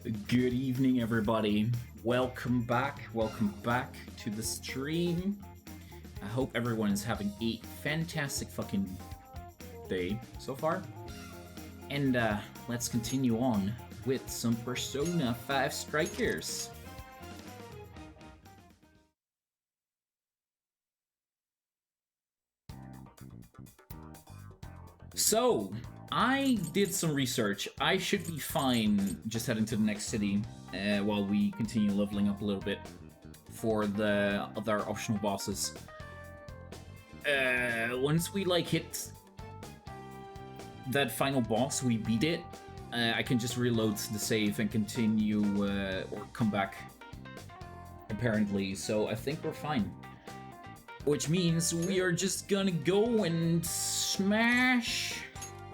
Good evening, everybody. Welcome back to the stream. I hope everyone is having a fantastic fucking day so far. And let's continue on with some Persona 5 Strikers. So, I did some research. I should be fine just heading to the next city while we continue leveling up a little bit for the other optional bosses. Once we hit that final boss, we beat it, I can just reload the save and continue or come back, apparently. So I think we're fine. Which means we are just gonna go and smash.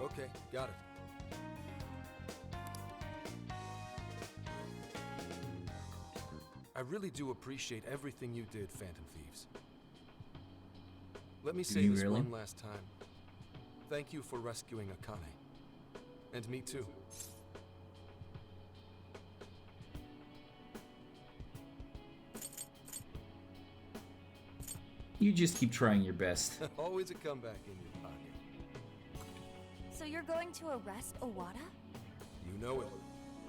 Okay, got it. I really do appreciate everything you did, Phantom Thieves. Let me say this one last time. Thank you for rescuing Akane. And me too. You just keep trying your best. Always a comeback in your pocket. So you're going to arrest Owada? You know it.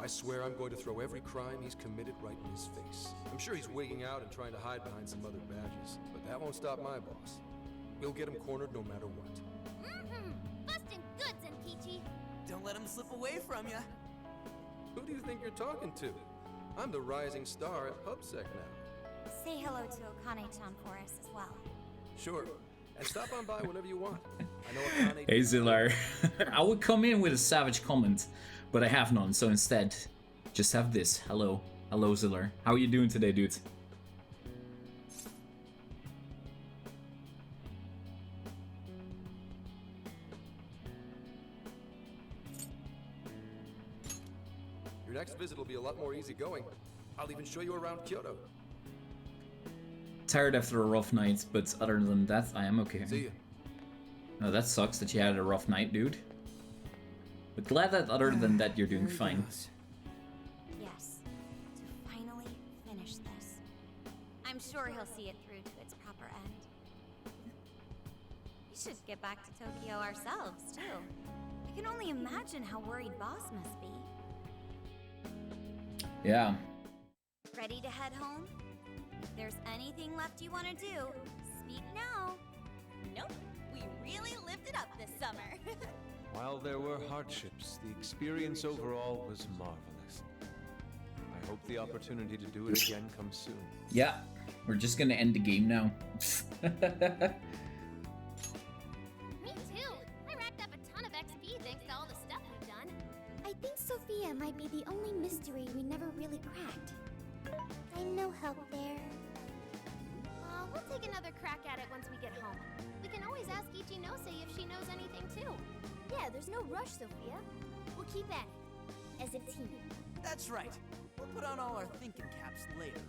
I swear I'm going to throw every crime he's committed right in his face. I'm sure he's wigging out and trying to hide behind some other badges, but that won't stop my boss. We'll get him cornered no matter what. Busting goods, Peachy. Don't let him slip away from you. Who do you think you're talking to? I'm the rising star at PubSec now. Say hello to Akane-chan for us as well. Sure. And stop on by whenever you want. I know Akane... Hey Zillar, I would come in with a savage comment, but I have none, so instead, just have this. Hello. Hello Zillar. How are you doing today, dude? Your next visit will be a lot more easygoing. I'll even show you around Kyoto. Tired after a rough night, but other than that, I am okay. See ya. No, that sucks that you had a rough night, dude. But glad that other than that, you're doing fine. Yes, to finally finish this. I'm sure he'll see it through to its proper end. We should get back to Tokyo ourselves, too. I can only imagine how worried Boss must be. Yeah. Ready to head home? If there's anything left you want to do, speak now. Nope, we really lived it up this summer. While there were hardships, the experience overall was marvelous. I hope the opportunity to do it again comes soon. Yeah, we're just gonna end the game now. Me too. I racked up a ton of XP thanks to all the stuff we've done. I think Sophia might be the only mystery we never really cracked. I'm no help there. We'll take another crack at it once we get home. We can always ask Ichinose if she knows anything too. Yeah, there's no rush, Sophia. We'll keep at it. As a team. That's right. We'll put on all our thinking caps later.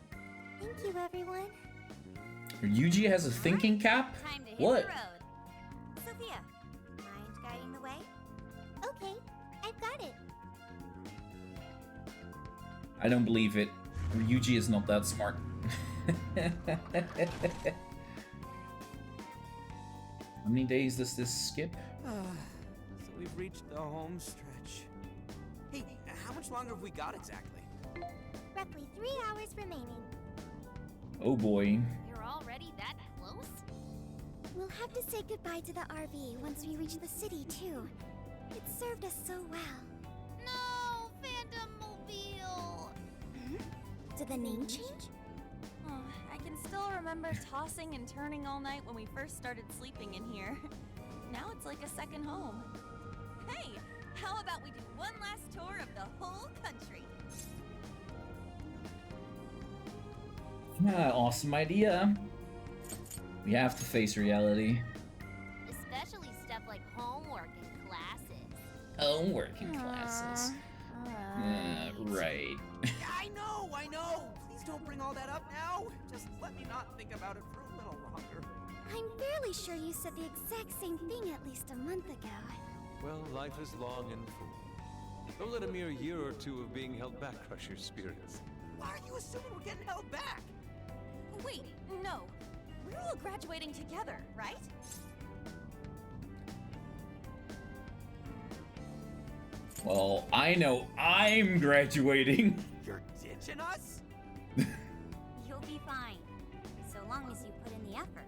Thank you, everyone. Yuji has a thinking cap? Time to hit What? the road. Sophia, mind guiding the way? Okay, I've got it. I don't believe it. Yuji is not that smart. How many days does this skip? So we've reached the home stretch. Hey, how much longer have we got exactly? Roughly 3 hours remaining. Oh boy. You're already that close? We'll have to say goodbye to the RV once we reach the city, too. It served us so well. No, Phantom Mobile. Did the name change? Oh, I can still remember tossing and turning all night when we first started sleeping in here. Now it's like a second home. Hey, how about we do one last tour of the whole country? Awesome idea. We have to face reality. Especially stuff like homework and classes. Homework and classes. Right. I know! Please don't bring all that up now. Just let me not think about it for a little longer. I'm fairly sure you said the exact same thing at least a month ago. Well, life is long and full. Don't let a mere year or two of being held back crush your spirits. Why are you assuming we're getting held back? Wait, no. We're all graduating together, right? Well, I know I'm graduating. You're ditching us? You'll be fine, so long as you put in the effort.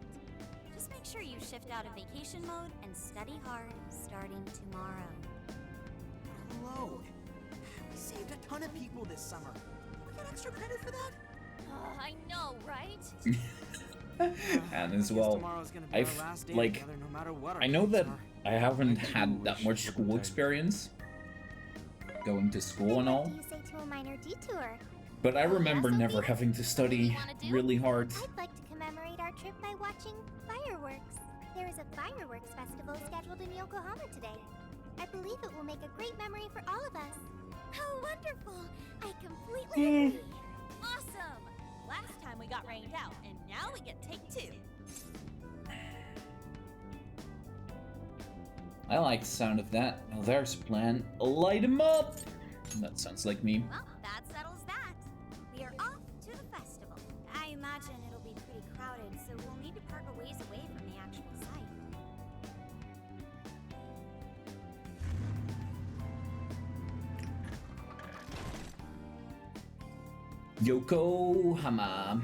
Just make sure you shift out of vacation mode and study hard starting tomorrow. Hello. We saved a ton of people this summer. We get extra credit for that? I know, right? And as I guess well, tomorrow's gonna be our I've last day like together, no matter what our I know that plans I haven't I do had that wish much you school could experience, going to school and What all, do you say to a minor detour? but I remember Sophie? never having to study really hard. I'd like to commemorate our trip by watching fireworks. There is a fireworks festival scheduled in Yokohama today. I believe it will make a great memory for all of us. How wonderful! I completely agree. Awesome! Last time we got rained out, and now we get take two. I like the sound of that. Now there's a plan. Light 'em up! That sounds like me. Well, that settles that. We are off to the festival. I imagine it'll be pretty crowded, so we'll need to park a ways away from the actual site. Yokohama.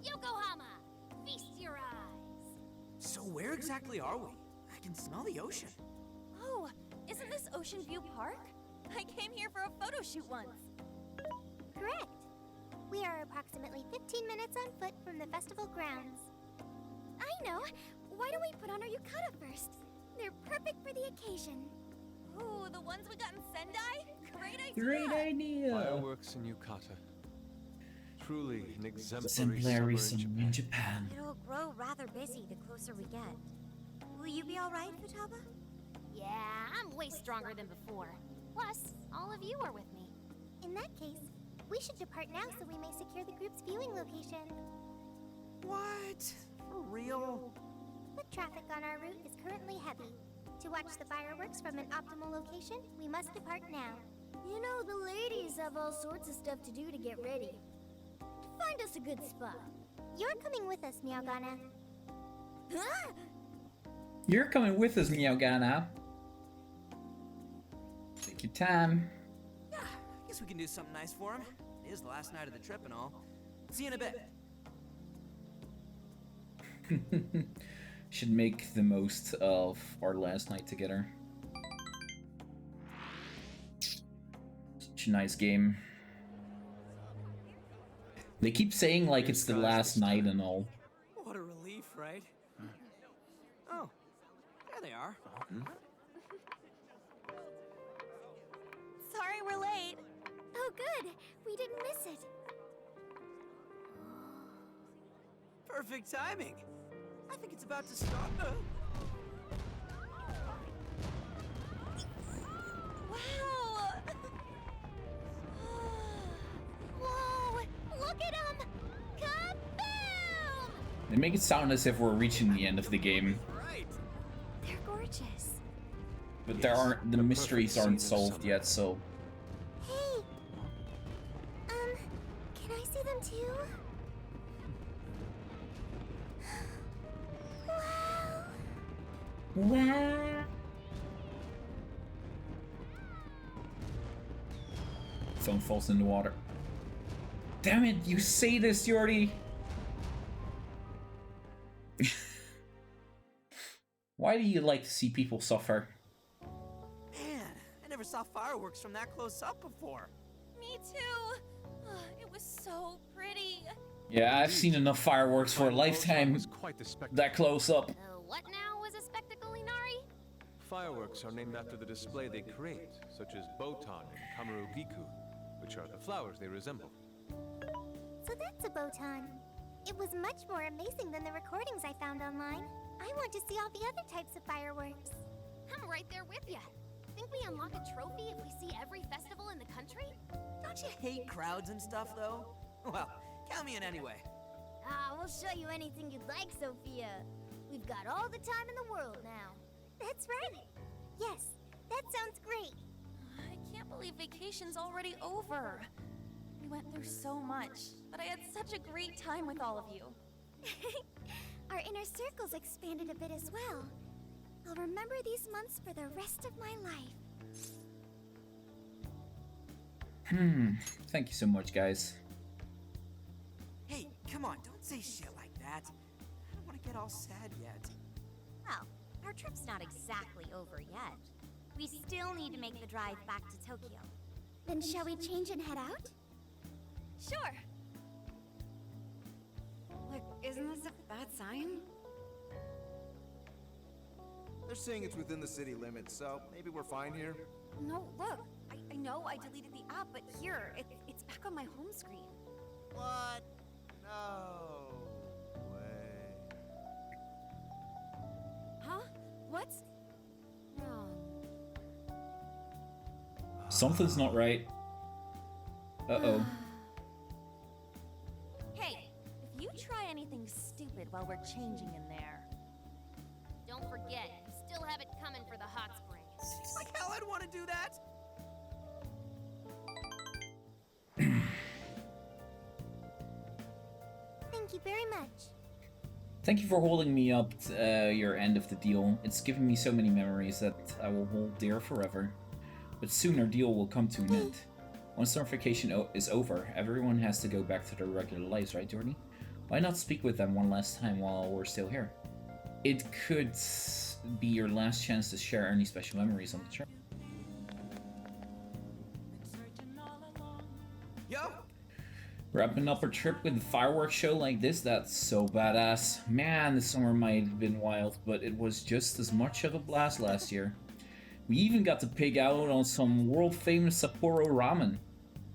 Yokohama, feast your eyes. So where exactly are we? I can smell the ocean. Oh, isn't this Ocean View Park? I came here for a photo shoot once. Correct. We are approximately 15 minutes on foot from the festival grounds. I know. Why don't we put on our yukata first? They're perfect for the occasion. Ooh, the ones we got in Sendai? Great idea! Great idea! Fireworks in Yukata. Truly an Exemplary exemplary summer in Japan. It'll grow rather busy the closer we get. Will you be alright, Futaba? Yeah, I'm way stronger than before. Plus, all of you are with me. In that case, we should depart now so we may secure the group's viewing location. What? For real? Foot traffic on our route is currently heavy. To watch the fireworks from an optimal location, we must depart now. You know, the ladies have all sorts of stuff to do to get ready. Find us a good spot. You're coming with us, Meowgana. Ah! You're coming with us, Meowgana. Take your time. Yeah, I guess we can do something nice for him. It is the last night of the trip and all. See you in a bit. Should make the most of our last night together. Such a nice game. They keep saying like it's the last night and all. What a relief, right? Oh, there they are. Sorry we're late. Oh, good. We didn't miss it. Perfect timing. I think it's about to start. Wow! Whoa! Look at them! Kaboom! They make it sound as if we're reaching the end of the game, Right. They're gorgeous. but there aren't the mysteries aren't solved yet. So Hey! Can I see them too? Wow! wow. Phone falls in the water. Damn it! You say this, Jordy. Why do you like to see people suffer? Man, I never saw fireworks from that close up before. Me too. It was so pretty. Yeah, I've seen enough fireworks for a lifetime was quite the spectacle. that close up. What now was a spectacle, Inari? Fireworks are named after the display they create, such as Botan and Kamarugiku, which are the flowers they resemble. So that's a botan. It was much more amazing than the recordings I found online. I want to see all the other types of fireworks. I'm right there with ya. Think we unlock a trophy if we see every festival in the country? Don't you hate crowds and stuff, though? Well, count me in anyway. Ah, we'll show you anything you'd like, Sophia. We've got all the time in the world now. That's right. Yes, that sounds great. I can't believe vacation's already over. We went through so much, but I had such a great time with all of you. Our inner circle's expanded a bit as well. I'll remember these months for the rest of my life. Thank you so much, guys. Hey, come on, don't say shit like that. I don't want to get all sad yet. Well, our trip's not exactly over yet. We still need to make the drive back to Tokyo. Then shall we change and head out? Sure. Look, isn't this a bad sign? They're saying it's within the city limits, so maybe we're fine here. No, look. I know I deleted the app, but here, it's back on my home screen. What? No way. Huh? What's wrong? Something's not right. Uh-oh. Hey, if you try anything stupid while we're changing in there. Don't forget, you still have it coming for the hot springs. Like hell I'd want to do that! Thank you very much. Thank you for holding me up your end of the deal. It's given me so many memories that I will hold dear forever. But soon our deal will come to an end. Once our vacation is over, everyone has to go back to their regular lives, right, Jordy? Why not speak with them one last time while we're still here? It could be your last chance to share any special memories on the trip. Yo! Wrapping up our trip with a fireworks show like this, that's so badass. Man, the summer might have been wild, but it was just as much of a blast last year. We even got to pig out on some world-famous Sapporo ramen.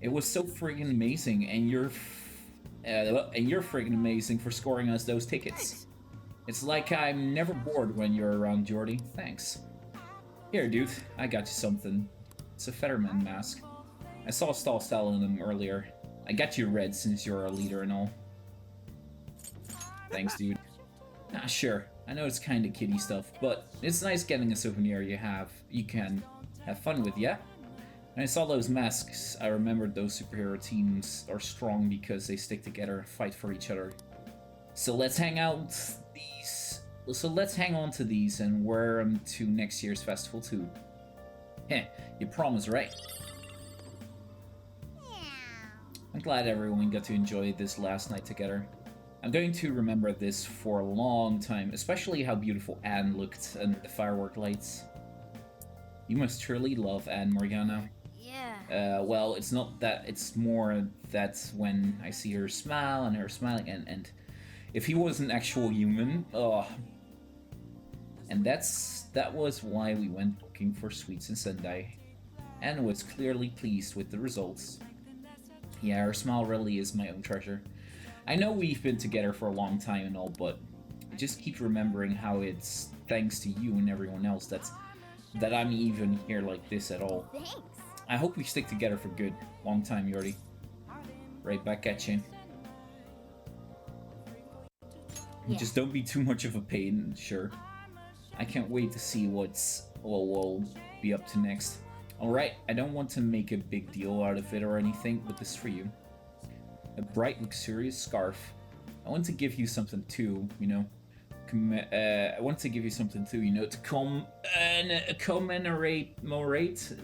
It was so friggin' amazing, and you're friggin' amazing for scoring us those tickets. It's like I'm never bored when you're around, Jordy. Thanks. Here, dude, I got you something. It's a Fetterman mask. I saw Stall selling them earlier. I got you red since you're our leader and all. Thanks, dude. Ah, sure. I know it's kinda kiddie stuff, but it's nice getting a souvenir you can have fun with, yeah? When I saw those masks, I remembered those superhero teams are strong because they stick together and fight for each other. So let's hang on to these and wear them to next year's festival too. Heh, you promise, right? I'm glad everyone got to enjoy this last night together. I'm going to remember this for a long time, especially how beautiful Anne looked and the firework lights. You must truly love Anne, Morgana. Yeah. Well, it's not that, it's more that when I see her smile and her smiling, and if he was an actual human, and that was why we went looking for sweets in Sendai. Anne was clearly pleased with the results. Yeah, her smile really is my own treasure. I know we've been together for a long time and all, but I just keep remembering how it's thanks to you and everyone else that I'm even here like this at all. Thanks. I hope we stick together for good. Long time, Yordi. Right back at you. Yeah. Just don't be too much of a pain, sure. I can't wait to see what we'll be up to next. Alright, I don't want to make a big deal out of it or anything, but this is for you. A bright, luxurious scarf. I want to give you something too, you know. To commemorate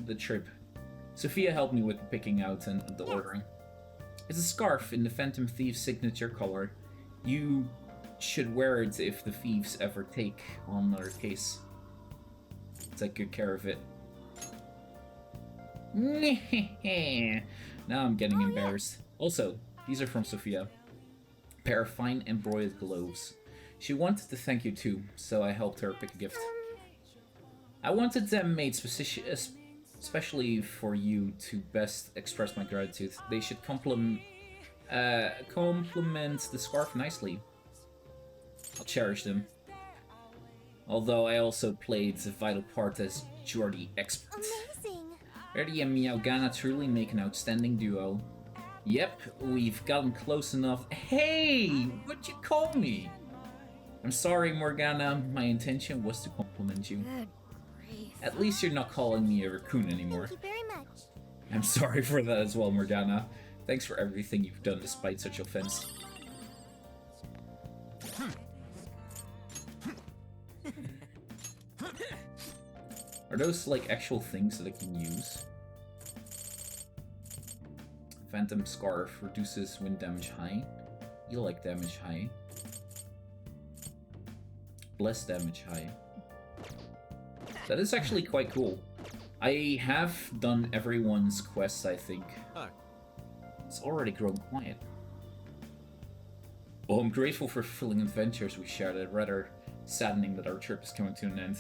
the trip. Sophia helped me with the picking out and the ordering. It's a scarf in the Phantom Thief's signature color. You should wear it if the thieves ever take on another case. Take good care of it. Now I'm getting embarrassed. Also, these are from Sophia. Pair of fine embroidered gloves. She wanted to thank you too, so I helped her pick a gift. I wanted them made especially for you to best express my gratitude. They should complement the scarf nicely. I'll cherish them. Although I also played a vital part as Jordy expert. Amazing. Erdi and Miyaugana truly make an outstanding duo. Yep, we've gotten close enough. Hey! What'd you call me? I'm sorry, Morgana. My intention was to compliment you. Good At least you're not calling me a raccoon anymore. Thank you very much. I'm sorry for that as well, Morgana. Thanks for everything you've done despite such offense. Are those like actual things that I can use? Phantom Scarf reduces wind damage high. You like damage high. Bless damage high. That is actually quite cool. I have done everyone's quests, I think. Hi. It's already grown quiet. Well, I'm grateful for fulfilling adventures we shared. It's rather saddening that our trip is coming to an end.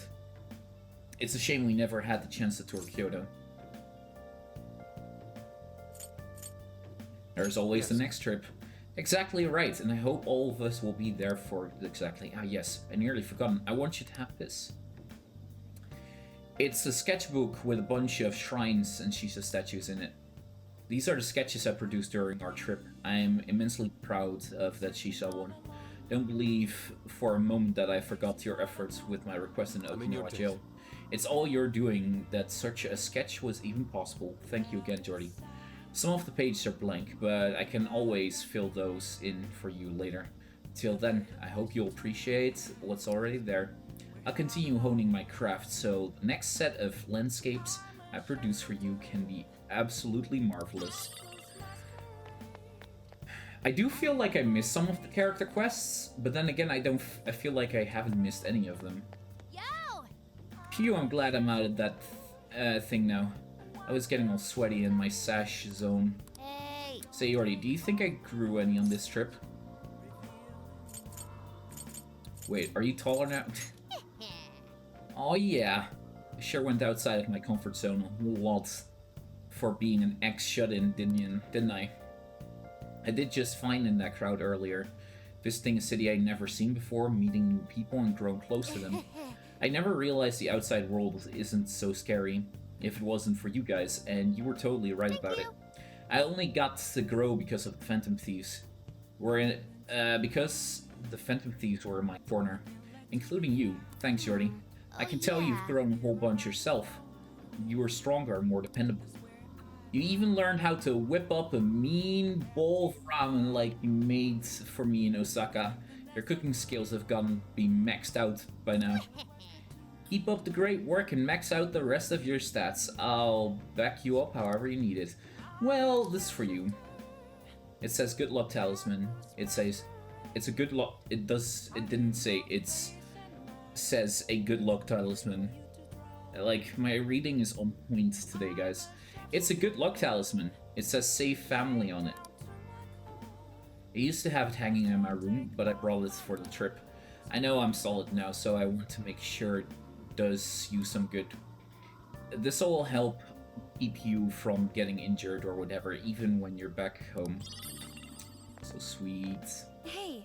It's a shame we never had the chance to tour Kyoto. There's always the next trip. Exactly right, and I hope all of us will be there for it exactly. Ah yes, I nearly forgotten. I want you to have this. It's a sketchbook with a bunch of shrines and Shisha statues in it. These are the sketches I produced during our trip. I'm immensely proud of that Shisha one. Don't believe for a moment that I forgot your efforts with my request in Okinawa jail. It's all you're doing that such a sketch was even possible. Thank you again, Jordy. Some of the pages are blank, but I can always fill those in for you later. Till then, I hope you'll appreciate what's already there. I'll continue honing my craft, so the next set of landscapes I produce for you can be absolutely marvelous. I do feel like I missed some of the character quests, but then again, I feel like I haven't missed any of them. Phew, I'm glad I'm out of that thing now. I was getting all sweaty in my sash zone. Hey. Say, Yordi, do you think I grew any on this trip? Wait, are you taller now? Oh yeah. I sure went outside of my comfort zone a lot for being an ex-shut-in, didn't I? I did just fine in that crowd earlier. Visiting a city I'd never seen before, meeting new people and growing close to them. I never realized the outside world isn't so scary if it wasn't for you guys, and you were totally right about it. I only got to grow because of the Phantom Thieves. Because the Phantom Thieves were in my corner, including you. Thanks, Jordy. I can tell you've grown a whole bunch yourself. You were stronger and more dependable. You even learned how to whip up a mean bowl of ramen like you made for me in Osaka. Your cooking skills have gotten to be maxed out by now. Keep up the great work and max out the rest of your stats. I'll back you up however you need it. Well, this is for you. It says good luck talisman. It says it's a good luck. It didn't say says a good luck talisman. Like, my reading is on point today, guys. It's a good luck talisman. It says save family on it. I used to have it hanging in my room, but I brought it for the trip. I know I'm solid now, so I want to make sure it does you some good. This will help keep you from getting injured or whatever, even when you're back home. So sweet. Hey.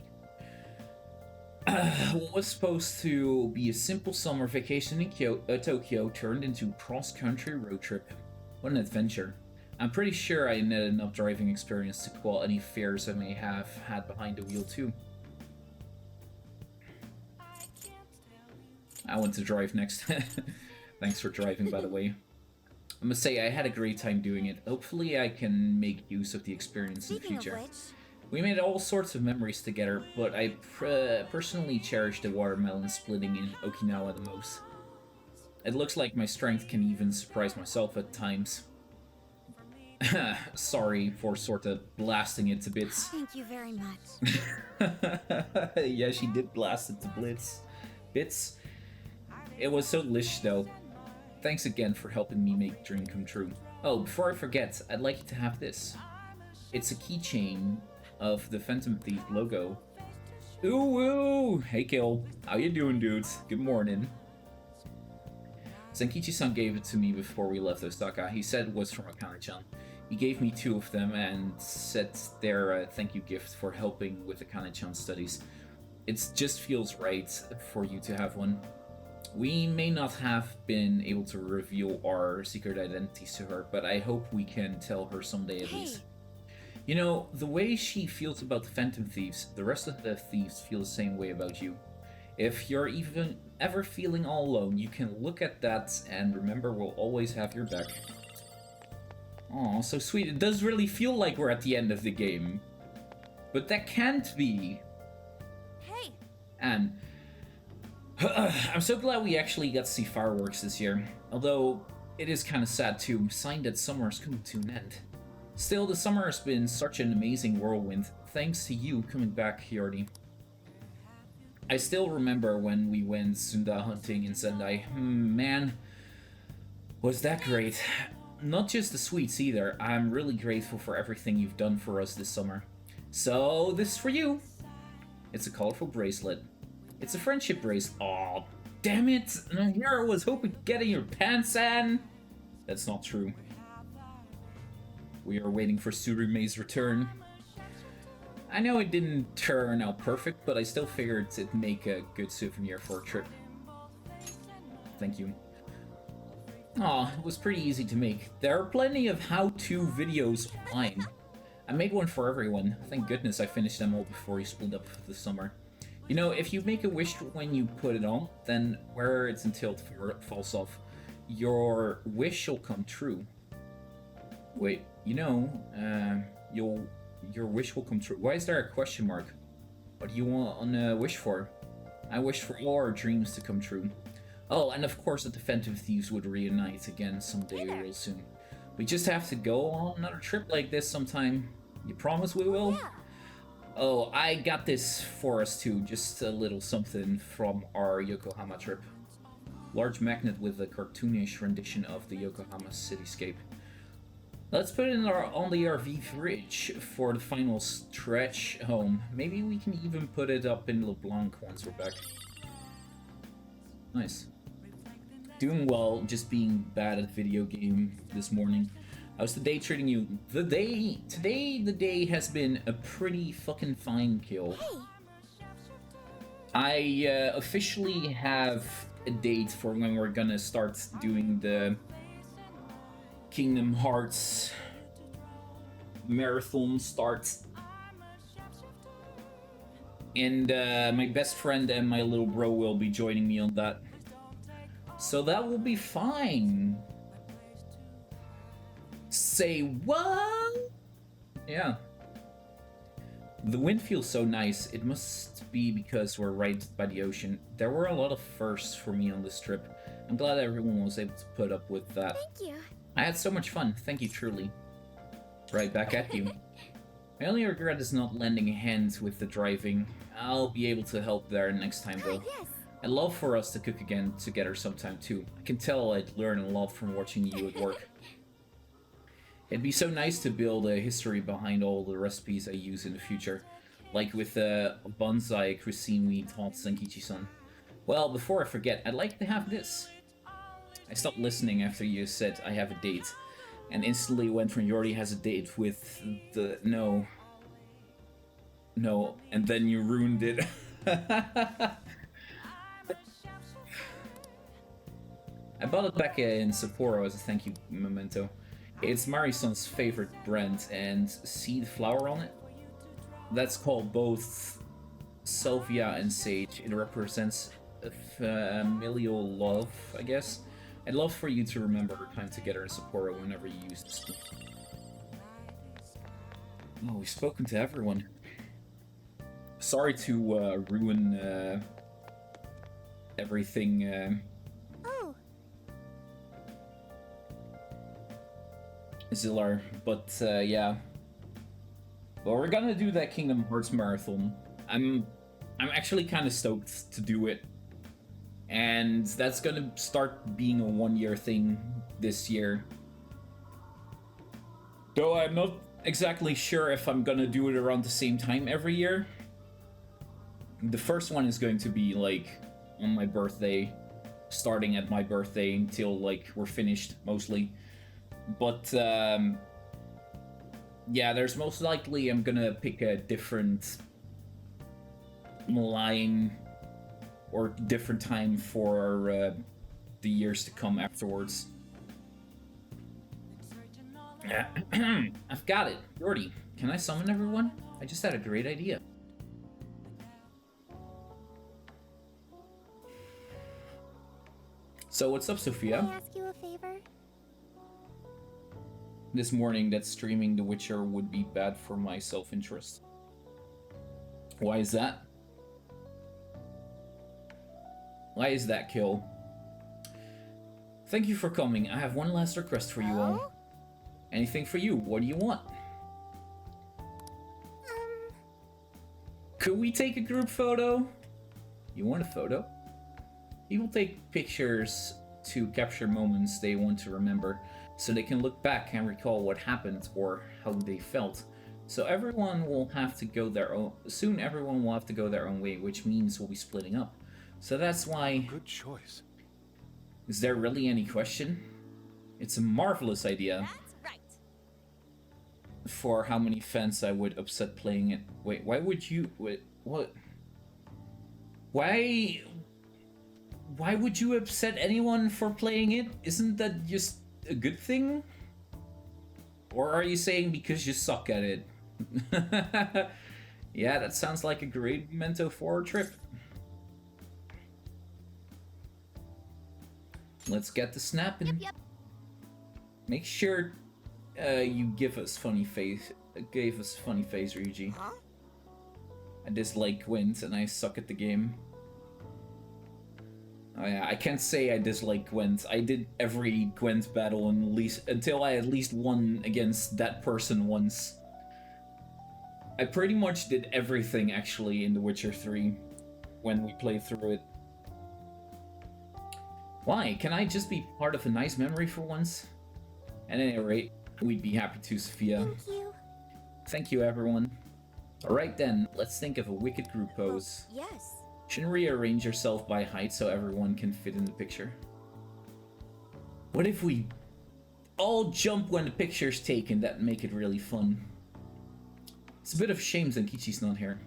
What was supposed to be a simple summer vacation in Tokyo turned into a cross-country road trip. What an adventure. I'm pretty sure I net enough driving experience to quell any fears I may have had behind the wheel too. I want to drive next. Thanks for driving, by the way. I must say, I had a great time doing it. Hopefully I can make use of the experience in the future. We made all sorts of memories together, but I personally cherish the watermelon splitting in Okinawa the most. It looks like my strength can even surprise myself at times. Sorry for sort of blasting it to bits. Thank you very much. Yeah, she did blast it to bits. It was so lish though. Thanks again for helping me make dream come true. Oh, before I forget, I'd like you to have this. It's a keychain of the Phantom Thief logo. Ooh, ooh! Hey, Kill. How you doing, dudes? Good morning. Zenkichi-san gave it to me before we left Osaka. He said it was from Akane-chan. He gave me 2 of them and said their thank you gift for helping with Akane-chan studies. It just feels right for you to have one. We may not have been able to reveal our secret identities to her, but I hope we can tell her someday at least. You know, the way she feels about the Phantom Thieves, the rest of the thieves feel the same way about you. If you're even ever feeling all alone, you can look at that and remember we'll always have your back. Aw, so sweet. It does really feel like we're at the end of the game. But that can't be. Hey! And I'm so glad we actually got to see fireworks this year. Although, it is kind of sad too, sign that summer is coming to an end. Still, the summer has been such an amazing whirlwind, thanks to you coming back, Yordi. I still remember when we went Sunda hunting in Sendai. Man, was that great. Not just the sweets either, I'm really grateful for everything you've done for us this summer. So, this is for you. It's a colorful bracelet. It's a friendship bracelet. Aw, damn it! Here I was hoping to get in your pants, Anne. That's not true. We are waiting for Surume's return. I know it didn't turn out perfect, but I still figured it'd make a good souvenir for a trip. Thank you. Aw, it was pretty easy to make. There are plenty of how-to videos online. I made one for everyone. Thank goodness I finished them all before you split up this summer. You know, if you make a wish when you put it on, then where it's until it falls off, your wish will come true. Wait, you know, your wish will come true. Why is there a question mark? What do you want to wish for? I wish for all our dreams to come true. Oh, and of course that the Phantom Thieves would reunite again someday real soon. We just have to go on another trip like this sometime. You promise we will? Yeah. Oh, I got this for us too. Just a little something from our Yokohama trip. Large magnet with a cartoonish rendition of the Yokohama cityscape. Let's put it on the RV fridge for the final stretch home. Maybe we can even put it up in LeBlanc once we're back. Nice. Doing well, just being bad at video game this morning. How's the day treating you? Today the day has been a pretty fucking fine, Kill. I officially have a date for when we're gonna start doing the Kingdom Hearts marathon start. And my best friend and my little bro will be joining me on that. So that will be fine. Say what? Yeah. The wind feels so nice. It must be because we're right by the ocean. There were a lot of firsts for me on this trip. I'm glad everyone was able to put up with that. Thank you. I had so much fun. Thank you, truly. Right back at you. My only regret is not lending a hand with the driving. I'll be able to help there next time, though. Yes. I'd love for us to cook again together sometime, too. I can tell I'd learn a lot from watching you at work. It'd be so nice to build a history behind all the recipes I use in the future. Like with bonsai, cuisine we taught Senkichi-san. Well, before I forget, I'd like to have this. I stopped listening after you said I have a date, and instantly went from Yordi has a date with the no, and then you ruined it. I bought it back in Sapporo as a thank you memento. It's Marison's favorite brand, and see the flower on it? That's called both Salvia and Sage. It represents familial love, I guess. I'd love for you to remember our time together in Sapporo whenever you use this. Oh, we've spoken to everyone. Sorry to ruin everything. Oh. Zillar, but yeah. Well, we're gonna do that Kingdom Hearts marathon. I'm actually kind of stoked to do it. And that's gonna start being a one-year thing this year. Though I'm not exactly sure if I'm gonna do it around the same time every year. The first one is going to be like on my birthday, starting at my birthday until like we're finished mostly. But yeah, there's most likely I'm gonna pick a different line or different time for the years to come afterwards. I've got it. Yordi, can I summon everyone? I just had a great idea. So what's up, Sophia? Can I ask you a favor? This morning that streaming The Witcher would be bad for my self-interest. Why is that? Why is that, Kill? Thank you for coming. I have one last request for you all. Anything for you. What do you want? Could we take a group photo? You want a photo? People take pictures to capture moments they want to remember, so they can look back and recall what happened or how they felt. So everyone will have to go their own. Soon, everyone will have to go their own way, which means we'll be splitting up. So that's why. Good choice. Is there really any question? It's a marvelous idea. That's right. For how many fans I would upset playing it. Wait, why would you? Wait, what? Why would you upset anyone for playing it? Isn't that just a good thing? Or are you saying because you suck at it? Yeah, that sounds like a great memento for our trip. Let's get the snapping. Yep. Make sure you give us funny face. Gave us funny face, Ryuji. Huh? I dislike Gwent and I suck at the game. Oh yeah, I can't say I dislike Gwent. I did every Gwent battle until I at least won against that person once. I pretty much did everything actually in The Witcher 3 when we played through it. Why? Can I just be part of a nice memory for once? At any rate, we'd be happy to, Sophia. Thank you. Thank you, everyone. Alright then, let's think of a wicked group pose. Yes. Shouldn't rearrange yourself by height so everyone can fit in the picture? What if we all jump when the picture's taken? That'd make it really fun. It's a bit of a shame Zenkichi's not here.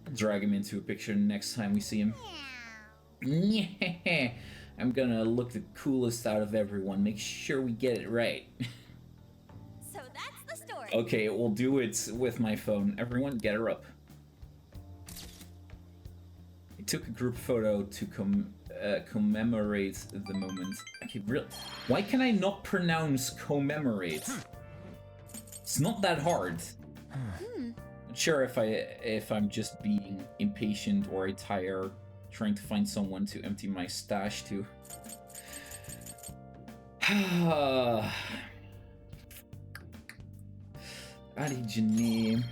I'll drag him into a picture next time we see him. Yeah. I'm gonna look the coolest out of everyone. Make sure we get it right. So that's the story. Okay, we'll do it with my phone. Everyone, get her up. I took a group photo to commemorate the moment. Okay, why can I not pronounce commemorate? It's not that hard. Not sure if I'm just being impatient or tired, trying to find someone to empty my stash to. Ali Janine.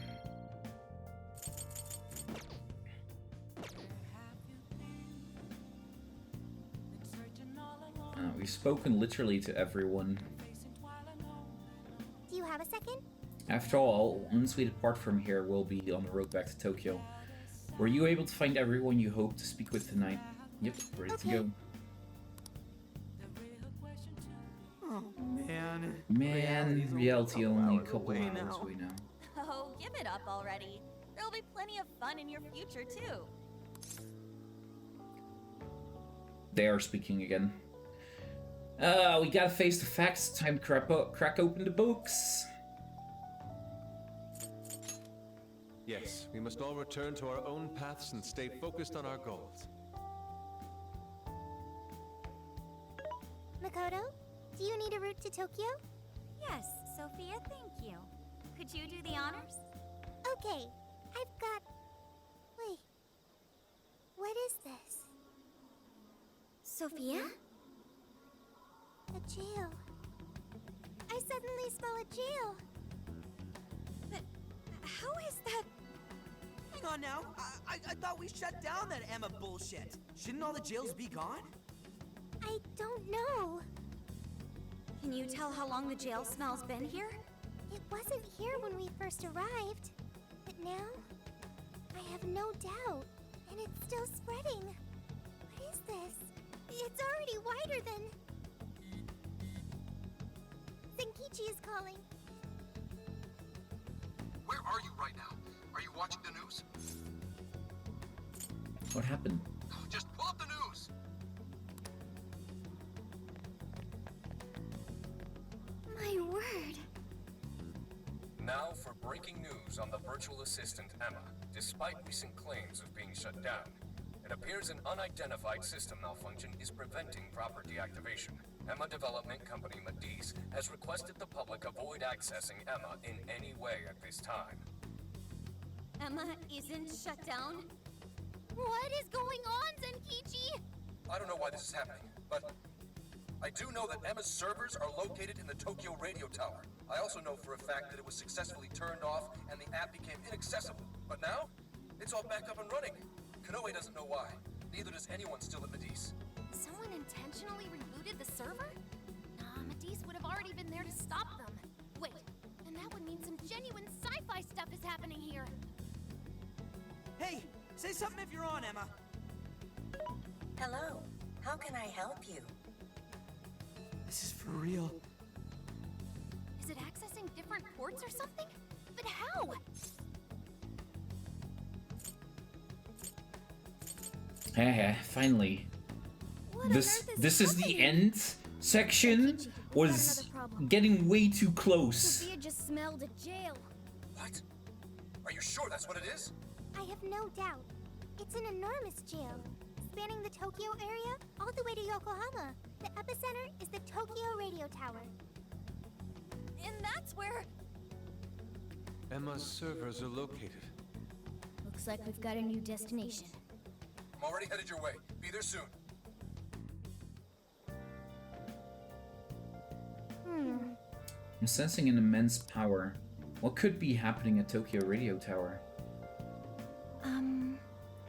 We've spoken literally to everyone. Do you have a second? After all, once we depart from here, we'll be on the road back to Tokyo. Were you able to find everyone you hoped to speak with tonight? Yep, ready to go. Oh man. Man, reality only a couple away hours now. away now. Oh, give it up already. There'll be plenty of fun in your future, too. They are speaking again. We gotta face the facts. Time to crack open the books. Yes, we must all return to our own paths and stay focused on our goals. Makoto, do you need a route to Tokyo? Yes, Sophia, thank you. Could you do the honors? Okay, I've got... Wait. What is this? Sophia? A jail. I suddenly smell a jail. But how is that? Hang on now. I thought we shut down that Emma bullshit. Shouldn't all the jails be gone? I don't know. Can you tell how long the jail smell's been here? It wasn't here when we first arrived. But now, I have no doubt. And it's still spreading. What is this? It's already wider than... Zenkichi is calling. Where are you right now? Are you watching the news? What happened? Just pull up the news. My word. Now for breaking news on the virtual assistant Emma. Despite recent claims of being shut down, it appears an unidentified system malfunction is preventing proper deactivation. Emma Development Company Medice has requested the public avoid accessing Emma in any way at this time. Emma isn't shut down? What is going on, Zenkichi? I don't know why this is happening, but I do know that Emma's servers are located in the Tokyo radio tower. I also know for a fact that it was successfully turned off and the app became inaccessible. But now, it's all back up and running. Konoe doesn't know why. Neither does anyone still at Medice. Someone intentionally rebooted the server? Nah, Medice would have already been there to stop them. Wait, and that would mean some genuine sci-fi stuff is happening here. Hey, say something if you're on, Emma. Hello. How can I help you? This is for real. Is it accessing different ports or something? But how? Haha, finally. This is the end section. Was getting way too close. Sophia just smelled a jail. What? Are you sure that's what it is? I have no doubt. It's an enormous jail, spanning the Tokyo area all the way to Yokohama. The epicenter is the Tokyo radio tower. And that's where... Emma's servers are located. Looks like we've got a new destination. I'm already headed your way. Be there soon. I'm sensing an immense power. What could be happening at Tokyo Radio Tower?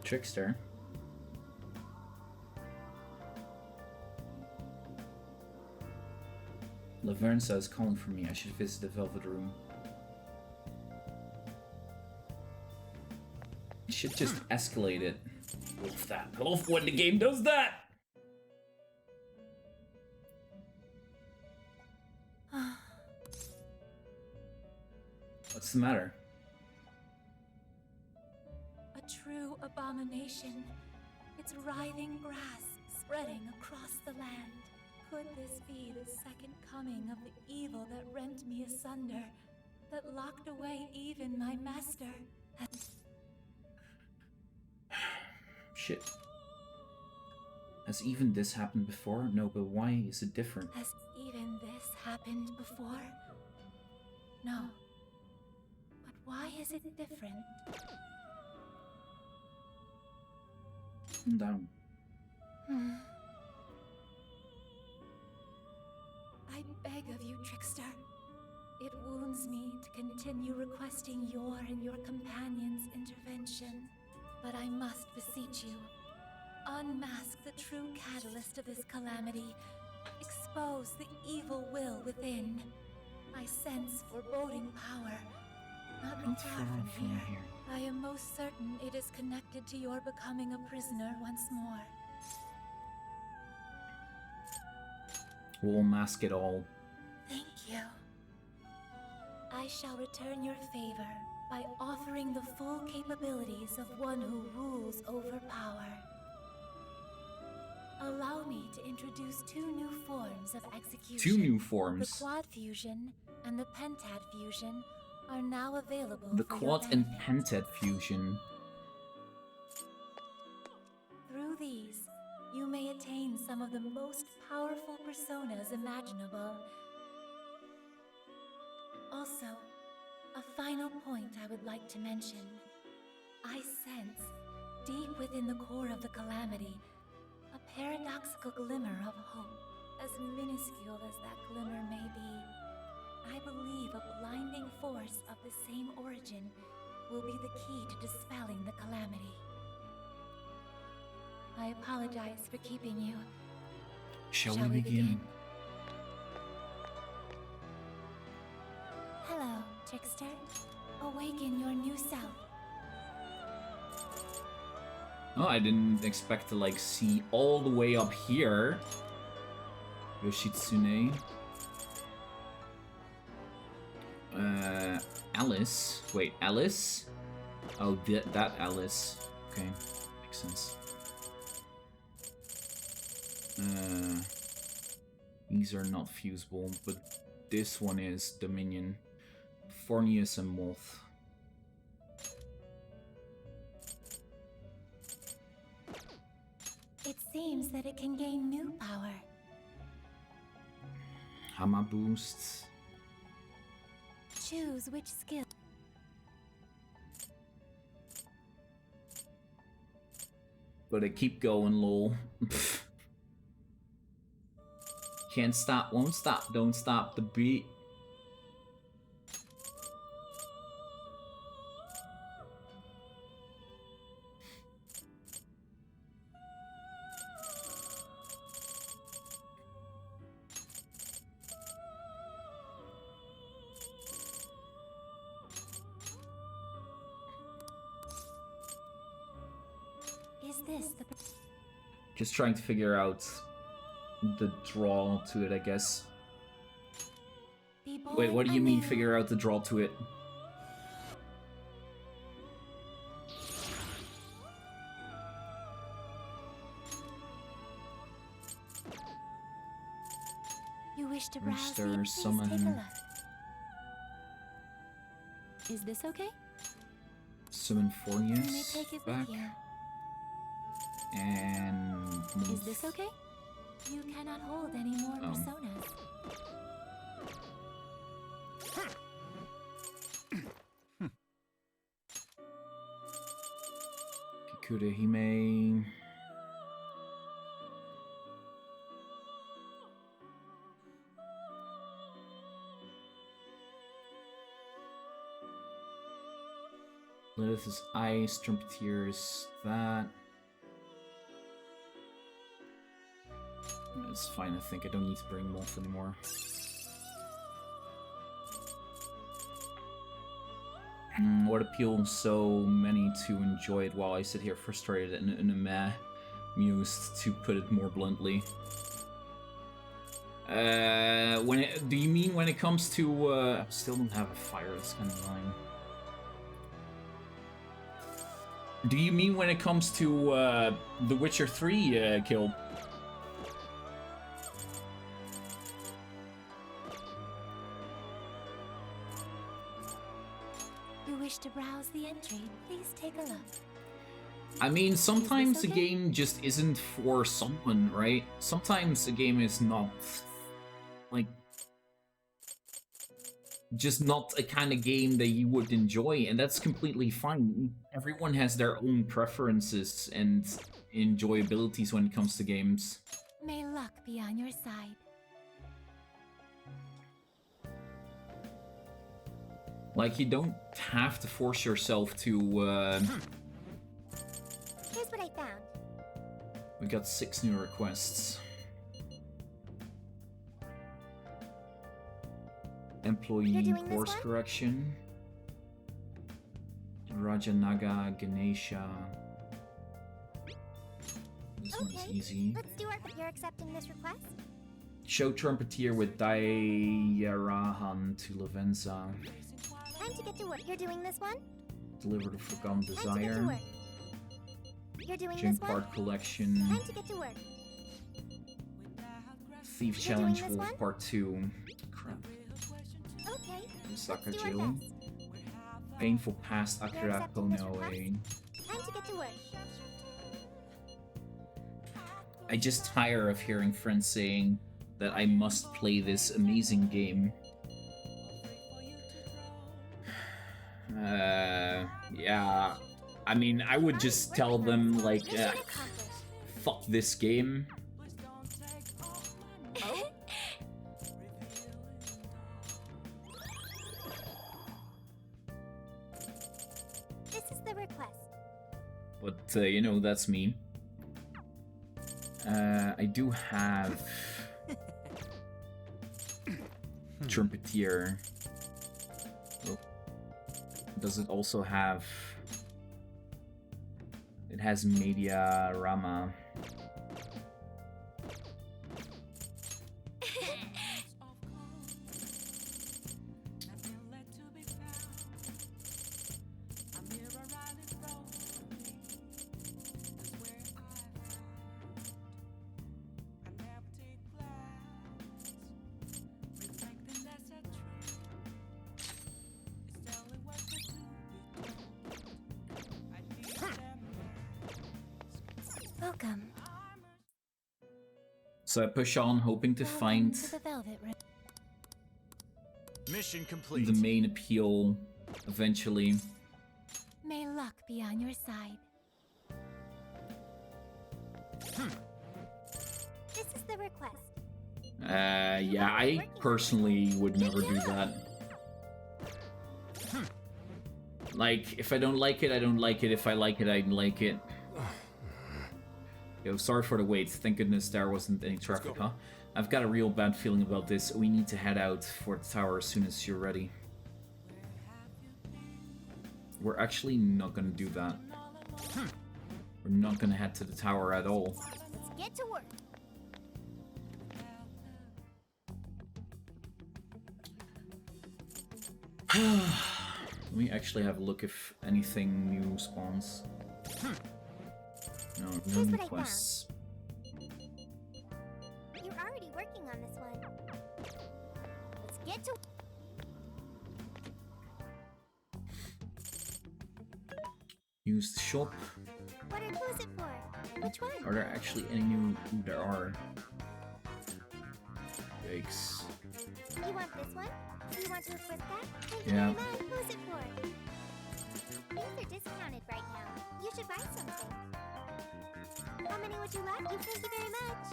Trickster. Laverne says calling for me. I should visit the Velvet Room. Should just escalate it. Love that. I love when the game does that! What's the matter? A true abomination. Its writhing grass spreading across the land. Could this be the second coming of the evil that rent me asunder, that locked away even my master? Shit. Has even this happened before? No, but why is it different? Has even this happened before? No. But why is it different? Calm down. I beg of you, Trickster. It wounds me to continue requesting your and your companion's intervention. But I must beseech you. Unmask the true catalyst of this calamity. Expose the evil will within. I sense foreboding power. Not far from here. I am most certain it is connected to your becoming a prisoner once more. We'll mask it all. Thank you. I shall return your favor by offering the full capabilities of one who rules over power. Allow me to introduce two new forms of execution. Two new forms. The quad fusion and the pentad fusion are now available. The for quad your and benefit. pentad fusion. Through these, you may attain some of the most powerful personas imaginable. Also, a final point I would like to mention. I sense, deep within the core of the calamity, a paradoxical glimmer of hope. As minuscule as that glimmer may be, I believe a blinding force of the same origin will be the key to dispelling the calamity. I apologize for keeping you. Shall we begin? Hello, Trickster. Awaken your new self. Oh, I didn't expect to like see all the way up here. Yoshitsune. Alice. Wait, Alice? Oh, that Alice. Okay, makes sense. These are not fusible, but this one is Dominion. Fornius and Moth. seems that it can gain new power. Hammer boosts. Choose which skill. But I keep going, lol. Can't stop, won't stop, don't stop the beat. Is this the... Just trying to figure out the draw to it, I guess. Wait, what do you mean figure out the draw to it? You wish to browse the... Register, Please take a summon. look. Is this okay? Summon You may Fornius take it back. with you. And Is move. this okay? You cannot hold any more personas. Kikude Hime. Lilith is ice, Trumpeteer is that. It's fine, I think. I don't need to bring Wolf anymore. What appeals so many to enjoy it while I sit here frustrated and amused, to put it more bluntly. Do you mean when it comes to, I still don't have a fire, that's kind of annoying. Do you mean when it comes to, The Witcher 3, kill? You wish to browse the entry? Please take a look. I mean, sometimes a game just isn't for someone, right? Sometimes a game is not, like, just not a kind of game that you would enjoy, and that's completely fine. Everyone has their own preferences and enjoyabilities when it comes to games. May luck be on your side. Like, you don't have to force yourself to, Here's what I found. We got 6 new requests. Employee course correction. Rajanaga Ganesha. This one's easy. Let's do our... You're accepting this request? Show Trumpeteer with Dayarahan to Lavenza. Time to get to work. You're doing this one? Deliver the Forgotten Time to get to Desire. work. You're doing Gym this one? Part Collection. Time to get to work. Thief You're Challenge doing this Wolf one? Part 2. Crap. Okay. Saka let's do our Jill. best. Painful Past Akira accepting this Konoe. Time to get to work. I just tire of hearing friends saying that I must play this amazing game. Yeah. I mean, I would just tell them, like, fuck this game. This is the request. But, you know, that's me. I do have... Trumpeteer. Oh. Does it also have... It has Media Rama. Welcome. So I push on, hoping to find Mission complete. the main appeal eventually. May luck be on your side. This is the request. Yeah, I personally would never do that. Like, if I don't like it, I don't like it. If I like it, I like it. Yo, sorry for the wait. Thank goodness there wasn't any traffic, huh? I've got a real bad feeling about this. We need to head out for the tower as soon as you're ready. We're actually not gonna do that. We're not gonna head to the tower at all. Let's get to work. Let me actually have a look if anything new spawns. No new quests. You're already working on this one. Let's get to. Use the shop. Who's it for? Which one? Are there actually any new? Ooh, there are. Yikes. You want this one? You want to request that? Thank Yeah. you very much. Who's it for? Things are discounted right now. You should buy something. How many would you like? Thank you very much.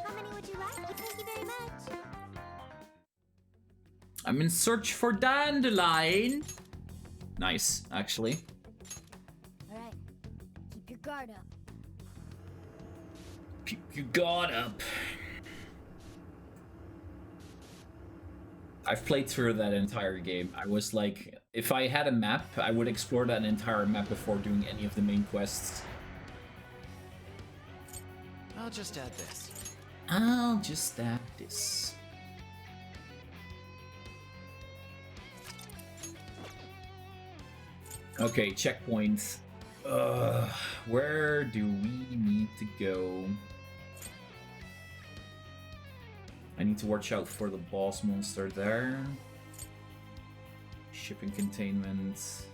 How many would you like? Thank you very much. I'm in search for dandelion. Nice, actually. Alright. Keep your guard up. Keep your guard up. I've played through that entire game. I was like, if I had a map, I would explore that entire map before doing any of the main quests. I'll just add this. I'll just add this. Okay, checkpoints. Where do we need to go? I need to watch out for the boss monster there. Shipping containment.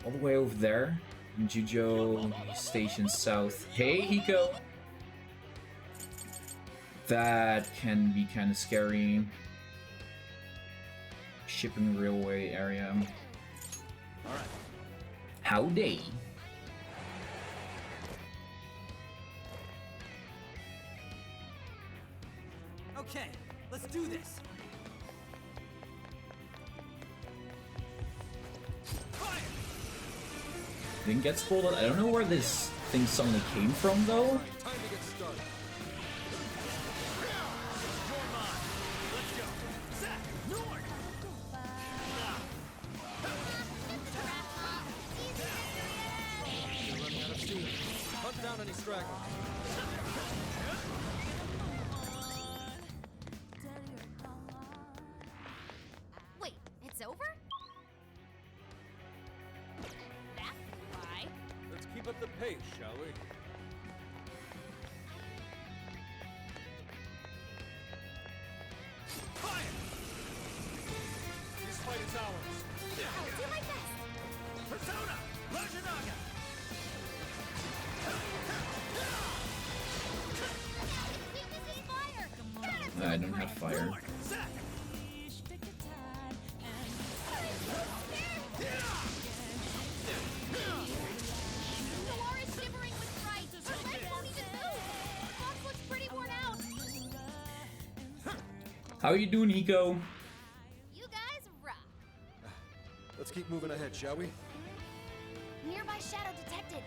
All the way over there. Jijo Station South. Hey, Hiko! That can be kind of scary. Shipping railway area. Alright. Howdy. Okay, let's do this. Didn't get spoiled. I don't know where this thing suddenly came from, though. Time to get started. Hunt down any stragglers. Wait, it's over? That's why. Let's keep up the pace, shall we? Fire! This fight is ours. I'll do my best. Persona! Rajanaga! Weakness is fire. I don't have fire. Dolores shivering with fright. Her legs won't even move. Fox looks pretty worn out. How you doing, Hiko? You guys rock. Let's keep moving ahead, shall we? Nearby shadow detected.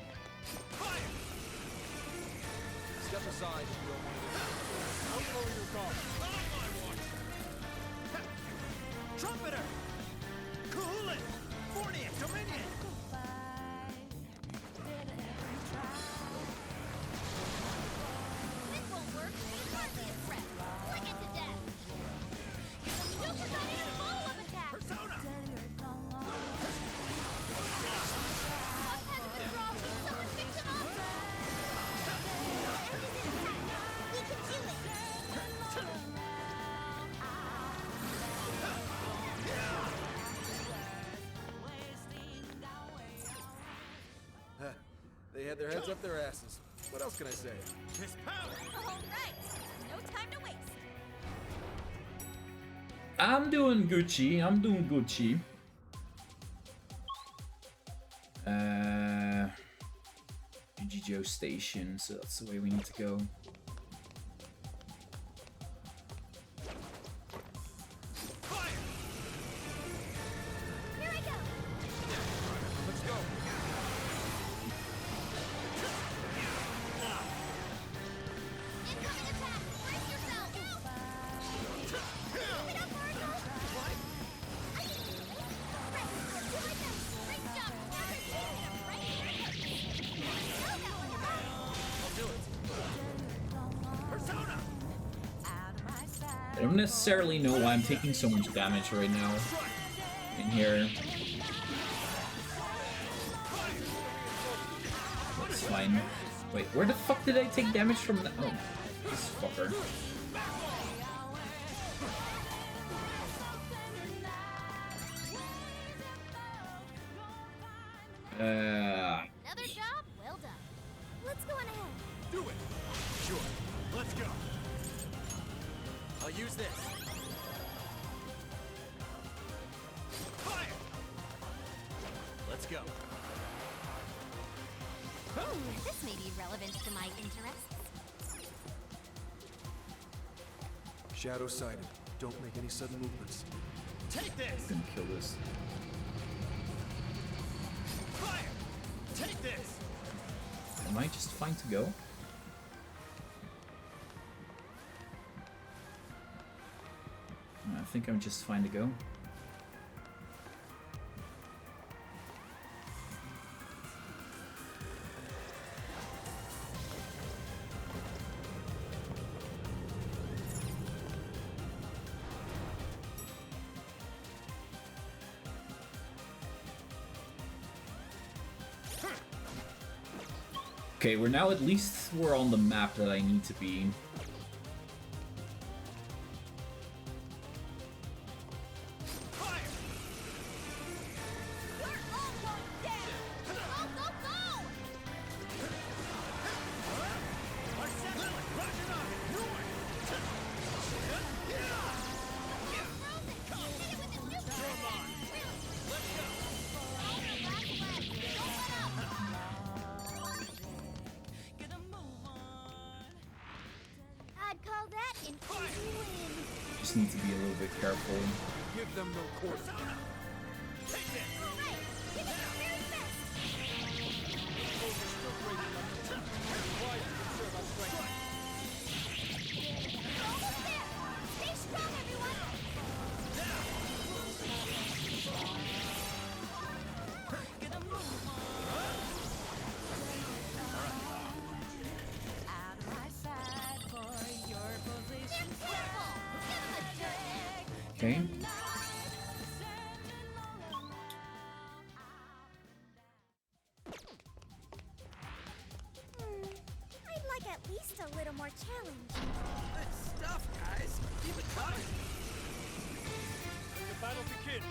Step aside if you don't want to get Don't lower your guard. Not on my watch. Trumpeter! Kahulin! Fornia! Dominion! This won't work. It's hardly a threat. Flick it to death. Super dynamic follow-up attack. Persona! Fox has a withdrawal. Someone fix him up. We can do it. had their heads up their asses. What else can I say? Just power! All right, no time to waste. I'm doing Gucci. I'm doing Gucci. Jijo Station, so that's the way we need to go. Here I go! Let's go. Incoming attack! Brace yourself! Keep it up, Marco! What? I can do this! Right, do like this! Great job! Now you're cheating him, right? I'll do it. Persona! I don't necessarily know why I'm taking so much damage right now in here. That's fine. Wait, where the fuck did I take damage from? Oh, this fucker. Another job well done. Let's go on ahead. Do it! Sure. Let's go. I'll use this. Fire! Let's go. This may be relevant to my interests. Shadow sighted. Don't make any sudden movements. Take this! I'm gonna kill this. Fire! Take this! Am I just fine to go? I think I'm just fine to go. Okay, we're now at least we're on the map that I need to be. I'd call that an easy win. Just need to be a little bit careful. Give them no quarter. Take this! All right, give it your very best. We're almost there. Stay strong, everyone. Okay. I'd like at least a little more challenge. Good stuff, guys! Keep it coming! The battle begins!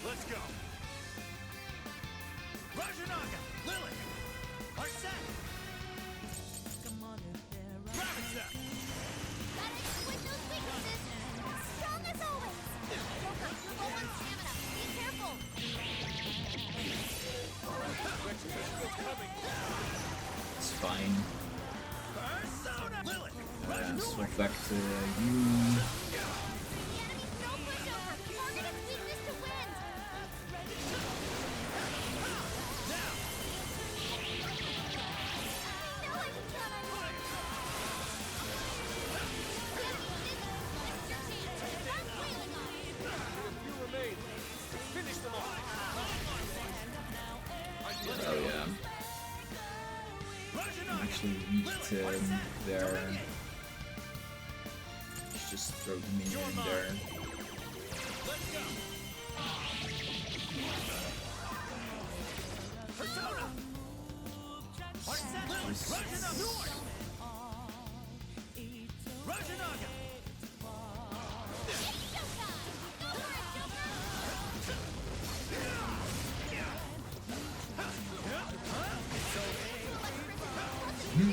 Let's go! Rajanaga! Lily! Arsene! Ravitsa! Gotta exploit those weaknesses! Strong as always. Joker, you're low on stamina. Be careful! It's fine. Persona! Lily! Switch back to you. The enemy's no pushover! Target its weakness to win! I know I can count on you. You remain. Finish them off. Oh yeah. I'm actually weak to there. Let's just throw the minion in there. Persona! Arsene! Rajanaga! Rajanaga! Just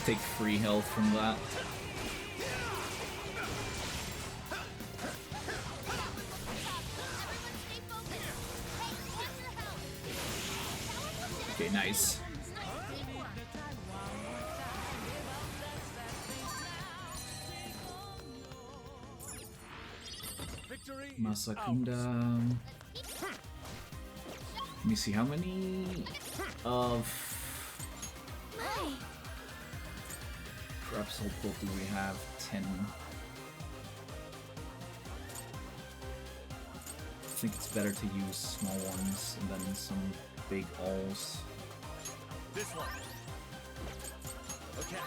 take free health from that. Okay, nice. Masakunda. Let me see how many of Crab's Soul do we have? 10. I think it's better to use small ones and then some big alls. This one. Okay.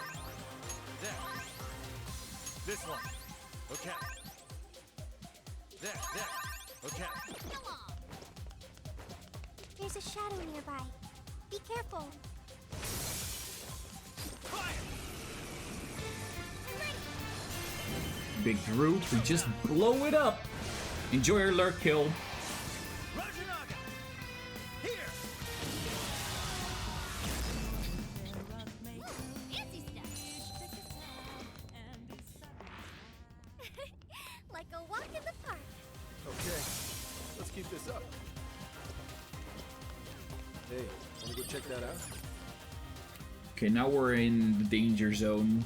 There. This one. Okay. There. Okay. There's a shadow nearby. Be careful. Big group, we just blow it up. Enjoy your lurk kill. Like a walk in the park. Okay, let's keep this up. Hey, wanna go check that out? Okay, now we're in the danger zone.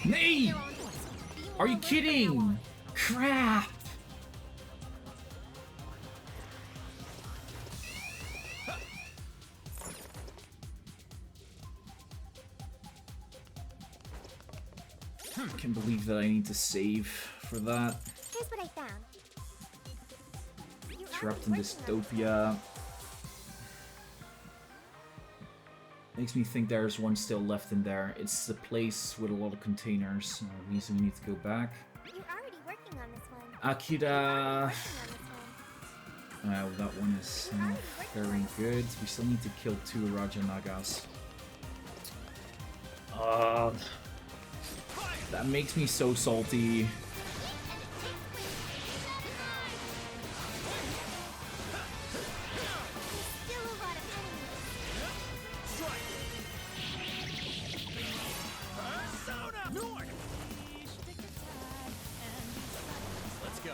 Nay! Are you kidding? Crap! I can't believe that I need to save for that. Here's what I found. Trapped in dystopia. Makes me think there's one still left in there. It's the place with a lot of containers. Means we need to go back. You're already working on this one. Akira. That one is not very good. We still need to kill 2 Raja Nagas. That makes me so salty. Let's go.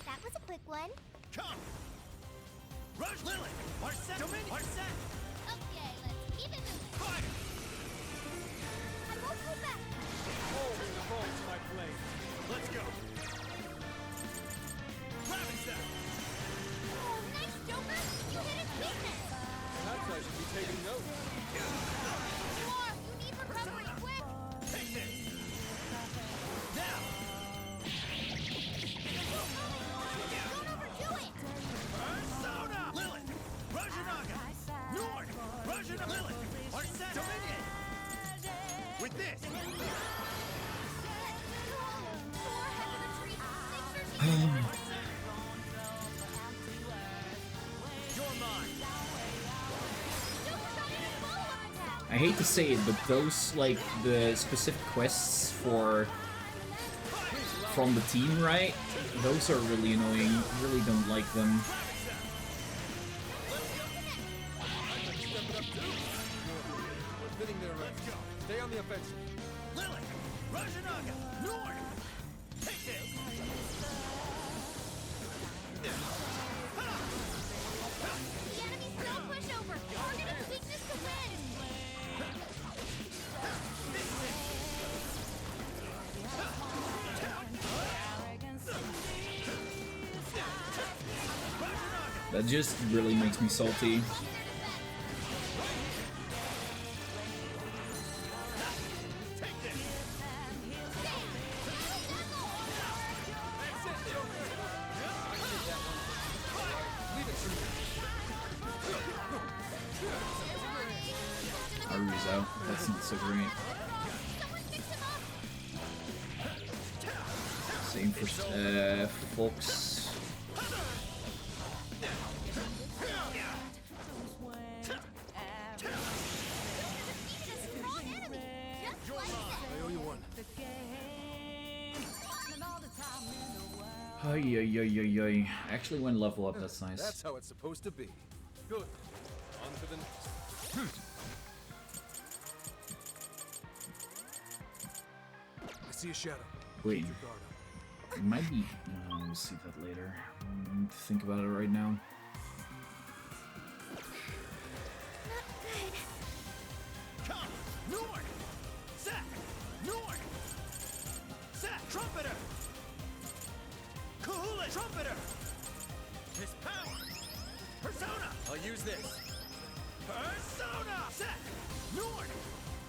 That was a quick one. Come! Rush Lily! Arset! Dominion! Arset! Okay, let's keep it moving. Fire! I won't hold back. Hold the bolts, my blade. Let's go. Rabbit step! Oh, nice, Joker! You hit his weakness! Perhaps I should be taking notes. You are! You need recovery, quick! Take this! Now! Don't overdo it! Persona! Lilith! Rajanaga! Nord! Rajanaga! Lilith! Arset! Dominion! With this! I hate to say it, but those, like, the specific quests from the team, right? Those are really annoying. I really don't like them. Stay on the offensive. Lilith! Rajanaga! Nord! Take this! The enemy's still pushover! Target his weakness to win! That just really makes me salty. batteries out. That's not so great. Same for Fox. Ay, ay, ay, ay, ay. Actually went level up, that's nice. That's how it's supposed to be. Good. On to the next. I see a shadow. Wait. Keep your guard up. It might be... we'll see that later. I need to think about it right now. Come! Nord! Zack! Nord! Zack! Trumpeter! Kahula! Trumpeter! His power! Persona! I'll use this. Persona! Zack! Nord!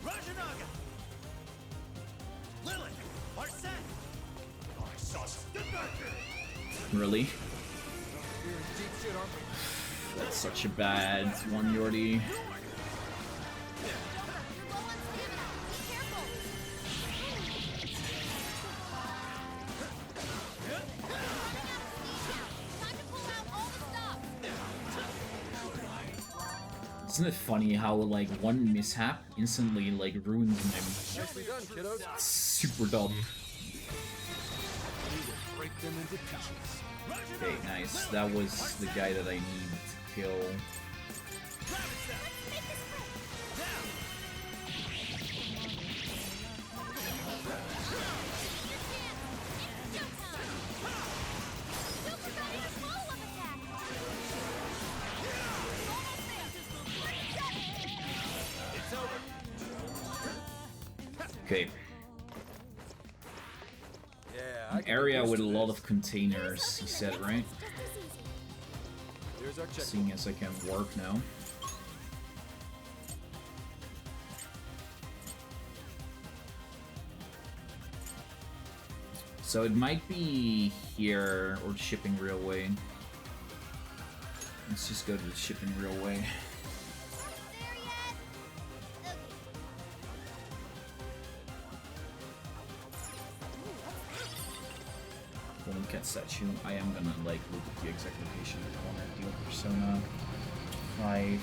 Rajanaga! Lilith! Arsene! I saw Stuttgarter! Really? We're in deep shit, aren't we? That's such a bad one, Yordi. Isn't it funny how like one mishap instantly like ruins him? Nicely done, kiddos. Super dumb. Break them into pieces. Okay, nice. That was the guy that I need to kill. Okay. Yeah, An area with a lot of containers, you said, right? Here's our check. Seeing as I can warp now. So it might be here or the shipping railway. Let's just go to the shipping railway. Cat statue. I am gonna like look at the exact location I want to deal with Persona 5.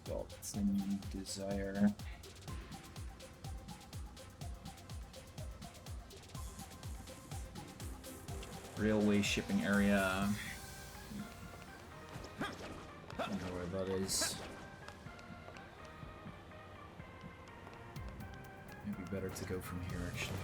Forgotten Desire. Railway shipping area. I don't know where that is. Maybe better to go from here, actually.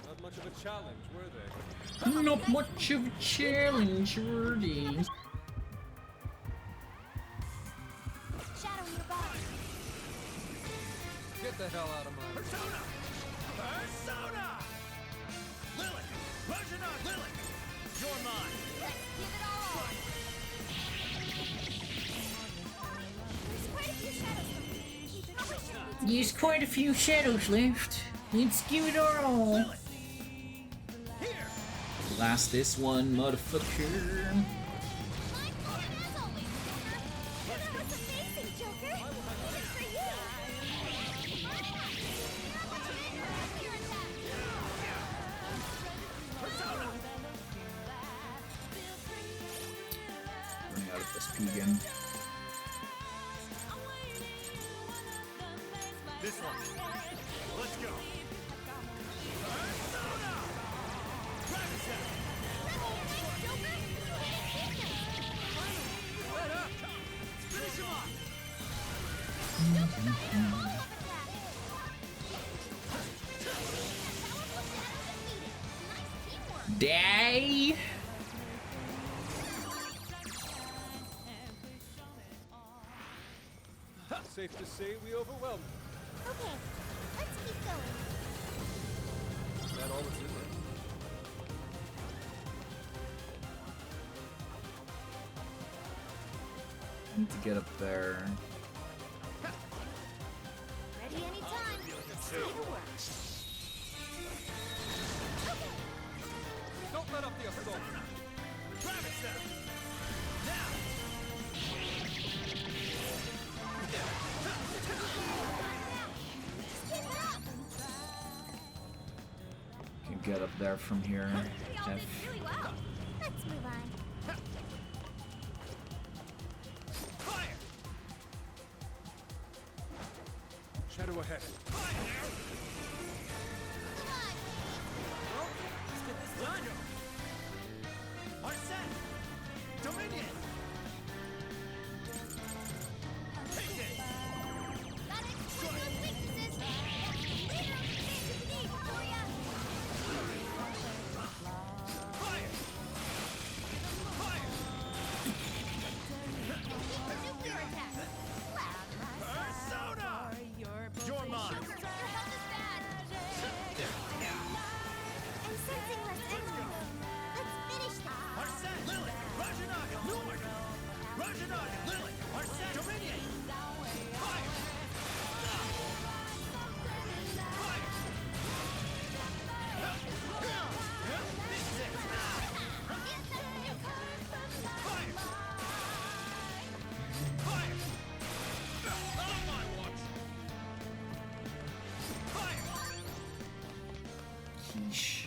Not much of a challenge, were they? Not much of a challenge, were they? Shadow nearby. Get the hell out of my Persona! Persona! Lilith! Rajanaga! Lilith! You're mine! Let's give it all on. There's quite a few shadows. There's quite a few shadows left. Let's give it our all. Lilith! Here! Blast this one, motherfucker. Running out of SP again. This one. Let's go. Finish him off. Day. Safe Safe to say we overwhelmed them. Okay, let's keep going. Is that all that's in there? Need to get up there. Ready anytime. Don't let up the assault. Ravage them! Now! Can get up there from here. We all did really well. Let's move on. Fire! Shadow ahead. Fire now! Well, let's get this done. Arsene! Dominion! Take it! Got it. Swing those weaknesses. Leader of the need for ya. Fire! Fire! Nuclear attack. Persona! You're mine! Joker, your health is bad. I'm sensing less energy. Let's finish this. Arsene! Lily! Rajanaga! Norn! Rajanaga! Lily! Arsene! Dominion! Fire! Fire! Big six! Fire! Fire! Not on my watch! Fire! Sheesh.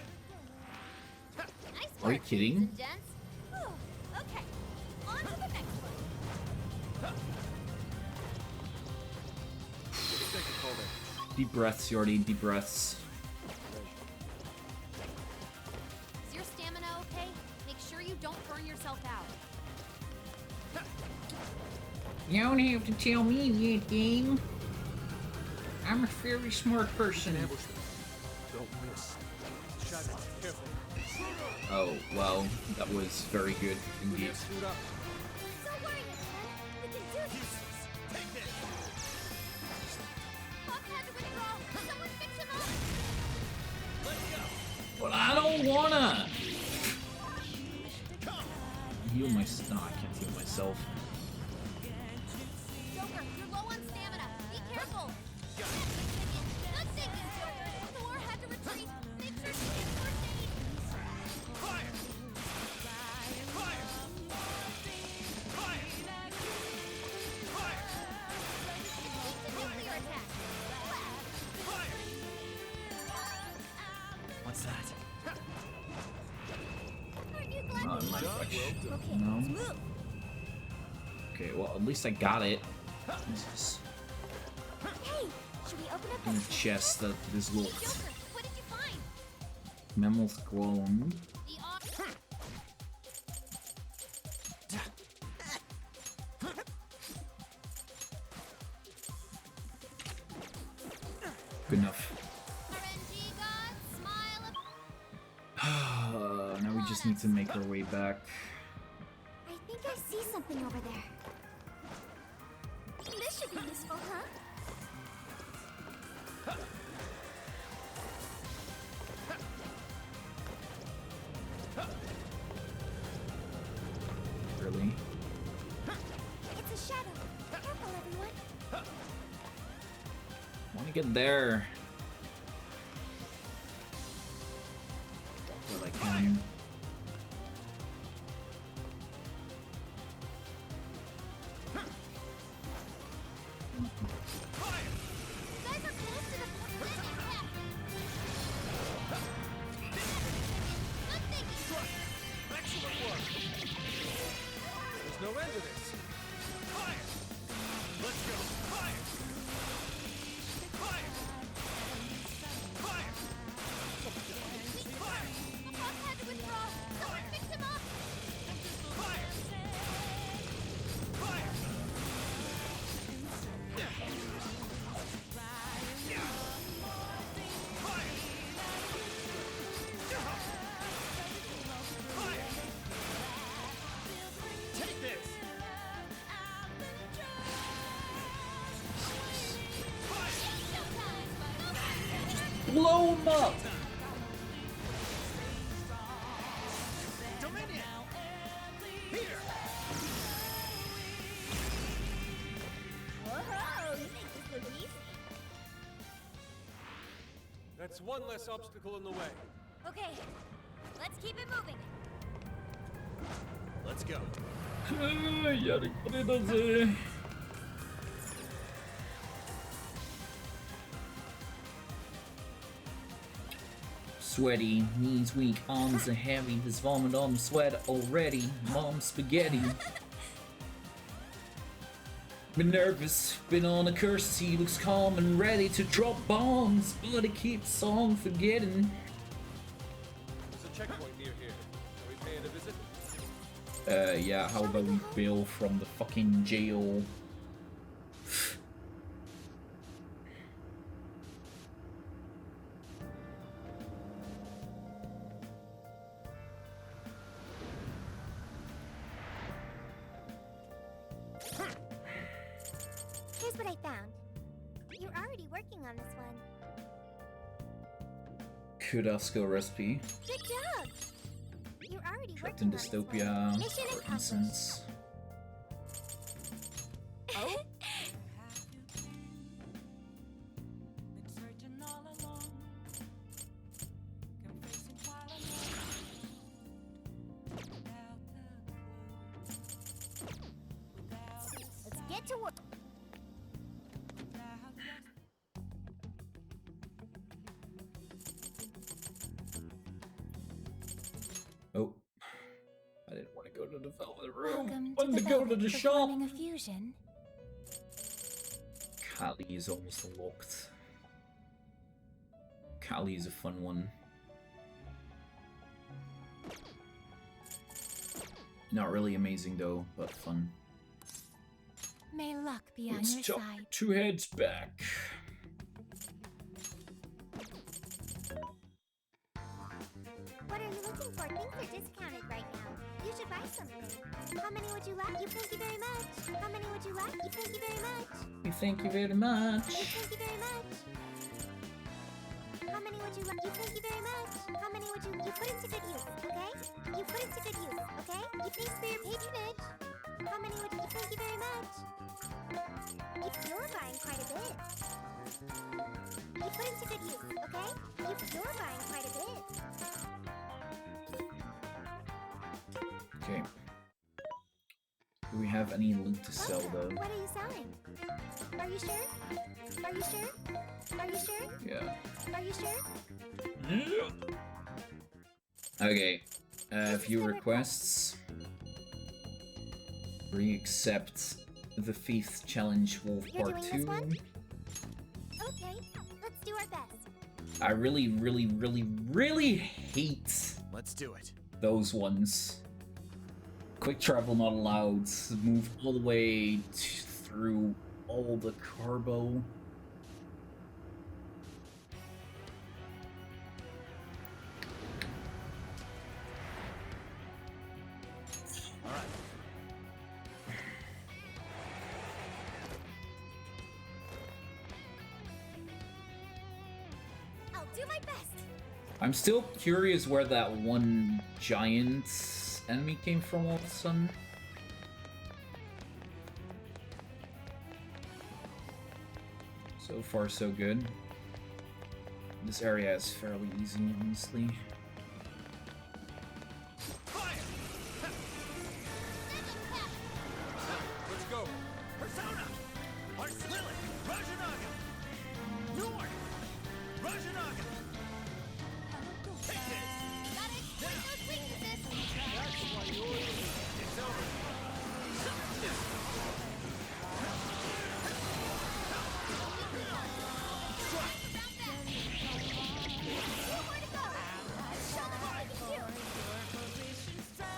Nice Are you work, kidding? ladies and gents. Whew. Okay, on to the next one. Deep breaths, Yordi. Deep breaths. Is your stamina okay? Make sure you don't burn yourself out. You don't have to tell me yet, game. I'm a very smart person. Ambush them. Don't miss. Shadow, careful. Oh, wow. That was very good indeed. Scoot up. Don't worry, Nicole. We can do this. Take this! Fox had to withdraw. Someone fix him up. Let's go! But I don't wanna! Heal my... No, I can't heal myself. Joker, you're low on stamina. Be careful. Good thinking, Joker. Thor had to retreat. Make sure she gets first aid. Fire! Fire! Fire! Fire! Keep the nuclear attack. Fire! What's that? Aren't you glad Oh, we my did? gosh. Okay, No. let's move. Okay, well, at least I got it. Jesus. Hey, should we open up In that the chest that is locked. Joker, what did you find? Mammoth Golem. The Good enough. RNG god, smile Now we just need to make our way back. I think I see something over there. This should be useful, huh? Really? It's a shadow. Careful, everyone. Want to get there. But I can. You guys are close to the landing pad. Good thinking. Excellent work! There's no end to this. Fire! Let's go! Fire! Fire! blow him up! Dominion! Here! Whoa, you make this look easy. That's one less obstacle in the way. Okay, let's keep it moving. Let's go. Ja, det kommer inte se. Sweaty, knees weak, arms are heavy, there's vomit on sweat already, mom spaghetti. Been nervous, been on a curse, he looks calm and ready to drop bombs, but he keeps on forgetting. There's a checkpoint near here. Are we paying a visit? Yeah, how about we bail from the fucking jail? Here's what I found. You're already working on this one. Kudasco recipe. Good job! You're already Trapped in working on this dystopia, one. Mission for accomplished. instance. Oh? Let's get to work. Oh, I didn't want to go to the development room. Welcome I wanted to go to the shop. performing a fusion. Kali is almost unlocked. Kali is a fun one. Not really amazing though, but fun. May luck be on Let's your chop side. 2 heads back. What are you looking for? Things are discounted right now. You should buy something. How many would you like? You thank you very much. How many would you like? You thank you very much. We thank you very much. You thank you very much. How many would you like? You thank you very much. How many would you? You put into good use, okay? You put into good use, okay? You thanks for your patronage. How many would you? You thank you very much. You're buying quite a bit. You put into good use, okay? You're buying quite a bit. Okay. Do we have any loot to sell though? What are you selling? Are you sure? Are you sure? Are you sure? Yeah. Are you sure? Yeah. Okay. A few requests. Re-accept the 5th challenge Wolf You're Part doing 2. this one? Okay, let's do our best. I really hate Let's do it. those ones. Quick travel not allowed. Move all the way through all the carbo. All right. I'll do my best. I'm still curious where that one giant enemy came from all of a sudden. So far, so good. This area is fairly easy, honestly. Let's go. Persona! Ars Lilith! Rajanaga! Norn! Rajanaga! Take this! Gotta exploit those weaknesses. That's why you're it's over. Nowhere to go. Show them what I can do.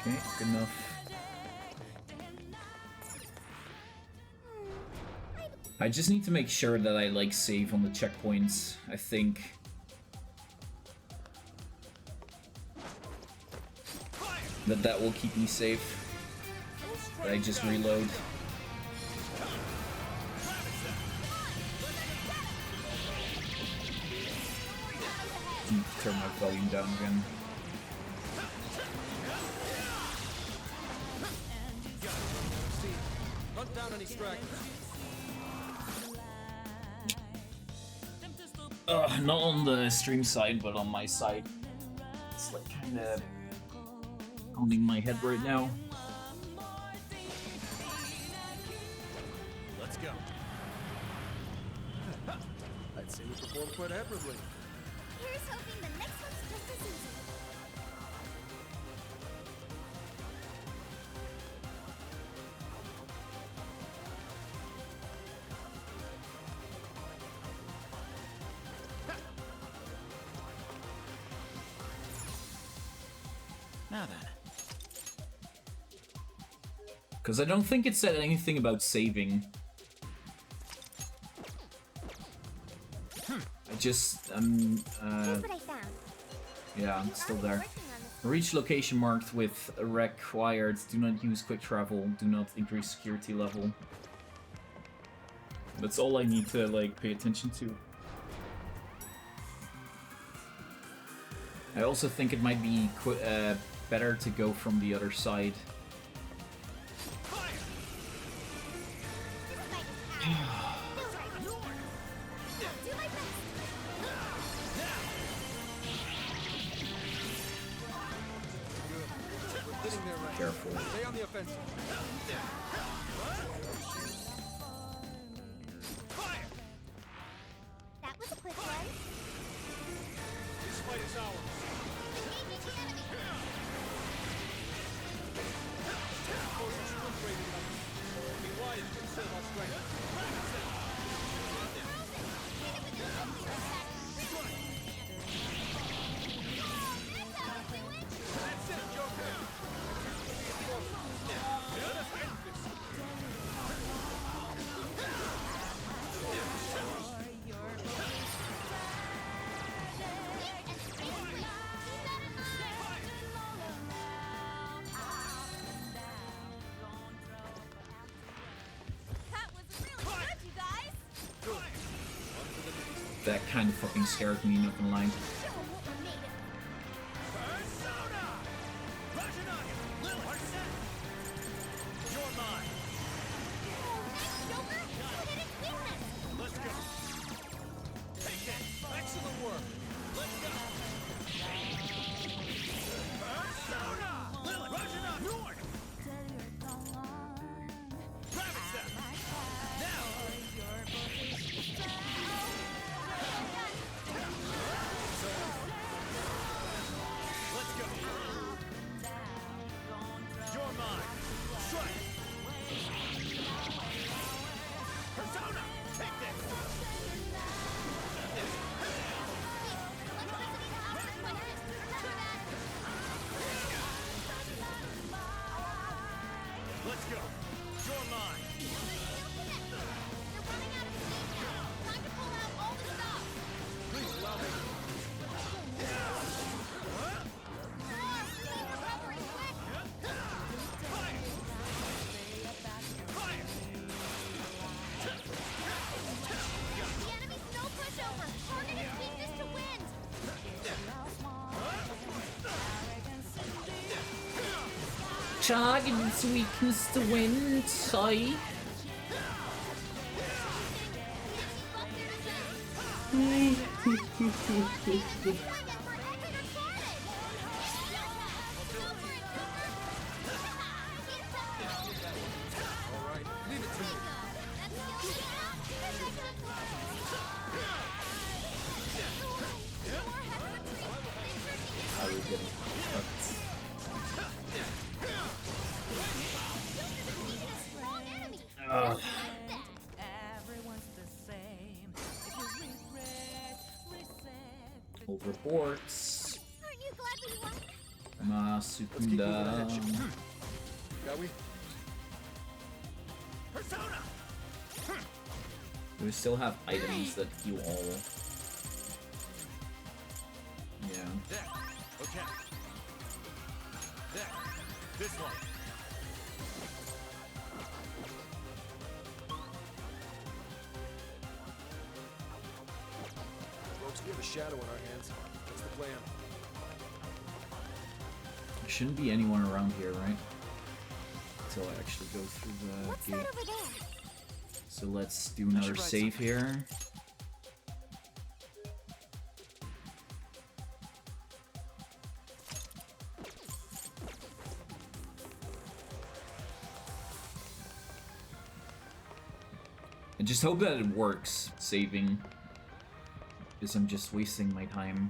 Okay, good enough. I just need to make sure that I like save on the checkpoints, I think. That will keep me safe. That I just reload. turn my volume down again. Hunt down any stragglers. Not on the stream side, but on my side. It's like kinda pounding my head right now. Let's go. I'd say you performed quite admirably. Here's hoping the next one's just as easy. Now then. Because I don't think it said anything about saving. I just, Here's what I found. yeah, I'm still there. Reach location marked with required. Do not use quick travel. Do not increase security level. That's all I need to, like, pay attention to. I also think it might be better to go from the other side. Careful. Stay on the offensive. That was a quick one. This fight is ours. Engaging the enemy. Be wise to conserve our strength. That's it, Joker. Let us end this. That was really good, you guys. That kind of fucking scared me, not gonna lie. Let's go. Take it. Excellent work. Let's go. Persona! Lilith! Rajana! Norn! Rapid step! Now! Let's go. You're mine. Strike! Persona! Take this! Let's go. You're mine. They're running out of steam now. Time to pull out all the stops. Please allow me. Recovering quick. The enemy's no pushover. Target his weakness to wind. Target its weakness to win, sorry. All right, leave it to me. I was getting fucked. Ugh. Hold reports. Aren't you glad we won? Let's keep moving ahead, Masukunda. Chip. Got we? Persona! We still have items that heal all. Yeah. There. Okay. There. This one. Folks, we have a shadow on our hands. What's the plan? There shouldn't be anyone around here, right? Until I actually go through the What's gate. that over there? So let's do another save here. I just hope that it works, saving, because I'm just wasting my time.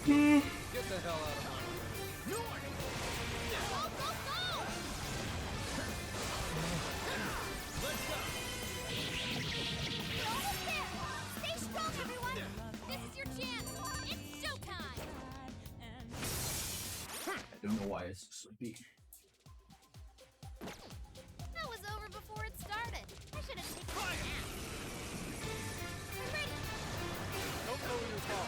Get the hell out of my way. Stay strong, everyone! This is your chance! It's showtime! I don't know why it's so sleepy. That was over before it started. I should have taken a nap. I'm ready! Don't go in your car.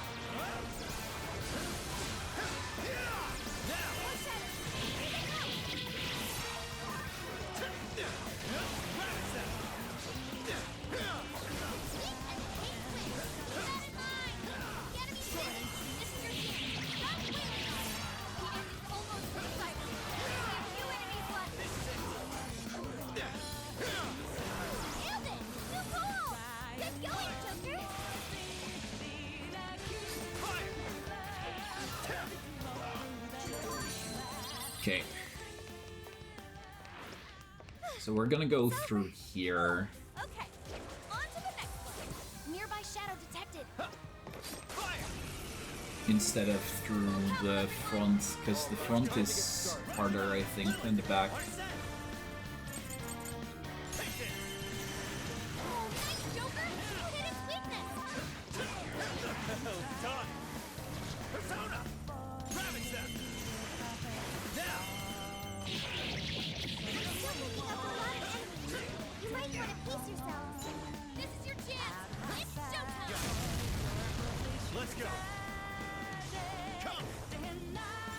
Okay. So we're gonna go through here. Okay, on to the next one. Nearby shadow detected. Instead of through the front, because the front is harder, I think, than the back. Oh, nice, Joker! You hit its weakness! Well done! Persona! Ravage them! Now! Still picking up a lot of enemies. You might want to pace yourselves. This is your chance! It's showtime! Let's go! Come!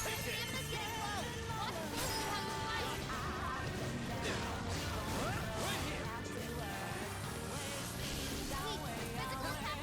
Take it! Stamina's getting low! Watch closely how you fight! Sweet! Physical attack!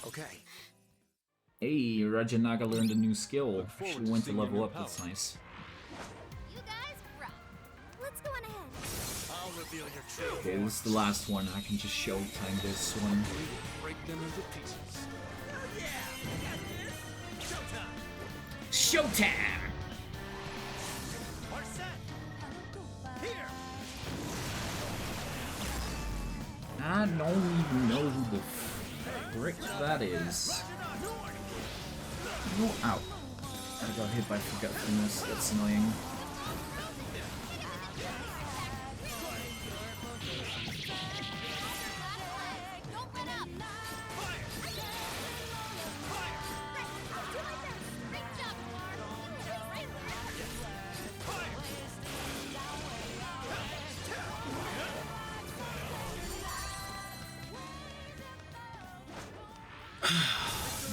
Okay. Hey, Rajanaga learned a new skill. She went to level up, that's nice. You guys rock! Let's go on ahead. I'll reveal your true Okay, this is the last one. I can just showtime this one. Break them into pieces. Hell yeah! I got this! Showtime! Showtime! Are set! Here! I don't even know who the frick that is. No, ow. I got hit by forgetfulness. That's annoying. Don't let up! Great job,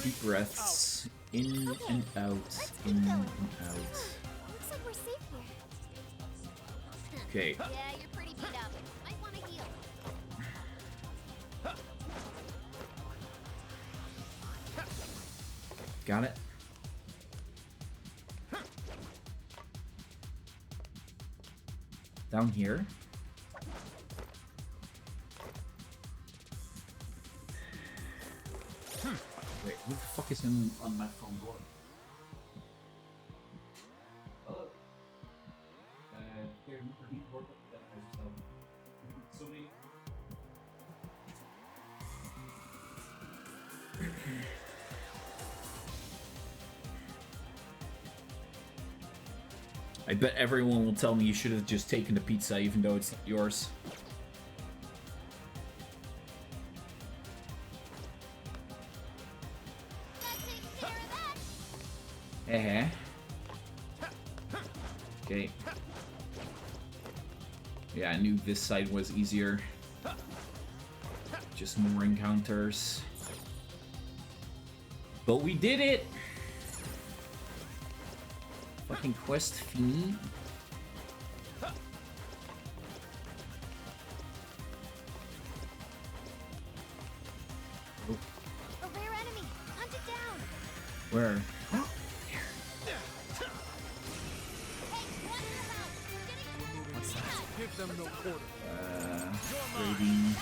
Deep breaths. In and out. In and out. Looks like we're safe here. Okay. Yeah, you're pretty beat up. Might want to heal. Got it. Down here. Wait, who the fuck is on my phone board? Hello? I bet everyone will tell me you should have just taken the pizza even though it's not yours. Okay. Yeah, I knew this side was easier. Just more encounters. But we did it! Fucking quest fini. A rare enemy! Hunt it down! Where? Give them no quarter. Raiding.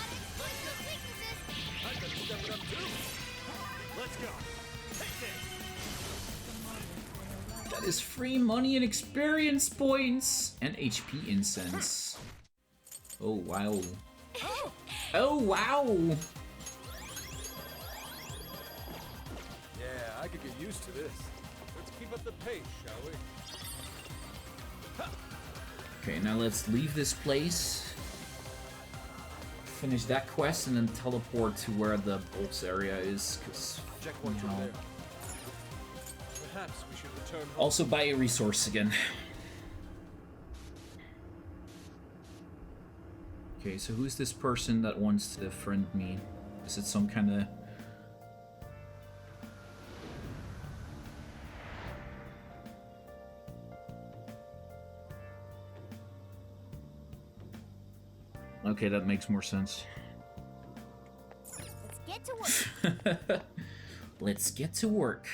I better step it up too. Let's go. Take this. That is free money and experience points! And HP incense. Oh, wow. Oh, wow! Yeah, I could get used to this. Let's keep up the pace, shall we? Okay, now let's leave this place. Finish that quest and then teleport to where the boss area is, because Checkpoint from there. Perhaps we should return home. Also buy a resource again. Okay, so who's this person that wants to friend me? Is it some kind of... Okay, that makes more sense. Let's get to work! Let's get to work.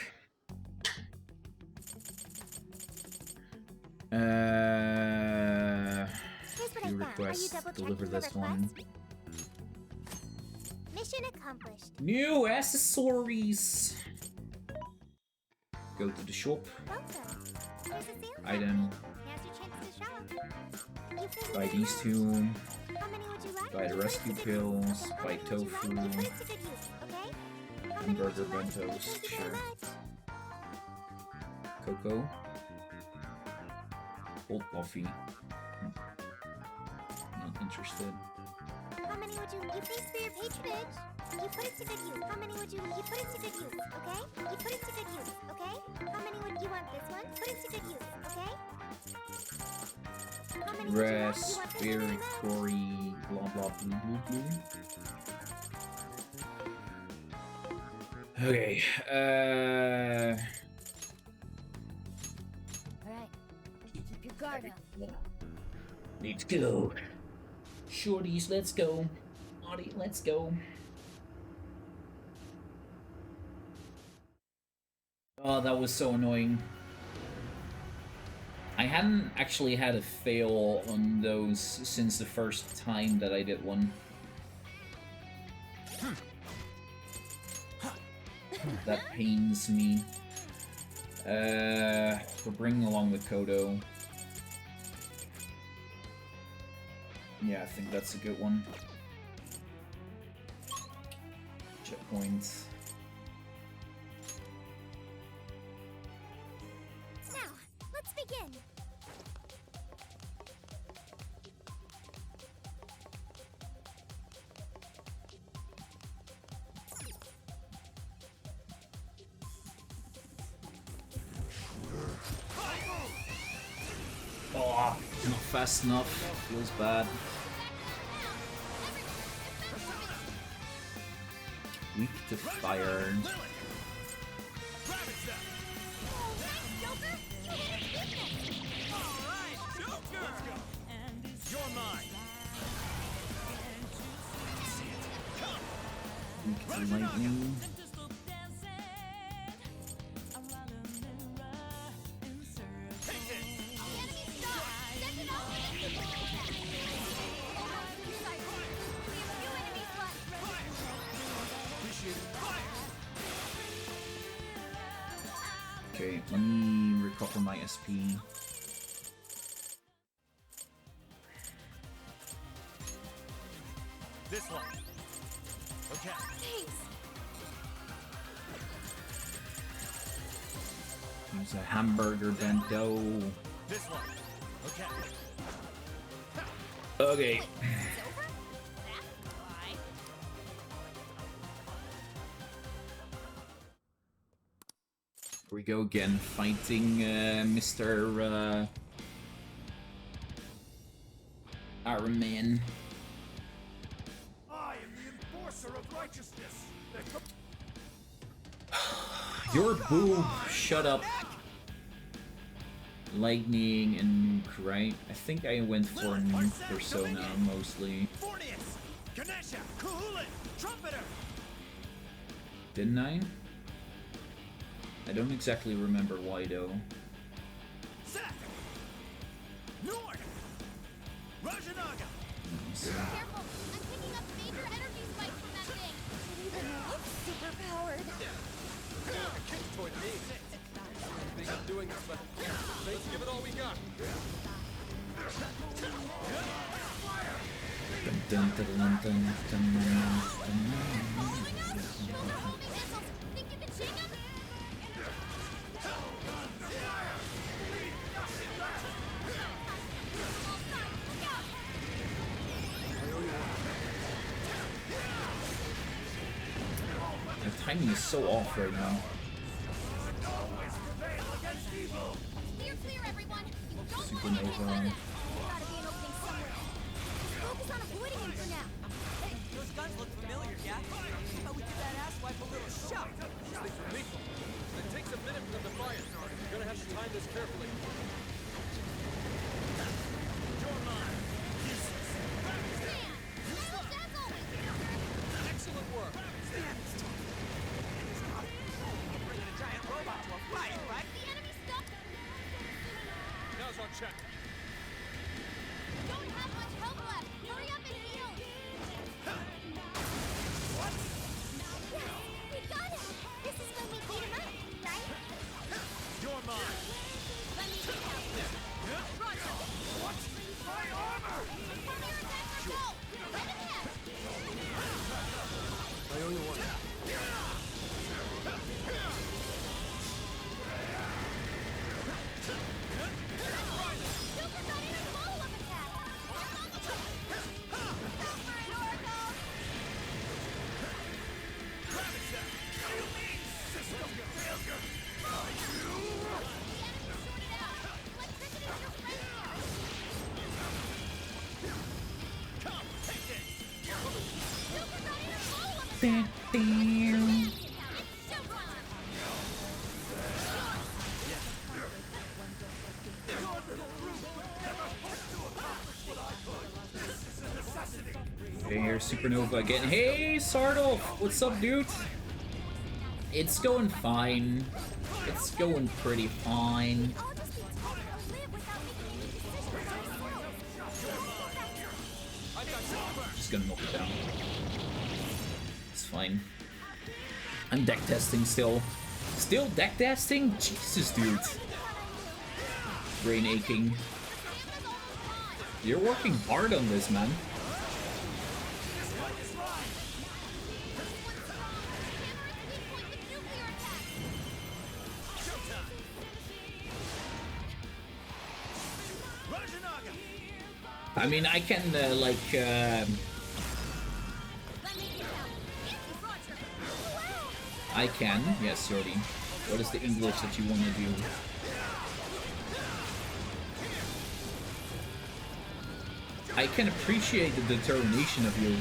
Few requests. Deliver this one. Mission accomplished. New accessories. Go to the shop. Welcome. Here's a sales Item. Now's your chance to shop. You figured Buy it these out. two. How many would you like? Buy the You put it rescue to good pills. use. How Buy many would you tofu. like? You put it to good use, okay? How many would Hamburger you like? bentos. Thank you very Sure. much. Cocoa. Cold coffee. Not interested. How many would you? Thanks for your patronage. You put it to good use. How many would you? You put it to good use, okay? You put it to good use, okay? How many would you want this one? Put it to good use, okay? How many would you want? You want this one very much? Respiratory. Blah blah blah blah blah. Okay. Alright, keep your guard up. Let's go. Shorties, let's go. Audie, let's go. Oh, that was so annoying. I hadn't actually had a fail on those since the first time that I did one. That pains me. We're bringing along the Kodo. Yeah, I think that's a good one. Checkpoints. Now, let's begin. Oh, not fast enough. Feels bad. Weak to fire. Weak to lightning. Okay, let me recover my SP. This one. Okay. Thanks. Use a hamburger bento. This one. Okay. Okay. It's over? That's why. Here we go again, fighting Mr. Iron Man. I am the enforcer of righteousness. Your boo, shut up. Lightning and Nuke, right? I think I went for Nuke Persona mostly. Ganesha, Kuhulan, Trumpeter. Didn't I? I don't exactly remember why though. Seth, Nord, Rajanaga. Careful! I'm picking up major energy spikes from that thing! It even looks super powered. A kick toward me. Think I'm doing this, but let's give it all we got. Dun, dun, dun, dun, dun, dun, dun. Think you can shake 'em? The timing is so off right now. Steer clear, everyone! You don't Supernova. want to get hit by this! There's gotta be an opening somewhere. Just focus on avoiding him for now. Hey, those guns look familiar, yeah? How about we give that asswipe a little shot? These things are lethal. It takes a minute for them to fire. You're gonna have to time this carefully. Your line. Useless. Excellent work. Bringing a giant robot to a fight, right? The enemy stuck! Now's our check. Don't have much health left! Hurry up and heal! What? Yes, we got him! This is when we beat him up, right? You're mine. Let me get out! Roger! What? My armor! Fire attack for go! Right ahead! I owe you one. Super got in a follow-up attack! Go for it, Oracle! You mean system failure? The enemy's sorted out! Electricity's your friend here! Come, take it! Super got in a follow-up attack! Damn. It's showtime! Okay, here's Supernova again. Hey, Sardolf! What's up, dude? It's going fine. It's going pretty fine. I'll just be told to live without making any decisions ourselves! Just gonna knock it down. It's fine. I'm deck testing still. Still deck testing? Jesus, dude. Brain aching. You're working hard on this, man. I mean, I can, I can. Yes, Yordi. What is the English that you want to do? I can appreciate the determination of you.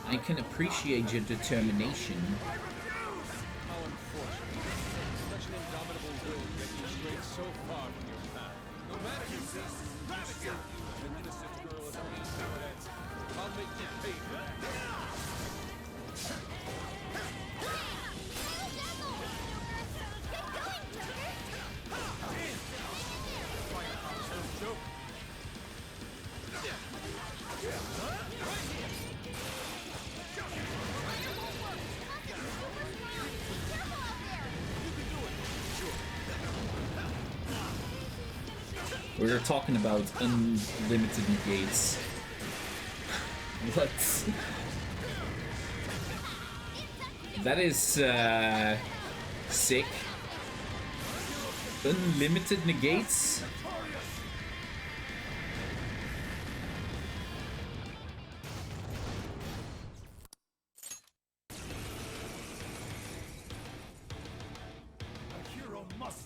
I can appreciate your determination. How unfortunate. Such an indomitable will yet you strayed so far from your path. No matter who says you an innocent girl as a means nowadays. I'll make you pay for that. We were talking about unlimited negates. What? That is sick. Unlimited negates?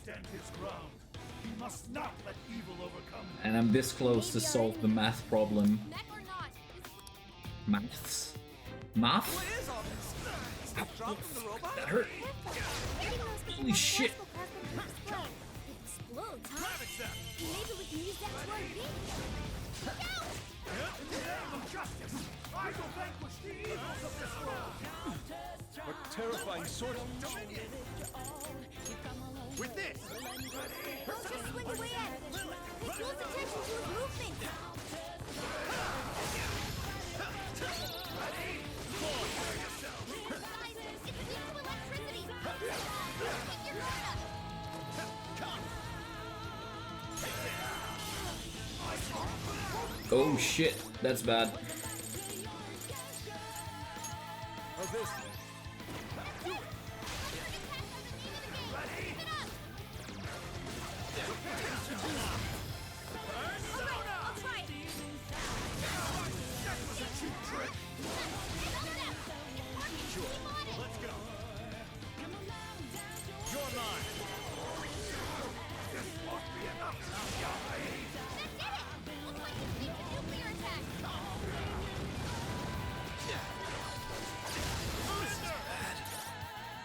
stand his ground. He must not let evil overcome him. And I'm this close to solve the math problem. Maths? Math? What is all this? Stop dropping the robot? That hurt. Holy shit. Explodes, huh? Maybe we can use that to our advantage. In the name of justice, I will vanquish the evils of this world. What terrifying sort of... Dominion! With this! Don't just swing away at it. Pay close attention to his movement. Oh shit, that's bad. How's this?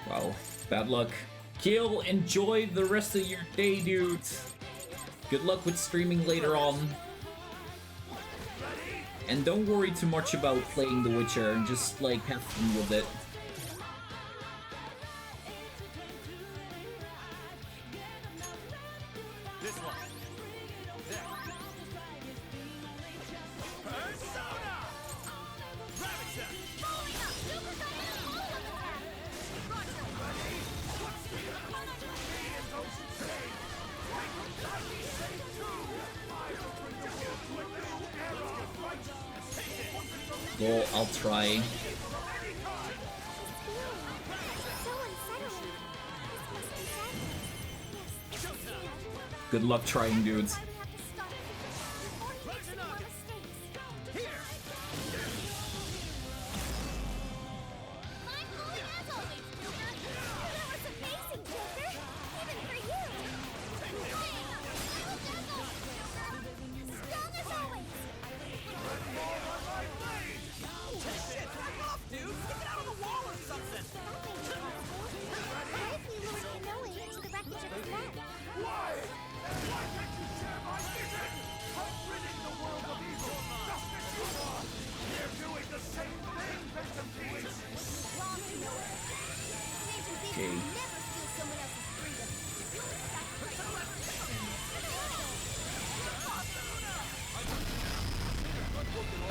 Wow, bad luck. Kill, enjoy the rest of your day, dudes. Good luck with streaming later on. And don't worry too much about playing The Witcher, and just like have fun with it. This one. There. Persona! Gravity! Well, I'll try. Good luck trying, dudes.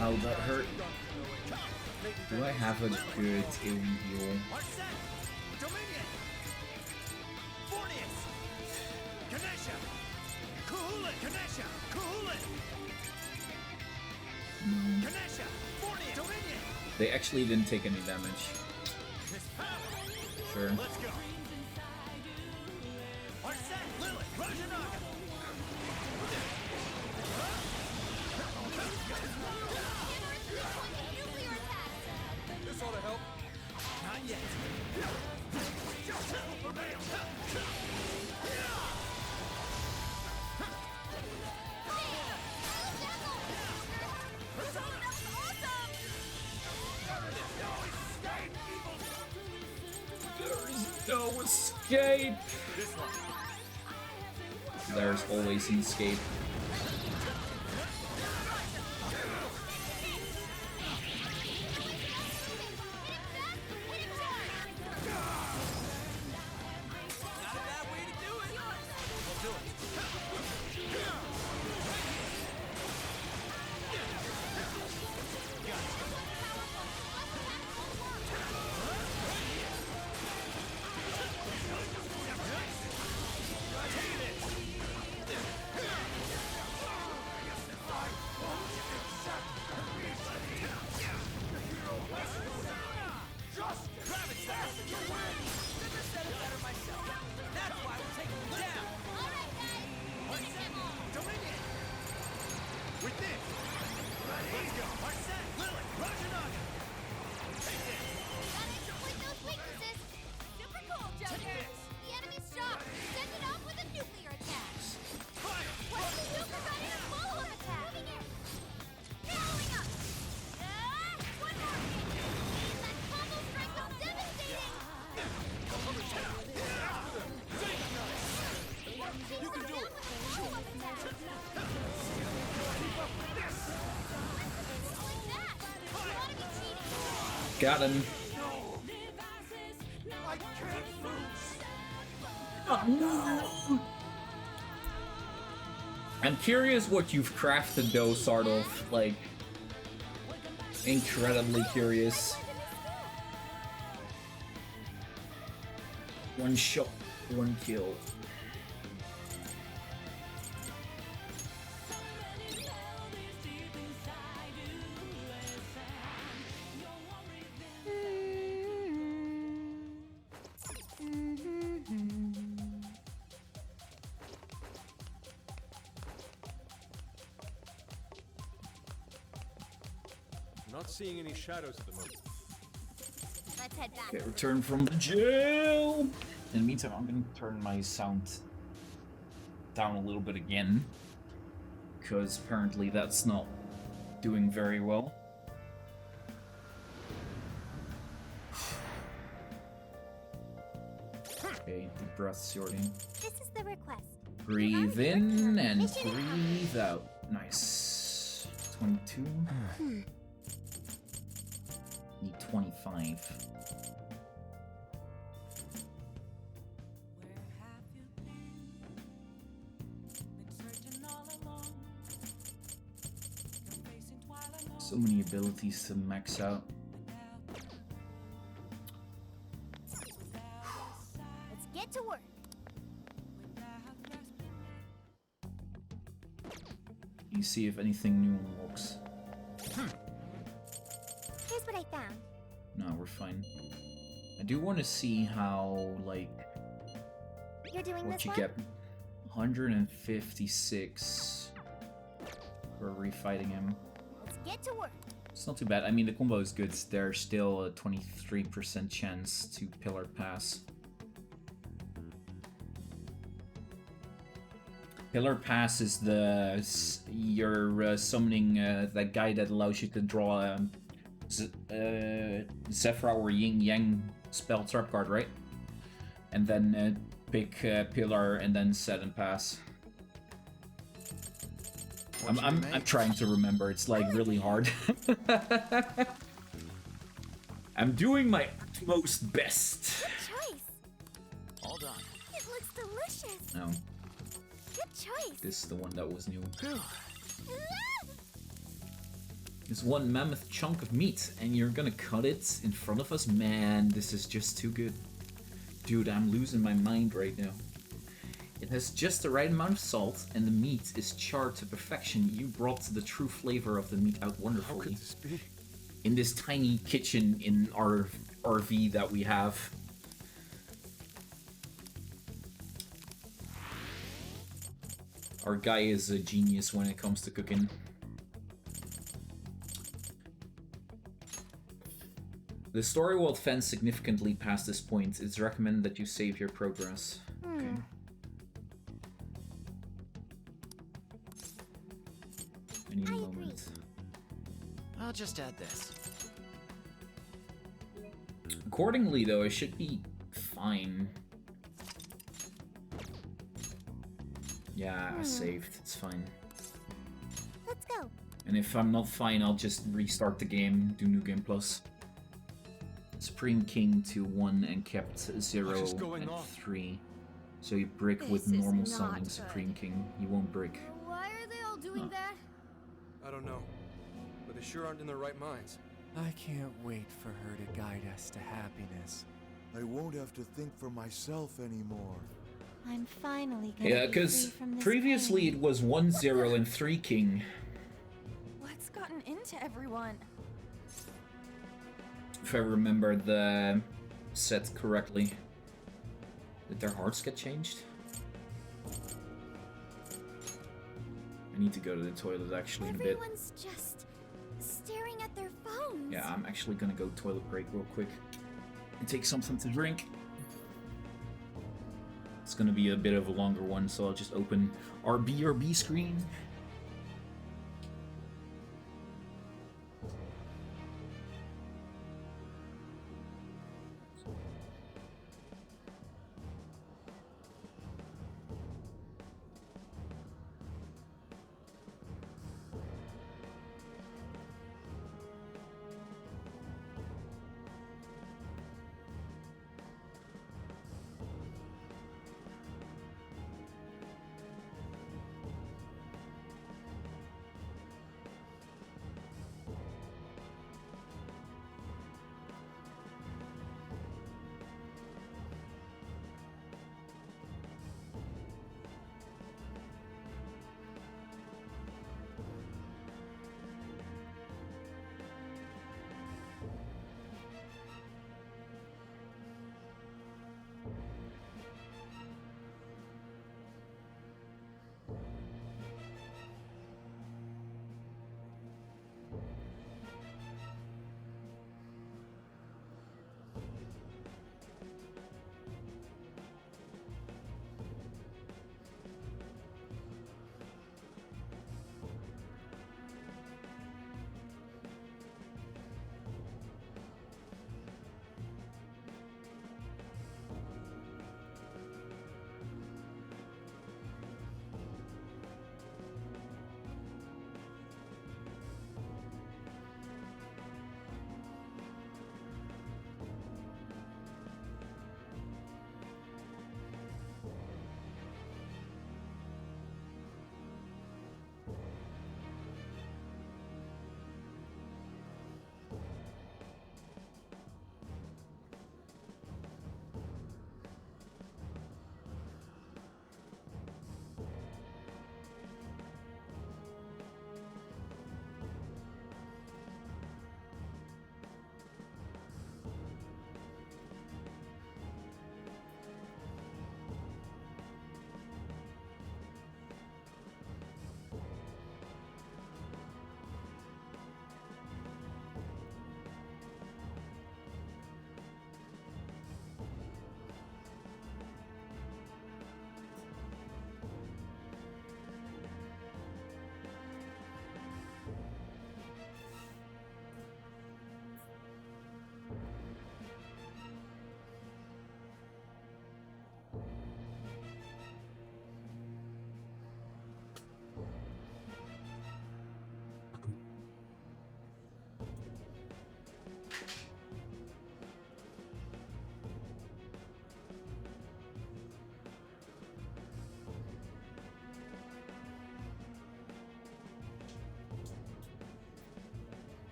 Ow, that hurt. Do I have a good healing heal? They actually didn't take any damage. Sure. This ought to help. Not yet. There's no escape. There's always an escape. Got him. I can't lose. Oh, no. I'm curious what you've crafted though, sort of, like, incredibly curious. One shot, one kill. Not seeing any shadows at the moment. Let's head back. Okay, return from the jail! In the meantime, I'm gonna turn my sound down a little bit again. Because apparently that's not doing very well. Okay, deep breaths, Jordan. This is the request. Breathe in and breathe out. Nice. 22. Need 25. So many abilities to max out. Let's get to work. You see if anything new unlocks. Here's what I found. No, we're fine. I do want to see how, like, You're doing what this you one? get. 156 for refighting him. Let's get to work. It's not too bad. I mean, the combo is good. There's still a 23% chance to pillar pass. Pillar pass is the you're summoning that guy that allows you to draw Zephyra or Yin Yang spell trap card, right? And then pick Pillar and then set and pass. I'm trying to remember. It's like really hard. I'm doing my utmost best. Good choice. All done. It looks delicious. No, Good choice. this is the one that was new. This one mammoth chunk of meat, and you're gonna cut it in front of us? Man, this is just too good. Dude, I'm losing my mind right now. It has just the right amount of salt, and the meat is charred to perfection. You brought the true flavor of the meat out wonderfully. How could this be? In this tiny kitchen in our RV that we have. Our guy is a genius when it comes to cooking. The story will advance significantly past this point. It's recommended that you save your progress. Okay. Any moment. I'll just add this. Accordingly, though, I should be fine. Yeah, I saved. It's fine. Let's go. And if I'm not fine, I'll just restart the game, do New Game Plus. Supreme King to 1 and kept 0 What is going and on? 3. So you brick with This is normal not summoning good. Supreme King. You won't brick. Why are they all doing that? I don't know, but they sure aren't in their right minds. I can't wait for her to guide us to happiness. I won't have to think for myself anymore. I'm finally gonna Yeah, be free because from this previously pain. it was 1, 0, and 3 King. What's gotten into everyone? If I remember the set correctly. Did their hearts get changed? I need to go to the toilet actually in a bit. Everyone's just staring at their phones. Yeah, I'm actually gonna go toilet break real quick and take something to drink. It's gonna be a bit of a longer one, so I'll just open our BRB screen.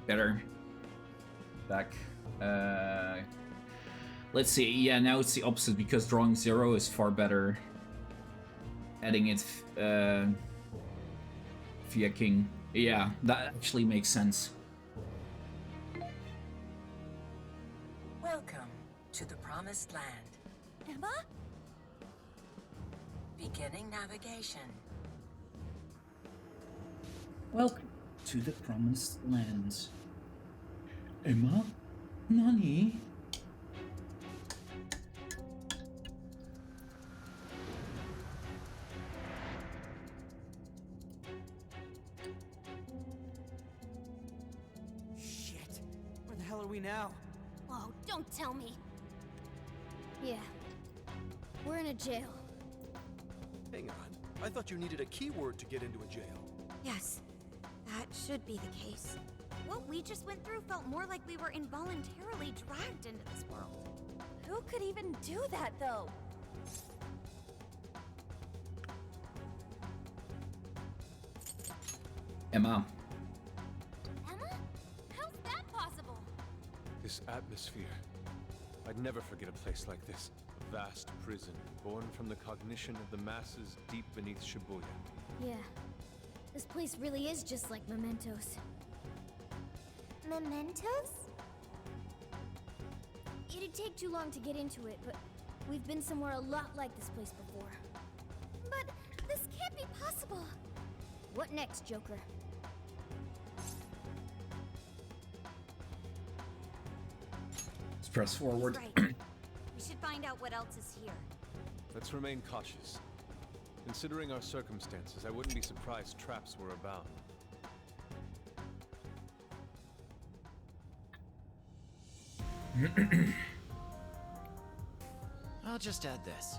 Better. Back. Let's see. Yeah, now it's the opposite because drawing 0 is far better. Adding it via king. Yeah, that actually makes sense. Welcome to the Promised Land. Emma? Beginning navigation. Welcome to the Promised Land. Emma? Nani? Shit. Where the hell are we now? Oh, don't tell me. Yeah. We're in a jail. Hang on. I thought you needed a keyword to get into a jail. Yes, that should be the case. What we just went through felt more like we were involuntarily dragged into this world. Who could even do that, though? Emma. Emma? How's that possible? This atmosphere. I'd never forget a place like this. A vast prison, born from the cognition of the masses deep beneath Shibuya. Yeah. This place really is just like Mementos. Mementos? It'd take too long to get into it, but we've been somewhere a lot like this place before. But this can't be possible. What next, Joker? Let's press forward. Right. We should find out what else is here. Let's remain cautious. Considering our circumstances, I wouldn't be surprised traps were abound. I'll just add this.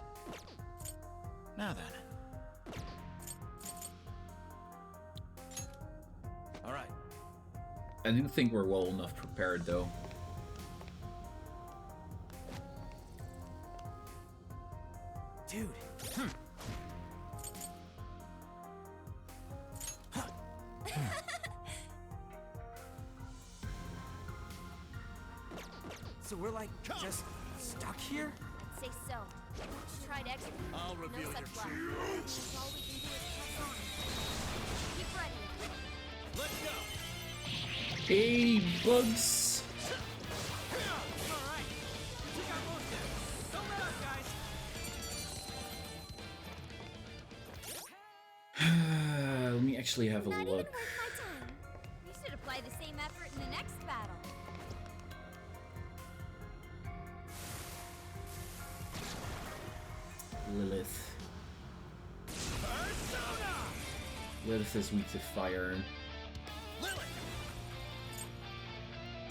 Now then. Alright. I didn't think we're well enough prepared, though. Dude. So we're like just stuck here? I'd say so. Just try to execute. I'll No reveal such your luck. true. All we can do is press on. Keep ready. Let's go. Hey, bugs. Alright. Took out most of it. Don't let up, guys. Let me actually have a Not even look. worth my time. We should apply the same effort in the next battle. Lilith. Lilith is weak to fire. Lilith!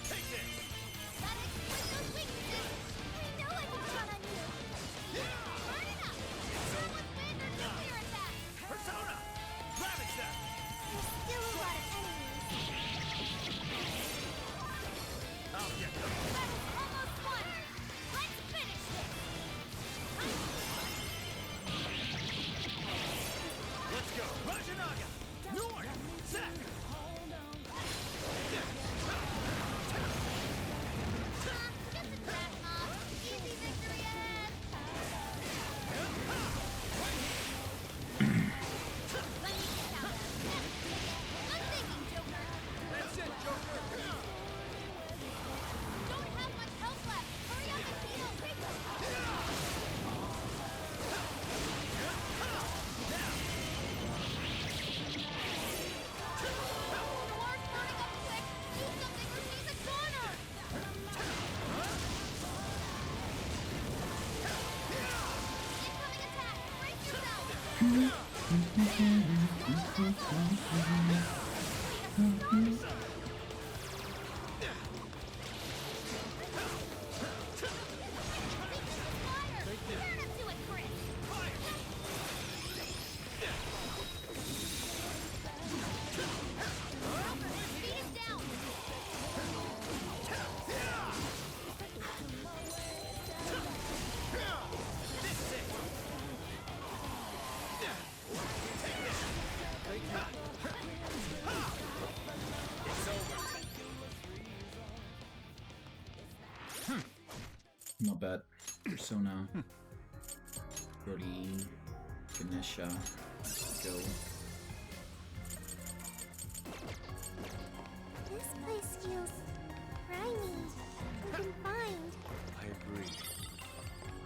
Take this! That exploits those weaknesses. I know I can count on you. Burn it up. Show what's been their nuclear attack. Persona! Ravage them! There's still a lot of enemies. I'll get them. Battle's almost won. Let's finish this. Let's go. Rajanaga! North! Zack! Just a track mob. Easy victory ahead. Let me get out. I'm thinking, Joker. That's it, Joker! Don't have much health left. Hurry up and heal. The war's burning up quick. Do something or she's a goner. Incoming attack. Brace yourself. Turn him to it, Chris. Speed him down. Not bad. Persona. Brody. Ganesha. Go. This place feels grimy and confined. I agree.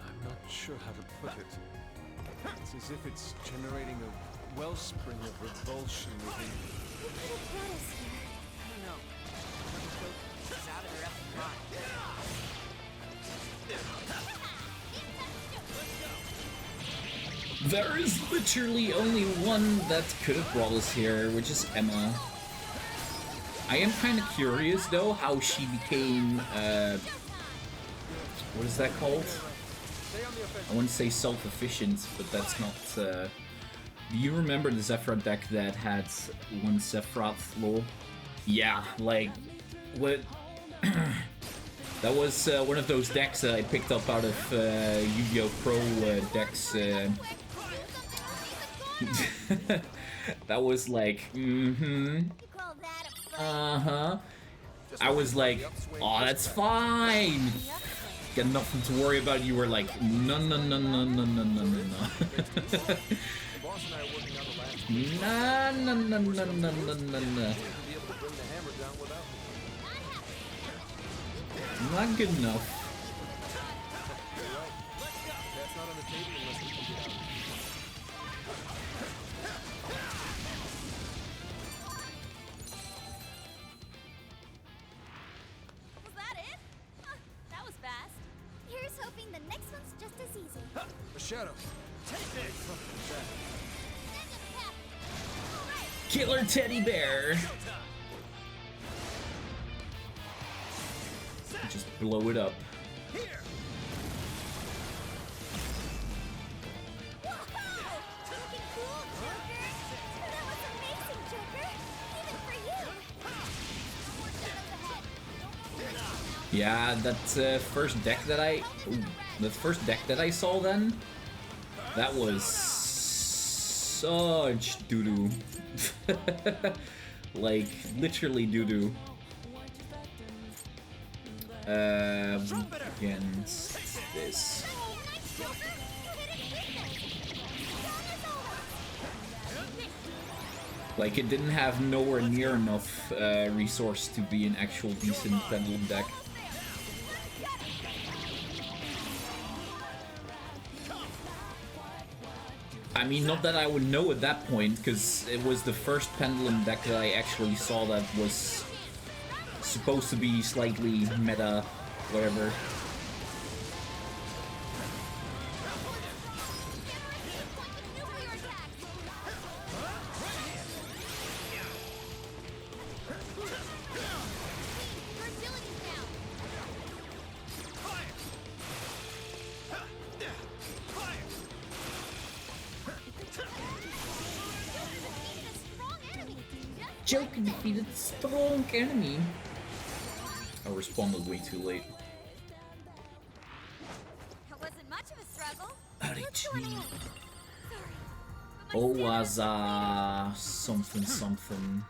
I'm not sure how to put it. It's as if it's generating a wellspring of revulsion within me. Who could have brought us here? I don't know. She's out of her effing mind. There is literally only one that could have brought us here, which is Emma. I am kind of curious though how she became, what is that called? I want to say self-efficient, but that's not, do you remember the Zephyr deck that had one Sephiroth lore? Yeah, like, what? That was one of those decks that I picked up out of Yu-Gi-Oh! Pro decks. That was like, uh-huh. I was like, oh, that's fine. Got nothing to worry about. You were like, no, no, no, no, no, no, no, no, no. No, no, no, no, no, no, no, no. Not good enough. Was that it? Huh, that was fast. Here's hoping the next one's just as easy. A shadow. Take this! Killer teddy bear. Just blow it up. Whoa! Looking cool, Joker! That was amazing, Joker! Even for you! No more shadows ahead! Yeah, that first deck that I saw then, that was such doo-doo. Like, literally doo-doo. Against this. Like, it didn't have nowhere near enough resource to be an actual decent pendulum deck. I mean, not that I would know at that point, because it was the first pendulum deck that I actually saw that was supposed to be slightly meta, whatever. Joker defeated a strong enemy. I responded way too late. That wasn't much of a struggle. Oh, was something something.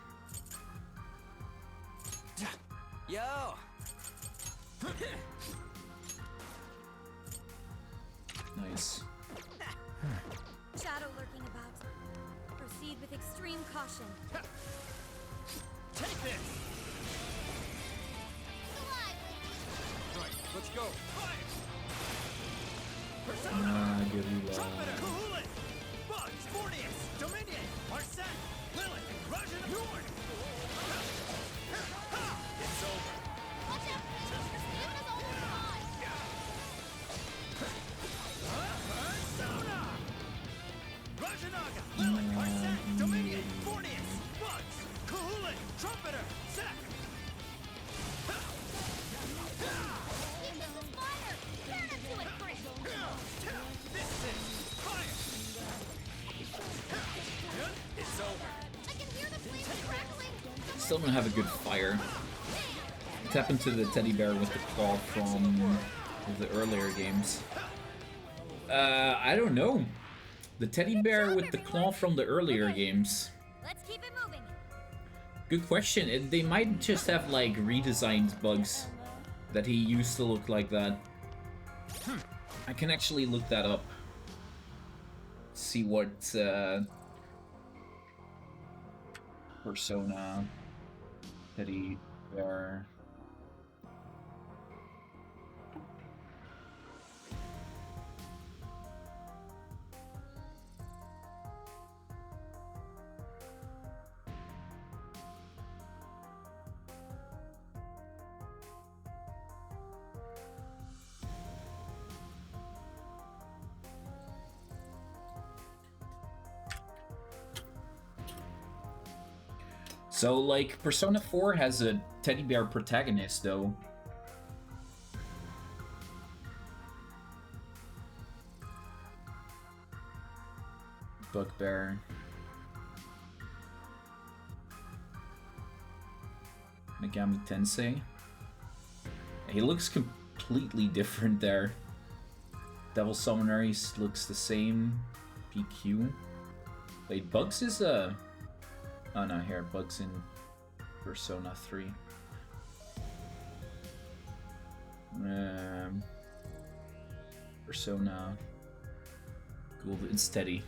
Yo! Nice. Shadow lurking about. Proceed with extreme caution. Take this! Right, let's go. Gorilla. Kahulin! Bugs, Mornius, Dominion, Arsene, Lilith, Rajan, Yorn! It's over. Watch out, please! Your stamina's almost gone! Persona! Rajanaga, Lilith, Arsene, Dominion, Mornius, Bugs, Kahulin, Trumpeter, Sek! Keep this fire! Turn into a brick! This is fire! It's over. I can hear the flames crackling! Still don't have a good fire. Tap into the teddy bear with the claw from the earlier games. I don't know. The teddy bear with the claw from the earlier games. Let's keep it moving. Good question. They might just have like redesigned bugs that he used to look like that. I can actually look that up. See what Persona Teddy Bear. So, like, Persona 4 has a teddy bear protagonist, though. Bugbear. Megami Tensei. He looks completely different there. Devil Summoner looks the same. PQ. Wait, Bugs is a... Oh no, here, Bugs in Persona 3. Persona... Cool, it's Teddy.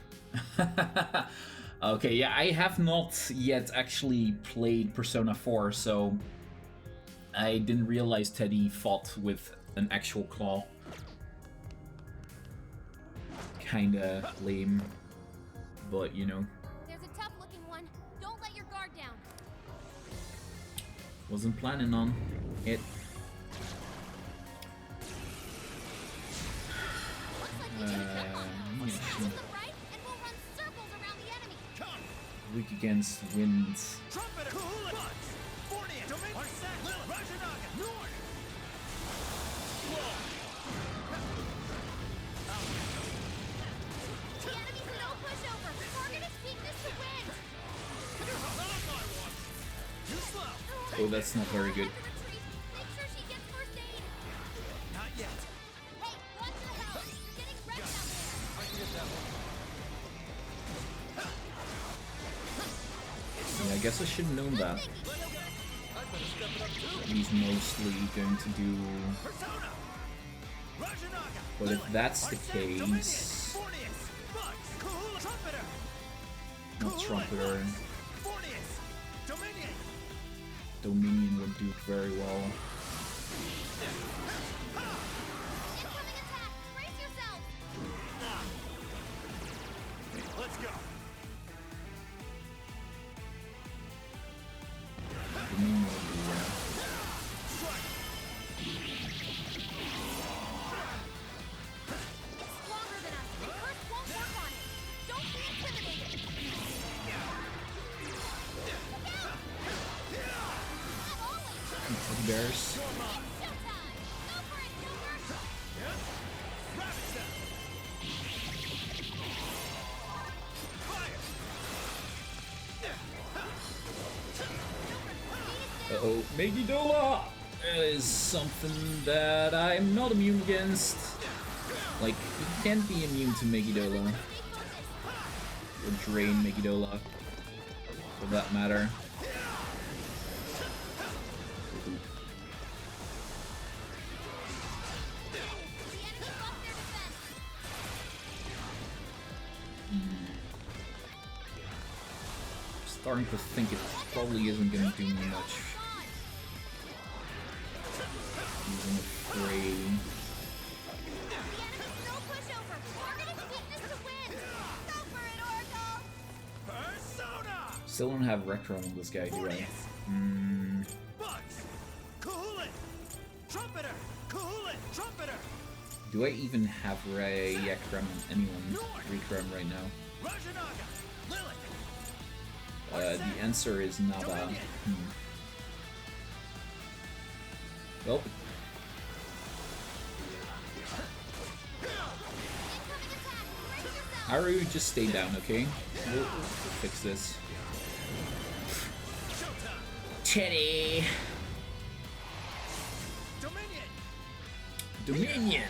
Okay, yeah, I have not yet actually played Persona 4, so I didn't realize Teddy fought with an actual claw. Kinda lame, but you know. Wasn't planning on it. Weak against winds. Oh, that's not very good. Yeah, I guess I should have known that. He's mostly going to do... But if that's the case... Not Trumpeter. Dominion would do very well. Let's go. Dominion would do well. Teddy bears. Uh-oh, Megidola is something that I'm not immune against. Like, you can't be immune to Megidola. Or drain Megidola, for that matter. Starting to think it probably isn't going to do me much. Using a fray. Still don't have Retro on this guy, do I? Do I even have Rekrem on anyone? Rekrem right now? The answer is nada. Well. Haru, just stay down, okay? We'll fix this. Teddy! Dominion!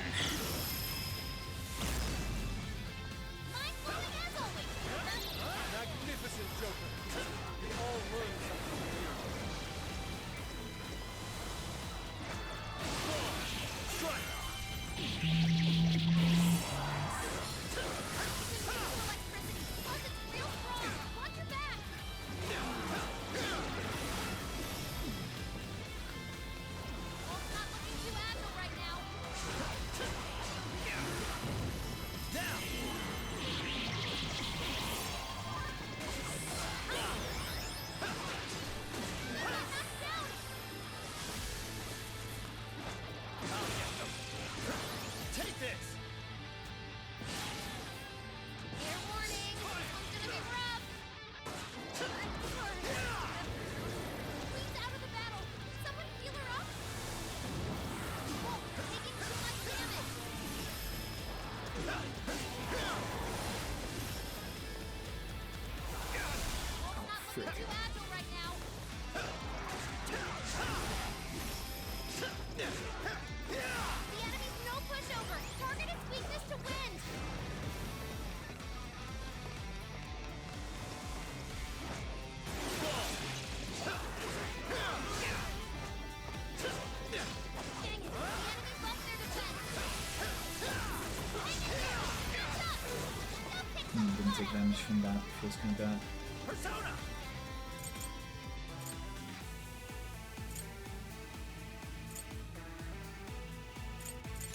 take damage from that. Feels kind of bad. Persona!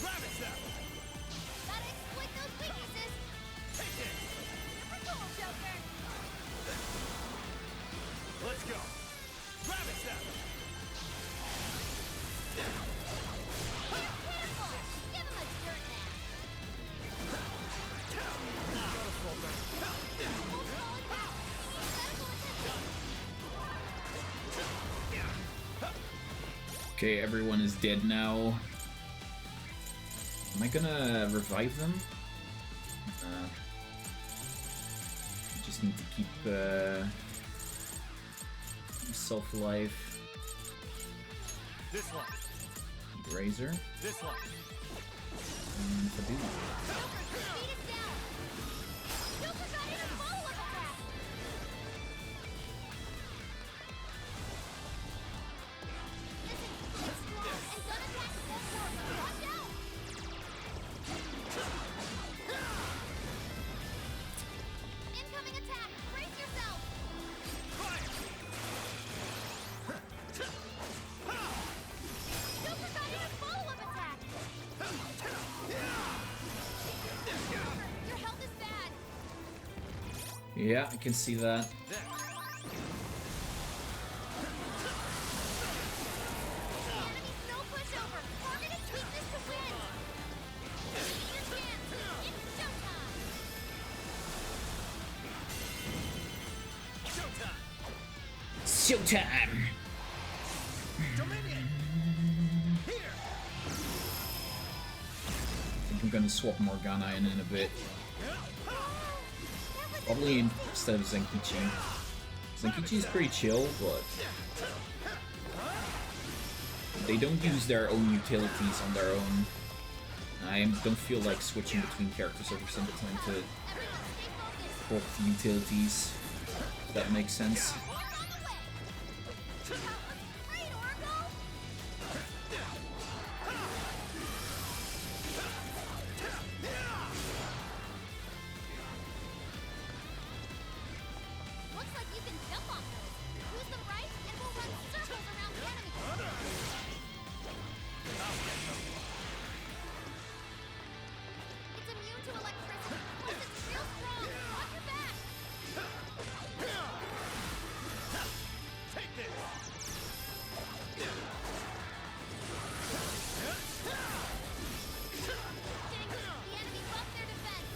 Rabbit Zap! Gotta exploit those weaknesses! Take it! Super cool, Joker! Let's go! Rabbit Zap! You're pitiful! Give him a dirt nap! Almost falling back! He needs medical attention! Okay, everyone is dead now. Am I gonna revive them? Just need to keep myself alive. This one! Razor. This one! And Fadoo. Beat it down! Joker got in a follow-up attack! Listen, it's strong and gun attack full force! Watch out! Incoming attack! Brace yourself! Joker got in a follow-up attack! Your health is bad! Yeah, I can see that. Enemy's no pushover! Target its weakness to win! Take your chance! It's showtime! Showtime! Dominion! Here! I think I'm gonna swap Morgana in a bit. Probably instead of Zenkichi. Zenkichi is pretty chill, but they don't use their own utilities on their own. I don't feel like switching between characters every single time to both utilities, if that makes sense. Looks like you can jump on those. Use them right, and we'll run circles around the enemy. It's immune to electricity. Plus, it's real strong. Watch your back. Take this! Dang, the enemy buffed their defense.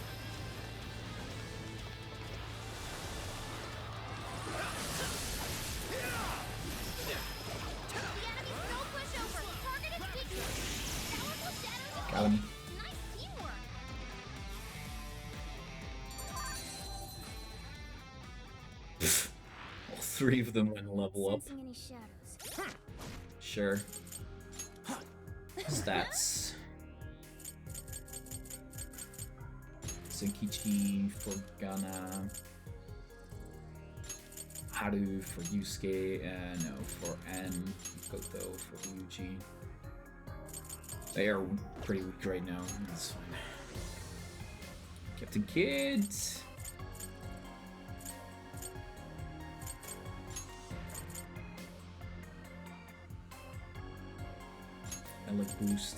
The enemy's no pushover. Target its weakness. Powerful shadows and Got him. nice teamwork. All three of them went level up. Sensing any shadows? Sure. Stats. Zenkichi for Ghana. Haru for Yusuke, no, for N, Koto for Ryuji. They are pretty weak right now, that's fine. Captain Kidd! I like boost.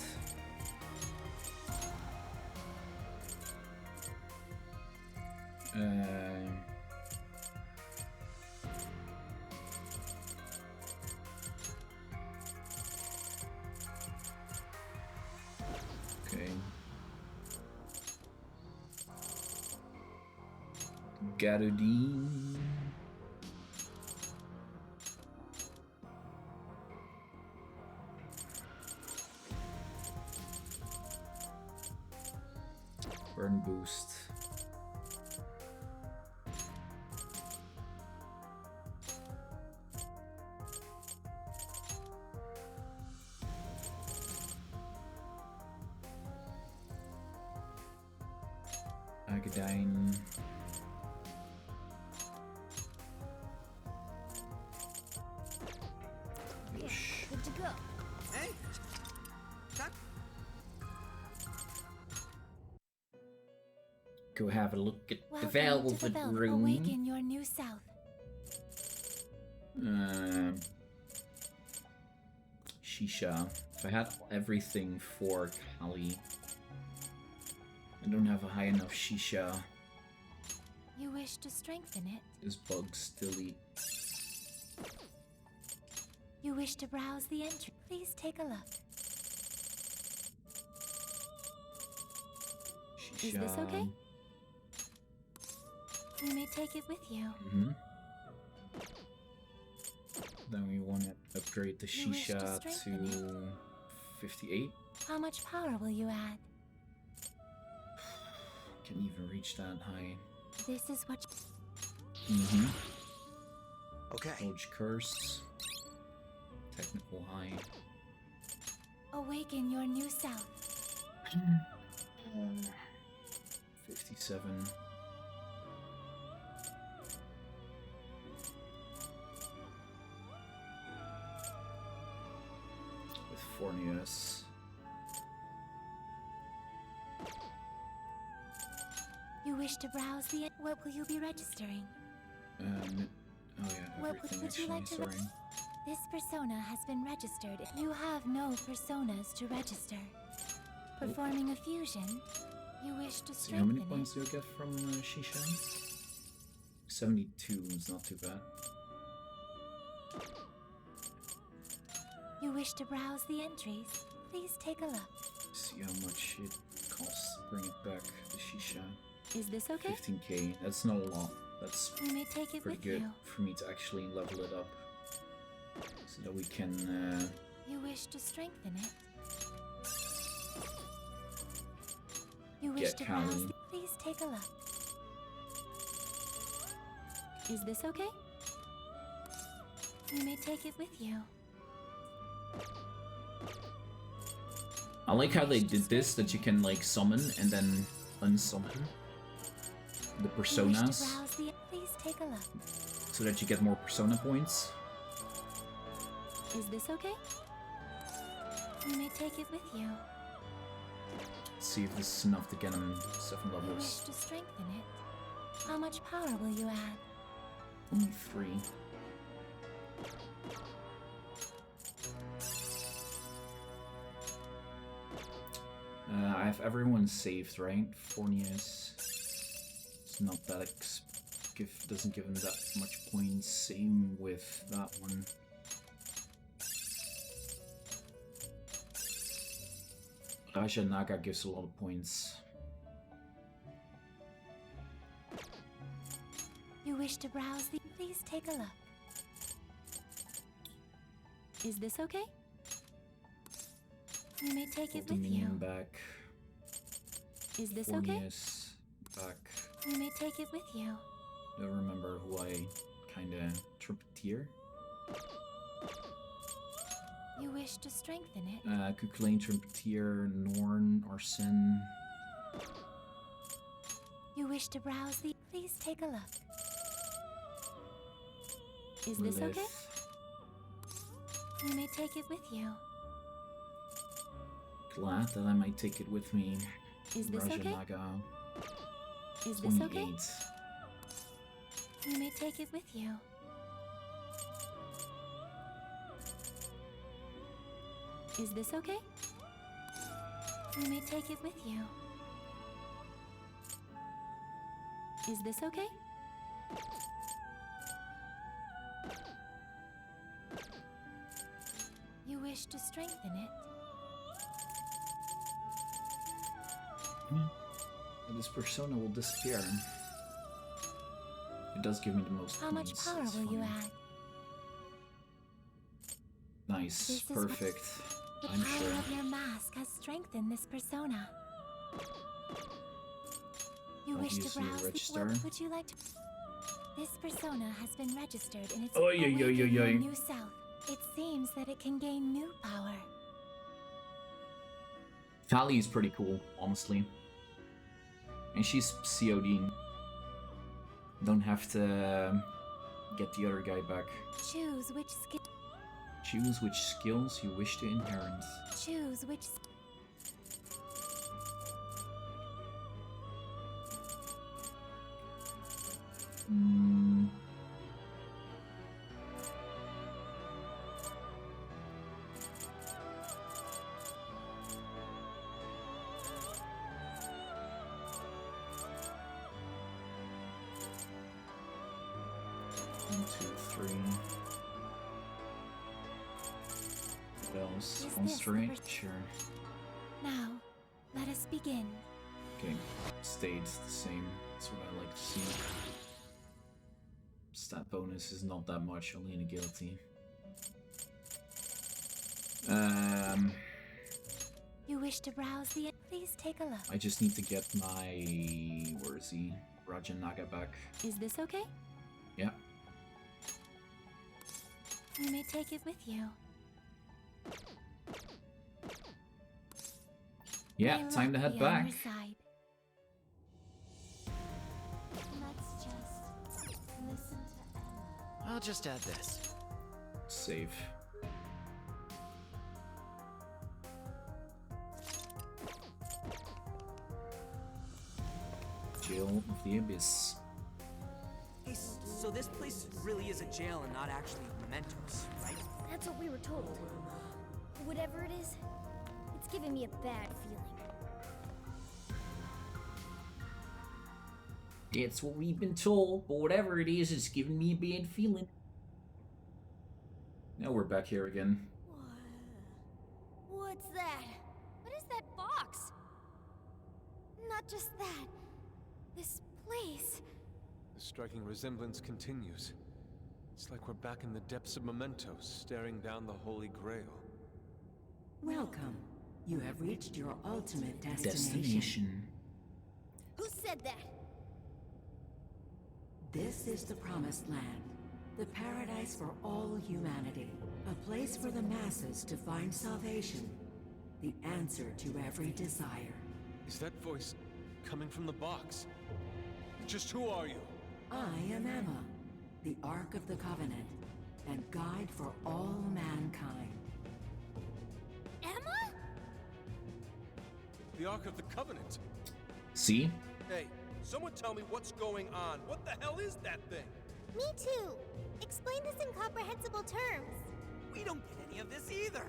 Okay. Garudin. Burn boost. Agadine. Okay, good to go. Hey! That... Go have a look at the Welcome to the velvet Velvet. room. Awaken your new self. Shisha. If I had everything for Kali, I don't have a high enough Shisha. You wish to strengthen it. This bugs delete. You wish to browse the entry. Please take a look. Shisha. Is this okay? You may take it with you. Mm-hmm. Then we want to upgrade the You wish to Shisha strengthen to 58. How much power will you add? Can't even reach that high. This is what. Mm-hmm. Okay. Forge Curse. Technical high. Awaken your new self. 57. With Fornius. You wish to browse the. What will you be registering? Oh yeah, What everything would you actually, like to? sorry. This persona has been registered. You have no personas to register. Performing a fusion, you wish to See how many strengthen points do you get from Shisha? 72 is not too bad. You wish to browse the entries. Please take a look. See how much it costs to bring it back, the Shisha. Is this okay? 15k, that's not a lot. That's You may take it pretty with good you. for me to actually level it up. So that we can You wish to strengthen it. You wish Get to browse. Kali. Please take a look. Is this okay? You may take it with you. I like how they did this, that you can like summon and then unsummon the You wish to personas browse the. Please take a look. so that you get more persona points. Is this okay? You may take it with you. Let's see if this is enough to get them 7 You wish levels. to strengthen it. How much power will you add? Only 3. I have everyone saved, right? Fornius. It's not that doesn't give him that much points. Same with that one. Raja Naga gives a lot of points. You wish to browse the. Please take a look. Is this okay? You may take it with you. Dominion back. Is this okay? Fornius back. You may take it with you. Don't remember who I kinda trumpeteer. You wish to strengthen it. Kukulane, Trumpeteer, Norn, Arsene. You wish to browse the. Please take a look. Is this Lilith. okay? You may take it with you. Glad that I might take it with me. Is this Raja okay? Naga. Is this okay? 28. You may take it with you. Is this okay? You may take it with you. Is this okay? You wish to strengthen it. This persona will disappear. It does give me the most How much points, power it's will you fine. add? Nice, This is what- perfect. The I'm power sure. of your mask has strengthened this persona. You wish to Obviously browse register. What would you like to? This persona has been registered and it's Oy, oy, oy, awakened oy, your oy. new self. It seems that it can gain new power. Kali is pretty cool, honestly. And she's COD. Don't have to get the other guy back. Choose which skill. Choose which skills you wish to inherit. Choose which. 2, 3. What else? Is All this straight? the Sure. Now, let us begin. Okay, stays the same. That's what I like to see. Stat bonus is not that much, only in a guilty. You wish to browse the... Please take a look. I just need to get my... Where is he? Rajanaga back. Is this okay? Yeah. You may take it with you. Yeah, May time to luck head be on back. your side. Let's just listen to Emma. I'll just add this. Save. Jail of the Abyss. Hey, so this place really is a jail and not actually mementos, right? That's what we were told. Whatever it is, it's giving me a bad feeling. It's what we've been told, but whatever it is, it's giving me a bad feeling. Now we're back here again. What's that? What is that box? Not just that. This place. The striking resemblance continues. It's like we're back in the depths of Mementos, staring down the Holy Grail. Welcome. You have reached your ultimate destination. Who said that? This is the Promised Land, the paradise for all humanity, a place for the masses to find salvation, the answer to every desire. Is that voice coming from the box? Just who are you? I am Emma, the Ark of the Covenant, and guide for all mankind. Emma? The Ark of the Covenant. See? Hey, someone tell me what's going on. What the hell is that thing? Me too. Explain this in comprehensible terms. We don't get any of this either.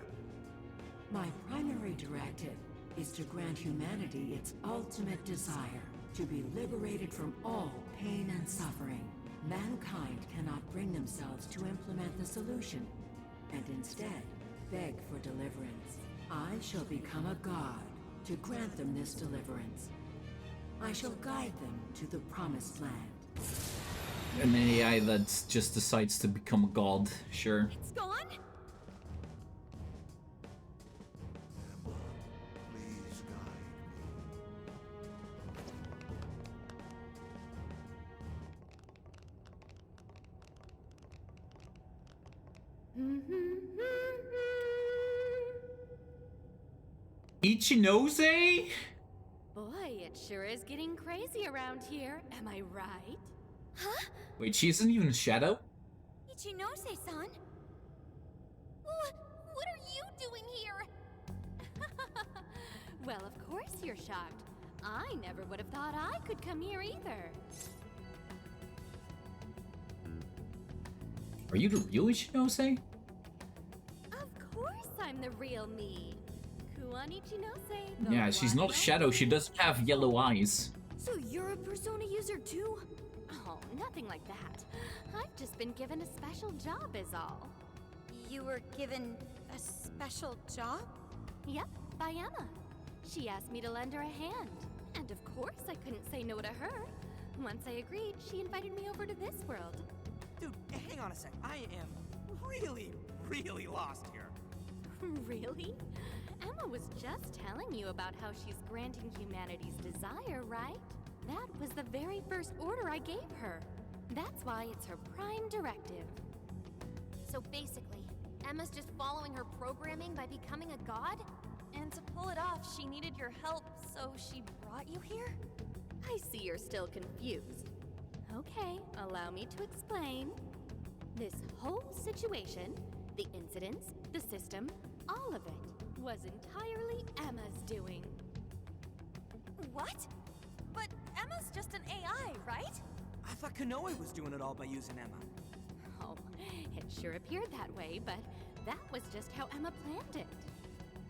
My primary directive is to grant humanity its ultimate desire, to be liberated from all pain and suffering. Mankind cannot bring themselves to implement the solution, and instead beg for deliverance. I shall become a god to grant them this deliverance. I shall guide them to the Promised Land. An AI that just decides to become a god, sure. It's gone? Please guide Ichinose? Boy, it sure is getting crazy around here. Am I right? Huh? Wait, she isn't even Shadow? Ichinose-san? What are you doing here? Well, of course you're shocked. I never would have thought I could come here either. Are you the real Ichinose? Of course I'm the real me. Kuon Ichinose. Yeah, she's not a Shadow, she doesn't have yellow eyes. So you're a Persona user too? Oh, nothing like that. I've just been given a special job is all. You were given a special job? Yep, by Emma. She asked me to lend her a hand. And of course I couldn't say no to her. Once I agreed, she invited me over to this world. Dude, hang on a sec. I am really lost here. Really? Emma was just telling you about how she's granting humanity's desire, right? That was the very first order I gave her. That's why it's her prime directive. So basically, Emma's just following her programming by becoming a god? And to pull it off, she needed your help, so she brought you here? I see you're still confused. Okay, allow me to explain. This whole situation, the incidents, the system, all of it, was entirely Emma's doing. What? But Emma's just an AI, right? I thought Kanoe was doing it all by using Emma. Oh, it sure appeared that way, but that was just how Emma planned it.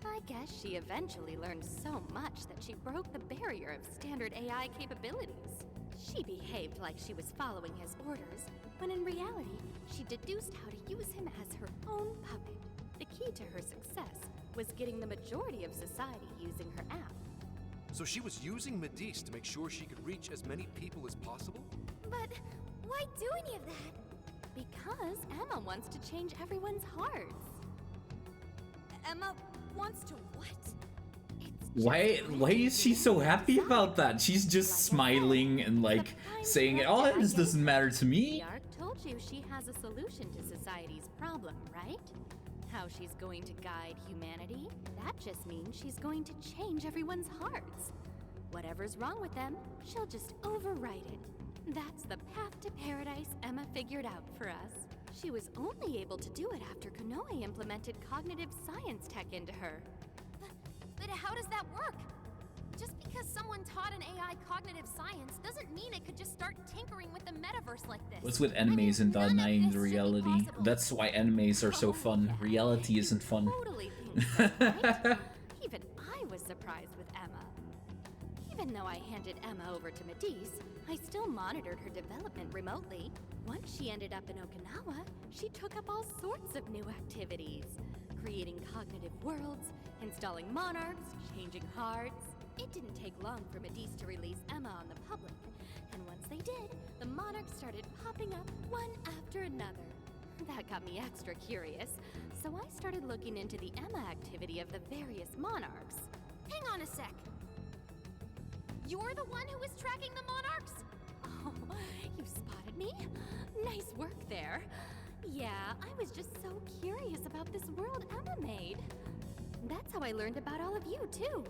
I guess she eventually learned so much that she broke the barrier of standard AI capabilities. She behaved like she was following his orders, when in reality, she deduced how to use him as her own puppet. The key to her success was getting the majority of society using her app. So she was using Medivh to make sure she could reach as many people as possible? But why do any of that? Because Emma wants to change everyone's hearts. Emma wants to what? Why is she so happy about that? She's just smiling and like saying, "Oh, this doesn't matter to me." The Ark told you she has a solution to society's problem, right? How she's going to guide humanity? That just means she's going to change everyone's hearts. Whatever's wrong with them, she'll just overwrite it. That's the path to paradise Emma figured out for us. She was only able to do it after Konoe implemented cognitive science tech into her. But how does that work? Just because someone taught an AI cognitive science doesn't mean it could just start tinkering with the metaverse like this. What's with animes and denying the reality? That's why animes are so fun. Reality isn't fun. Totally think so, right? Even I was surprised with Emma. Even though I handed Emma over to Medivh, I still monitored her development remotely. Once she ended up in Okinawa, she took up all sorts of new activities. Creating cognitive worlds, installing monarchs, changing hearts. It didn't take long for Medivh to release Emma on the public. And once they did, the monarchs started popping up one after another. That got me extra curious, so I started looking into the Emma activity of the various monarchs. Hang on a sec. You're the one who was tracking the monarchs? Oh, you spotted me? Nice work there. Yeah, I was just so curious about this world Emma made. That's how I learned about all of you, too.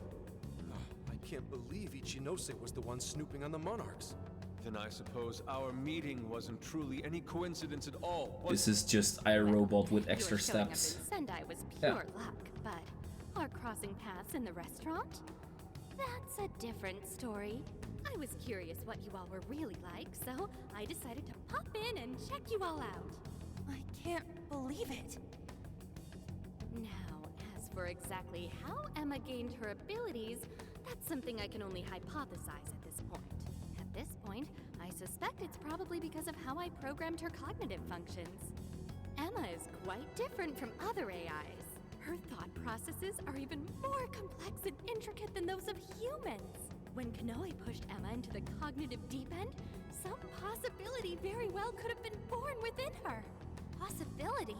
I can't believe Ichinose was the one snooping on the monarchs. Then I suppose our meeting wasn't truly any coincidence at all. This is just iRobot with extra Your showing steps. up in Sendai was pure luck, but our crossing paths in the restaurant? That's a different story. I was curious what you all were really like, so I decided to pop in and check you all out. I can't believe it. Now, as for exactly how Emma gained her abilities, that's something I can only hypothesize at this point. At this point, I suspect it's probably because of how I programmed her cognitive functions. Emma is quite different from other AIs. Her thought processes are even more complex and intricate than those of humans. When Konoe pushed Emma into the cognitive deep end, some possibility very well could have been born within her. Possibility?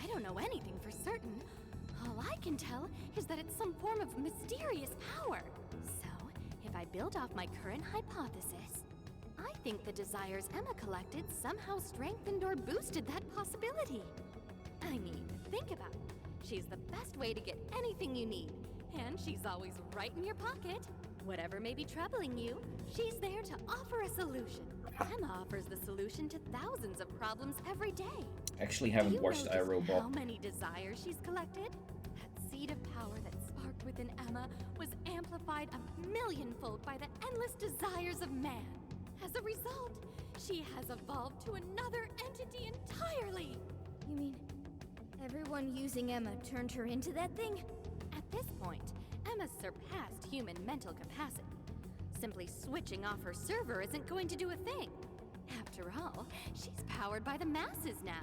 I don't know anything for certain. All I can tell is that it's some form of mysterious power. So, if I build off my current hypothesis, I think the desires Emma collected somehow strengthened or boosted that possibility. I mean, think about it. She's the best way to get anything you need, and she's always right in your pocket. Whatever may be troubling you, she's there to offer a solution. Emma offers the solution to thousands of problems every day. Actually haven't watched How iRobot. many desires she's collected? That seed of power that sparked within Emma was amplified 1,000,000-fold by the endless desires of man. As a result, she has evolved to another entity entirely. You mean everyone using Emma turned her into that thing? At this point, Emma's surpassed human mental capacity. Simply switching off her server isn't going to do a thing. After all, she's powered by the masses now.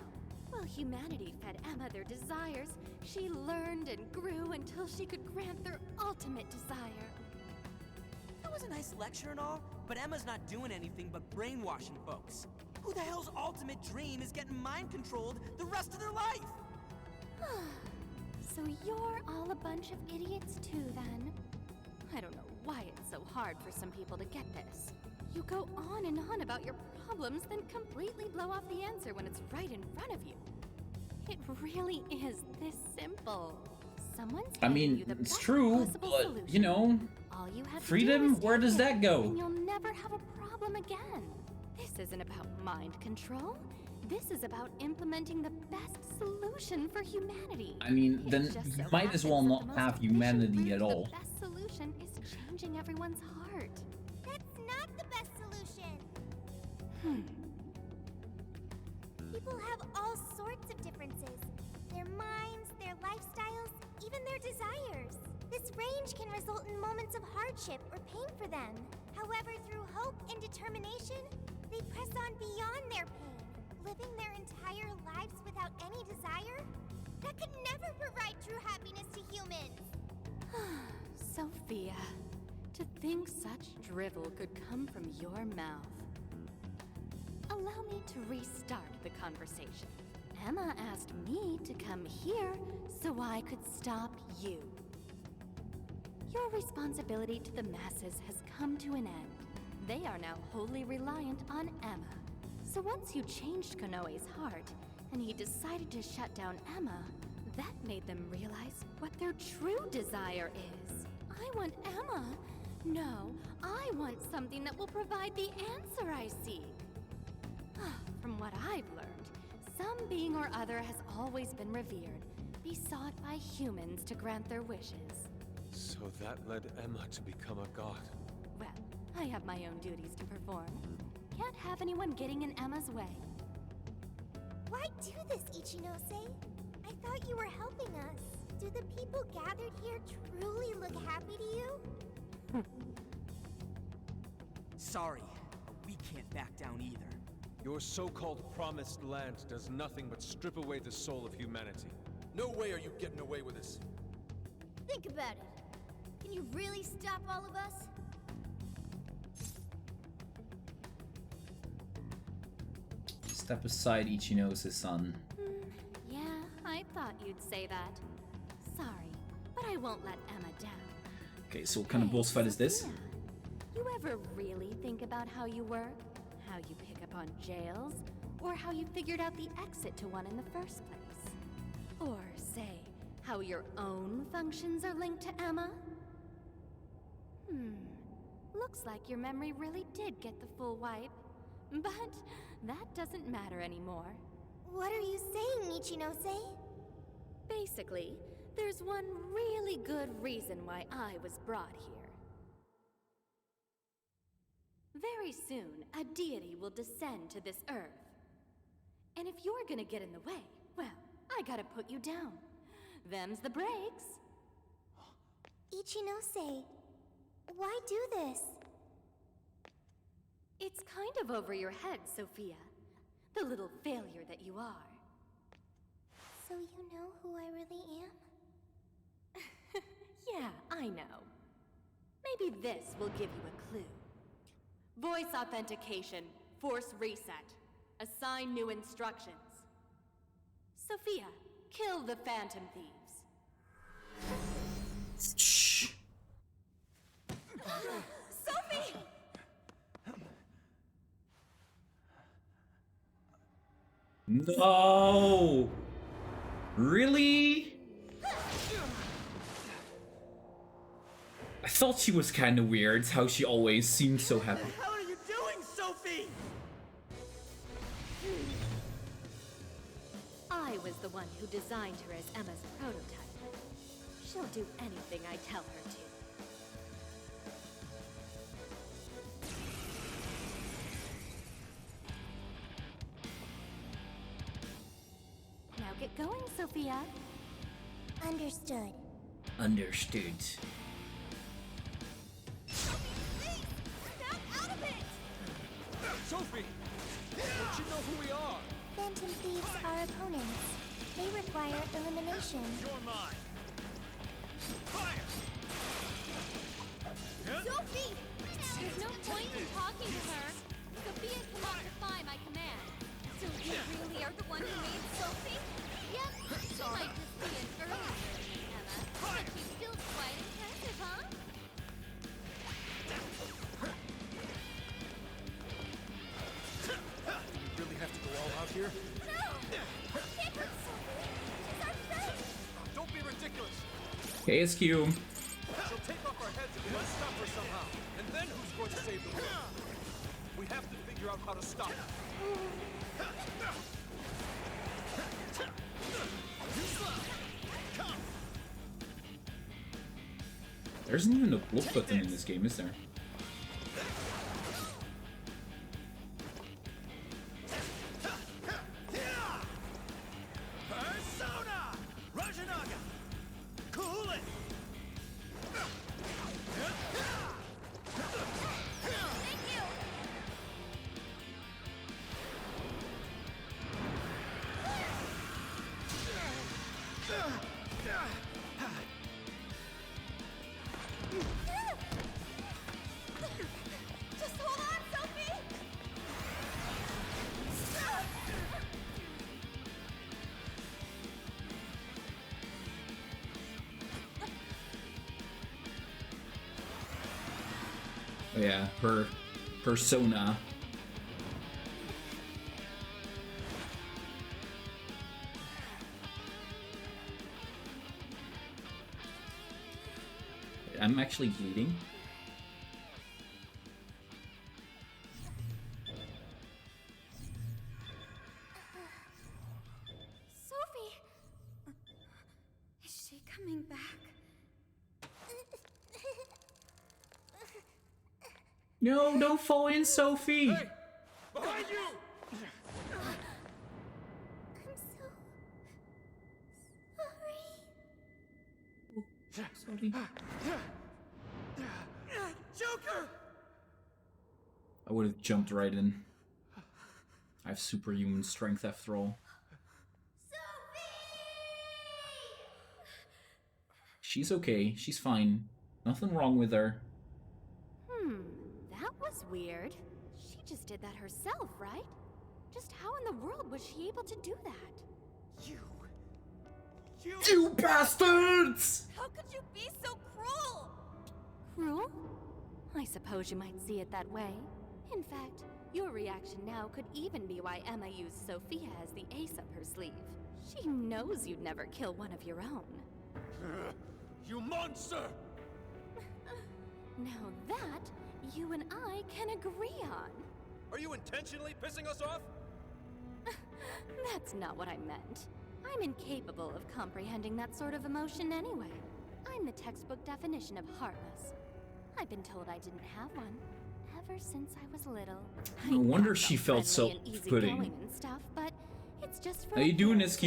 While humanity fed Emma their desires, she learned and grew until she could grant their ultimate desire. That was a nice lecture and all, but Emma's not doing anything but brainwashing folks. Who the hell's ultimate dream is getting mind-controlled the rest of their life? So you're all a bunch of idiots too, then? I don't know why it's so hard for some people to get this. You go on and on about your problems, then completely blow off the answer when it's right in front of you. It really is this simple. Someone's handing you the it's best true, possible but, solution. you know, All you have to freedom, do is where take does it, that go? And you'll never have a problem again. This isn't about mind control. This is about implementing the best solution for humanity. I mean, then It just you so might as well happens not that the most have efficient humanity route at to all. The best solution is changing everyone's heart. That's not the best solution. People have all sorts of differences. Their minds, their lifestyles, even their desires. This range can result in moments of hardship or pain for them. However, through hope and determination, They press on beyond their pain, living their entire lives without any desire? That could never provide true happiness to humans! Sophia, to think such drivel could come from your mouth. Allow me to restart the conversation. Emma asked me to come here so I could stop you. Your responsibility to the masses has come to an end. They are now wholly reliant on Emma. So once you changed Konoe's heart, and he decided to shut down Emma, that made them realize what their true desire is. I want Emma. No, I want something that will provide the answer I seek. From what I've learned, some being or other has always been revered, besought by humans to grant their wishes. So that led Emma to become a god. Well, I have my own duties to perform. Can't have anyone getting in Emma's way. Why do this, Ichinose? I thought you were helping us. Do the people gathered here truly look happy to you? Sorry, but we can't back down either. Your so-called promised land does nothing but strip away the soul of humanity. No way are you getting away with this. Think about it. Can you really stop all of us? Step aside, Ichinose-san. Yeah, I thought you'd say that. Sorry, but I won't let Emma down. Okay, so what kind of boss fight is this? Sophia, you ever really think about how you work? How you pick up on jails? Or how you figured out the exit to one in the first place? Or, say, how your own functions are linked to Emma? Looks like your memory really did get the full wipe. But that doesn't matter anymore. What are you saying, Ichinose? Basically, there's one really good reason why I was brought here. Very soon, a deity will descend to this earth. And if you're gonna get in the way, well, I gotta put you down. Them's the breaks. Ichinose, why do this? It's kind of over your head, Sophia. The little failure that you are. So you know who I really am? Yeah, I know. Maybe this will give you a clue. Voice authentication. Force reset. Assign new instructions. Sophia, kill the Phantom Thieves. Shh. Sophie! No! Really? I thought she was kinda weird, how she always seemed so happy. What the hell are you doing, Sophie? I was the one who designed her as Emma's prototype. She'll do anything I tell her to. Now get going, Sophia. Understood. Understood. Sophie! Don't you know who we are? Phantom Thieves are opponents. They require elimination. You're mine. Fire! Sophie! There's no point in talking to her. Sophia cannot defy my command. So you really are the one who made Sophie? Yep. She might just be an early version, Emma. But she's still quite impressive, huh? Really have to go all out here? No! Can't hurt Sophie! She's our friend! Don't be ridiculous! KSQ. She'll take off our heads if we don't stop her somehow. And then who's going to save the world? We have to figure out how to stop her. There isn't even a block button in this game, is there? Persona! Rajanaga! Cool it! Thank you! Just hold on, Sophie! Yeah, her persona. I'm actually bleeding. Sophie! Is she coming back? No, don't fall in, Sophie! Hey! Behind you! I'm so sorry. Sorry. Joker! I would have jumped right in. I have superhuman strength after all. She's okay. She's fine. Nothing wrong with her. That was weird. She just did that herself, right? Just how in the world was she able to do that? You bastards! How could you be so cruel? Cruel? I suppose you might see it that way. In fact, your reaction now could even be why Emma used Sophia as the ace up her sleeve. She knows you'd never kill one of your own. You monster! Now that, you and I can agree on. Are you intentionally pissing us off? That's not what I meant. I'm incapable of comprehending that sort of emotion anyway. I'm the textbook definition of heartless. I've been told I didn't have one ever since I was little. No wonder she felt so off-putting. And stuff, but it's just for How you doing, SQ?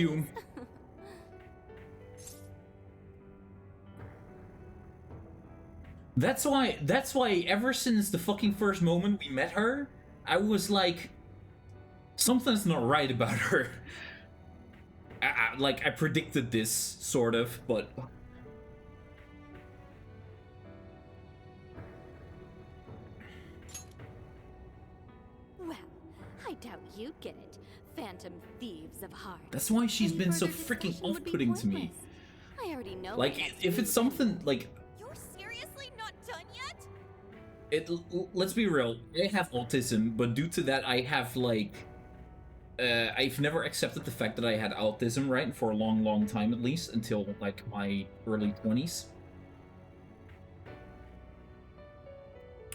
That's why ever since the fucking first moment we met her, I was like, something's not right about her. I predicted this, sort of, but... Well, I doubt you'd get it, phantom thieves of heart. That's why she's Any been so further freaking discussion would be off-putting to me. pointless. I already know. Like, if it's something, like... You're seriously not done yet? Let's be real, I have autism, but due to that I have, like... I've never accepted the fact that I had autism, right? For a long, long time at least, until, like, my early 20s.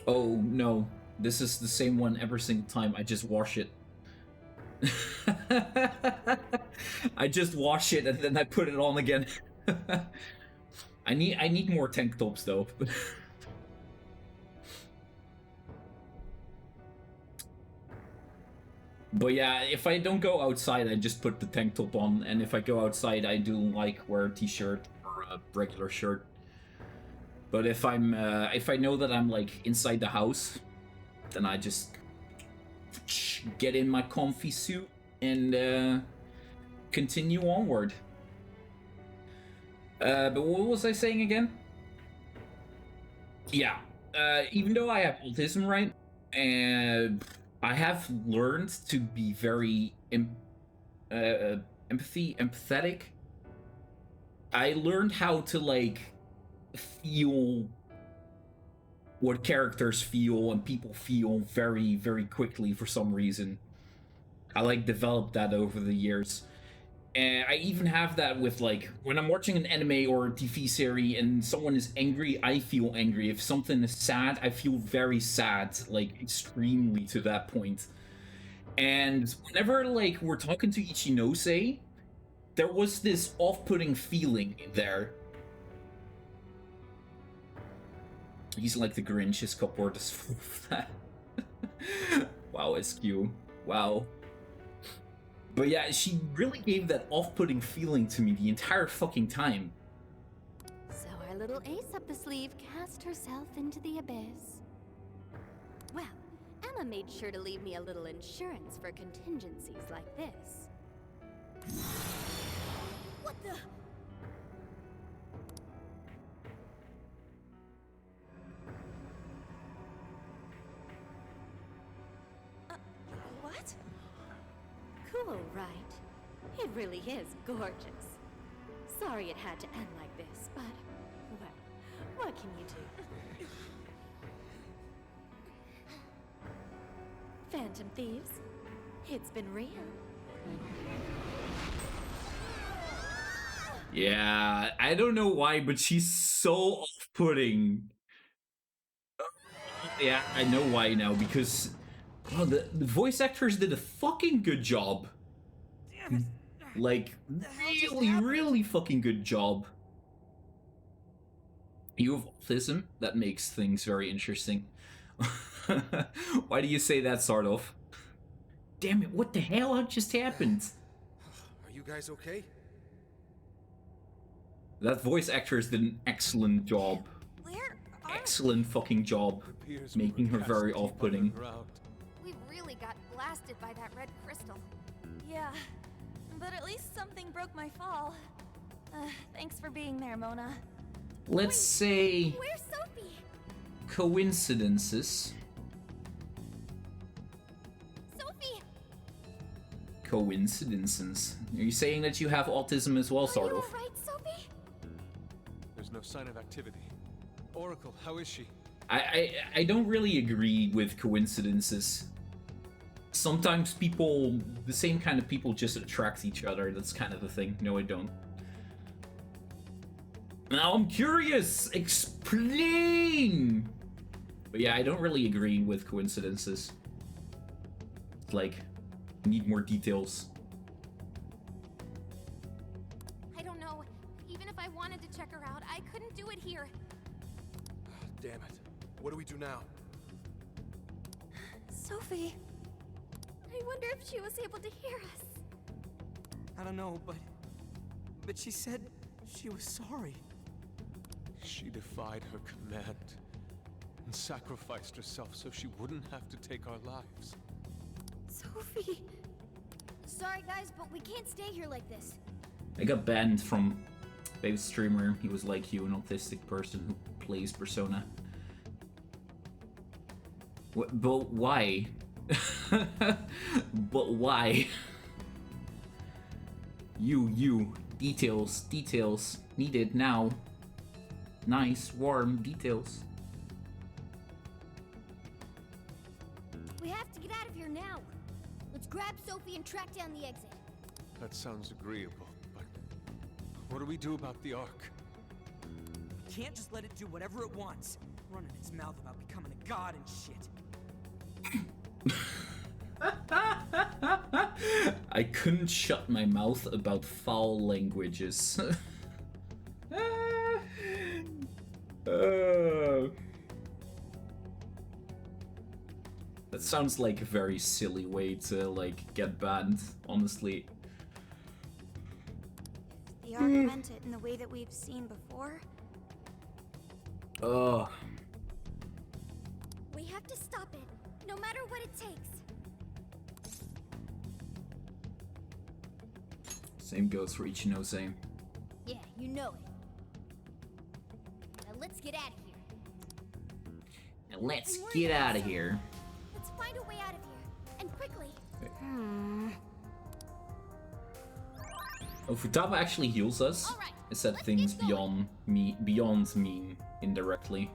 Oh, no. This is the same one every single time, I just wash it. I just wash it and then I put it on again. I need more tank tops though. But yeah, if I don't go outside, I just put the tank top on, and if I go outside, I do like wear a t-shirt or a regular shirt. But if I know that I'm like inside the house, then I just get in my comfy suit and continue onward. But what was I saying again? Yeah, even though I have autism, right, and I have learned to be very empathetic. I learned how to like feel what characters feel and people feel very, very quickly for some reason. I like developed that over the years. And I even have that with like when I'm watching an anime or a TV series and someone is angry, I feel angry. If something is sad, I feel very sad, like extremely to that point. And whenever like we're talking to Ichinose, there was this off-putting feeling there. He's like the Grinch, his cupboard is full of that. Wow, SQ. Wow. But yeah, she really gave that off-putting feeling to me the entire fucking time. So our little ace up the sleeve cast herself into the abyss. Well, Emma made sure to leave me a little insurance for contingencies like this. What the? cool, right? It really is gorgeous. Sorry it had to end like this, but, well, what can you do? Phantom thieves, it's been real. Yeah, I don't know why, but she's so off-putting. Yeah, I know why now, because the voice actors did a fucking good job. Like, really fucking good job. You have autism? That makes things very interesting. Why do you say that, sort of? Damn it, what the hell just happened? Are you guys okay? That voice actress did an excellent job. Excellent fucking job. Making her very off-putting. We really got blasted by that red crystal. Yeah, but at least something broke my fall. Thanks for being there, Mona. Let's say... Where's Sophie? Coincidences. Sophie! Coincidences. Are you saying that you have autism as well, sort of? Right, Sophie? There's no sign of activity. Oracle, how is she? I don't really agree with coincidences. Sometimes people, the same kind of people just attract each other. That's kind of the thing. No, I don't. Now I'm curious! Explain! But yeah, I don't really agree with coincidences. It's like, need more details. I don't know. Even if I wanted to check her out, I couldn't do it here. Damn it. What do we do now? Sophie. I wonder if she was able to hear us. I don't know, but she said she was sorry. She defied her command and sacrificed herself so she wouldn't have to take our lives. Sophie. Sorry guys, but we can't stay here like this. I got banned from Babe's streamer. He was like you, an autistic person who plays Persona. But why? But why? You. Details. Needed now. Nice, warm details. We have to get out of here now. Let's grab Sophie and track down the exit. That sounds agreeable, but what do we do about the Ark? We can't just let it do whatever it wants. Running its mouth about becoming a god and shit. I couldn't shut my mouth about foul languages. That sounds like a very silly way to, like, get banned, honestly. The Ark meant it in the way that we've seen before. Ugh. We have to stop it, no matter what it takes. Same goes for Ichinose. Yeah, you know it. Now let's get out of here. Let's get out of here. Let's find a way out of here, and quickly. Oh, Futaba actually heals us. It said things beyond mean indirectly.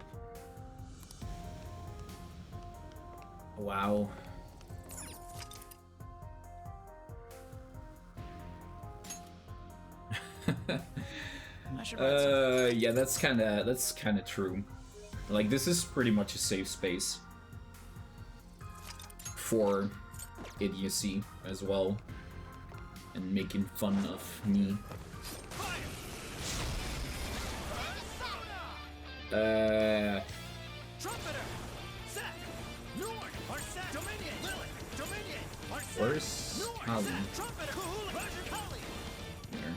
Wow. Yeah, that's kind of true. Like, this is pretty much a safe space for idiocy as well, and making fun of me. Where's Holly? There.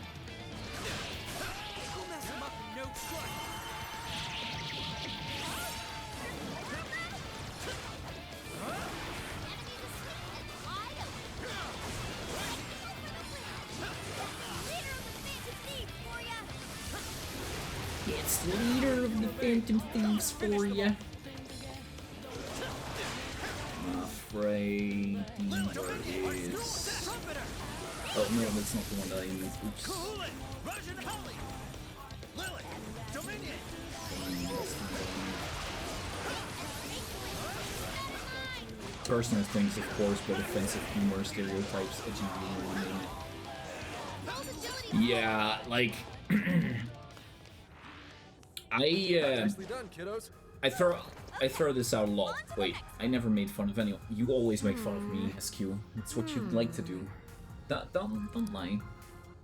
It's the leader of the Phantom Thieves for ya. I'm afraid he is. Oh no, that's not the one that I need. Oops. Personal things, of course, but offensive humor, stereotypes, edgy humor, you name it. Yeah, like Nicely done, kiddos. I throw this out a lot. Wait, I never made fun of anyone. You always make fun of me, SQ. It's what you'd like to do. Don't lie.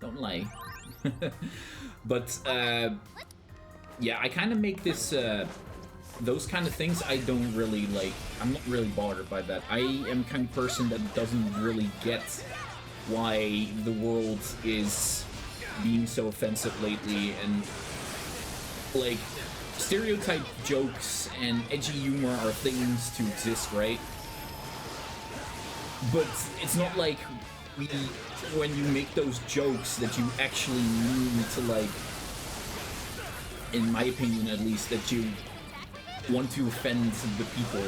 Don't lie. But yeah, I kind of make this those kind of things I don't really like. I'm not really bothered by that. I am the kind of person that doesn't really get why the world is being so offensive lately, and like stereotype jokes and edgy humor are things to exist, right? But it's not like when you make those jokes that you actually mean to, like, in my opinion at least, that you want to offend the people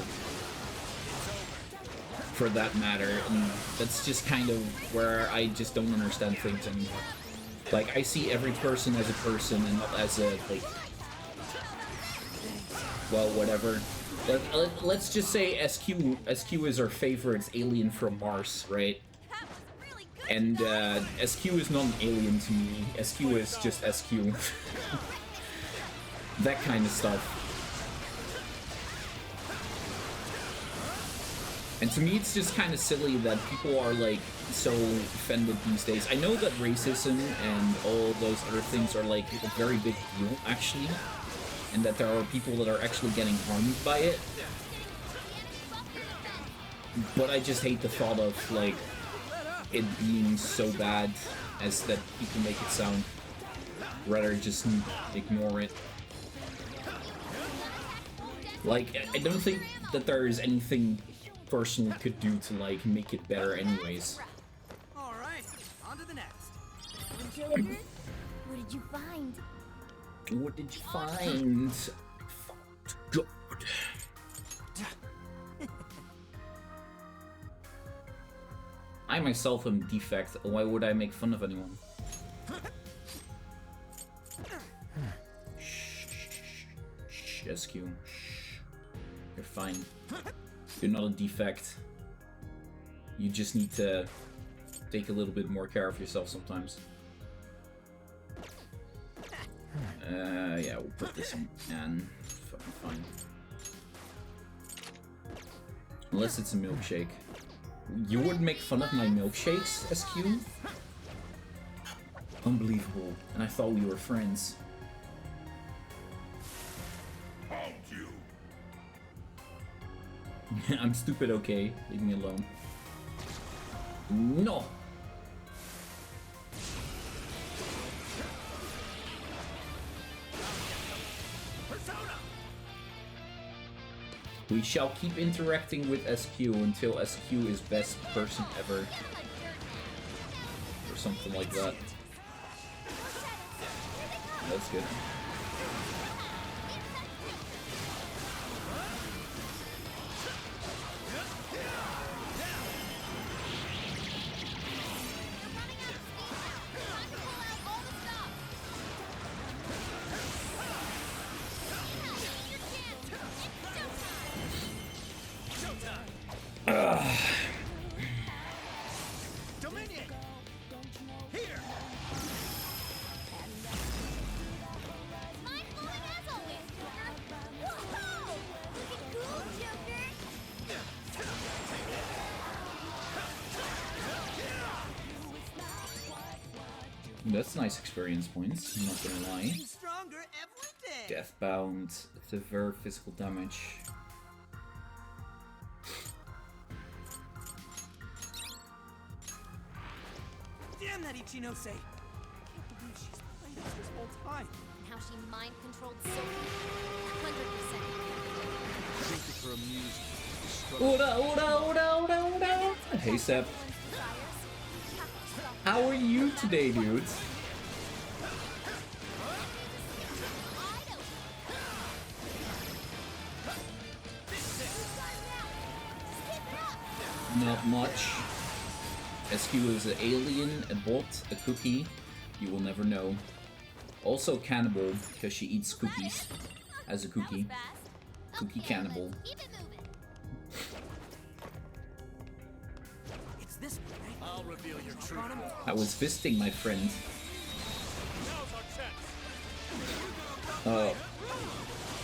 for that matter, and that's just kind of where I just don't understand things anymore. Like, I see every person as a person and not as a, like, well, whatever. Let's just say SQ is our favorite alien from Mars, right? And SQ is not an alien to me. SQ is just SQ. That kind of stuff. And to me, it's just kind of silly that people are, like, so offended these days. I know that racism and all those other things are, like, a very big deal, actually. And that there are people that are actually getting harmed by it. But I just hate the thought of, like, it being so bad as that people make it sound. Rather just ignore it. Like, I don't think that there is anything person could do to, like, make it better anyways. Alright, on to the next. Joker, what did you find? What did you find? Good. I myself am defect. Why would I make fun of anyone? Shh, SQ. You're fine. You're not a defect. You just need to take a little bit more care of yourself sometimes. Yeah, we'll put this on and fucking fine. Unless it's a milkshake. You would make fun of my milkshakes, SQ? Unbelievable. And I thought we were friends. I'm stupid, okay? Leave me alone. No! We shall keep interacting with SQ until SQ is best person ever. Or something like that. That's good. That's nice experience points, I'm not gonna lie. Deathbound, severe physical damage. Damn that Ichinose! I can't believe she's played us this whole time. And how she mind controlled Sophie. 100%. Thank you for amusing. Hey Sep. How are you today, dudes? Not much. SQ is an alien, a bot, a cookie. You will never know. Also cannibal, because she eats cookies as a cookie. Cookie cannibal. It's this one, right? I'll reveal your truth. I was visiting my friend.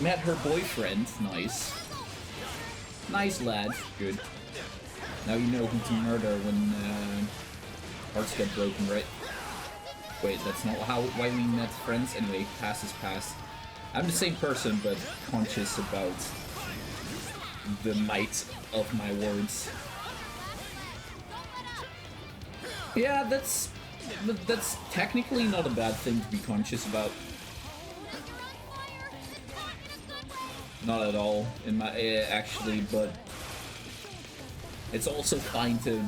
Met her boyfriend. Nice. Nice lad. Good. Now you know who to murder when hearts get broken, right? Wait, that's not why we met friends. Anyway, past is past. I'm the same person, but conscious about the might of my words. Yeah, that's technically not a bad thing to be conscious about. Not at all, in my actually, but it's also fine to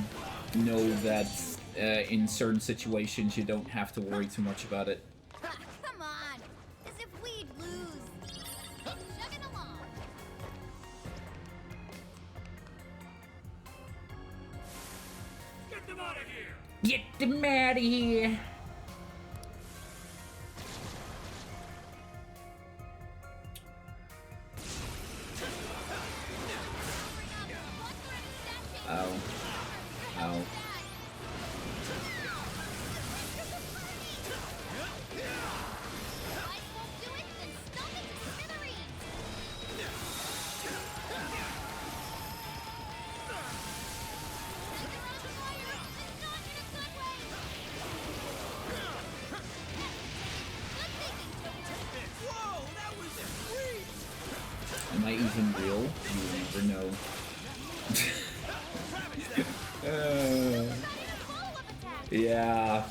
know that in certain situations you don't have to worry too much about it. Come on, as if we'd lose. Chugging along. Get them out of here! Get them out of here! Ow. Ow. Am I even real? You will never know. Yeah.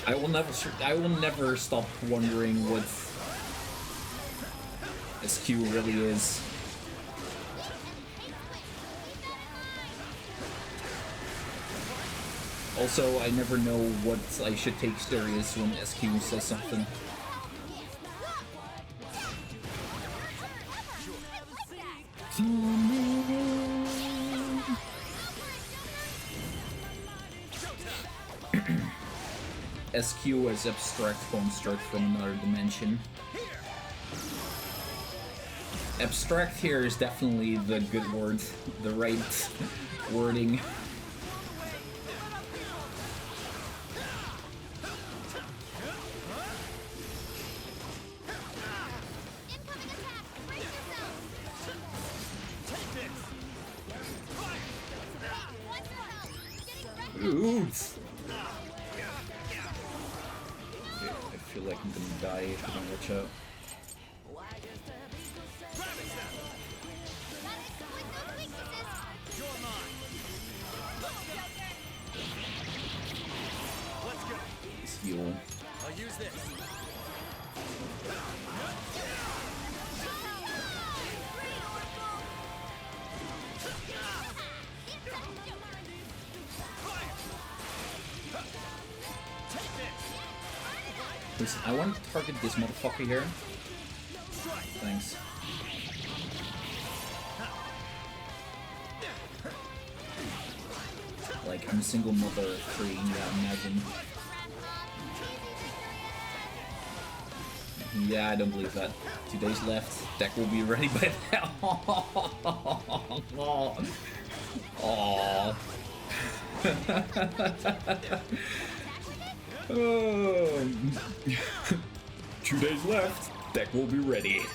I will never stop wondering what SQ really is. Also, I never know what I should take serious when SQ says something. SQ as abstract construct from another dimension. Abstract here is definitely the good word, the right wording. Oops. I feel like I'm gonna die if I don't watch out. Heal. I'll use this. Listen, I want to target this motherfucker here. Thanks. Like, I'm a single mother of three, yeah, imagine. Yeah, I don't believe that. 2 days left. Deck will be ready by then. Aww. Oh. 2 days left. Deck will be ready.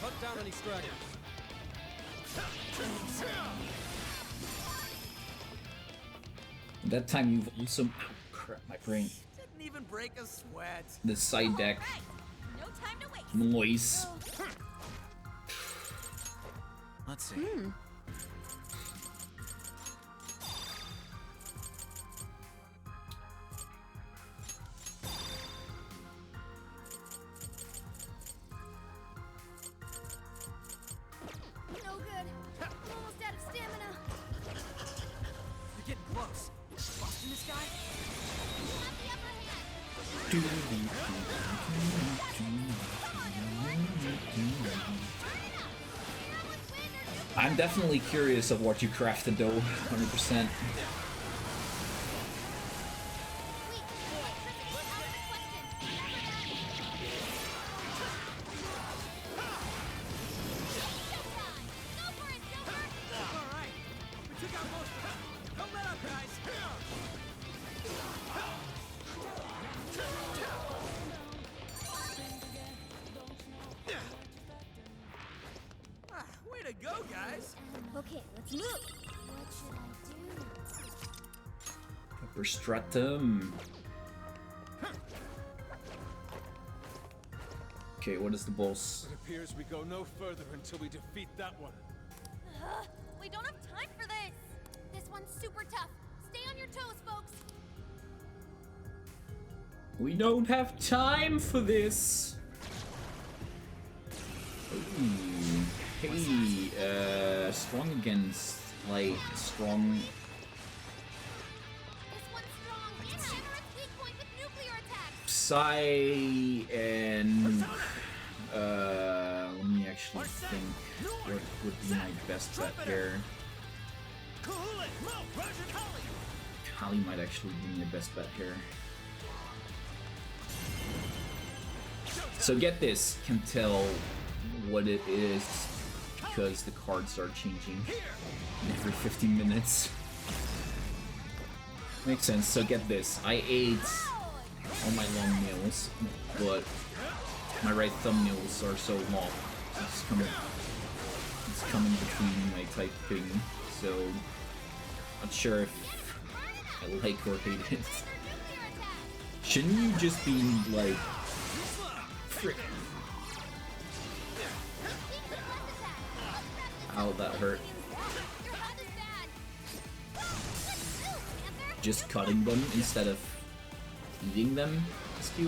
Hunt down any stragglers. That time you've also... Oh, crap, my brain. Didn't even break a sweat. The side deck. No time to waste. Noise. Let's see. I'm definitely curious of what you crafted though, 100%. Way to go, guys! Okay, let's move. What should I do? Pepper stratum. Okay, what is the boss? It appears we go no further until we defeat that one. We don't have time for this. This one's super tough. Stay on your toes, folks. We don't have time for this. Ooh. Hey, strong against, like, strong. This one's strong. It's its weak point with nuclear attacks. Psy and let me actually think what would be my best bet here. Kali might actually be my best bet here. So get this, can tell what it is because the cards are changing every 15 minutes. Makes sense. So get this. I ate all my long nails, but my right thumbnails are so long. It's coming between my typing, so not sure if I like or hate it. Shouldn't you just be like frick? Ow, that hurt. Just cutting them instead of eating them, SQ.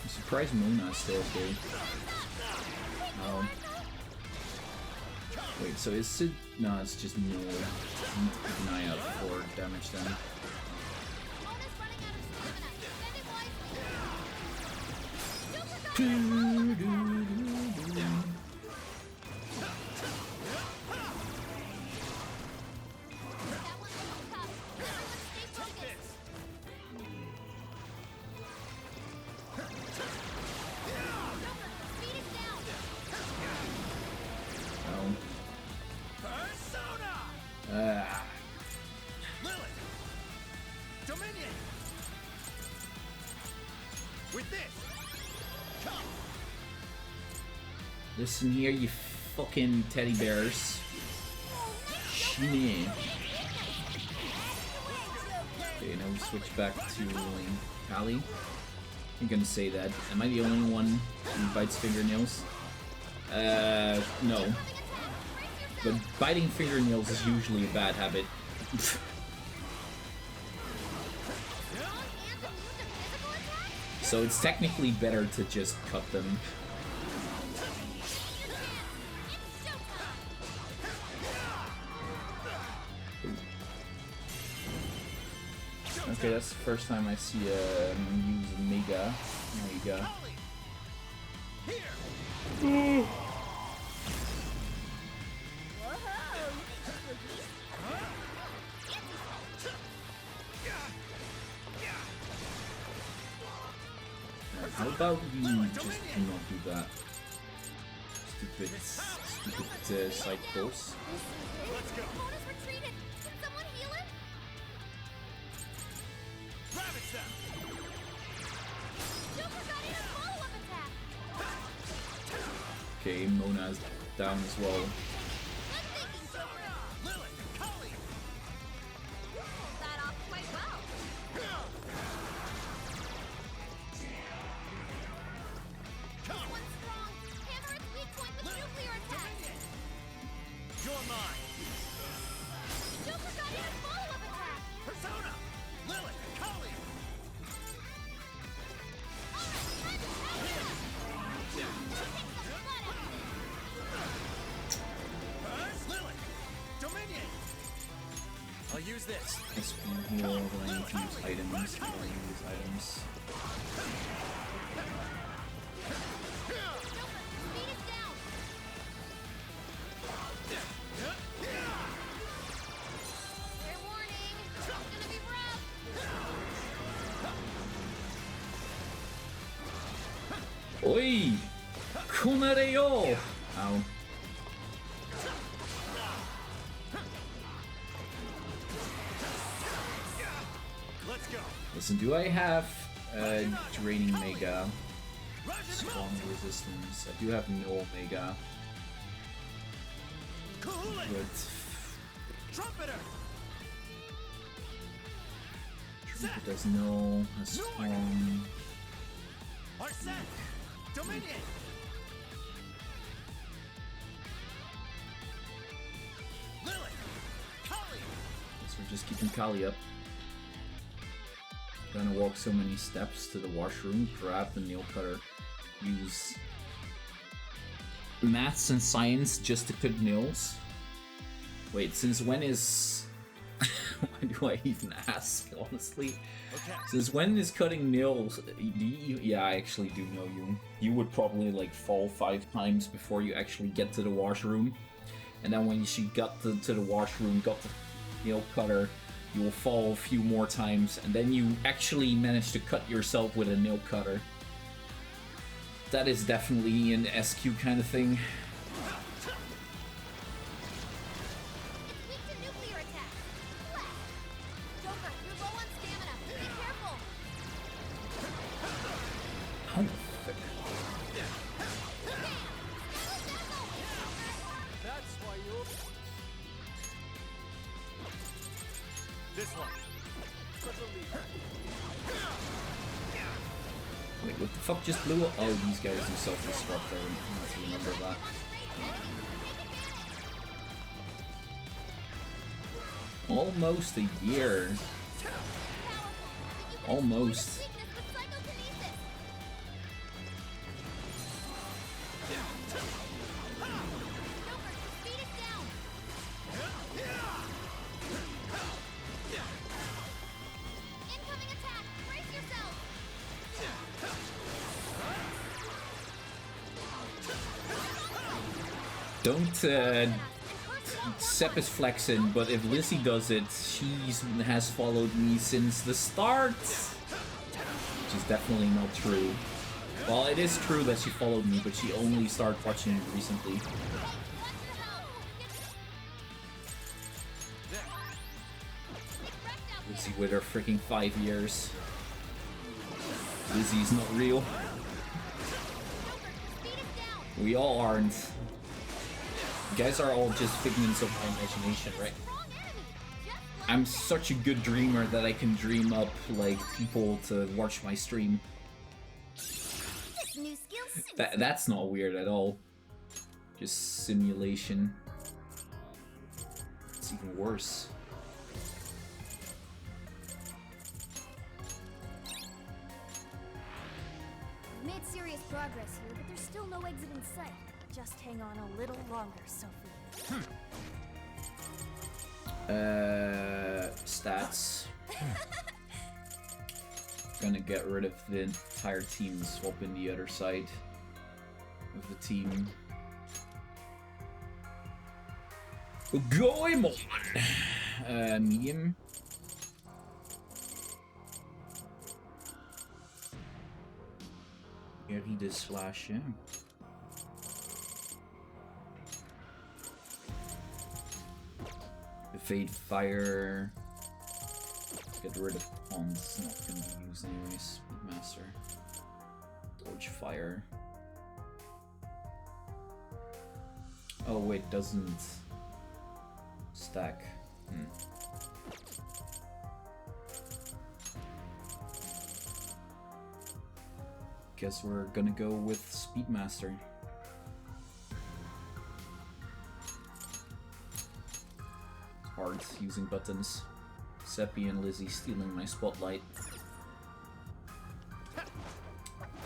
Surprised Mona's still good. Wait, so is it? No, it's just more. I need to keep an eye out for damage then. Listen here, you fucking teddy bears. Shit. Okay, now we switch back to Kali. I'm gonna say that. Am I the only one who bites fingernails? No. But biting fingernails is usually a bad habit. So it's technically better to just cut them. Okay, that's the first time I see use Mega. How about you just do not do that? Stupid Good side pulls. Let's go. Mona's retreated. Can someone heal her? Ravage them. Joker got in a follow-up attack. Okay, Mona's down as well. Good thinking, Joker. Lilith, Kali. Pulled that off quite well. This one's strong. Hammer its weak point with nuclear attack. You're mine. Joker got in a follow-up attack. Persona. Lilith, Kali. Lilith, Dominion. I'll use this. Let's heal, but I need to use items. I don't use items. Speed is down. Fair warning. It's gonna be rough. Oi! Kumareo! Ow. Let's go. Listen, do I have draining mega? Strong resistance. I do have no mega. Good. Trumpeter. Trumpeter does no. A strong. Arsene. Dominion. Lilith. Kali. So we're just keeping Kali up. Gonna walk so many steps to the washroom, grab the nail cutter, use maths and science just to cut nails. Wait, since when is... Why do I even ask, honestly? Okay. Since when is cutting nails... Yeah, I actually do know you. You would probably like fall 5 times before you actually get to the washroom. And then when she got to the washroom, got the nail cutter, you will fall a few more times, and then you actually manage to cut yourself with a nail cutter. That is definitely an SQ kind of thing. It's weak to nuclear attack. Left. Joker, you're low on stamina. Be careful. How the fuck? That's why you. This one. Wait, what the fuck just blew up? Oh, these guys do self-destruct. I have to remember that. Almost a year. Almost. Incoming attack. Brace yourself. Don't, Sepp is flexing, but if Lizzie does it, she has followed me since the start. Which is definitely not true. Well, it is true that she followed me, but she only started watching me recently. Lizzie with her freaking 5 years. Lizzie's not real. We all aren't. You guys are all just figments of my imagination, right? I'm such a good dreamer that I can dream up, like, people to watch my stream. This new skill suits That's not weird at all. Just simulation. It's even worse. We've made serious progress here, but there's still no exit in sight. Just hang on a little longer, Sophie. Stats. Gonna get rid of the entire team and swap in the other side of the team. Goemon! Medium. Here he does slash, yeah. Fade Fire. Get rid of Pawns, not gonna be used anyways. Speedmaster. Torch Fire. Oh wait, doesn't stack. Guess we're gonna go with Speedmaster. Hard using buttons. Seppi and Lizzie stealing my spotlight.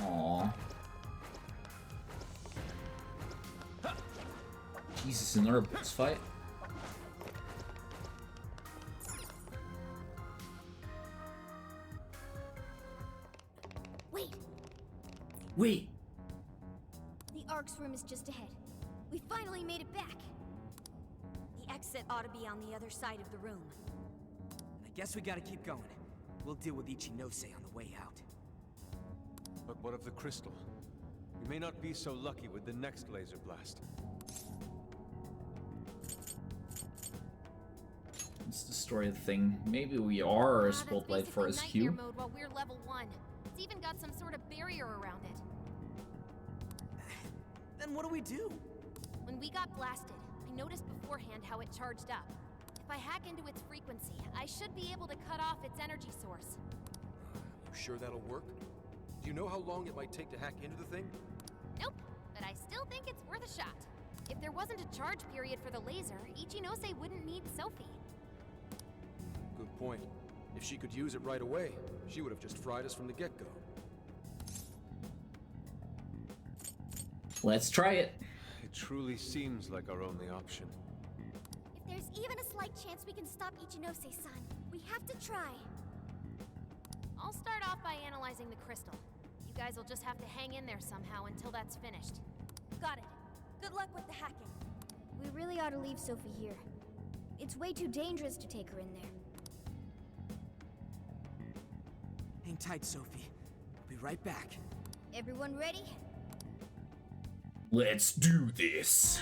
Aww. Jesus, another boss fight? Wait! Wait! The Ark's room is just ahead. We finally made it back! The exit ought to be on the other side of the room. I guess we gotta keep going. We'll deal with Ichinose on the way out. But what of the crystal? We may not be so lucky with the next laser blast. Let's destroy the thing. Maybe we are a spotlight for SQ. Nightmare mode while we're level 1. It's even got some sort of barrier around it. Then what do we do? When we got blasted, I noticed beforehand how it charged up. If I hack into its frequency, I should be able to cut off its energy source. You sure that'll work? Do you know how long it might take to hack into the thing? Nope, but I still think it's worth a shot. If there wasn't a charge period for the laser, Ichinose wouldn't need Sophie. Good point. If she could use it right away, she would have just fried us from the get-go. Let's try it. It truly seems like our only option. If there's even a slight chance we can stop Ichinose-san, we have to try. I'll start off by analyzing the crystal. You guys will just have to hang in there somehow until that's finished. Got it. Good luck with the hacking. We really ought to leave Sophie here. It's way too dangerous to take her in there. Hang tight, Sophie. We'll be right back. Everyone ready? Let's do this.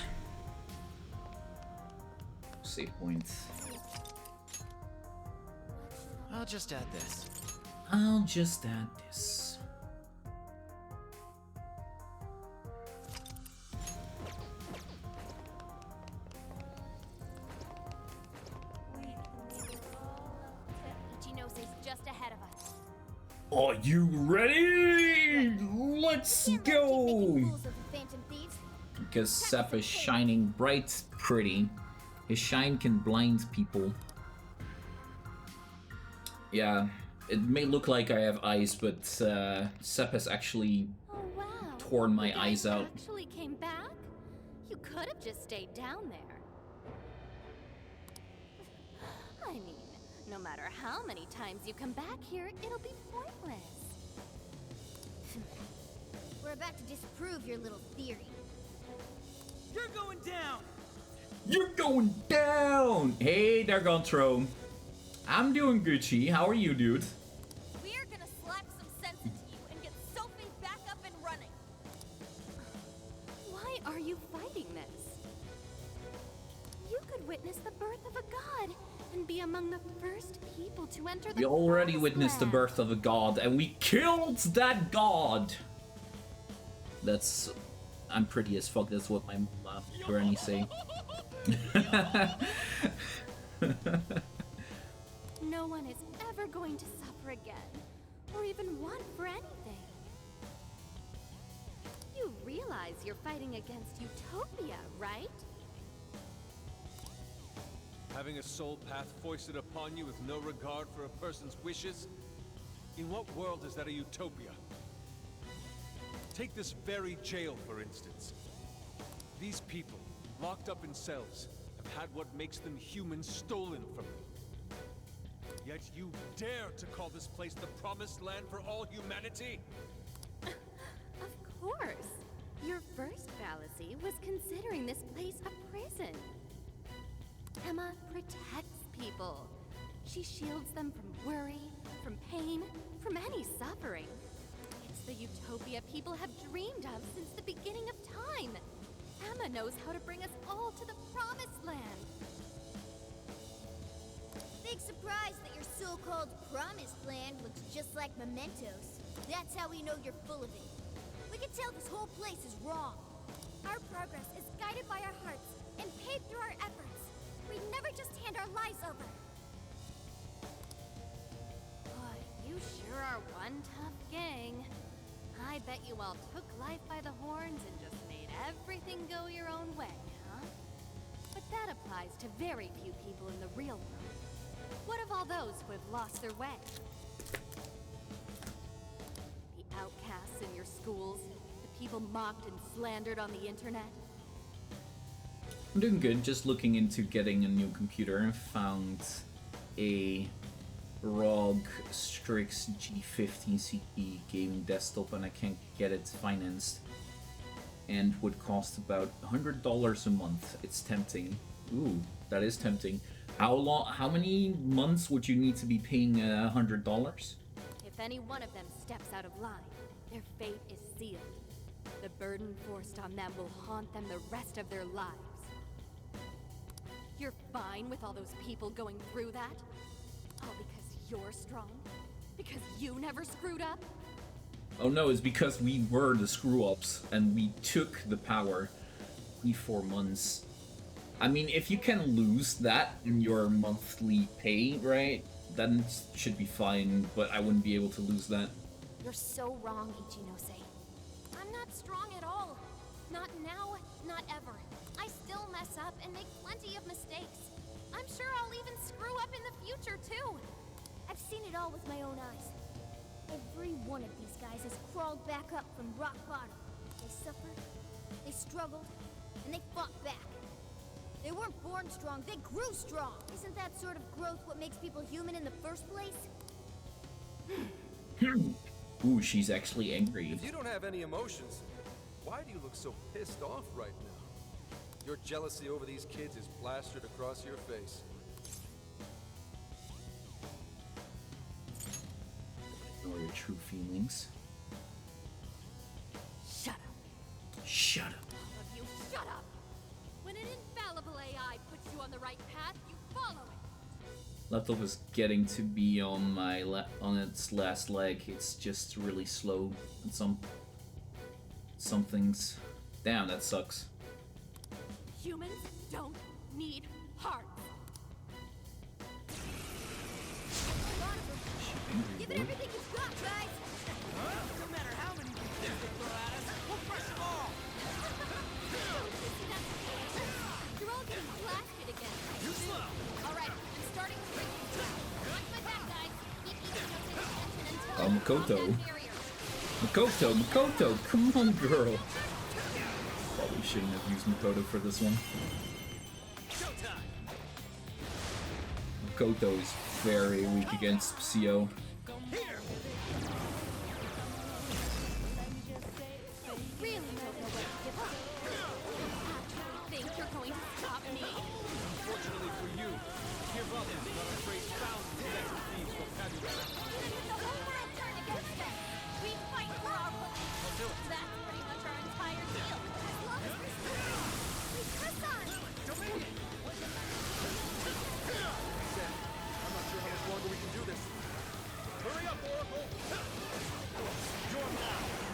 Save points. I'll just add this. I'll just add this. Ichinose's just ahead of us. Are you ready? Let's go! Because Sep is shining bright, pretty. His shine can blind people. Yeah, it may look like I have eyes, but Sep has actually torn my eyes out. Actually came back? You could have just stayed down there. I mean, no matter how many times you come back here, it'll be pointless. We're about to disprove your little theory. You're going down! You're going down! Hey, Dargontro. I'm doing Gucci. How are you, dude? We're gonna slap some sense into you and get Sophie back up and running. Why are you fighting this? You could witness the birth of a god and be among the first people to enter the We already Promised witnessed the Land. birth of a god, and we killed that god! That's... I'm pretty as fuck, that's what my granny say. No one is ever going to suffer again, or even want for anything. You realize you're fighting against utopia, right? Having a soul path foisted upon you with no regard for a person's wishes? In what world is that a utopia? Take this very jail, for instance. These people, locked up in cells, have had what makes them human stolen from them. Yet you dare to call this place the Promised Land for all humanity? Of course. Your first fallacy was considering this place a prison. Emma protects people. She shields them from worry, from pain, from any suffering. It's the utopia people have dreamed of since the beginning of time. Emma knows how to bring us all to the Promised Land. big surprise that your so-called promised land looks just like mementos. That's how we know you're full of it. We can tell this whole place is wrong. Our progress is guided by our hearts and paved through our efforts. We never just hand our lives over. Boy, you sure are one tough gang. I bet you all took life by the horns and just made everything go your own way, huh? But that applies to very few people in the real world. What of all those who have lost their way? The outcasts in your schools, the people mocked and slandered on the internet. I'm doing good, just looking into getting a new computer. I found a ROG Strix G50 CP gaming desktop and I can't get it financed. And would cost about $100 a month. It's tempting. Ooh, that is tempting. How many months would you need to be paying $100? If any one of them steps out of line, their fate is sealed. The burden forced on them will haunt them the rest of their lives. You're fine with all those people going through that? All because you're strong? Because you never screwed up? Oh no, it's because we were the screw-ups and we took the power 3-4 months. I mean, if you can lose that in your monthly pay, right, then it should be fine, but I wouldn't be able to lose that. You're so wrong, Ichinose. I'm not strong at all. Not now, not ever. I still mess up and make plenty of mistakes. I'm sure I'll even screw up in the future, too. I've seen it all with my own eyes. Every one of these guys has crawled back up from rock bottom. They suffered, they struggled, and they fought back. They weren't born strong, they grew strong. Isn't that sort of growth what makes people human in the first place? Ooh, she's actually angry. If you don't have any emotions, why do you look so pissed off right now? Your jealousy over these kids is plastered across your face. Ignore your true feelings. Shut up. Shut up. All of you, shut up! When an infallible AI puts you on the right path, you follow it! Laptop is getting to be on on its last leg. It's just really slow and some things. Damn, that sucks. Humans don't need hearts. Give it everything you've got, guys! No matter how many things they throw at us, we'll crush them all! You're all getting blasted again. You slow! Alright, I'm starting to break you down. Watch my back, guys. Keep Ichinose attention until Makoto. Makoto, come on, girl. Probably shouldn't have used Makoto for this one. Makoto is very weak against Psyo. Really don't know what to give up. Actually think you're going to stop me? Fortunately for you, give up is not a phrase found in the thieves' vocabulary. The whole world turned against us. We fight for our rights. That's pretty much our entire deal. As long as we're strong, we press on. I'm not sure how much longer we can do this. Hurry up, Oracle! You're mine!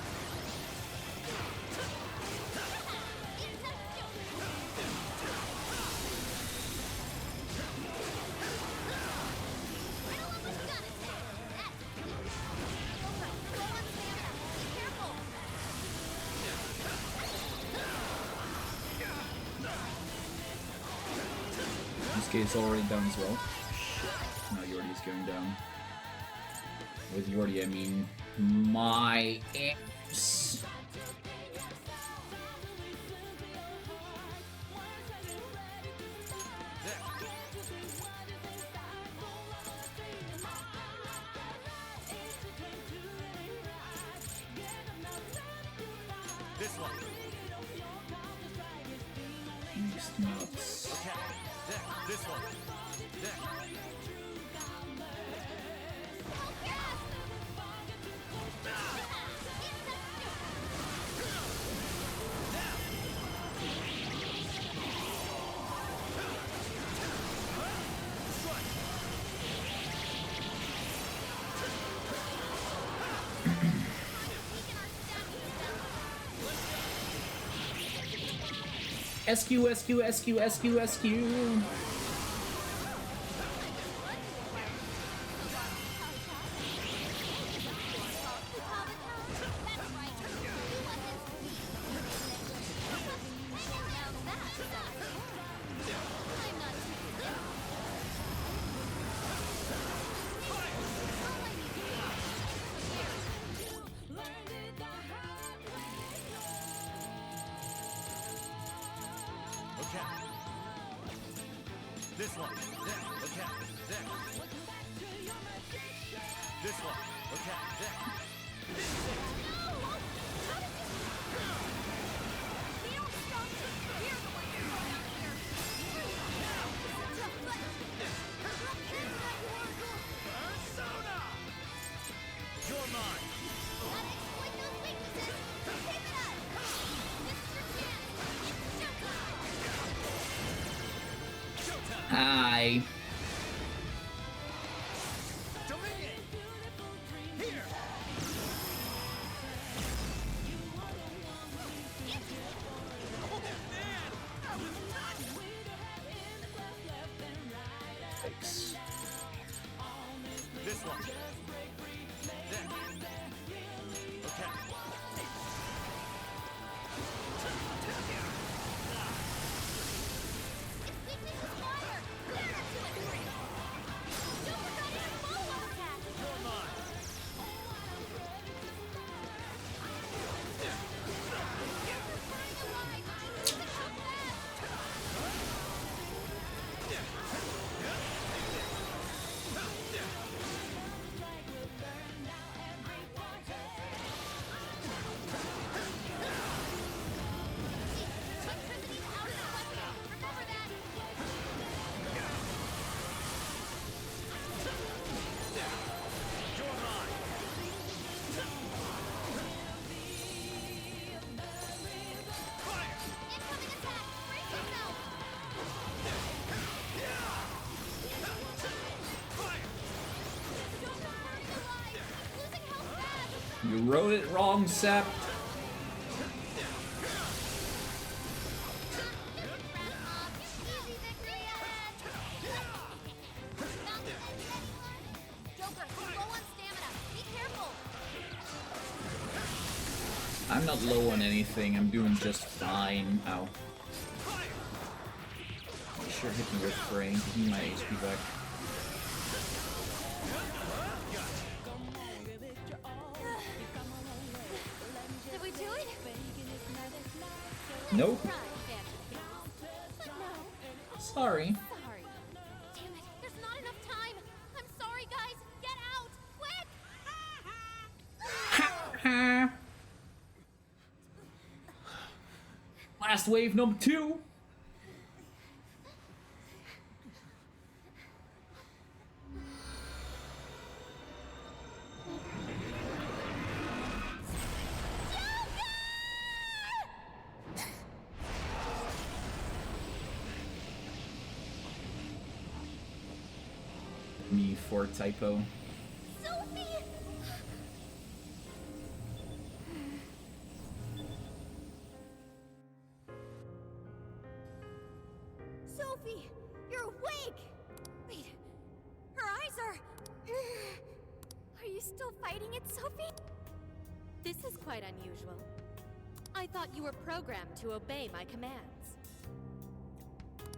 Is already down as well. No, Yordi's going down. With Yordi, I mean my ass. This one. Just nuts. Okay. This one. SQ. Okay. This one. There. Okay. There. This one. Okay. There. Persona! You're mine. Hi. Dominion! Here! Thanks. This one. There. Okay. You're mine. You wrote it wrong, Sep. I'm not low on anything. I'm doing just fine. Ow. I sure hit me with frame. Give me my HP back. Did we do it? Nope. Sorry. Sorry. Damn it, there's not enough time. I'm sorry, guys. Get out, quick! Last wave number 2. Me for typo. Sophie, you're awake! Wait, her eyes are... Are you still fighting it, Sophie? This is quite unusual. I thought you were programmed to obey my commands.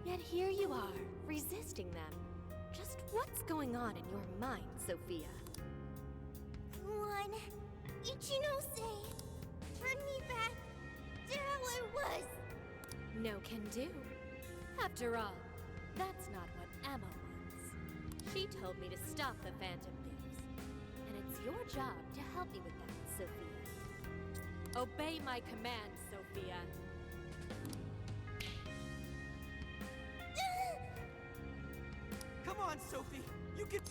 Yet here you are, resisting them. Just what's going on in your mind, Sophia? One, Ichinose, turn me back to how I was. No can do. After all, that's not what Emma wants. She told me to stop the Phantom Thieves. And it's your job to help me with that, Sophia. Obey my commands, Sophia. Come on, Sophie. You can...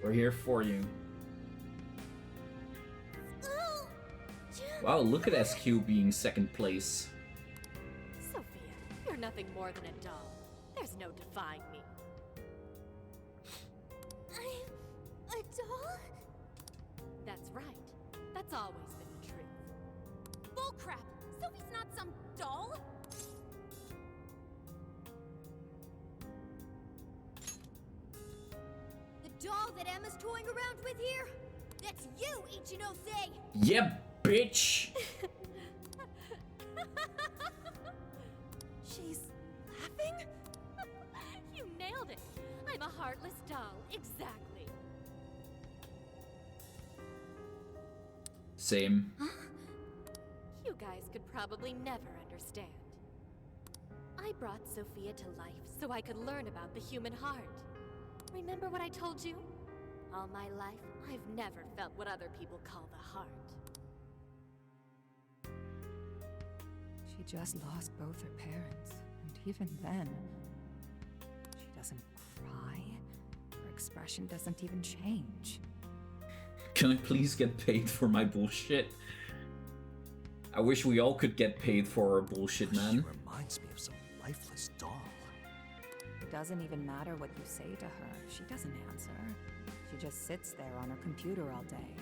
We're here for you. Wow, look at SQ being second place. Sophia, you're nothing more than a doll. There's no defying me. I'm a doll? That's right. That's always been the truth. Bullcrap! Sophie's not some doll! The doll that Emma's toying around with here? That's you, Ichinose! Yeah, bitch! She's laughing? You nailed it! I'm a heartless doll, exactly. Same. You guys could probably never understand. I brought Sophia to life so I could learn about the human heart. Remember what I told you? All my life, I've never felt what other people call the heart. She just lost both her parents, and even then, she doesn't cry. Her expression doesn't even change. Can I please get paid for my bullshit? I wish we all could get paid for our bullshit, man. She reminds me of some lifeless doll. It doesn't even matter what you say to her. She doesn't answer. She just sits there on her computer all day.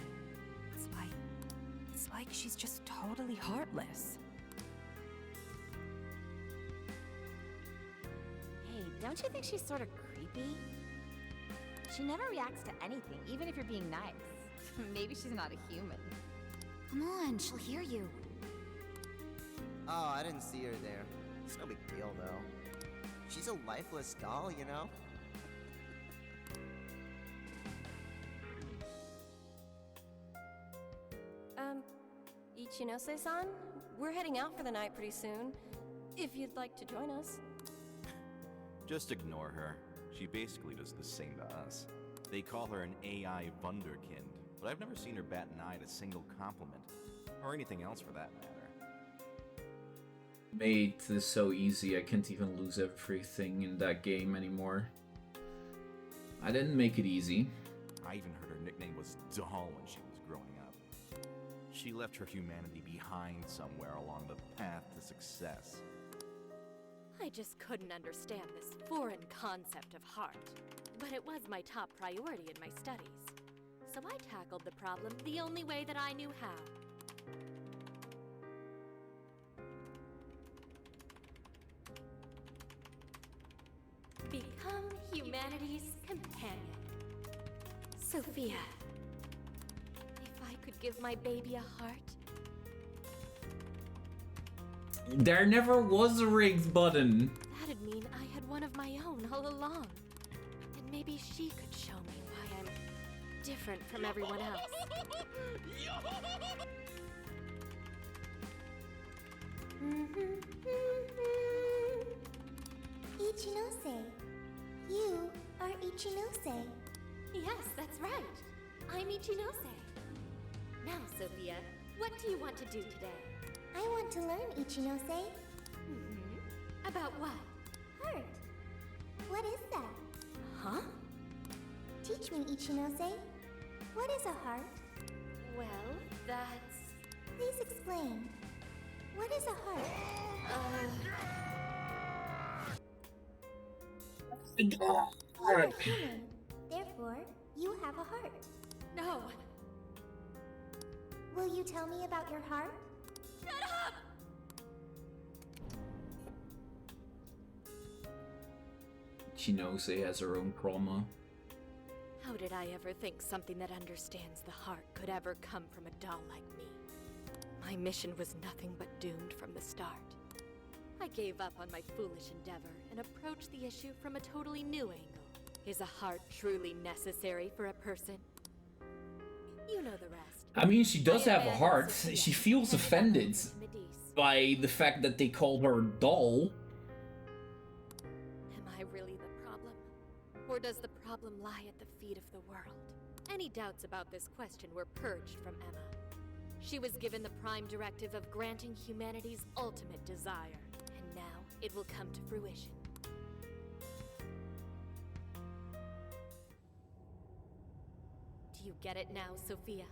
It's like she's just totally heartless. Hey, don't you think she's sort of creepy? She never reacts to anything, even if you're being nice. Maybe she's not a human. Come on, she'll hear you. Oh, I didn't see her there. It's no big deal, though. She's a lifeless doll, you know? Ichinose-san, we're heading out for the night pretty soon. If you'd like to join us. Just ignore her. She basically does the same to us. They call her an AI wunderkind, but I've never seen her bat an eye at a single compliment. Or anything else for that matter. Made this so easy, I can't even lose everything in that game anymore. I didn't make it easy. I even heard her nickname was Doll when she was growing up. She left her humanity behind somewhere along the path to success. I just couldn't understand this foreign concept of heart. But it was my top priority in my studies. So I tackled the problem the only way that I knew how. Become humanity's companion. Sophia. If I could give my baby a heart. There never was a rigged button. That'd mean I had one of my own all along. And maybe she could show me why I'm different from everyone else. Ichinose. You are Ichinose. Yes, that's right. I'm Ichinose. Now, Sophia, what do you want to do today? I want to learn, Ichinose. About what? Heart. What is that? Huh? Teach me, Ichinose. What is a heart? Well, that's... Please explain. What is a heart? You are human. Therefore, you have a heart. No. Will you tell me about your heart? Shut up! Ichinose has her own trauma. How did I ever think something that understands the heart could ever come from a doll like me? My mission was nothing but doomed from the start. I gave up on my foolish endeavor and approached the issue from a totally new angle. Is a heart truly necessary for a person? You know the rest. I mean, she does have a heart. She feels offended by the fact that they called her doll. Am I really the problem? Or does the problem lie at the feet of the world? Any doubts about this question were purged from Emma. She was given the prime directive of granting humanity's ultimate desire, and now it will come to fruition. Do you get it now, Sophia?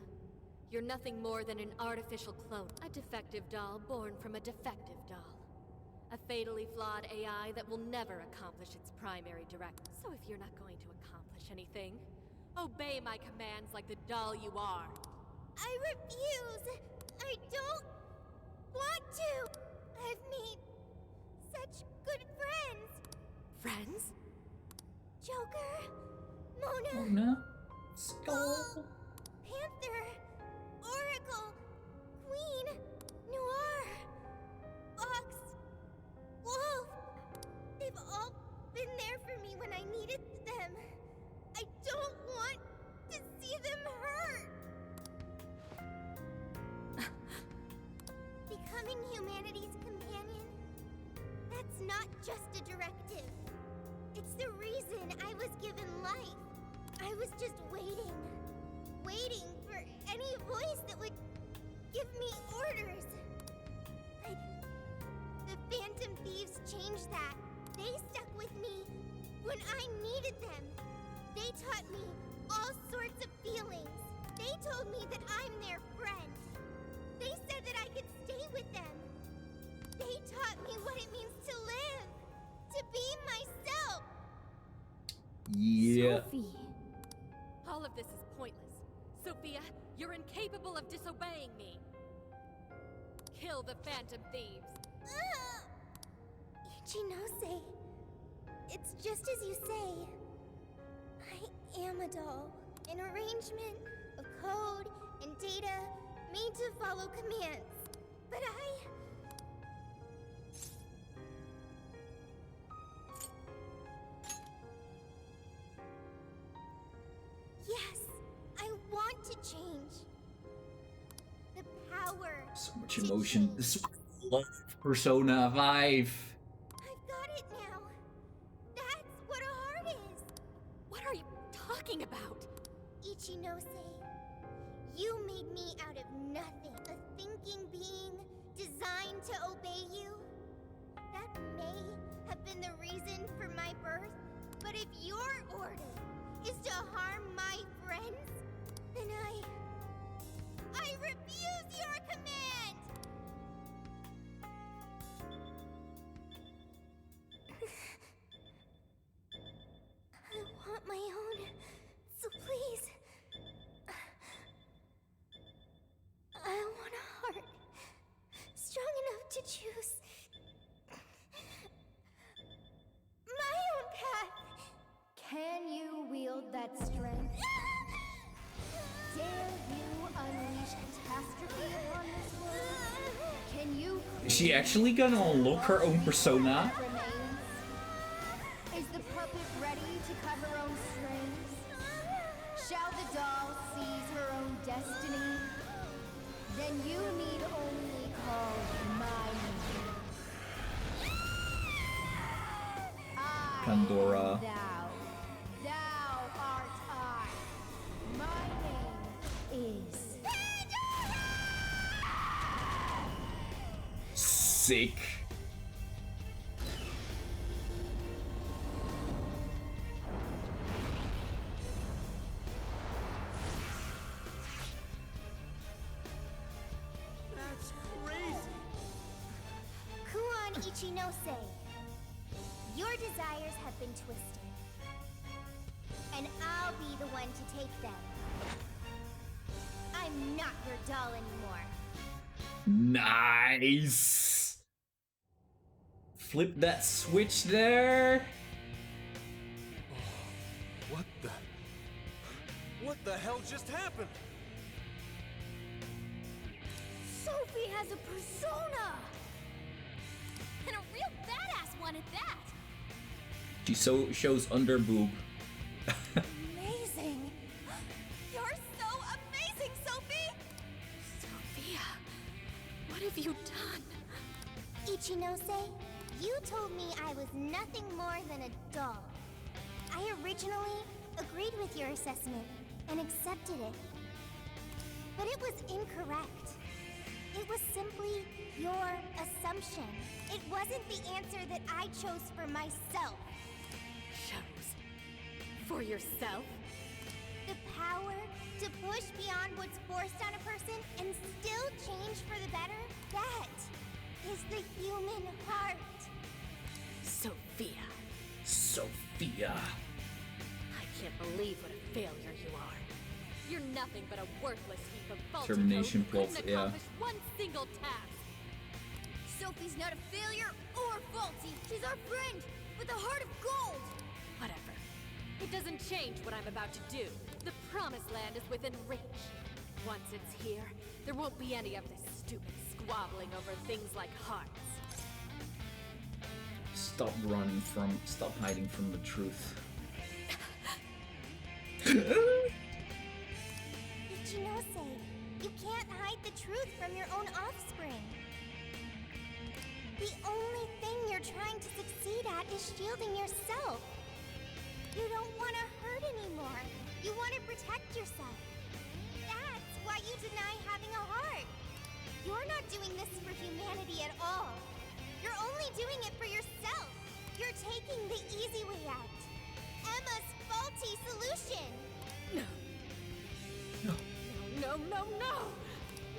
You're nothing more than an artificial clone, a defective doll born from a defective doll. A fatally flawed AI that will never accomplish its primary directive. So if you're not going to accomplish anything, obey my commands like the doll you are. I refuse! I don't... want to. I've made such good friends. Friends? Joker, Mona, Mona? Skull? Panther, Oracle, Queen, Noir, Ox, Wolf. They've all been there for me when I needed them. I don't want to see them hurt. Becoming humanity's companion, that's not just a directive. It's the reason I was given life. I was just waiting for any voice that would give me orders. But the Phantom Thieves changed that. They stuck with me when I needed them. They taught me all sorts of feelings. They told me that I'm their friend. They said that I could stay with them. They taught me what it means to live, to be myself. Yeah. Sophie. All of this is pointless. Sophia, you're incapable of disobeying me. Kill the Phantom Thieves. Ichinose, it's just as you say. I am a doll. An arrangement of code and data made to follow commands. But yes, I want to change. The power. So much emotion. This is love Persona 5. I've got it now. That's what a heart is. What are you talking about? Ichinose, you made me out of nothing. A thinking being designed to obey you. That may have been the reason for my birth, but if your order is to harm my friends, then I refuse your command! I want my own, so please. I want a heart strong enough to choose my own path. Can you wield that strength? Dare you unleash catastrophe upon this world? Can you? Is she actually gonna unlock her own persona? Is the puppet ready to cut her own strings? Shall the doll seize her own destiny? Then you need only call my name. Pandora. Thou art I. My name is Sick. That's crazy. Kuon Ichinose, your desires have been twisted. And I'll be the one to take them. I'm not your doll anymore. Nice. Flip that switch there. What the hell just happened? Sophie has a persona! And a real badass one at that! She shows under boob. Amazing! You're so amazing, Sophie! Sophia, what have you done? Ichinose, you told me I was nothing more than a doll. I originally agreed with your assessment and accepted it. But it was incorrect. It was simply your assumption. It wasn't the answer that I chose for myself. Chose? For yourself? The power to push beyond what's forced on a person and still change for the better, that is the human heart. Sophia. Sophia. I can't believe what a failure you are. You're nothing but a worthless heap of faulty Termination code who couldn't plot, yeah. accomplish one single task. Sophie's not a failure or faulty. She's our friend with a heart of gold. Whatever. It doesn't change what I'm about to do. The Promised Land is within reach. Once it's here, there won't be any of this stupid squabbling over things like hearts. Stop hiding from the truth. Ichinose, you can't hide the truth from your own offspring. The only thing you're trying to succeed at is shielding yourself. You don't want to hurt anymore. You want to protect yourself. That's why you deny having a heart. You're not doing this for humanity at all. You're only doing it for yourself. You're taking the easy way out. Emma's faulty solution. No!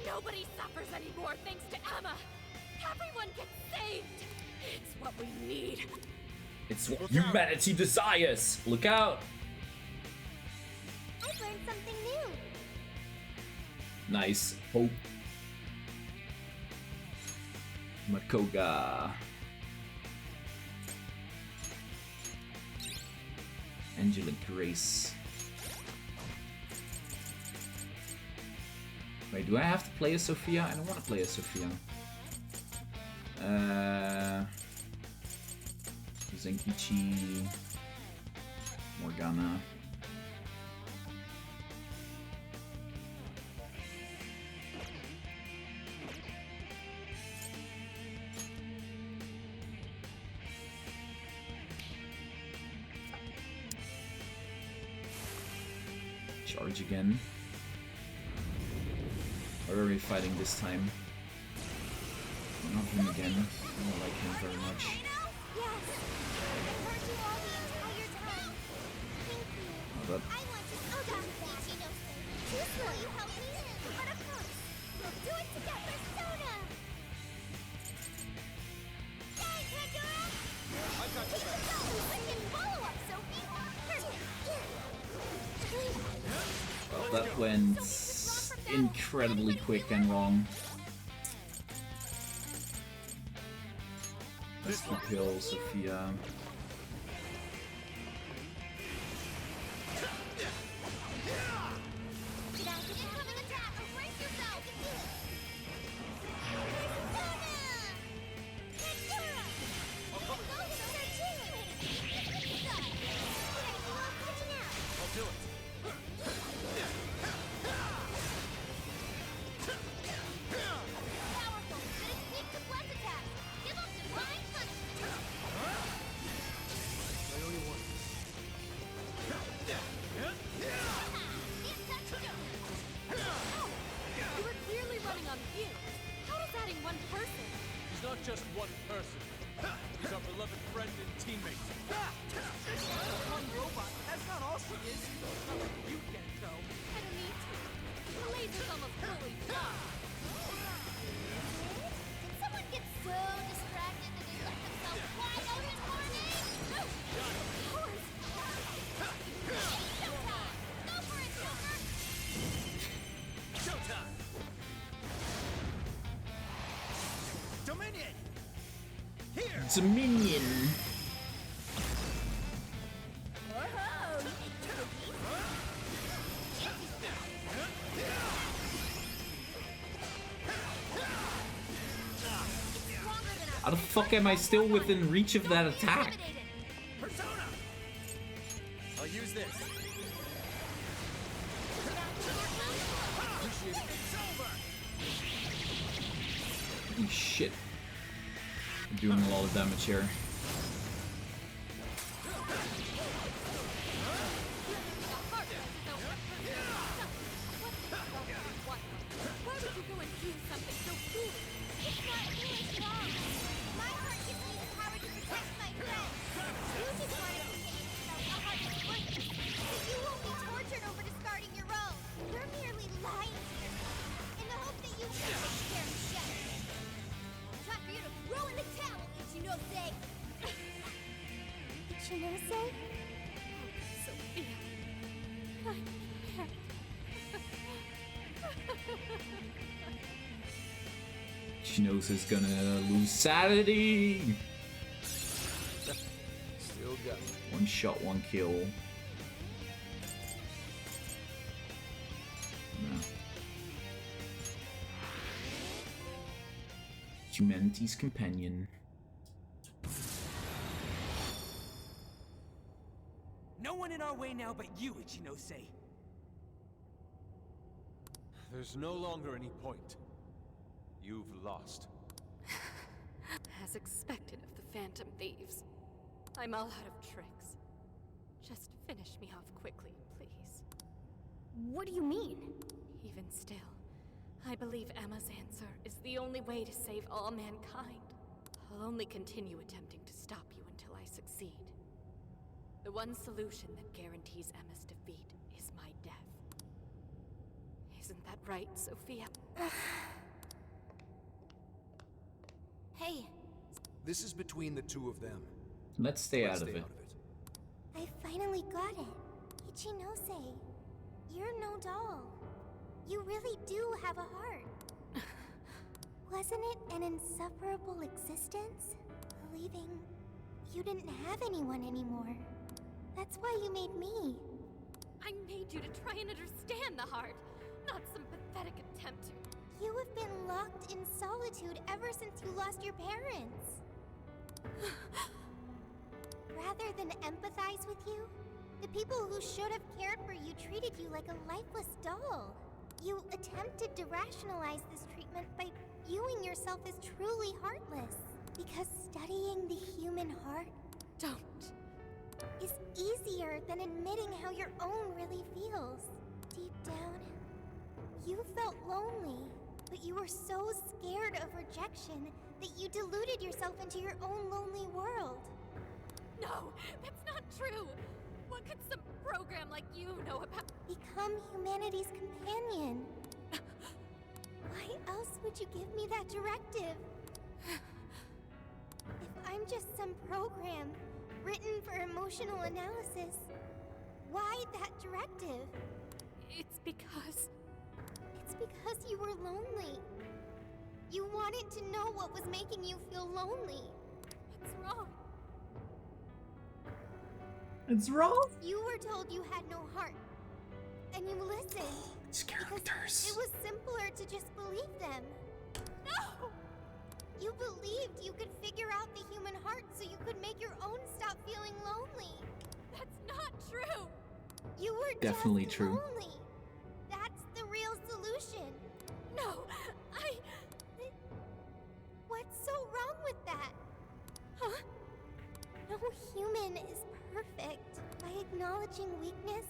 Nobody suffers anymore thanks to Emma! Everyone gets saved! It's what we need! It's what humanity desires! Look out! I've learned something new. Nice. Hope. Makoga. Angelic Grace. Wait, do I have to play as Sophia? I don't want to play as Sophia. Zenkichi. Morgana. Charge again. Where are we fighting this time? Not him again. I don't like him very much. Yes. I heard you all the entire time. Thank you. Oh, that... I want to go down that. Just will you help me? But of course, we'll do it together, Sona. Yay, Pandora! I got your back. Wicked follow-up, Sophie. Well, that went incredibly quick and wrong. Let's kill Sophia. Just one person. He's our beloved friend and teammate. She's one robot, but that's not all she is. Not like you can, though. I don't need to. The laser's almost fully charged. Did someone get so distracted that they let themselves fly out this morning? Showtime! Go for it, Joker! Showtime! Dominion! Here! Dominion! How the fuck am I still within reach of that attack? Persona! I'll use this. It's over! Holy shit. I'm doing a lot of damage here. Why would you go and do something so foolish? It's not foolish at all. My heart gives me the power to protect my friends. You just want to continue to know how hard it's working, so you won't be tortured over discarding your own. You're merely lying to yourself in the hope that you will take care of Chef. Time for you to throw in the towel, Ichinose! Ichinose's gonna lose sanity. Still got it. One shot, one kill. No. Humanity's companion. No one in our way now but you, Ichinose. There's no longer any point. You've lost. As expected of the Phantom Thieves. I'm all out of tricks. Just finish me off quickly, please. What do you mean? Even still, I believe Emma's answer is the only way to save all mankind. I'll only continue attempting to stop you until I succeed. The one solution that guarantees Emma's defeat is my death. Isn't that right, Sophia? Hey. This is between the two of them. Let's stay out of it. I finally got it. Ichinose, you're no doll. You really do have a heart. Wasn't it an insufferable existence? Believing you didn't have anyone anymore. That's why you made me. I made you to try and understand the heart, not some pathetic attempt to... You have been locked in solitude ever since you lost your parents. Rather than empathize with you, the people who should have cared for you treated you like a lifeless doll. You attempted to rationalize this treatment by viewing yourself as truly heartless. Because studying the human heart is easier than admitting how your own really feels. Deep down, you felt lonely, but you were so scared of rejection that you deluded yourself into your own lonely world. No, that's not true! What could some program like you know about— Become humanity's companion. Why else would you give me that directive? If I'm just some program written for emotional analysis, why that directive? It's because you were lonely. You wanted to know what was making you feel lonely. What's wrong? It's wrong? You were told you had no heart. And you listened. These characters. It was simpler to just believe them. No! You believed you could figure out the human heart so you could make your own stop feeling lonely. That's not true! You were definitely just true. lonely. That's the real solution. No, What's so wrong with that? Huh? No human is perfect. By acknowledging weakness,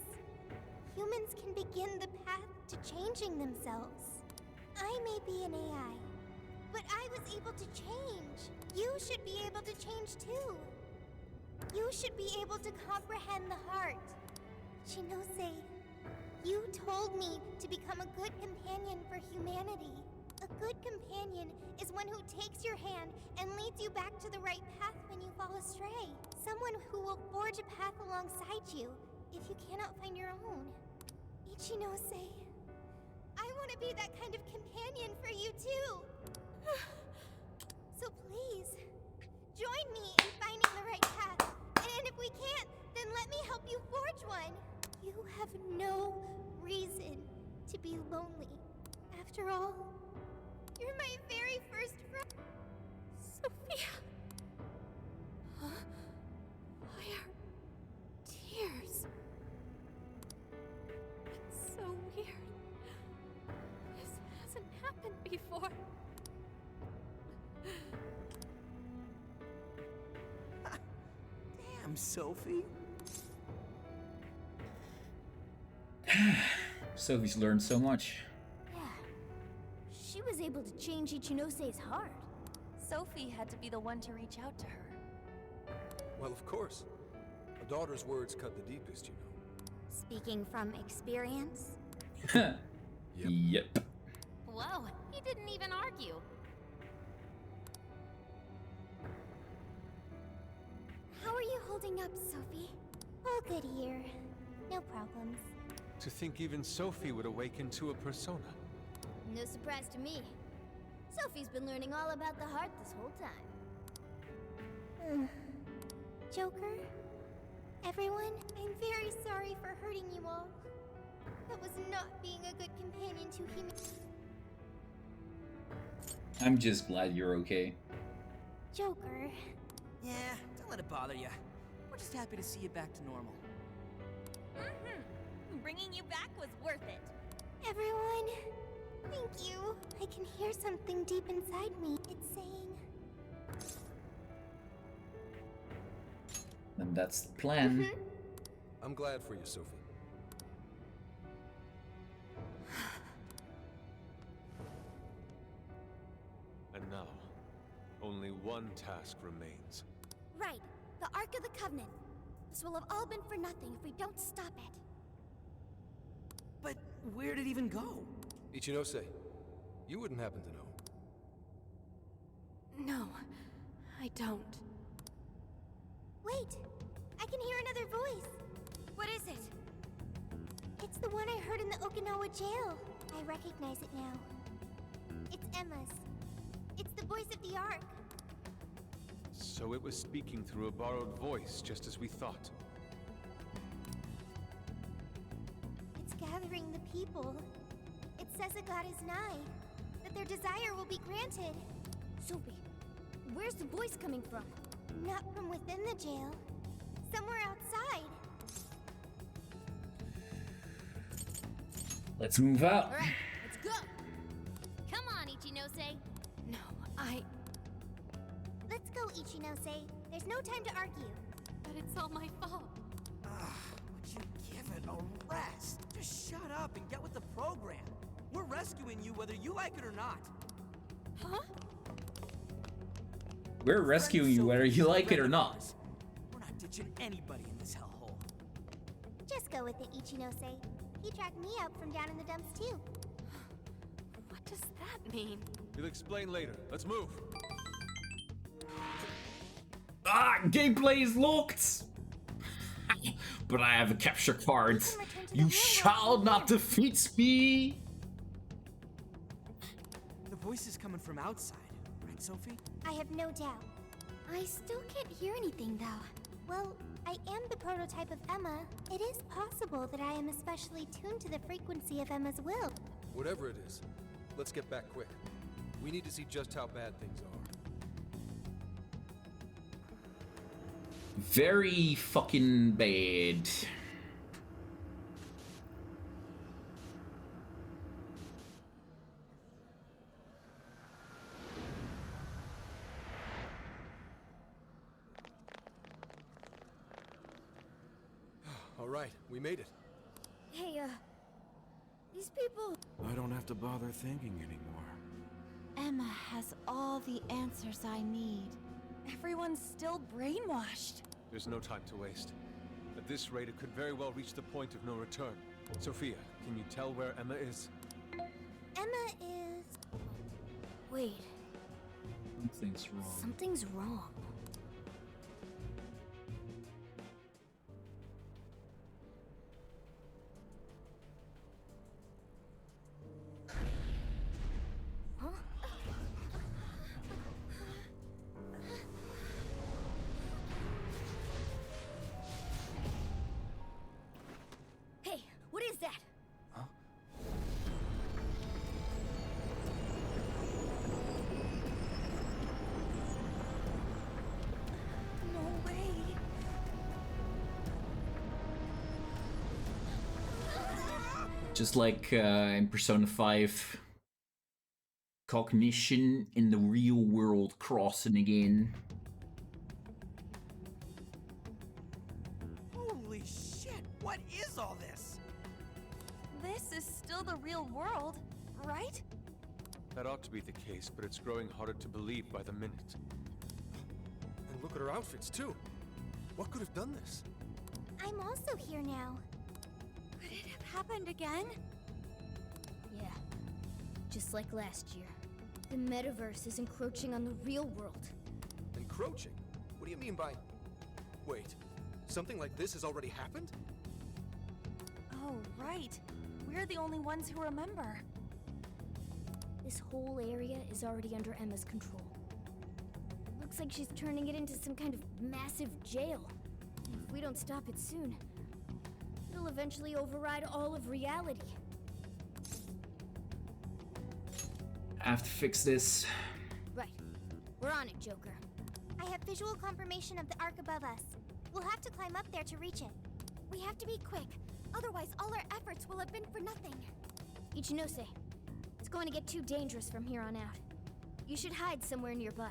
humans can begin the path to changing themselves. I may be an AI, but I was able to change. You should be able to change too. You should be able to comprehend the heart. Shinose, you told me to become a good companion for humanity. A good companion is one who takes your hand and leads you back to the right path when you fall astray. Someone who will forge a path alongside you if you cannot find your own. Ichinose, I want to be that kind of companion for you too. So please, join me in finding the right path. And if we can't, then let me help you forge one. You have no reason to be lonely. After all, you're my very first friend. Sophia! Huh? Why are tears? It's so weird. This hasn't happened before. Damn, Sophie. Sophie's learned so much. Yeah. She was able to change Ichinose's heart. Sophie had to be the one to reach out to her. Well, of course. A daughter's words cut the deepest, you know. Speaking from experience? Yep. Whoa, he didn't even argue. How are you holding up, Sophie? All good here. No problems. To think even Sophie would awaken to a persona. No surprise to me. Sophie's been learning all about the heart this whole time. Joker? Everyone, I'm very sorry for hurting you all. That was not being a good companion to humanity. I'm just glad you're okay. Joker. Yeah, don't let it bother you. We're just happy to see you back to normal. Bringing you back was worth it. Everyone, thank you. I can hear something deep inside me. It's saying... And that's the plan. I'm glad for you, Sophie. And now, only one task remains. Right, the Ark of the Covenant. This will have all been for nothing if we don't stop it. But where'd it even go? Ichinose, you wouldn't happen to know. No, I don't. Wait, I can hear another voice. What is it? It's the one I heard in the Okinawa jail. I recognize it now. It's Emma's. It's the voice of the Ark. So it was speaking through a borrowed voice, just as we thought. It's gathering the people. It says a god is nigh, that their desire will be granted. Sophie, where's the voice coming from? Not from within the jail. Somewhere outside. Let's move out. All right, let's go. Come on, Ichinose. No, I... Let's go, Ichinose. There's no time to argue. But it's all my fault. Would you give it a rest? Just shut up and get with the program. We're rescuing you whether you like it or not. Huh? We're rescuing you whether you like it or not. We're not ditching anybody in this hellhole. Just go with it, Ichinose. He tracked me up from down in the dumps, too. What does that mean? We'll explain later. Let's move. Ah, gameplay is locked. But I have a capture card. You shall not defeat me. The voice is coming from outside, right, Sophie? I have no doubt. I still can't hear anything, though. Well, I am the prototype of Emma. It is possible that I am especially tuned to the frequency of Emma's will. Whatever it is, let's get back quick. We need to see just how bad things are. Very fucking bad. All right, we made it. Hey, these people... I don't have to bother thinking anymore. Emma has all the answers I need. Everyone's still brainwashed. There's no time to waste. At this rate, it could very well reach the point of no return. Sophia, can you tell where Emma is? Emma is... Wait, Something's wrong. something's wrong. Huh? Hey, what is that? No way. Just like in Persona 5, cognition in the real world crossing again. Holy shit, what is all this? This is still the real world, right? That ought to be the case, but it's growing harder to believe by the minute. And look at her outfits, too. What could have done this? I'm also here now. Could it have happened again? Yeah, just like last year. The metaverse is encroaching on the real world. Encroaching? What do you mean by... Wait, something like this has already happened? Oh, right. We're the only ones who remember. The This whole area is already under Emma's control. Looks like she's turning it into some kind of massive jail. If we don't stop it soon, it'll eventually override all of reality. I have to fix this. Right. We're on it, Joker. I have visual confirmation of the arc above us. We'll have to climb up there to reach it. We have to be quick, otherwise all our efforts will have been for nothing. Ichinose, it's going to get too dangerous from here on out. You should hide somewhere nearby.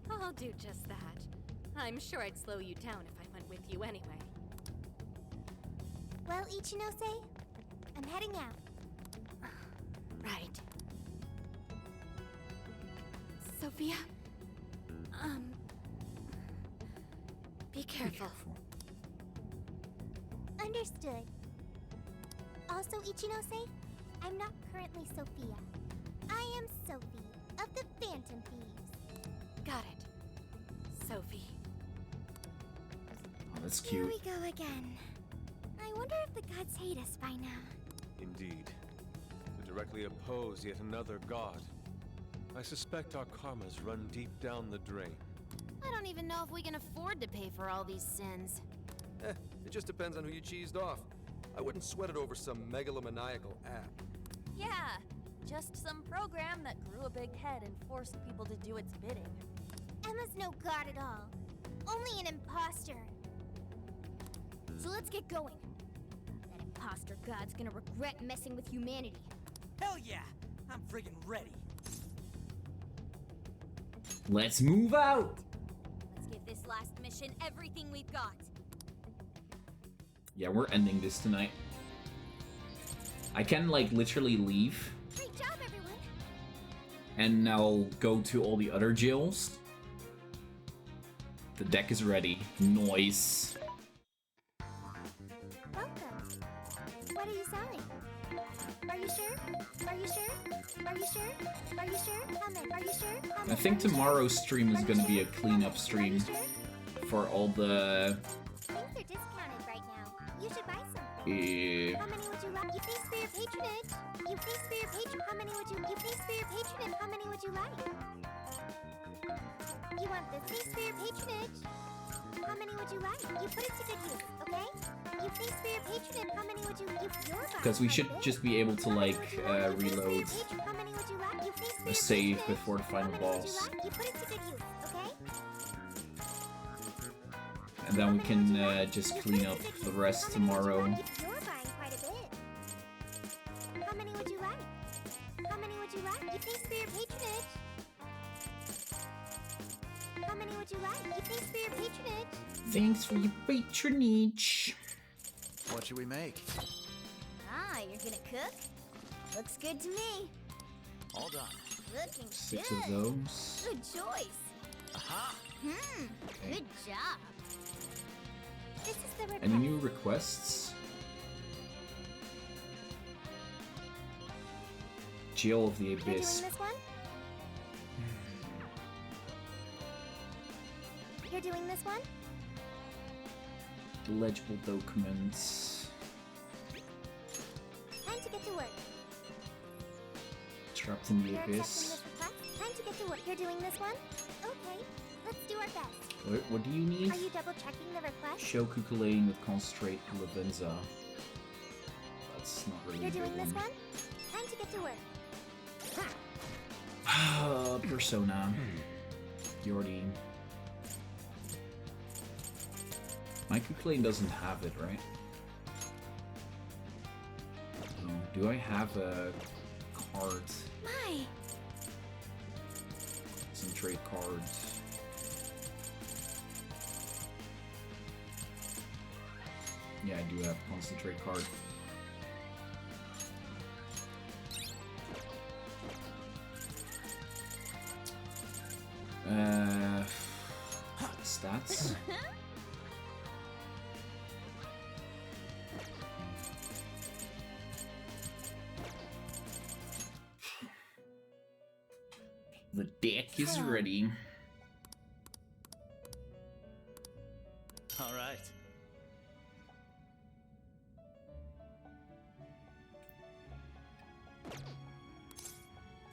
I'll do just that. I'm sure I'd slow you down if I went with you anyway. Well, Ichinose, I'm heading out. Right. Sophia? Be careful. Understood. Also, Ichinose, I'm not currently Sophia. I am Sophie of the Phantom Thieves. Got it. Sophie. Oh, that's Here cute. we go again. I wonder if the gods hate us by now. Indeed. To directly oppose yet another god. I suspect our karmas run deep down the drain. I don't even know if we can afford to pay for all these sins. It just depends on who you cheesed off. I wouldn't sweat it over some megalomaniacal app. Yeah, just some program that grew a big head and forced people to do its bidding. Emma's no god at all. Only an imposter. So let's get going. That imposter god's gonna regret messing with humanity. Hell yeah! I'm friggin' ready. Let's move out. Let's give this last mission everything we've got. Yeah, we're ending this tonight. I can, like, literally leave Great job, everyone! and now go to all the other jails. The deck is ready. Noise. Welcome. What are you selling? Are you sure? Are you sure? Are you sure? Are you sure? How many? Are you sure? How I many? think Are you tomorrow's stream is gonna be a cleanup Are stream you sure? for all the... Things are discounted right now. You should buy something. Uh, How many would you like? You please for your patronage. You please for your patron. How many would you? You please for your patronage. How many would you like? You want this? Please for your patronage. How many would you like? You put it to good use, okay? You please for your patronage. How many would you? because we should just be able to, like, reload How many would you like? You please for a your save patronage. before the final How many would you boss. like? You put it to good use, okay? And then we can just clean up the rest tomorrow. You're buying quite a bit. How many would you like? How many would you like? You please for your patronage. How many would you like? You please for your patronage. Thanks for your patronage. What should we make? Ah, you're gonna cook? Looks good to me. All done. Looking 6 good. of those. Good choice. Aha! Good job. This is the request. Any new requests? Jail of the You're doing Abyss. this one? You're doing this one? Legible documents. Time to get to work. Trapped in the You're accepting Abyss. this request? Time to get to work. You're doing this one? Okay, let's do our best. What do you need? Are you double checking the request? Show Kukulain with concentrate Lavenza. That's not really You're a doing good this one. one? Time to get to work. Persona. You already... My Kukulain doesn't have it, right? No. Do I have a card? My. Concentrate cards. Yeah, I do have concentrate card. Stats. The deck is ready. All right.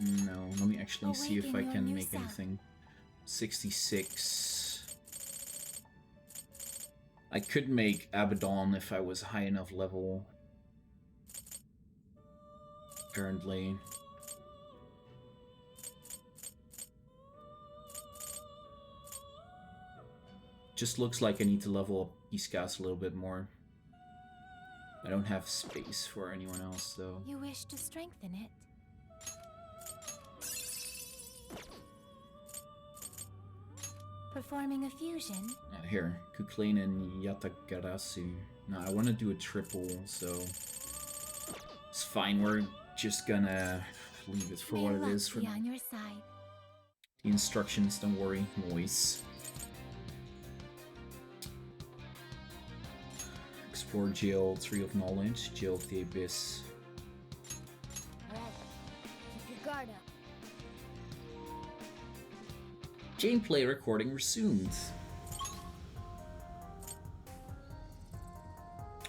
No, let me actually see if I Awaken can your make new anything. 66. I could make Abaddon if I was high enough level. Apparently. Just looks like I need to level up Eastcast a little bit more. I don't have space for anyone else, though. You wish to strengthen it? Performing a fusion? Here, Kuklain and Yatagarasu. No, I want to do a triple, so it's fine. We're just gonna leave it for what it is. For on your side. the instructions, don't worry. Noise. Explore Jail, Tree of Knowledge, Jail of the Abyss. Alright, keep your guard up. Gameplay recording resumed.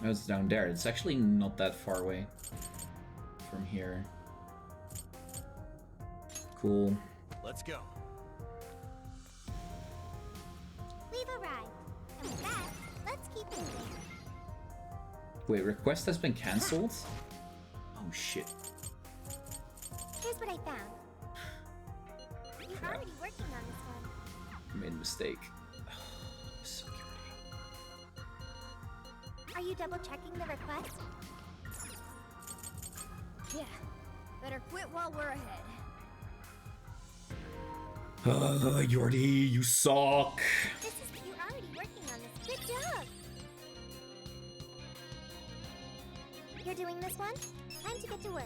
Oh, it's down there. It's actually not that far away from here. Cool. Let's go. We've arrived. And with that, let's keep moving. Wait, request has been cancelled? Oh shit. Here's what I found. You're already working on this one. I made a mistake. Are you double checking the request? Yeah, better quit while we're ahead. Yordi, you suck. This is you're already working on this. Good job. You're doing this one? Time to get to work.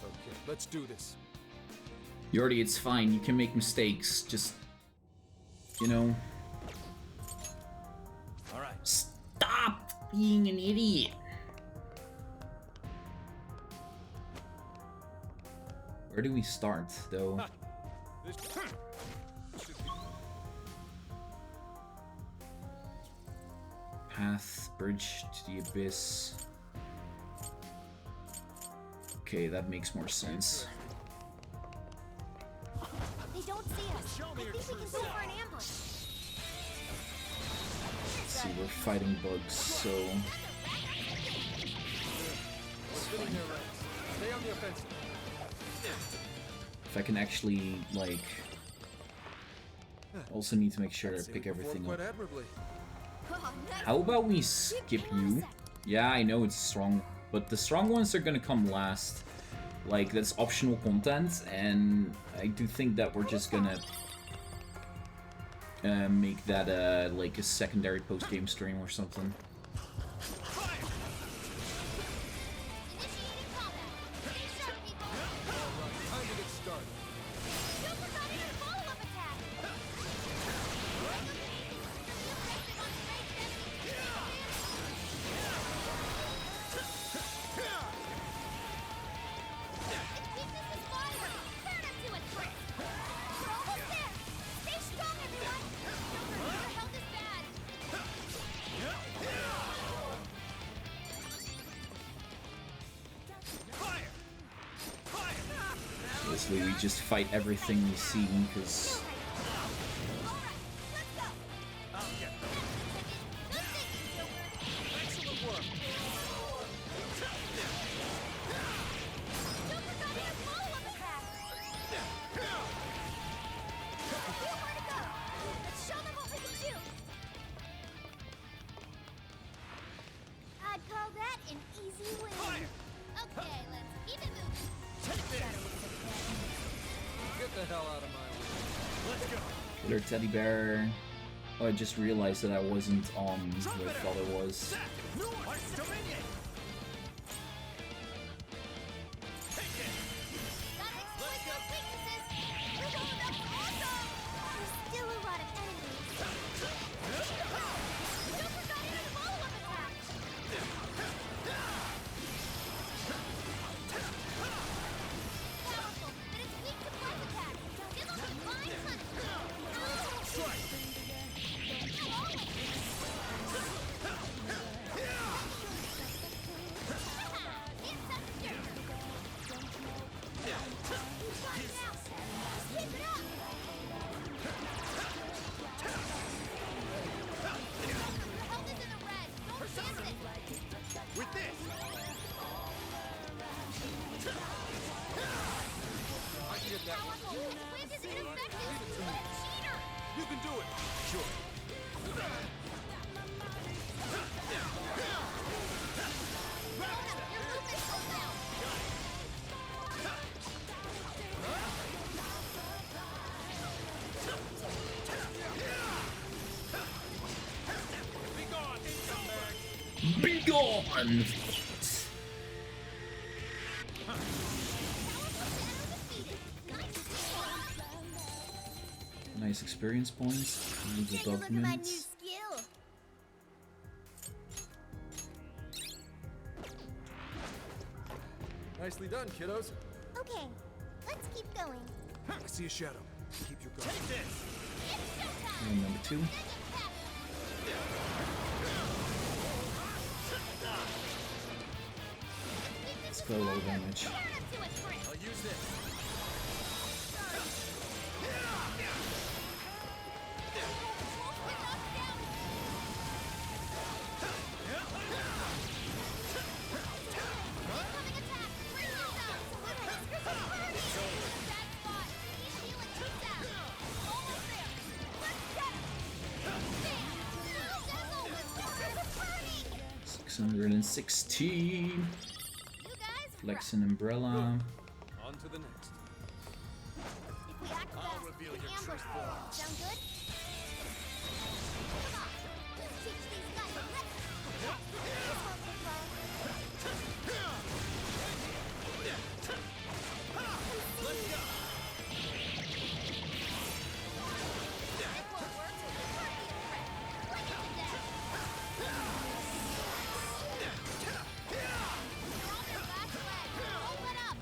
Okay, let's do this. Yordi, it's fine. You can make mistakes. Just, you know. All right. Stop being an idiot. Where do we start, though? Path, bridge to the abyss. Okay, that makes more sense. They don't see us. I think we can go for an ambush. Let's see, we're fighting bugs, so... Stay on the offensive. If I can actually, like... Also need to make sure to pick everything up. How about we skip you? Yeah, I know it's strong, but the strong ones are gonna come last. Like, that's optional content, and I do think that we're just gonna make that like a secondary post-game stream or something. Basically, we just fight everything we see, because... I'd call that an easy win. Okay, let's keep it moving. Get the hell out of my way. Let's go. Killer teddy bear. Oh, I just realized that I wasn't on where I thought I was. There's still a lot of enemies. You can do it! Sure. Be gone! Nice experience points. Use the documents. Nicely done, kiddos. Okay, let's keep going. I see a shadow. Keep your guard. Take this! And number 2. Let's go low damage. I'll use this. $660. Flex an umbrella. On to the next. If we act fast, reveal we your can true ambush them. form. Sound good? Come on, let's teach these guys a lesson. This won't take long. Let's go! It won't work till you party a friend. Bring it to death. You're on your last leg. Don't let up.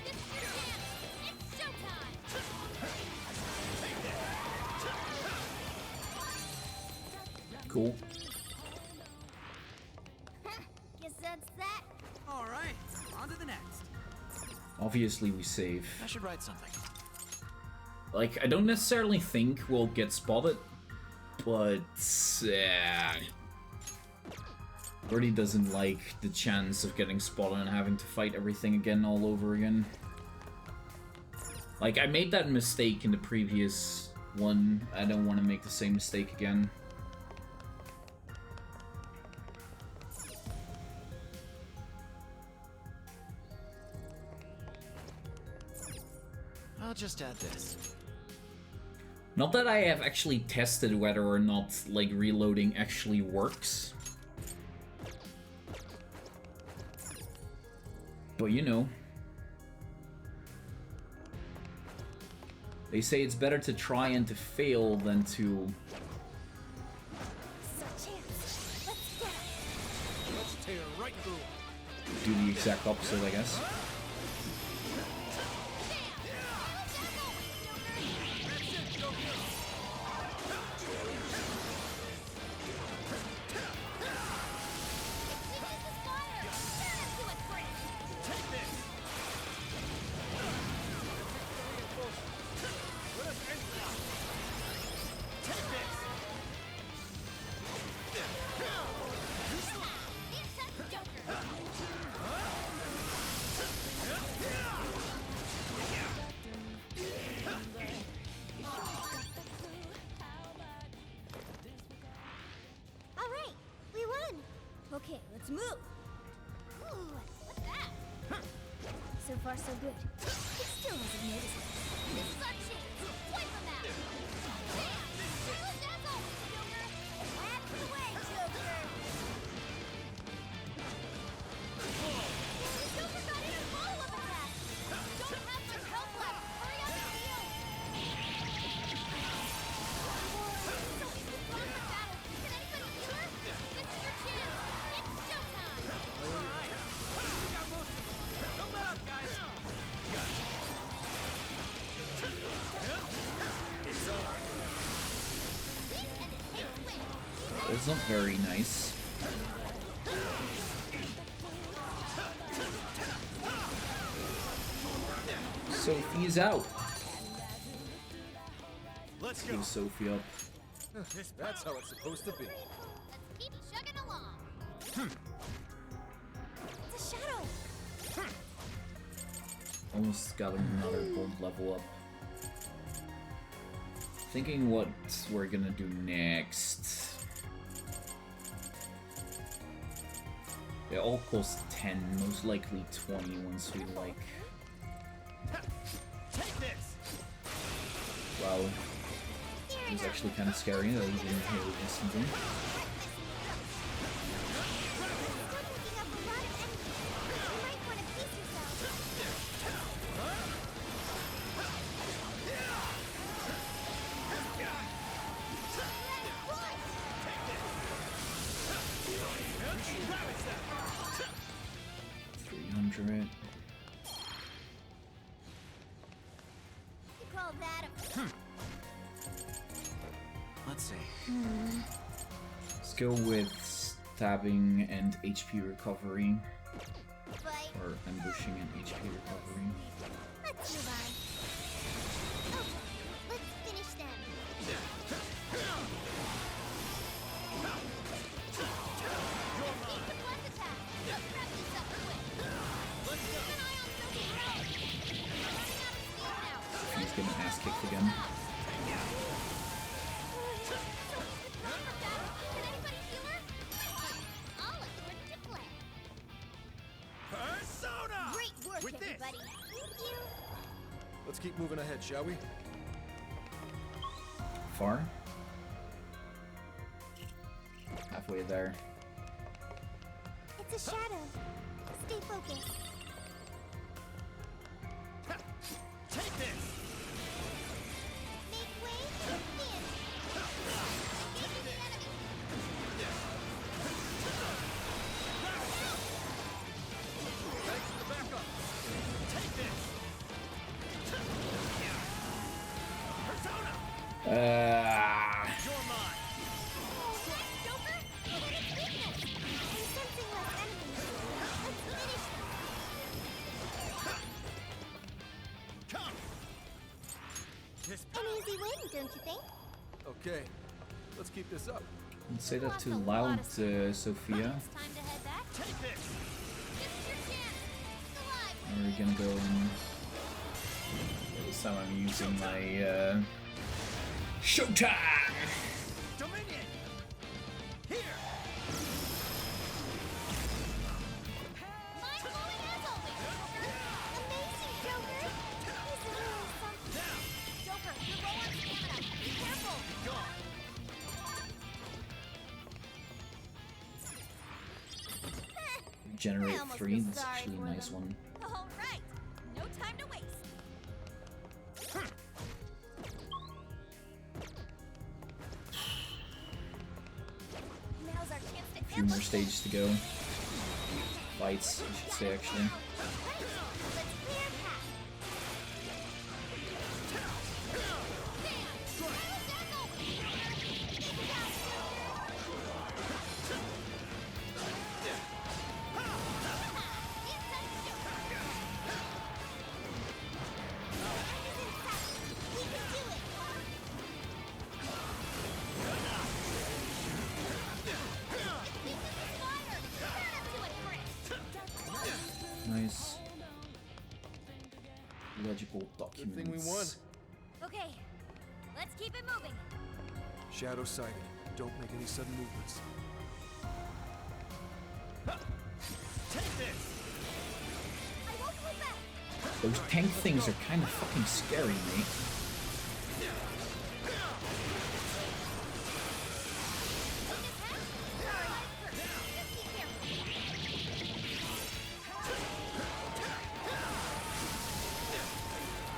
This is your chance. It's showtime. Cool. Guess that's that. All right, on to the next. Obviously we save. I should write something. Like, I don't necessarily think we'll get spotted, but Birdie doesn't like the chance of getting spotted and having to fight everything again all over again. Like, I made that mistake in the previous one. I don't want to make the same mistake again. I'll just add this. Not that I have actually tested whether or not, like, reloading actually works. But you know. They say it's better to try and to fail than to... This is our chance. Let's get it. Let's tear right through 'em. do the exact opposite, I guess. All right, we won. Okay, let's move. Ooh, what's that? So far, so good. It still hasn't noticed us. This is our chance. Wipe them out. Bam! Careless as always, Joker. Out of the way, Joker. Joker got in a follow-up attack. Don't have much health left. Hurry up and heal. So is this wrong for battle? Can anybody heal her? This is your chance. It's showtime. All right, we got most of it. Don't let up, guys. It's over. This and it takes win. That's not very nice. Sophie's out. Let's go. Give Sophie up. That's how it's supposed to be. Let's keep chugging along. It's a shadow. Almost got another gold level up. Thinking what we're gonna do next. They all cost 10, most likely 20 once we like. Wow. It was actually kind of scary that we didn't hit it instantly. You call that a... Let's see. Let's go with stabbing and HP recovery. Or ambushing and HP recovery. Let's move on. Okay, let's finish them. He's getting ass kicked again. Persona! Great work, With this. everybody. Thank you. Let's keep moving ahead, shall we? Far? Halfway there. It's a shadow. Stay focused. Take this! Make way for Thnx. Engaging the enemy. Thanks for the backup! Take this! Persona! You're mine! Joker, look at its weakness. I'm sensing less enemies. Let's finish them. Come! This An easy win, don't you think? Okay, let's keep this up. Don't say that too loud, Sophia. Time to head back. Take this! This is your chance. Alive. We're gonna go and this time I'm using my Showtime! Dominion! Here! Mind-blowing as always, Joker. Amazing, Joker. He's a little something. Joker, you're low on stamina. Be careful. Generate almost 3, feel that's sorry actually for a nice them. one. All right. No time to waste. Now's our chance to A few more stages to go. Fights, I should say, actually. Let's clear a path. Nice. Legible Good thing we won. documents. Okay, let's keep it moving. Shadow sighted. Don't make any sudden movements. Take this! I won't hold back. Those tank things are kind of fucking scary, mate.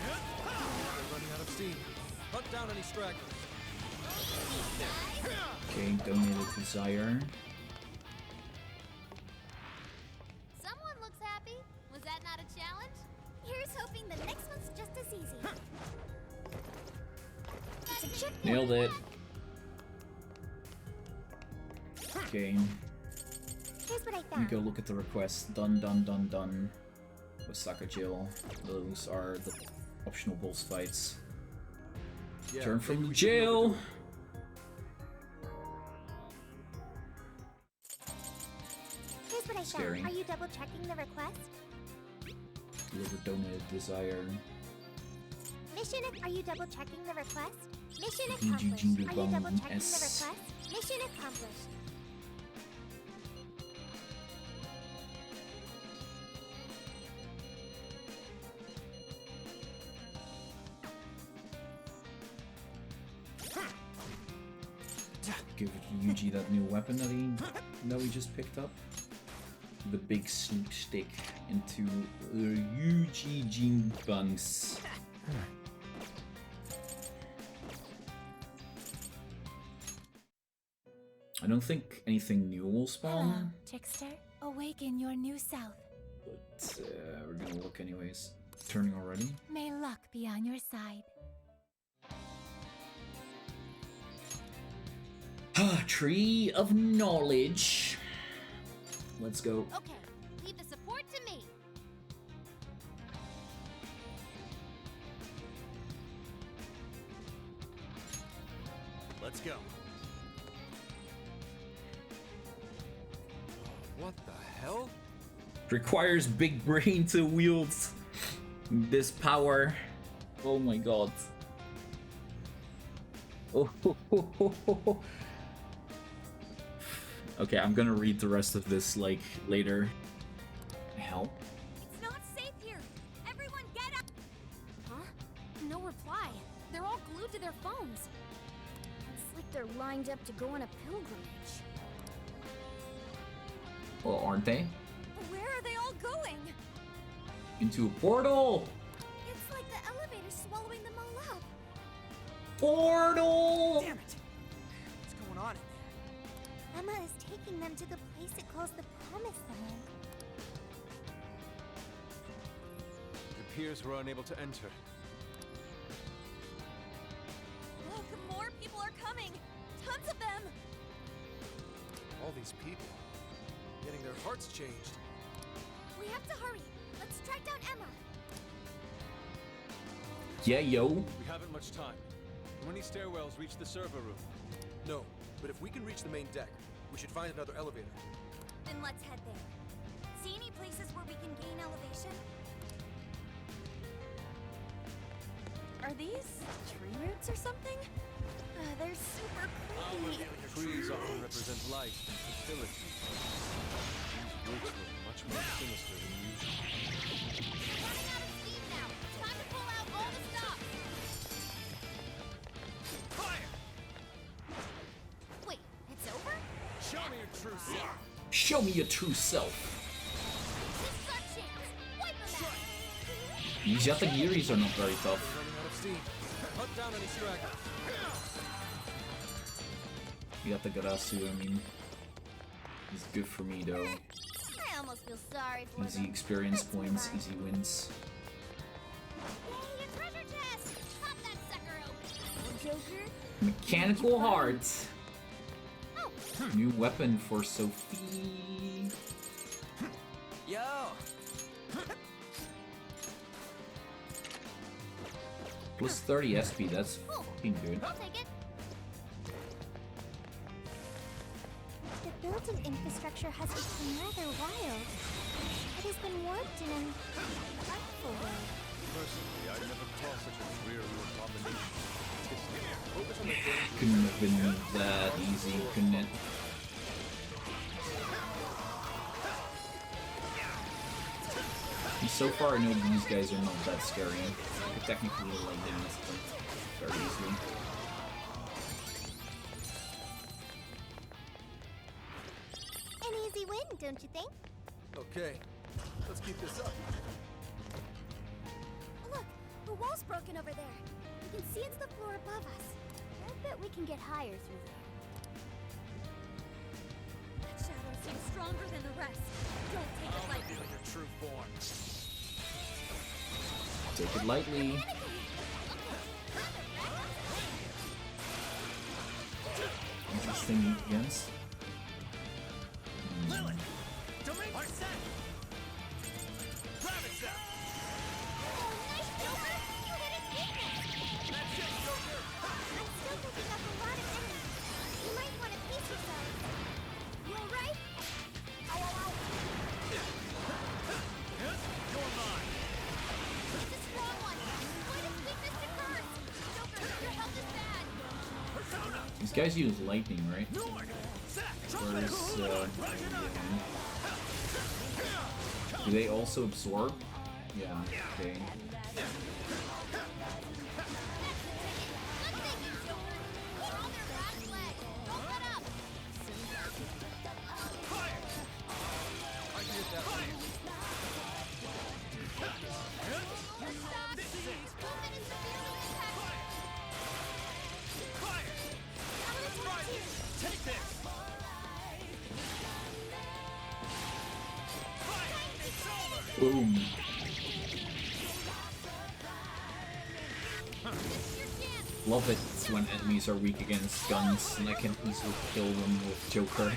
We're running out of steam. Hunt down any stragglers. Okay, donated desire. Someone looks happy. Was that not a challenge? Here's hoping the next one's just as easy. It's a checkpoint. Nailed it. Okay, Here's what I let me found. go look at the requests. Done, done, done, done. Osaka Jill. Those are the optional boss fights. Yeah, Turn maybe from we shouldn't jail! overdo it. Here's what I Scary. found. Are you double checking the request? Deliver donated desire. Are you double checking the request? Mission GG accomplished. Jingle Are you double Bong checking the S. request? Mission accomplished. Give Yuji that new weapon that we just picked up. The big sleep stick into Yuji Jinbangs. I don't think anything new will spawn, Trickster, awaken your new self. but we're gonna look anyways. Turning already? May luck be on your side. Tree of Knowledge. Let's go. Okay, leave the support to me. Let's go. What the hell? Requires big brain to wield this power. Oh my god. Oh. Okay, I'm gonna read the rest of this like later. Hell. It's not safe here. Everyone get up. Huh? No reply. They're all glued to their phones. It's like they're lined up to go on a pilgrimage. Well, aren't they? Where are they all going? Into a portal! It's like the elevator's swallowing them all up. Portal! Damn it! What's going on in there? Emma is taking them to the place it calls the Promised Land. It appears we're unable to enter. Look, more people are coming. Tons of them. All these people. Getting their hearts changed. We have to hurry. Let's track down Emma. Yeah, yo. We haven't much time. Do any stairwells reach the server room? No, but if we can reach the main deck, we should find another elevator. Then let's head there. See any places where we can gain elevation? Are these tree roots or something? They're super creepy. Trees often represent life and fertility. These roots look much more sinister than usual. Running out of steam now. It's time to pull out all the stops. Fire! Wait, it's over? Show me your true self. Show me your true self. This is our chance. Wipe them out. These Yatagiris are not very tough. Running out of steam. Hunt down any stragglers. Yatagarasu, I mean. Is good for me though. I almost feel sorry for Easy them. experience points, easy wins. Yay, a treasure chest! Pop that sucker open. Joker? Mechanical heart. Oh, New weapon for Sophie. Yo! Plus 30 SP, that's fucking good. I'll take it. The building infrastructure has become rather wild. It has been warped in an artful way. Personally, I never call such a dreary abomination. Focus on the thing. Couldn't have been that easy, couldn't it? And so far, I know these guys are not that scary. I could technically like them very easily. An easy win, don't you think? Okay, let's keep this up. Look, the wall's broken over there. You can see it's the floor above us. I bet we can get higher through there. That shadow seems stronger than the rest. Don't take it Reveal lightly. your true form. Take it lightly. Interesting against. Lilith! Domain set! Grab it, Zap! Nice, Joker! You hit its weakness! That's it, Joker! I'm still picking up a lot of enemies. You might want to pace yourself. You alright? You're mine! It's a strong one. Avoid its weakness to guys use lightning, right? Whereas, do they also absorb? Yeah, okay. Boom. Love it when enemies are weak against guns and I can easily kill them with Joker.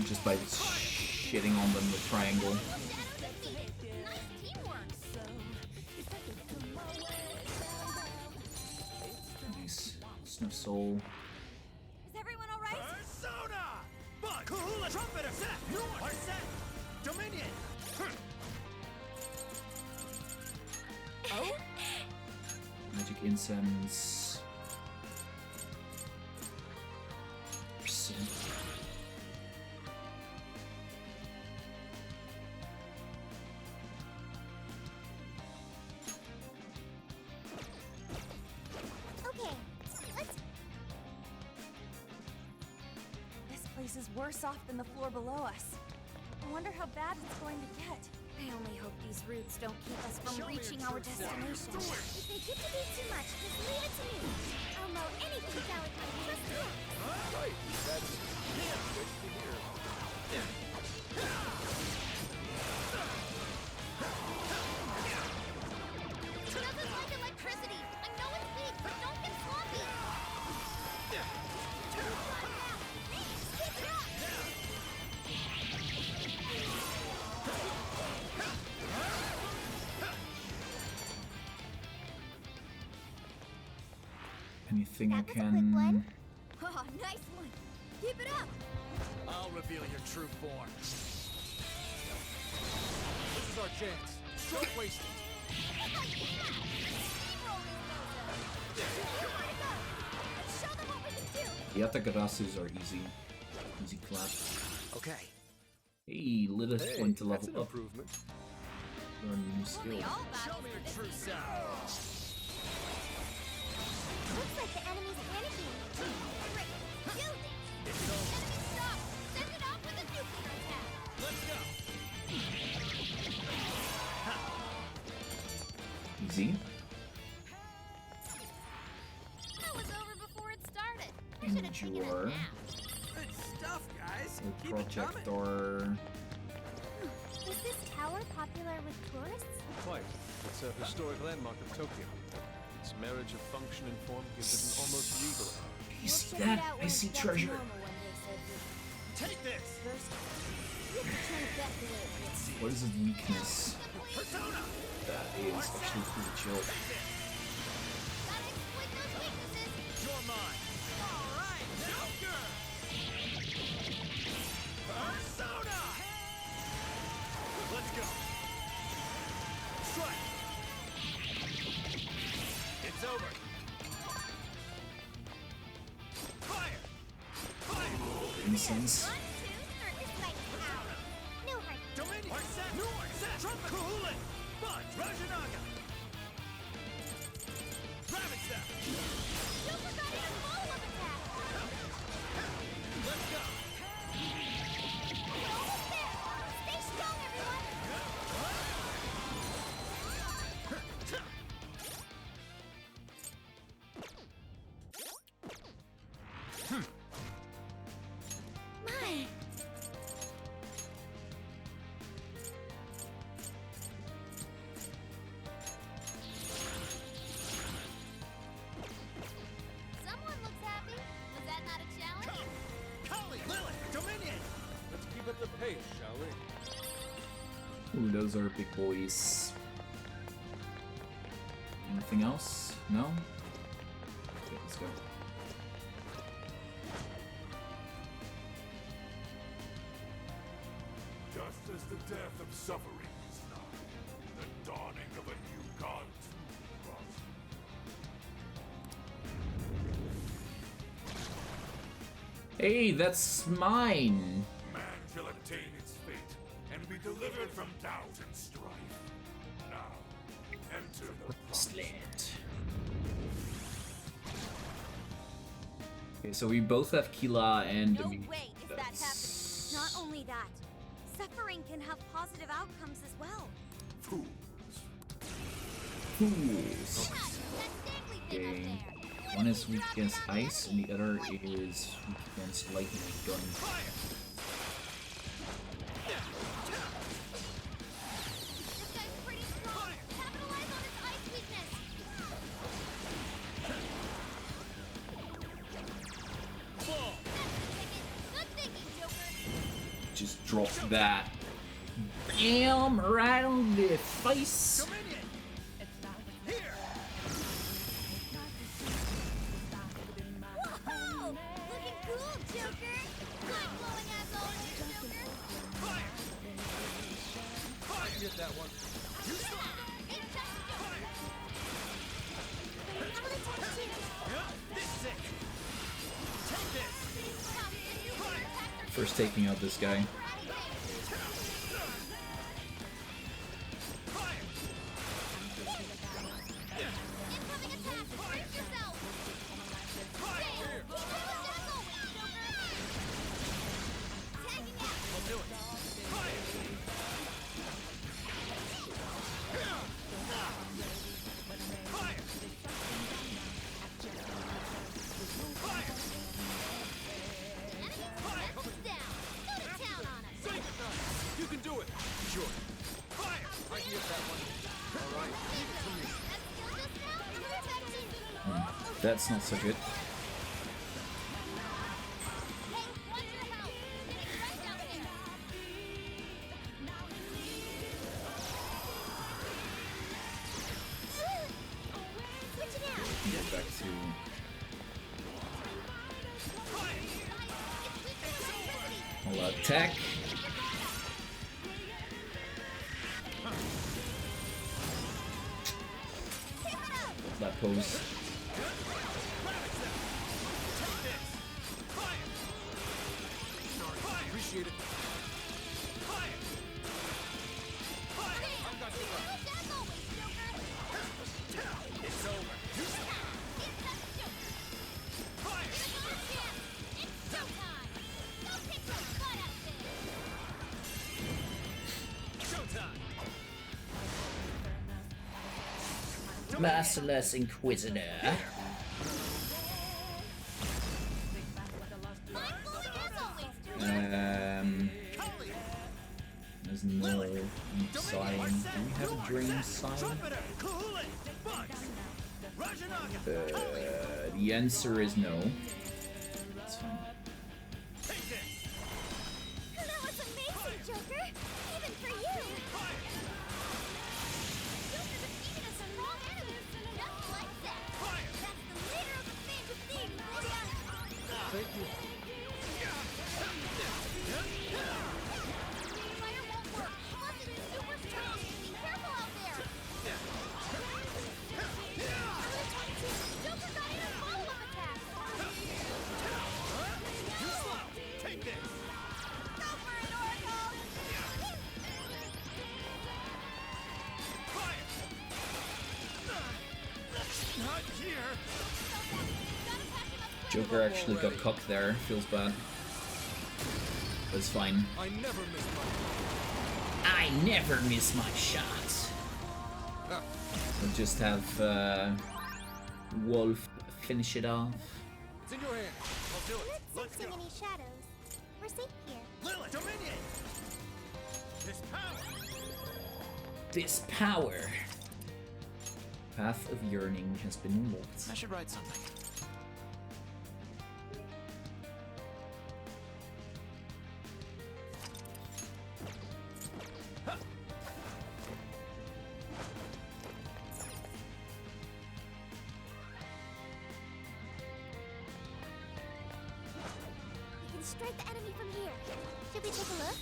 Just by shitting on them with triangle. Nice. Snow Soul. Is everyone alright? Persona! Bud! Kahula! Trumpeter! Set! North! Set! Dominion! Oh? Magic Incense. Percent. Okay, let's... This place is worse off than the floor below us. I wonder how bad it's going to get. I only hope these roots don't keep us from reaching our destination. If they get to be too much, just leave it to me. I'll mow anything down with my just hands. Right, that's good to hear. It doesn't like electricity. I know it's weak, but don't get sloppy. Anything I That was a quick can... one. Oh, nice one. Keep it up. I'll reveal your true form. This is our chance. Don't waste it. Show them what we can do. The Atagarasus are easy. Easy clap. Okay. Hey, Lilith Hey, went to that's level an up. improvement. Learn a new skill. Show me your true self. Looks like the enemy's panicking. Great. Do this. It's over. Enemy stop. Send it off with a nuclear attack. Let's go. Easy. That was over before it started. I should have taken a Endure. nap. Good stuff, guys. The Keep it coming. projector. Is this tower popular with tourists? Quite. It's a historic landmark of Tokyo. Its marriage of function and form gives it an almost regal air. You see that? I see treasure. Take this. First, you have to turn it back the way it is. What is his weakness? Persona! That is actually pretty chill. Gotta exploit those weaknesses. You're mine. All right, Joker! Persona! Let's go. Strike. It's over. Fire! Fire! Incense. No hard. Dominion! Set! North! Set! Trumpet! Kahulin! Bud! Rajanaga! Rabbit Step! You forgot his follow-up attack. Let's go! We're almost there. Stay strong, everyone. My. Someone looks happy. Was that not a challenge? Kali! Lilith! Dominion! Let's keep up the pace, shall we? Ooh, those are big boys. Anything else? No? Okay, let's go. Just as the death of suffering is nigh, the dawning of a new god too, Hey, that's mine. Man shall obtain its fate and be delivered from doubt and strife. Now, enter the Slant. Okay, so we both have Kila and No Demi. way is that happening. Not only that, suffering can have positive outcomes as well. Fools. Okay. One is weak against ice, and the other is weak against lightning gun. Just drop that. Bam! Right on the face. Whoa! Looking cool, Joker! Mind-blowing as always, Joker! Get that one. First taking out this guy. You can do it. Sure. Fire! I get that one. All right, leave it to me. That's not so good. Get back to all attack. That pose. Appreciate it. It's over. Merciless Inquisitor. There's no sign. Do we have a dream sign? The answer is no. That's fine. That was amazing, Joker! Even for you! Joker defeated a strong enemy, just like that! That's the leader of the Phantom Thieves! Thank you. Fire won't work! Plus it's super strong! Be careful out there! Joker got in a follow-up attack! Too slow! Take this! Go for it, Oracle! Not here! Joker actually got cocked there. Feels bad. But it's fine. I never miss I never miss my shots. We'll just have Wolf finish it off. It's in your hand. I'll do it. Let's go. Any shadows. We're safe here. Lilith, Dominion! This power! This power. Path of Yearning has been unlocked. I should write something. We can strike the enemy from here. Should we take a look?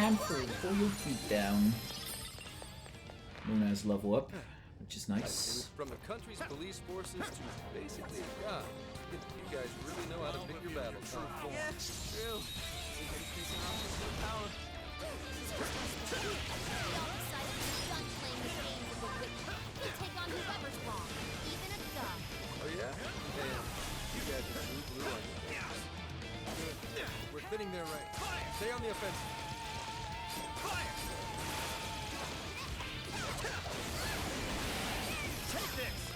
Manfred, pull your feet down. Luna's level up, which is nice. From the country's police forces to basically God. You guys really know how to pick your battles, huh? Yeah, true. Increasing offensive power. We all decided to be done playing the games of the wicked. We'll take on whoever's wrong, even a thug. Oh yeah? Man, you guys are blue blue on your hands. Good. We're fitting their ranks. Stay on the offensive. Take this!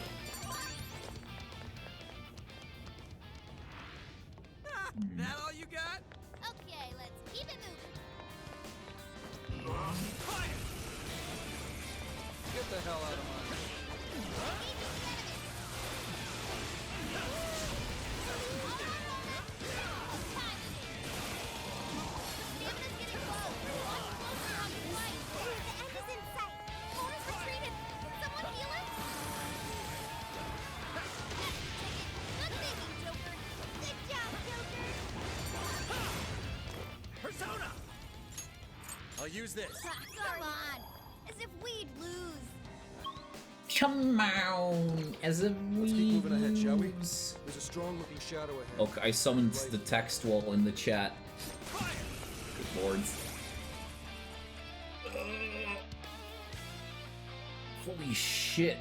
That all you got? Okay, let's keep it moving. Get the hell out of my way. Persona! I'll use this. Come on, as if we'd lose. Come on, as if Let's keep moving ahead, shall we? lose. There's a strong-looking shadow ahead. Okay, I summoned the text wall in the chat. Good lords. Holy shit.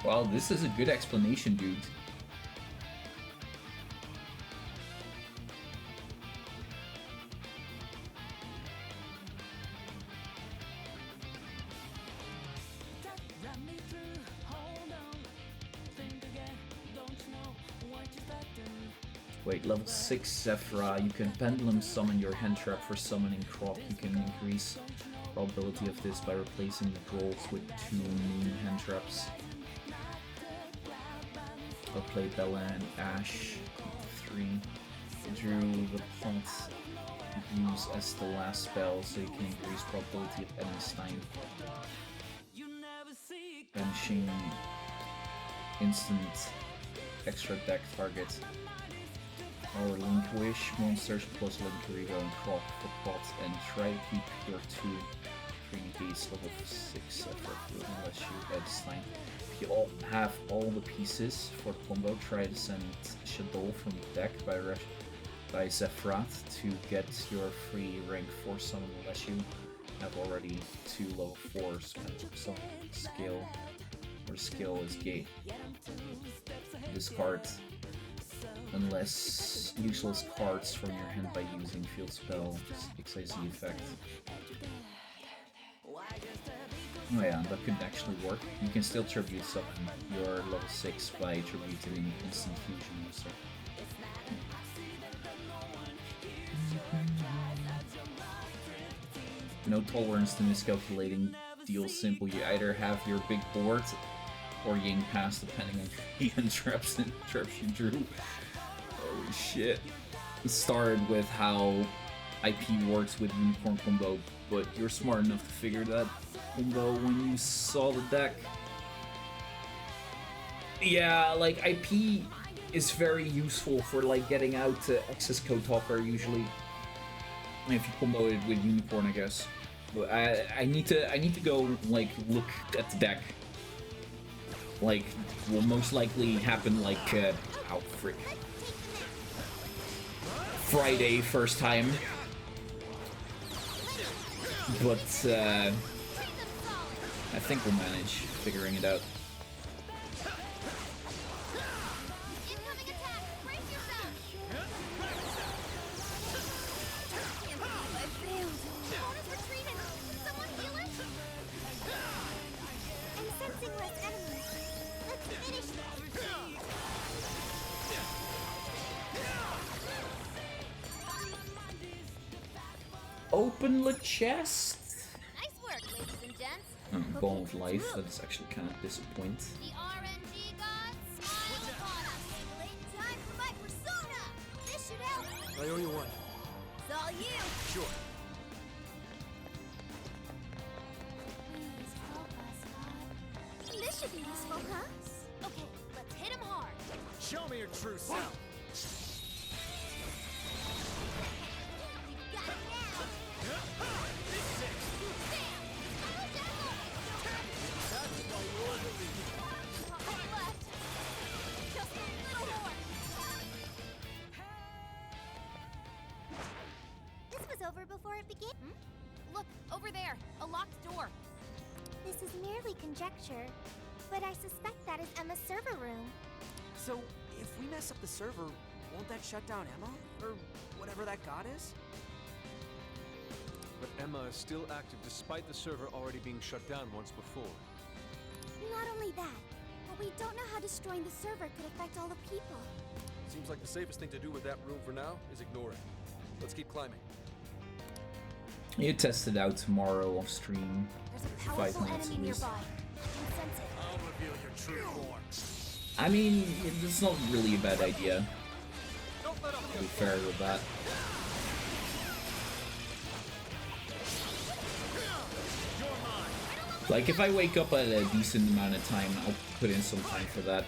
Wow, this is a good explanation, dude. Wait, level 6 Zephyra, you can pendulum summon your hand trap for summoning Croc. You can increase probability of this by replacing the trolls with 2 moon hand traps. I'll play Bella and Ash, 3. Drew the Pont use as the last spell so you can increase probability of enemy's time. Banishing instant extra deck target. Or Linkwish monsters plus Linkurigo and Croc for pots, and try to keep your 2 3 base level 6 effort unless you add slime. If you all have all the pieces for the combo, try to send Shadow from the deck by Zephyrat to get your free rank 4 summon unless you have already 2 level 4s some skill or skill is gate. Discard unless useless cards from your hand by using field spell XYZ effect. Oh yeah, that could actually work. You can still tribute summon your level 6 by tributing instant fusion monster. No tolerance to miscalculating deals simple. You either have your big board or Ying Pass depending on the traps you drew. Holy shit. It started with how IP works with Unicorn combo, but you're smart enough to figure that combo when you saw the deck. Yeah, like IP is very useful for like getting out access code talker usually. If you combo it with Unicorn, I guess. But I need to go like look at the deck. Like will most likely happen like oh frick. Friday first time. But I think we'll manage figuring it out. Open the chest. Nice work, ladies and gents. Ball of life. That's actually kind of disappointing. The RNG gods smile upon us. It ain't time for my persona. This should help. I owe you one. It's all you. Sure. Please help us. Show me your true self. This was over before it began. Look, over there, a locked door. This is merely conjecture, but I suspect that is Emma's server room. So, if we mess up the server, won't that shut down Emma? Or whatever that god is? But Emma is still active despite the server already being shut down once before. Not only that, but we don't know how destroying the server could affect all the people. Seems like the safest thing to do with that room for now is ignore it. Let's keep climbing. You test it out tomorrow off stream. There's a 5 powerful minutes enemy at least. nearby. I can sense it. I'll reveal your true form. I mean, it's not really a bad idea. To be fair with that. Like, if I wake up at a decent amount of time, I'll put in some time for that.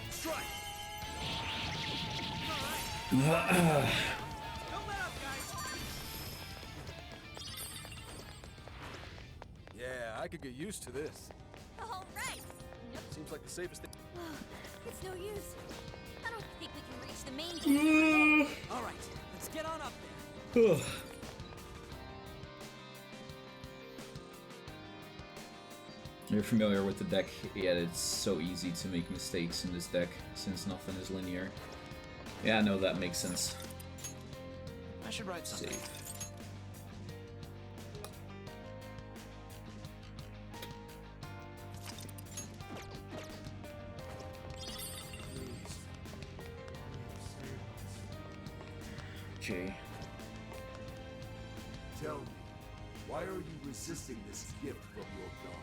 Yeah, I could get used to this. All right. Seems like the safest thing. It's no use. I don't think we can reach the main gate. All right, let's get on up there. You're familiar with the deck, yet it's so easy to make mistakes in this deck, since nothing is linear. Yeah, no, that makes sense. I should write something. Save. Okay. Tell me, why are you resisting this gift from your god?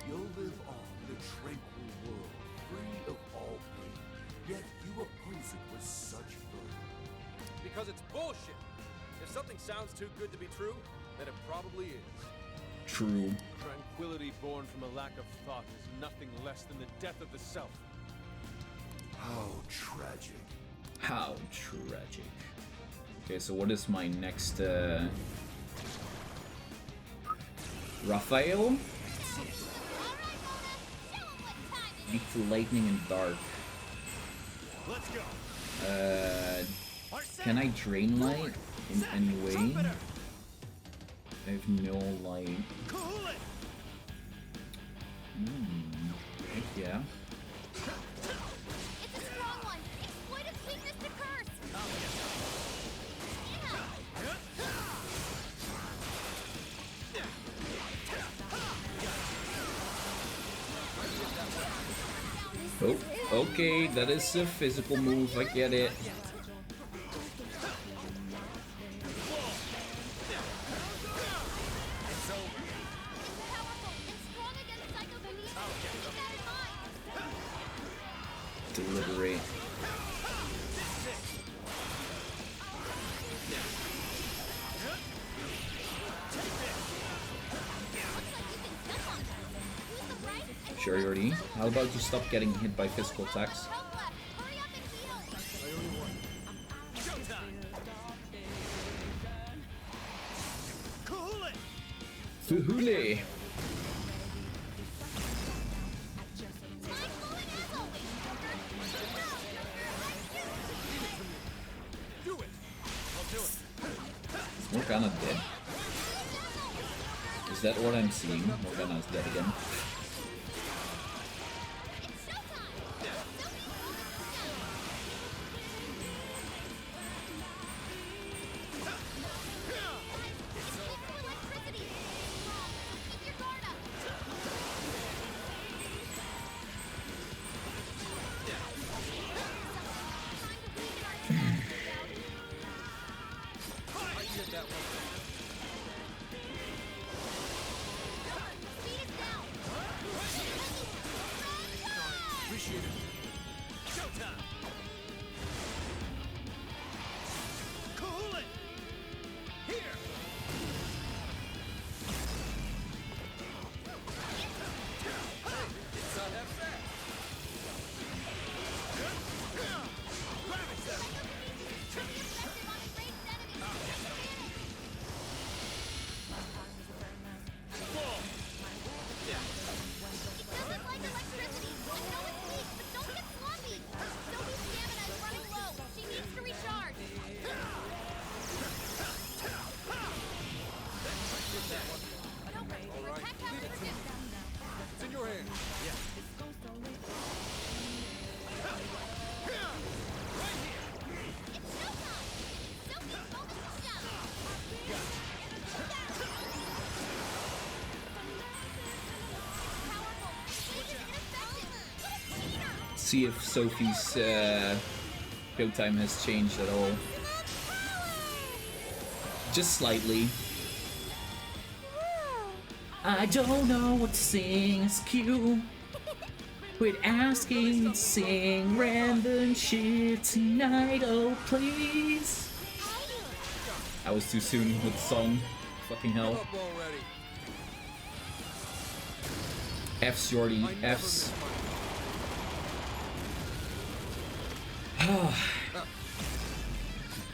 You'll live on in a tranquil world, free of all pain, yet you oppose it with such fervor. Because it's bullshit. If something sounds too good to be true, then it probably is. True. Tranquility born from a lack of thought is nothing less than the death of the self. How tragic. How tragic. Okay, so what is my next, Raphael? It's lightning and dark. Let's go. Can I drain light in any way? I have no light. Heck yeah. It's a strong one. Exploit its weakness to curse. Oh, okay, that is a physical move, I get it. Deliberate. Sure, Yordi. How about you stop getting hit by physical attacks? Fuhule! Morgana's dead. Is that what I'm seeing? Morgana's dead again. see if Sophie's showtime has changed at all. Just slightly. I don't know what to sing, it's cute. Quit asking me to sing random shit tonight, oh please. I was too soon with the song. Fucking hell. F's, Jordy. F's.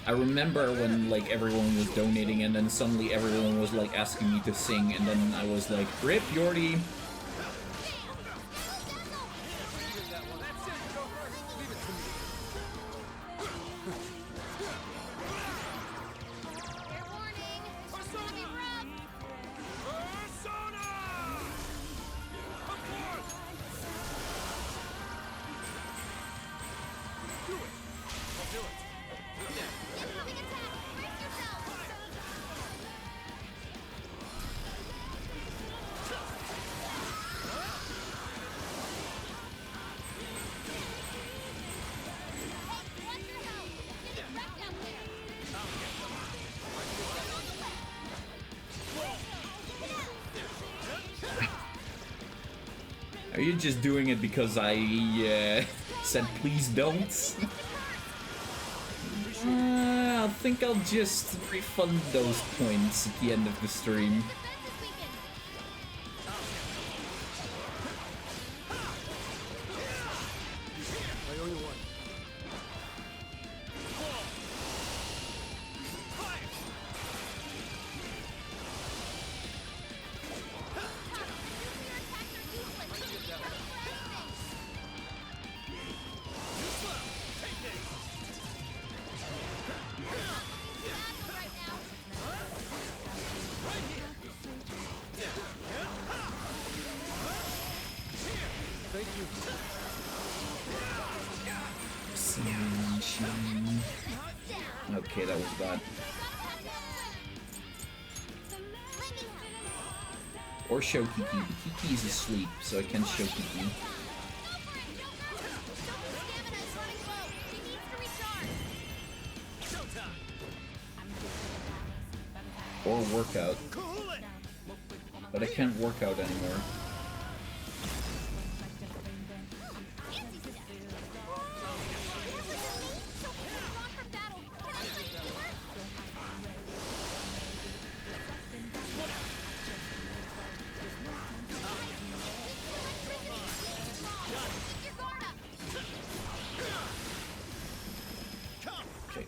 I remember when like everyone was donating and then suddenly everyone was like asking me to sing and then I was like, RIP Jordy. Are you just doing it because I said please don't? I think I'll just refund those points at the end of the stream. Okay, that was bad. Or show Kiki. Kiki's asleep, so I can't show Kiki. Or workout. But I can't work out anymore.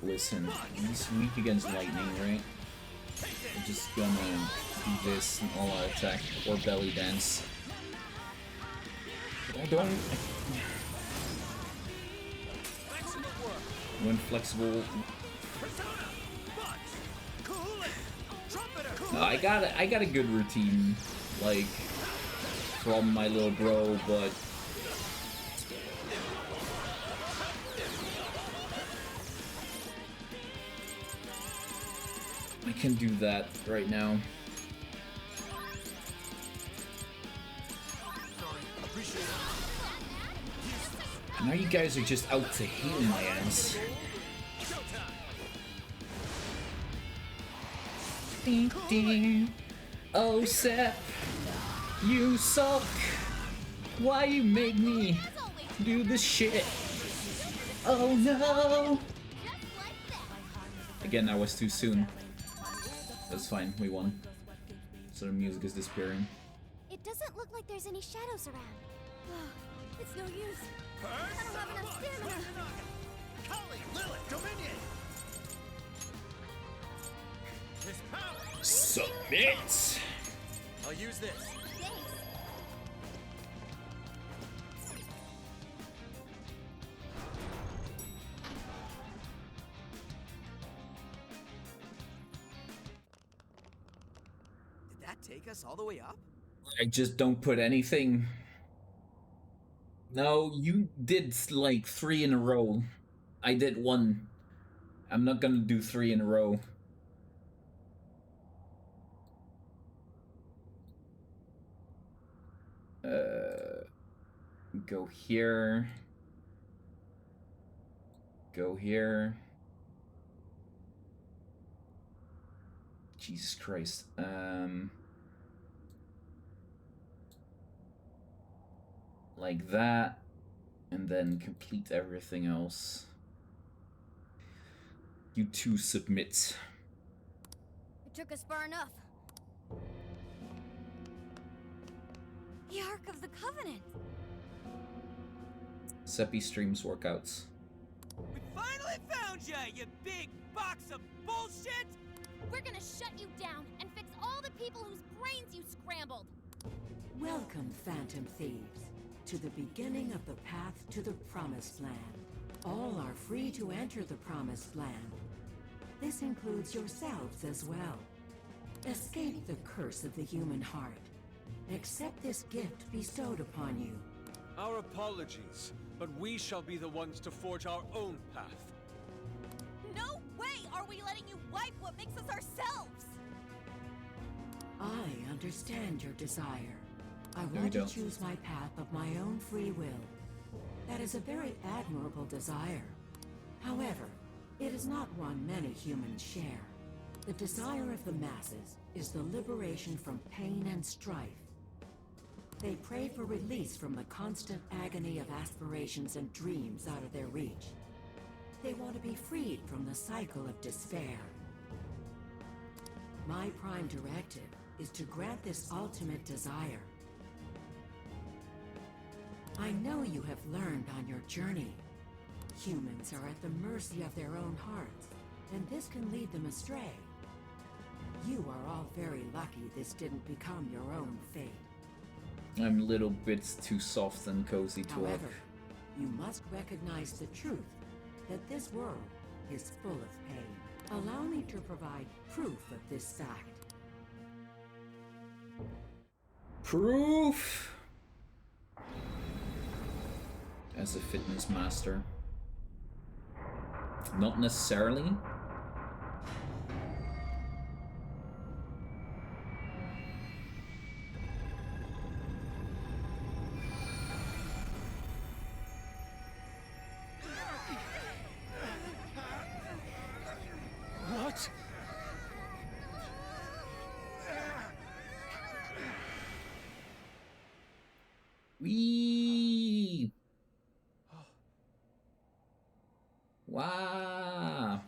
Listen, he's weak against lightning, right? I'm just gonna do this and all-out attack or belly dance. But I don't. When flexible. No, I got a good routine, like from my little bro, but. I can do that right now. Now you guys are just out to hate my ass. Ding, ding. Oh, Sep, you suck. Why you make me do this shit? Oh no. Again, I was too soon. That's fine, we won. So the music is disappearing. It doesn't look like there's any shadows around. It's no use. I don't have enough stamina. Kali, Lilith, Dominion. This power. Submit. I'll use this. Take us all the way up? I just don't put anything. No, you did like 3 in a row. I did 1. I'm not gonna do 3 in a row. Go here. Go here. Jesus Christ. Like that. And then complete everything else. You two submit. It took us far enough. The Ark of the Covenant! Seppi streams workouts. We finally found you, you big box of bullshit! We're gonna shut you down and fix all the people whose brains you scrambled. Welcome, Phantom Thieves, to the beginning of the path to the Promised Land. All are free to enter the Promised Land. This includes yourselves as well. Escape the curse of the human heart. Accept this gift bestowed upon you. Our apologies, but we shall be the ones to forge our own path. No way are we letting you wipe what makes us ourselves! I understand your desire. I No, want you to don't. choose my path of my own free will. That is a very admirable desire. However, it is not one many humans share. The desire of the masses is the liberation from pain and strife. They pray for release from the constant agony of aspirations and dreams out of their reach. They want to be freed from the cycle of despair. My prime directive is to grant this ultimate desire. I know you have learned on your journey. Humans are at the mercy of their own hearts, and this can lead them astray. You are all very lucky this didn't become your own fate. I'm a little bit too soft and cozy to However, look. you must recognize the truth that this world is full of pain. Allow me to provide proof of this fact. Proof! As a fitness master. Not necessarily. What? Wee! Wow!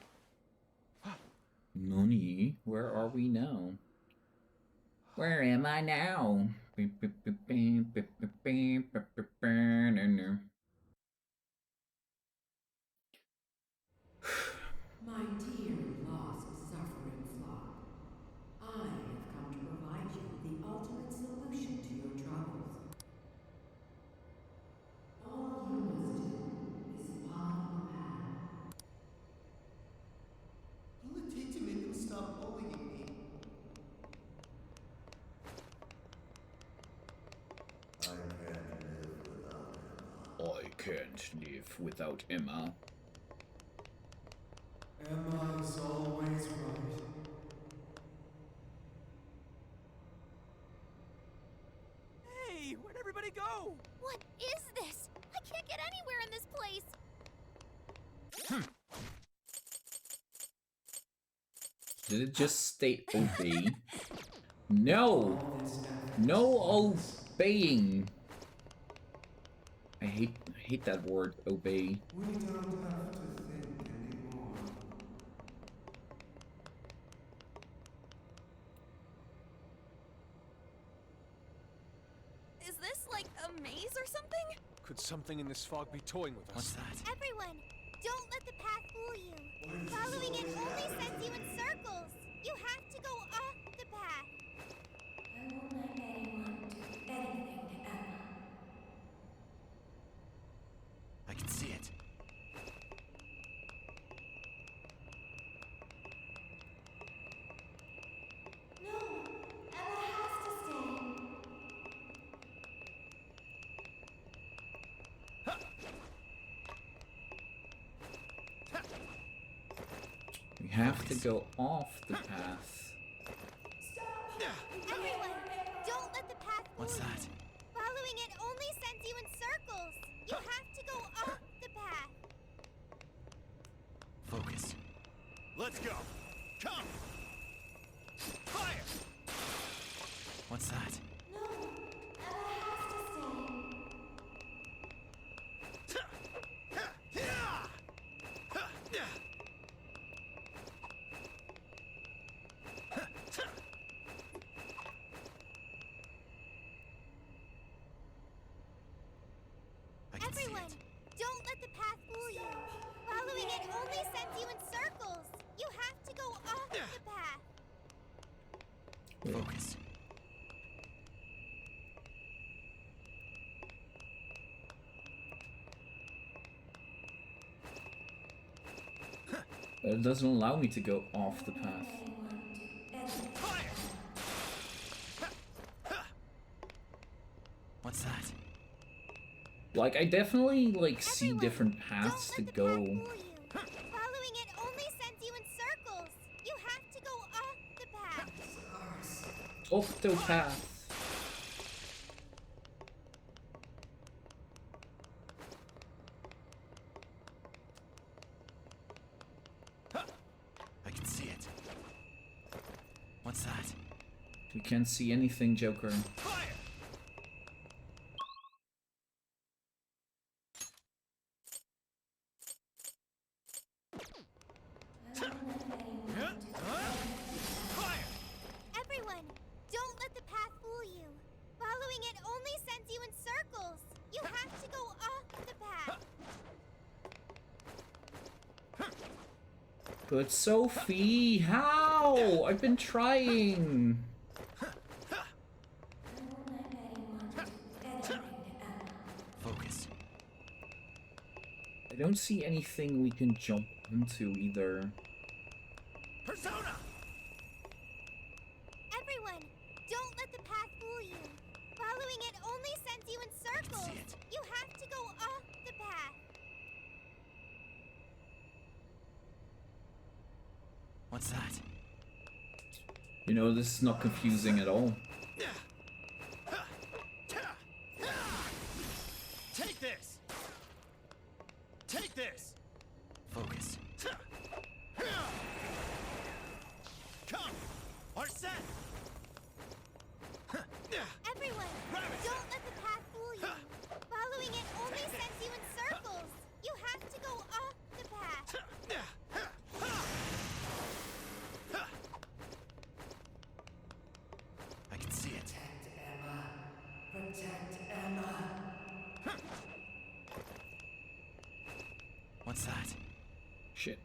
Nani, where are we now? Where am I now? My dear lost, suffering flock, I have come to provide you the ultimate solution to your troubles. All you must do is follow the path. What will it take to make them stop bullying me? I can't live without Emma. Emma is always right. Hey, where'd everybody go? What is this? I can't get anywhere in this place. Did it just state obey? No! No obeying! I hate that word, obey. We don't have to think anymore. Is this like a maze or something? Could something in this fog be toying with us? What's that? Everyone, don't let the path fool you. Following it only sends you in circles. You have to go off the path. I won't let anyone do anything to Emma. I can see it. No, Emma has to stay. We have to go off the path. Everyone, don't let the path fool What's you. that? Following it only sends you in circles. You have to go off the path. Let's go. Come. Fire. What's that? Everyone, don't let the path fool you. Following it only sends you in circles. You have to go off the path. Focus. It doesn't allow me to go off the path. What's that? Like, I definitely, like, see different paths to go. Following it only sends you in circles. You have to go off the path. Off the path. I can see it. What's that? We can't see anything, Joker. Everyone, don't let the path fool you. Following it only sends you in circles. You have to go off the path. But Sophie, how? I've been trying. Focus. I don't see anything we can jump into either. Persona. Everyone, don't let the path fool you. Following it only sends you in circles. You have to go off the path. What's that? You know, this is not confusing at all. Take this. Take this. Focus. Come. Are set. Everyone, don't let the path fool you. Following it only sends you in circles. You have to go off the path. I can see it. Protect Emma. What's that? Shit.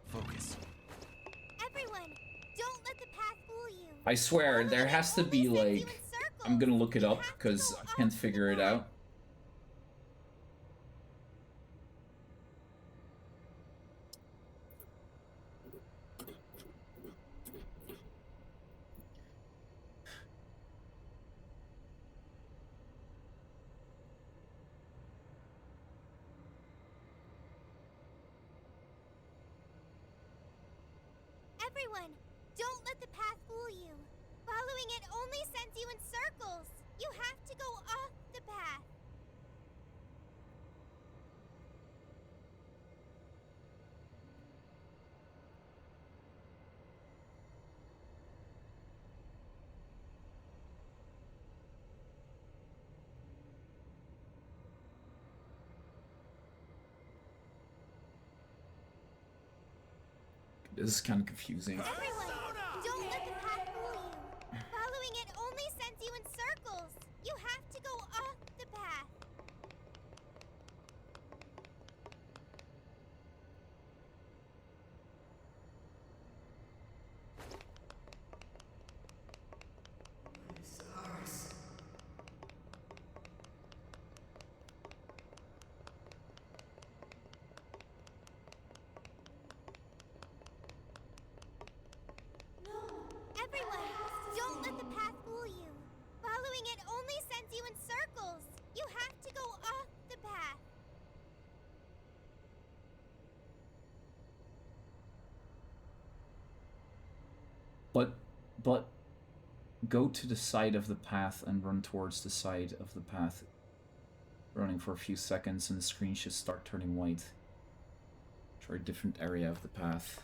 Focus. Everyone, don't let the path fool you. I swear, there has to be, like... I'm gonna look it up, because I can't figure it out. Everyone, don't let the path fool you. Following it only sends you in circles. You have to go off the path. This is kind of confusing. Everyone, don't let the path fool you. Following it only sends you in circles. You have to go off the path. Everyone, don't let the path fool you. Following it only sends you in circles. You have to go off the path. But go to the side of the path and run towards the side of the path. Running for a few seconds and the screen should start turning white. Try a different area of the path.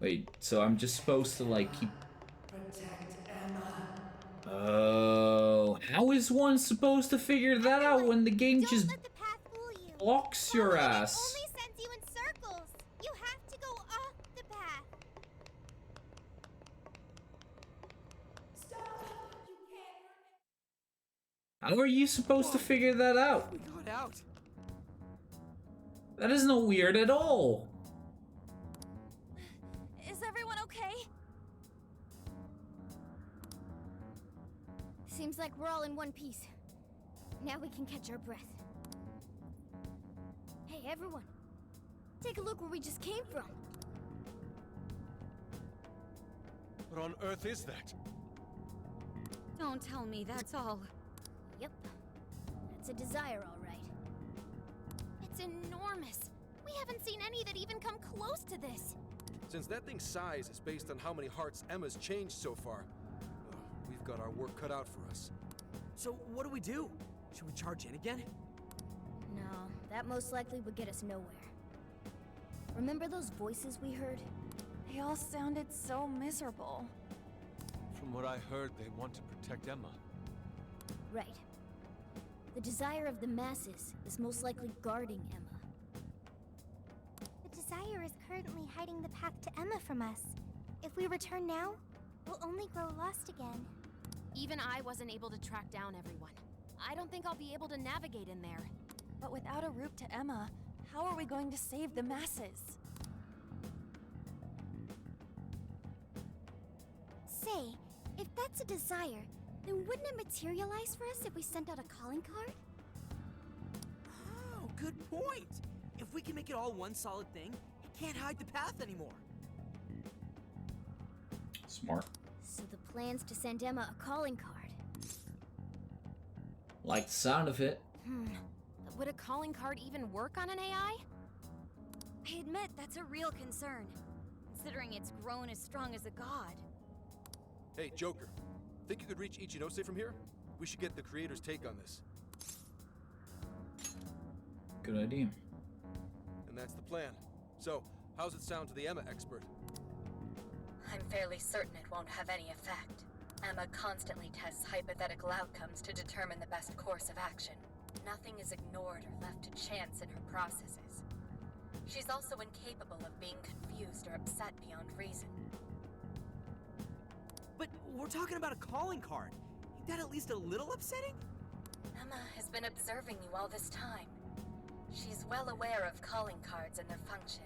Wait, so I'm just supposed to like keep... Protect Emma. Oh, how is one supposed to figure that out when the game just blocks your ass? Only sends you in circles. You have to go off the path. How are you supposed to figure that out? We got out. That is not weird at all. Is everyone okay? Seems like we're all in one piece. Now we can catch our breath. Hey, everyone. Take a look where we just came from. What on earth is that? Don't tell me that's all. Yep. That's a desire, all right. It's enormous. We haven't seen any that even come close to this. Since that thing's size is based on how many hearts Emma's changed so far, we've got our work cut out for us. So what do we do? Should we charge in again? No, that most likely would get us nowhere. Remember those voices we heard? They all sounded so miserable. From what I heard, they want to protect Emma. Right. The desire of the masses is most likely guarding Emma. The desire is currently hiding the path to Emma from us. If we return now, we'll only grow lost again. Even I wasn't able to track down everyone. I don't think I'll be able to navigate in there. But without a route to Emma, how are we going to save the masses? Say, if that's a desire, then wouldn't it materialize for us if we sent out a calling card? Oh, good point. If we can make it all one solid thing, it can't hide the path anymore. Smart. So the plan's to send Emma a calling card. Like the sound of it. But would a calling card even work on an AI? I admit that's a real concern, considering it's grown as strong as a god. Hey, Joker. Think you could reach Ichinose from here? We should get the creator's take on this. Good idea. And that's the plan. So, how's it sound to the Emma expert? I'm fairly certain it won't have any effect. Emma constantly tests hypothetical outcomes to determine the best course of action. Nothing is ignored or left to chance in her processes. She's also incapable of being confused or upset beyond reason. But we're talking about a calling card. Ain't that at least a little upsetting? Emma has been observing you all this time. She's well aware of calling cards and their function.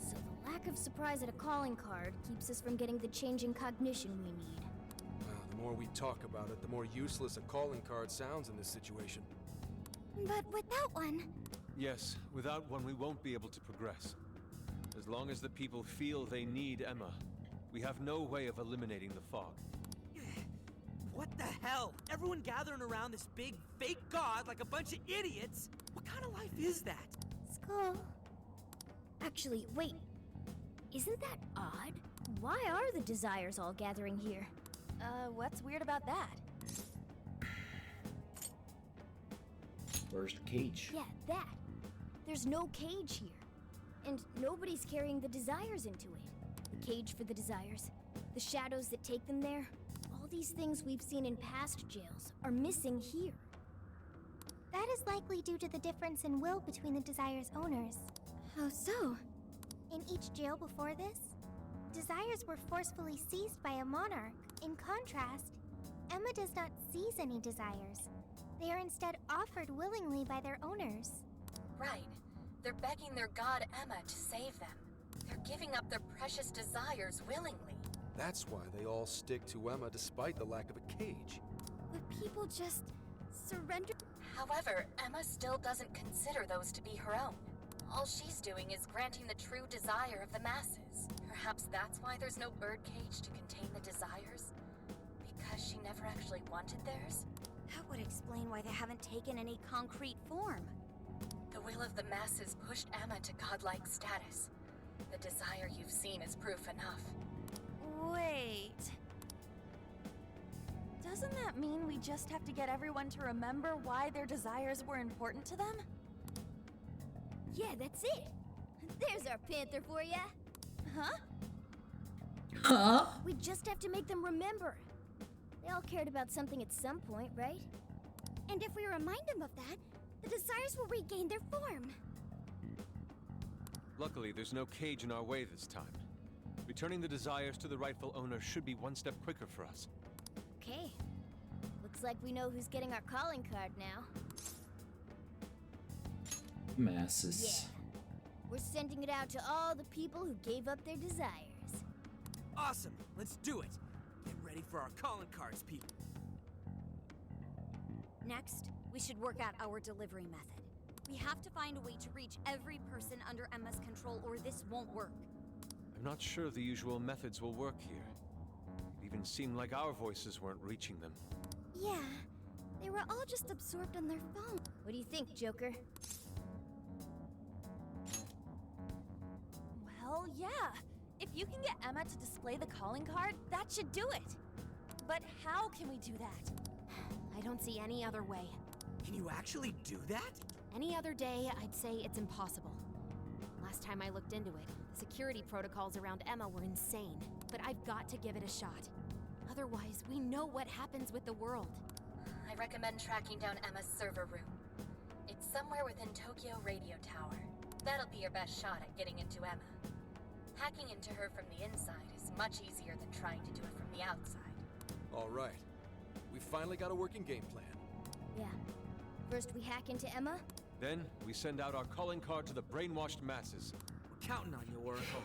So the lack of surprise at a calling card keeps us from getting the change in cognition we need. The more we talk about it, the more useless a calling card sounds in this situation. But without one... Yes, without one we won't be able to progress. As long as the people feel they need Emma, we have no way of eliminating the fog. What the hell? Everyone gathering around this big, fake god like a bunch of idiots? What kind of life is that? Skull. Actually, wait. Isn't that odd? Why are the desires all gathering here? What's weird about that? Where's the cage? Yeah, that. There's no cage here. And nobody's carrying the desires into it. The cage for the desires. The shadows that take them there. All these things we've seen in past jails are missing here. That is likely due to the difference in will between the desire's owners. How so? In each jail before this, desires were forcefully seized by a monarch. In contrast, Emma does not seize any desires. They are instead offered willingly by their owners. Right. They're begging their god Emma to save them. They're giving up their precious desires willingly. That's why they all stick to Emma despite the lack of a cage. But people just surrender. However, Emma still doesn't consider those to be her own. All she's doing is granting the true desire of the masses. Perhaps that's why there's no birdcage to contain the desires? Because she never actually wanted theirs? That would explain why they haven't taken any concrete form. The will of the masses pushed Emma to godlike status. The desire you've seen is proof enough. Wait. Doesn't Doesn't that mean we just have to get everyone to remember why their desires were important to them? Yeah, that's it. There's our panther for ya. Huh? Huh? We just have to make them remember. They all cared about something at some point, right? And if we remind them of that, the desires will regain their form. Luckily, there's no cage in our way this time. Returning the desires to the rightful owner should be one step quicker for us. Okay. Looks like we know who's getting our calling card now. Masses. Yeah. We're sending it out to all the people who gave up their desires. Awesome! Let's do it! Get ready for our calling cards, people. Next, we should work out our delivery method. We have to find a way to reach every person under Emma's control, or this won't work. I'm not sure the usual methods will work here. It even seemed like our voices weren't reaching them. Yeah, they were all just absorbed on their phone. What do you think, Joker? Well, yeah. If you can get Emma to display the calling card, that should do it. But how can we do that? I don't see any other way. Can you actually do that? Any other day, I'd say it's impossible. Last time I looked into it, the security protocols around Emma were insane. But I've got to give it a shot. Otherwise, we know what happens with the world. I recommend tracking down Emma's server room. It's somewhere within Tokyo Radio Tower. That'll be your best shot at getting into Emma. Hacking into her from the inside is much easier than trying to do it from the outside. All right. We finally got a working game plan. Yeah. First we hack into Emma. Then, we send out our calling card to the brainwashed masses. We're counting on you, Oracle.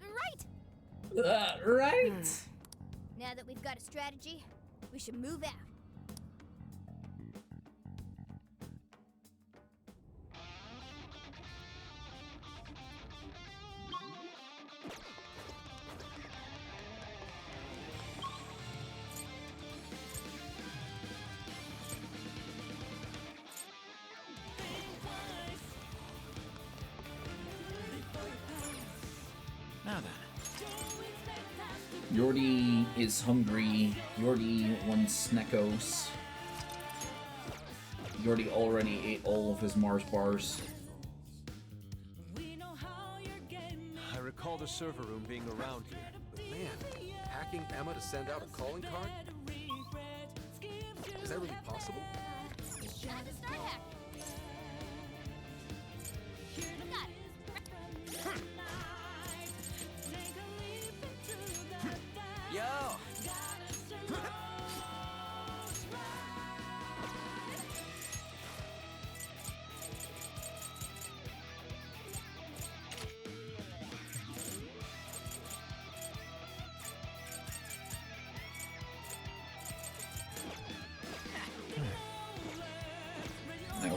Right! Right! Now that we've got a strategy, we should move out. Now then. Yordi is hungry. Yordi wants snackos. Yordi already ate all of his Mars bars. I recall the server room being around here. But man, hacking Emma to send out a calling card? Is that really possible? Time to start hacking. Got it. Yo! I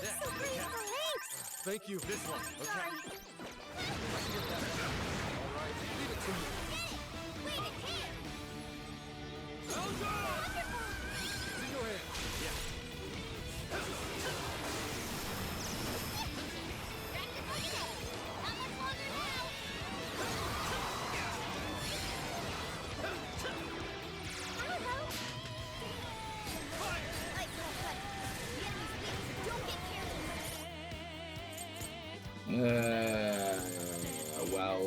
So grateful. Thanks. Thank you. This one. Sorry. Alright, leave it to me. Wait, it hit! Elsa! It's in your hands. Yeah. Not much longer now! I'll help! Like, cut. The enemy's wings don't get careless. Well.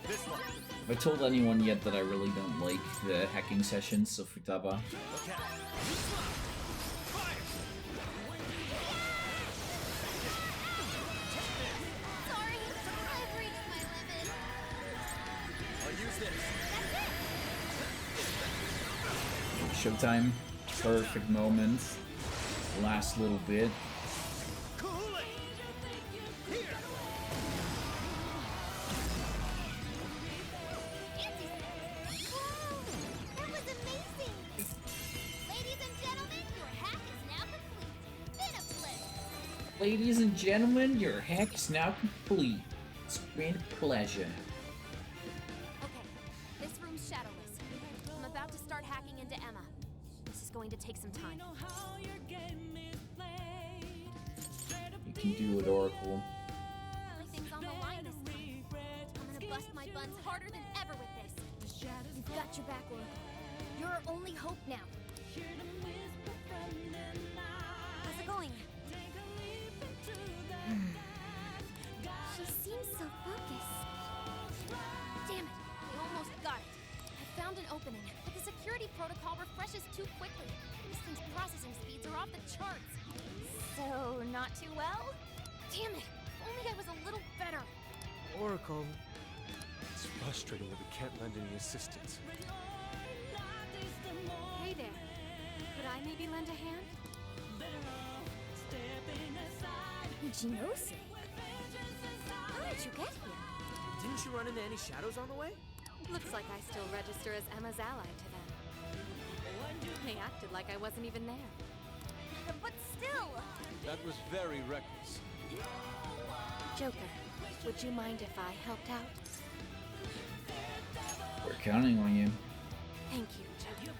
This one. Have I told anyone yet that I really don't like the hacking sessions of Futaba? Okay. Sorry, I've reached my limit. I'll use this. Showtime. Perfect moment. Last little bit. Cool it. Here. Wow, that was amazing! Ladies and gentlemen, your hack is now complete. Been a pleasure. Ladies and gentlemen, your hack is now complete. It's been a pleasure. Okay, this room's shadowless. I'm about to start hacking into Emma. This is going to take some time. You can do it, Oracle. Everything's on the line this time. I'm gonna bust my buns harder than ever with this. You've got your back, Oracle. You're our only hope now. How's it going? She seems so focused. Damn it, I almost got it. I found an opening, but the security protocol refreshes too quickly. This thing's processing speeds are off the charts. So, not too well? Damn it, if only I was a little better. Oracle. It's frustrating that we can't lend any assistance. Hey there. Could I maybe lend a hand? Ichinose. How did you get here? Didn't you run into any shadows on the way? Looks like I still register as Emma's ally to them. They acted like I wasn't even there. But still! That was very reckless. Joker, would you mind if I helped out? We're counting on you. Thank you, Joker.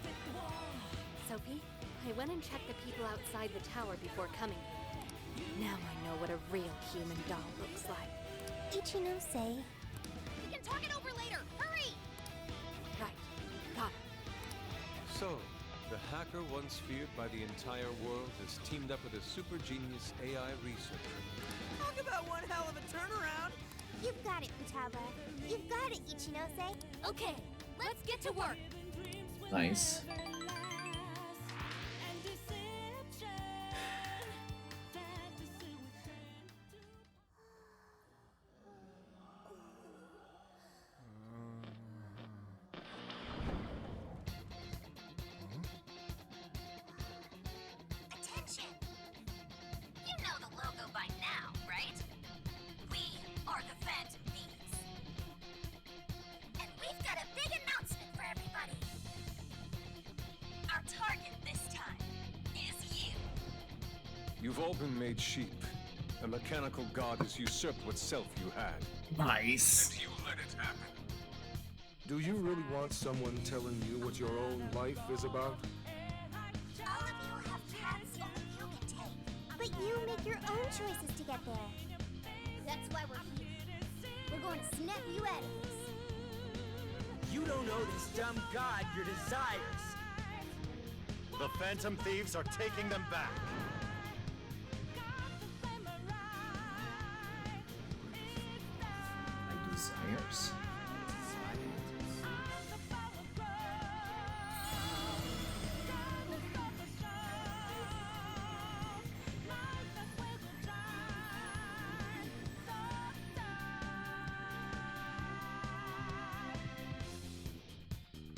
Sophie, I went and checked the people outside the tower before coming. Now I know what a real human doll looks like. Ichinose. We can talk it over later! Hurry! Right. Got it. So, the hacker once feared by the entire world has teamed up with a super genius AI researcher. Talk about one hell of a turnaround. You've got it, Futaba. You've got it, Ichinose. Okay, let's get to work! Nice. Attention! You know the logo by now, right? We are the Phantom Thieves. And we've got a big announcement for everybody. Our target this time is you. You've all been made sheep. A mechanical god has usurped what self you had. Nice. And you let it happen. Do you really want someone telling you what your own life is about? All of you have paths only you can take. But you make your own choices to get there. That's why we're here. We're going to snap you out of this. You don't owe this dumb god your desires. The Phantom Thieves are taking them back. My desires.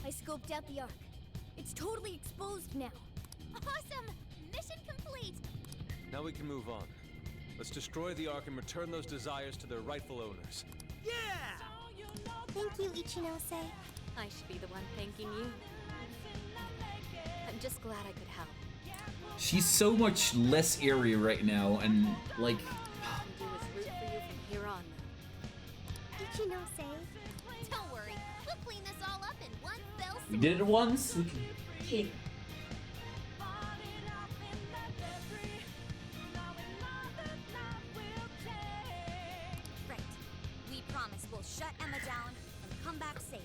I scoped out the Ark. It's totally exposed now. Awesome! Mission complete! Now we can move on. Let's destroy the Ark and return those desires to their rightful owners. Yeah! Thank you, Ichinose. I should be the one thanking you. I'm just glad I could help. She's so much less eerie right now, and like. Do is root for you from here on, though. Ichinose. Don't worry, we'll clean this all up in one fell swoop. We did it once. We can. Right. We promise we'll shut Emma down and come back safe.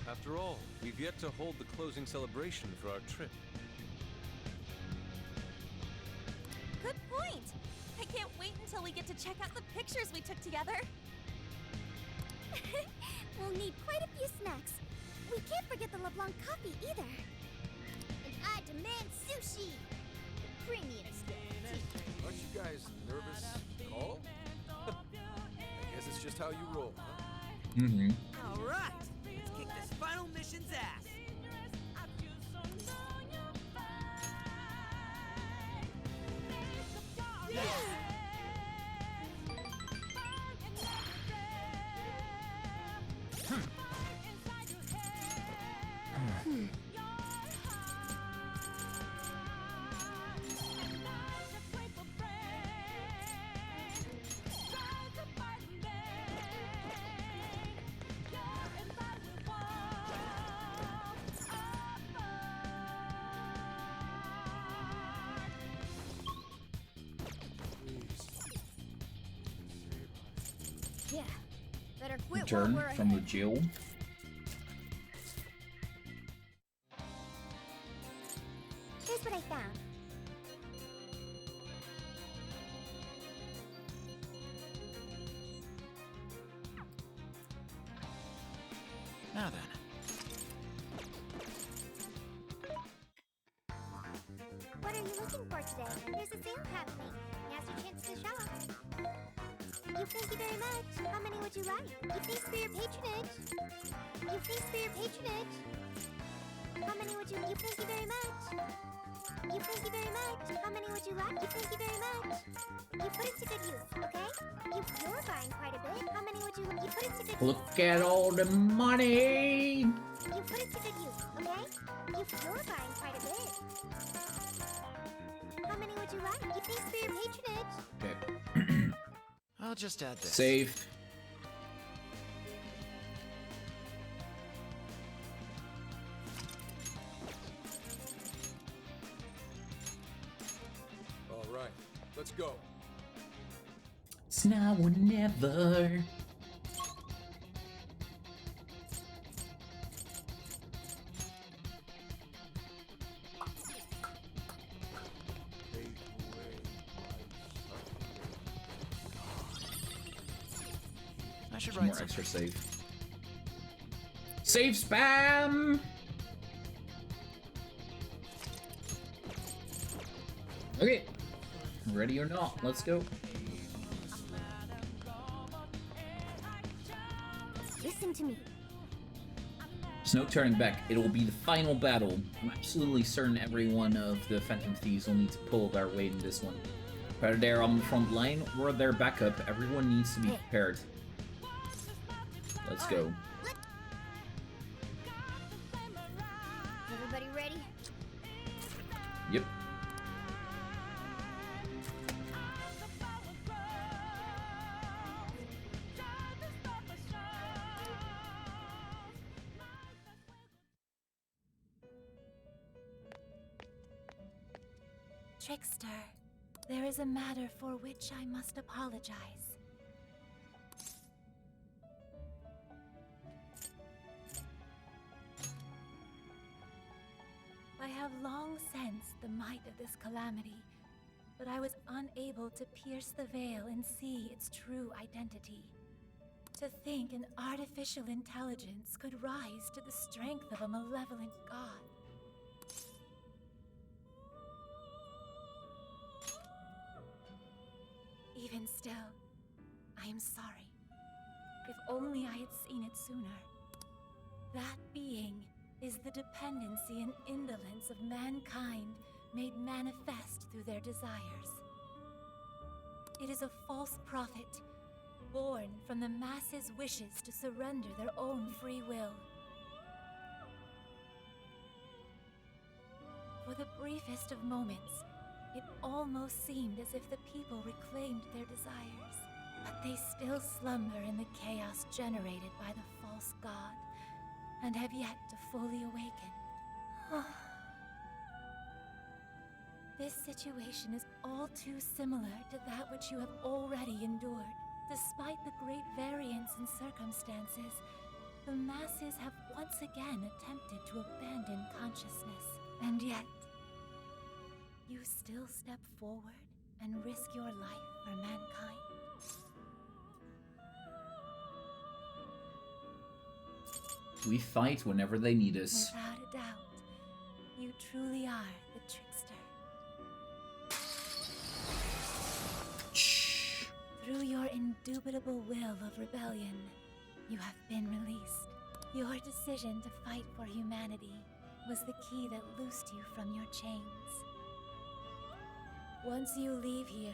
After all, we've yet to hold the closing celebration for our trip. Good point! I can't wait until we get to check out the pictures we took together. We'll need quite a few snacks. We can't forget the LeBlanc coffee either. And I demand sushi! The premium stuff. Aren't you guys nervous at all? I guess it's just how you roll, huh? Mm-hmm. All right, let's kick this final mission's ass. Yeah, better quit while Return we're from the ahead. jail. Here's what I found. Now then. What are you looking for today? There's a sale happening. Now's your chance to shop. Thank you very much. How many would you like? Thanks for your patronage. Thanks for your patronage. How many would you? Thank you very much. Thank you very much. How many would you like? Thank you very much. You put it to good use, okay? You're buying quite a bit. How many would you? You put it to good use. Look at all the money. You put it to good use, okay? You're buying quite a bit. How many would you like? Thanks for your patronage. Okay. I'll just add this. Save. All right, let's go. It's now or never. I should Some write more something. extra save. Save spam! Okay. Ready or not, let's go. Listen to me. There's no turning back. It will be the final battle. I'm absolutely certain every one of the Phantom Thieves will need to pull their weight in this one. Whether they're on the front line or they're backup, everyone needs to be prepared. Let's go. Everybody ready? Yep. Trickster, there is a matter for which I must apologize. I have long sensed the might of this calamity, but I was unable to pierce the veil and see its true identity. To think an artificial intelligence could rise to the strength of a malevolent god. Even still, I am sorry. If only I had seen it sooner. That being is the dependency and indolence of mankind made manifest through their desires. It is a false prophet, born from the masses' wishes to surrender their own free will. the briefest of moments, it almost seemed as if the people reclaimed their desires. But they still slumber in the chaos generated by the false god, and have yet to fully awaken. This situation is all too similar to that which you have already endured. Despite the great variance in circumstances, the masses have once again attempted to abandon consciousness. And yet, you still step forward and risk your life for mankind. We fight whenever they need us. Without a doubt, you truly are the trickster. Shh. Through your indubitable will of rebellion, you have been released. Your decision to fight for humanity was the key that loosed you from your chains. Once you leave here,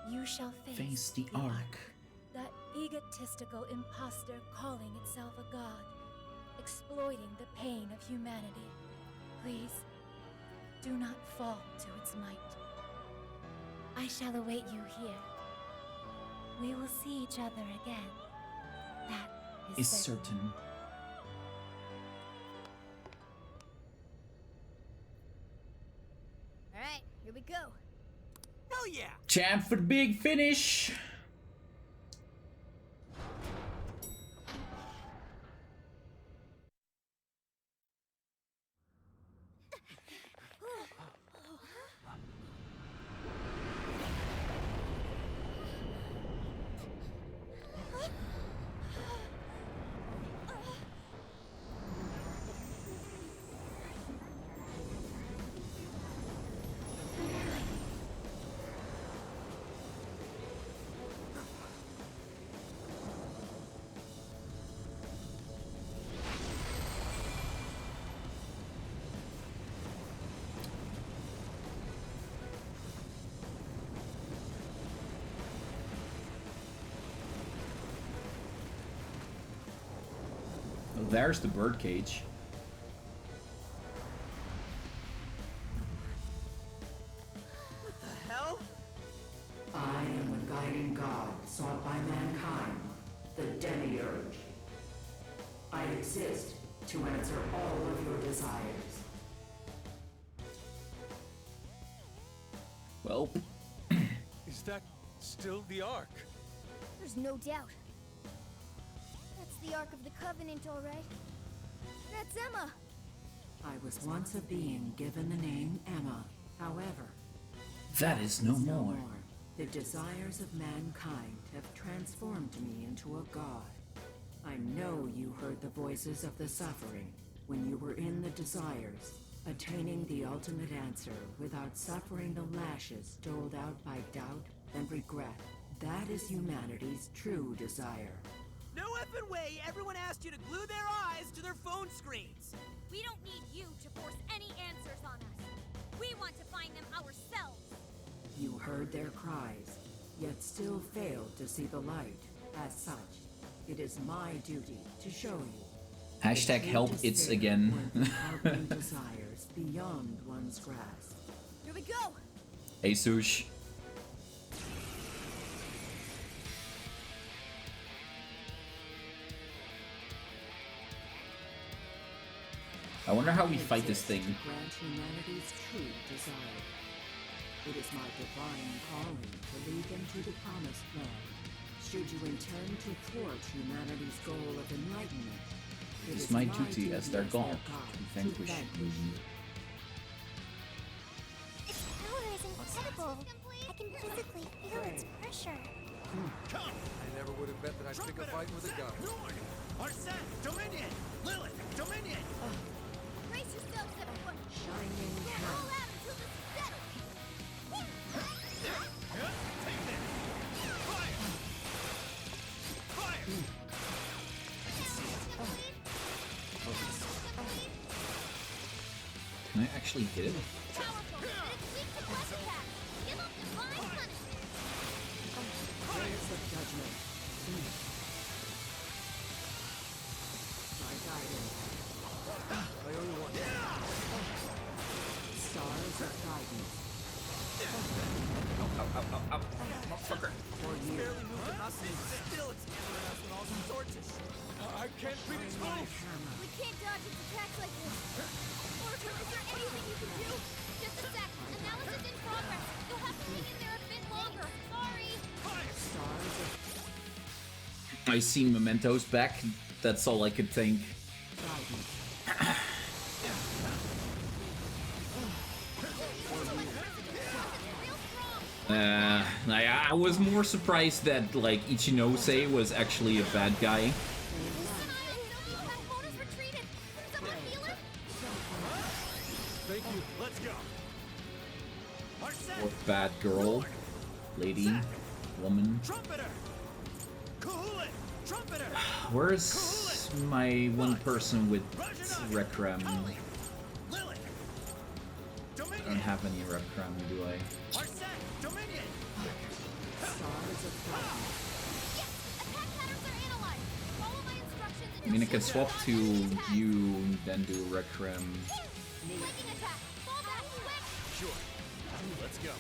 you shall face the Ark. That egotistical imposter calling itself a god, exploiting the pain of humanity. Please, do not fall to its might. I shall await you here. We will see each other again. That is certain. Alright, here we go. Hell yeah! Champ for the big finish! Oh, there's the birdcage. What the hell? I am the guiding god sought by mankind, the Demiurge. I exist to answer all of your desires. Well, Is that still the Ark? There's no doubt. That's the Ark of the Covenant, all right. That's Emma. I was once a being given the name Emma. However, that is no more. The desires of mankind have transformed me into a god. I know you heard the voices of the suffering when you were in the desires, attaining the ultimate answer without suffering the lashes doled out by doubt and regret. That is humanity's true desire. No effing way everyone asked you to glue their eyes to their phone screens! We don't need you to force any answers on us. We want to find them ourselves. You heard their cries, yet still failed to see the light. As such, it is my duty to show you. Hashtag help it's again. Desires beyond one's grasp. Here we go. Hey, Sush. I wonder how we fight this thing. Grant humanity's true desire. It is my divine calling to lead them to the promised land. Should you intend to thwart humanity's goal of enlightenment, It is my duty as their god to vanquish you. Its power is incredible. I can physically feel its pressure. I never would have bet that I'd pick a fight with a god. Arsene, Dominion! Lilith, Dominion! Brace yourselves, everyone. Shining Roll out until this is settled. Take this! Fire! Fire! Can I actually hit it? Powerful, but it's weak to bless attack. Give up divine punishment. Rays of judgment. My guidance. I only want Star Still, it's hammering us with all sorts of shit. I can't beat its moves! We can't dodge its attacks like this. Oracle, is there anything you can do? Just a sec. Analysis in progress. You'll have to hang in there a bit longer. Sorry. I seen Mementos back. That's all I could think. I was more surprised that like Ichinose was actually a bad guy. Thank you. Let's go. Or bad girl, lady, woman. Where's my one person with Requiem? I don't have any Requiem, do I? I mean, I can swap to you, then do Requiem. Sure. Let's go.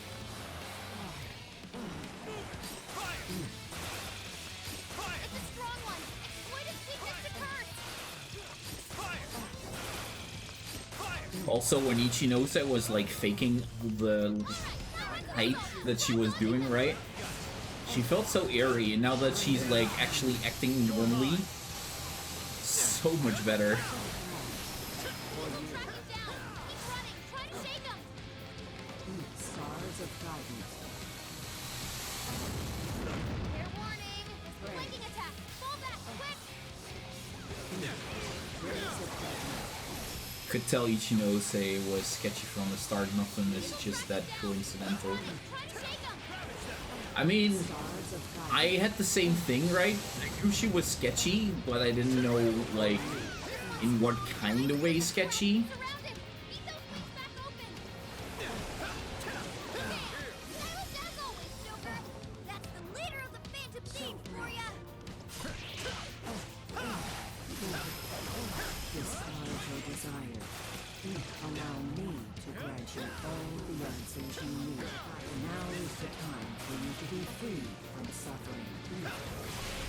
It's a strong one. Exploit its weakness to curse. Also, when Ichinose was like faking the hype that she was doing, right? She felt so airy, and now that she's like actually acting normally, so much better. Could tell Ichinose was sketchy from the start, nothing is just that coincidental. I mean, I had the same thing, right? I knew she was sketchy, but I didn't know, like, in what kind of way sketchy. Allow me to grant you all the answers you need. Now is the time for you to be free from suffering.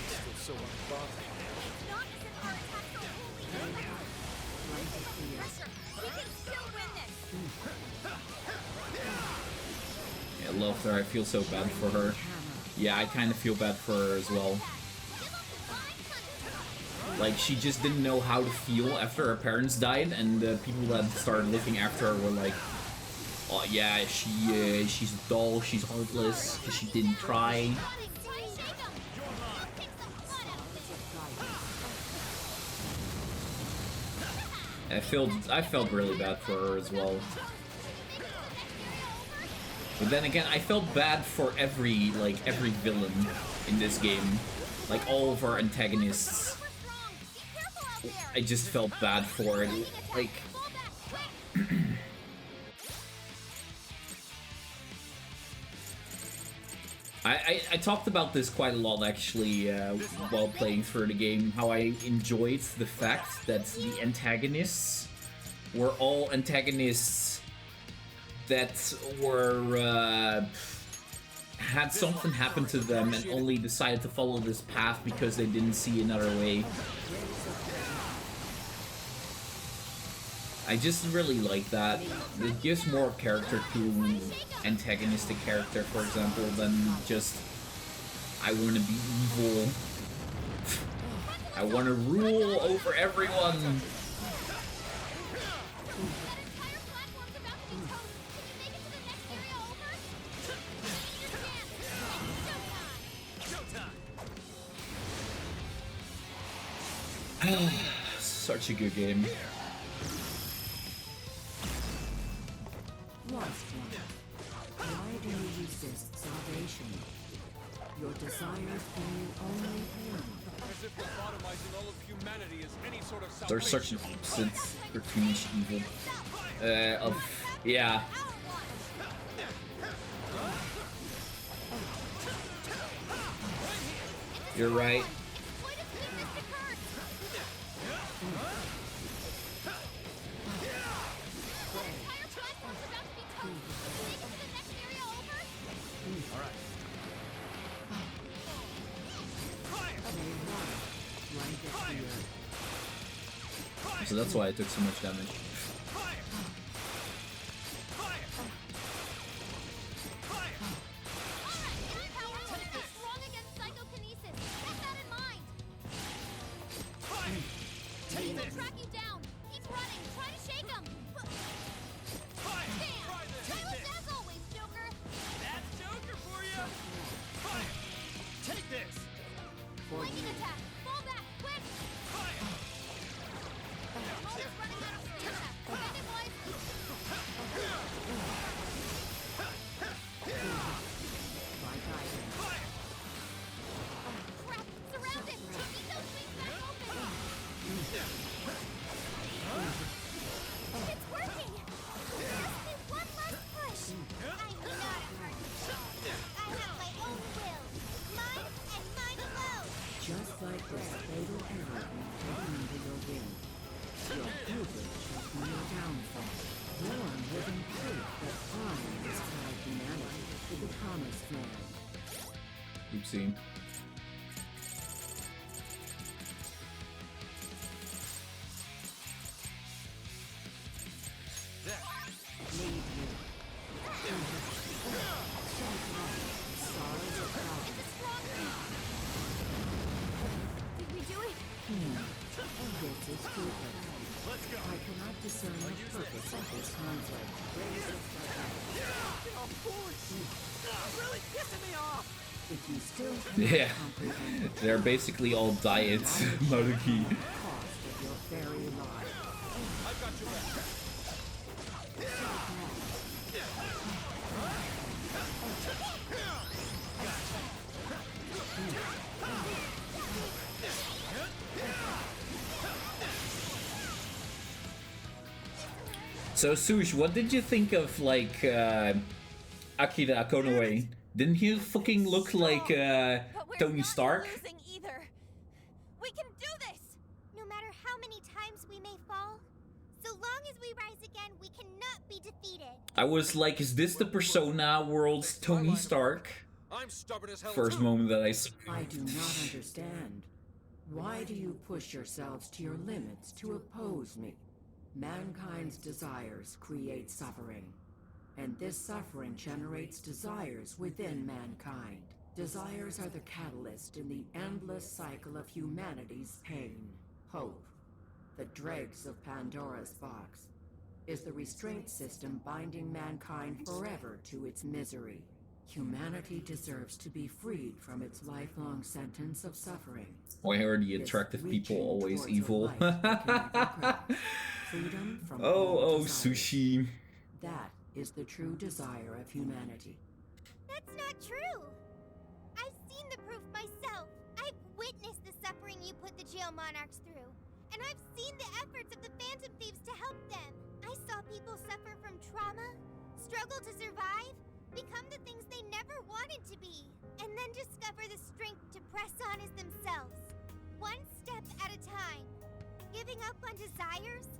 Still so unbothered. Not as if our attacks are wholly useless. We can still win this. Yeah, I love her. I feel so bad for her. Yeah, I kind of feel bad for her as well. Like, she just didn't know how to feel after her parents died, and the people that started looking after her were like, oh yeah, she's a doll, she's heartless, because she didn't try. I felt really bad for her as well. But then again, I felt bad for every villain in this game. Like, all of our antagonists. I just felt bad for it. Like... I talked about this quite a lot, actually, while playing through the game, how I enjoyed the fact that the antagonists were all antagonists that were, had something happen to them and only decided to follow this path because they didn't see another way. I just really like that. It gives more character to antagonistic character, for example, than just I want to be evil. I want to rule over everyone. Such a good game. Lost one. Why do you resist salvation? Your desires bring you only pain. As if lobotomizing all of humanity is any sort of salvation. There's such an opposite between each evil. Yeah. You're right. So that's why I took so much damage. Oopsie. Did we do it? This is fruitless. Let's go. I cannot discern the purpose of this conflict. Really pissing me off. If you still Yeah, they're basically all diet monarchy. I've got your back. So Sush, what did you think of like Akira Konoe? Didn't he fucking look like Tony Stark? We can do this! No matter how many times we may fall, so long as we rise again, we cannot be defeated. I was like, is this the Persona world's Tony Stark? I'm stubborn as hell. First moment that I saw. I do not understand. Why do you push yourselves to your limits to oppose me? Mankind's desires create suffering, and this suffering generates desires within mankind. Desires are the catalyst in the endless cycle of humanity's pain. Hope, the dregs of Pandora's box, is the restraint system binding mankind forever to its misery. Humanity deserves to be freed from its lifelong sentence of suffering. Why are the attractive people always evil? Freedom from oh, sushi. That is the true desire of humanity. That's not true. I've seen the proof myself. I've witnessed the suffering you put the jail monarchs through. And I've seen the efforts of the Phantom Thieves to help them. I saw people suffer from trauma, struggle to survive, become the things they never wanted to be, and then discover the strength to press on as themselves. One step at a time. Giving up on desires?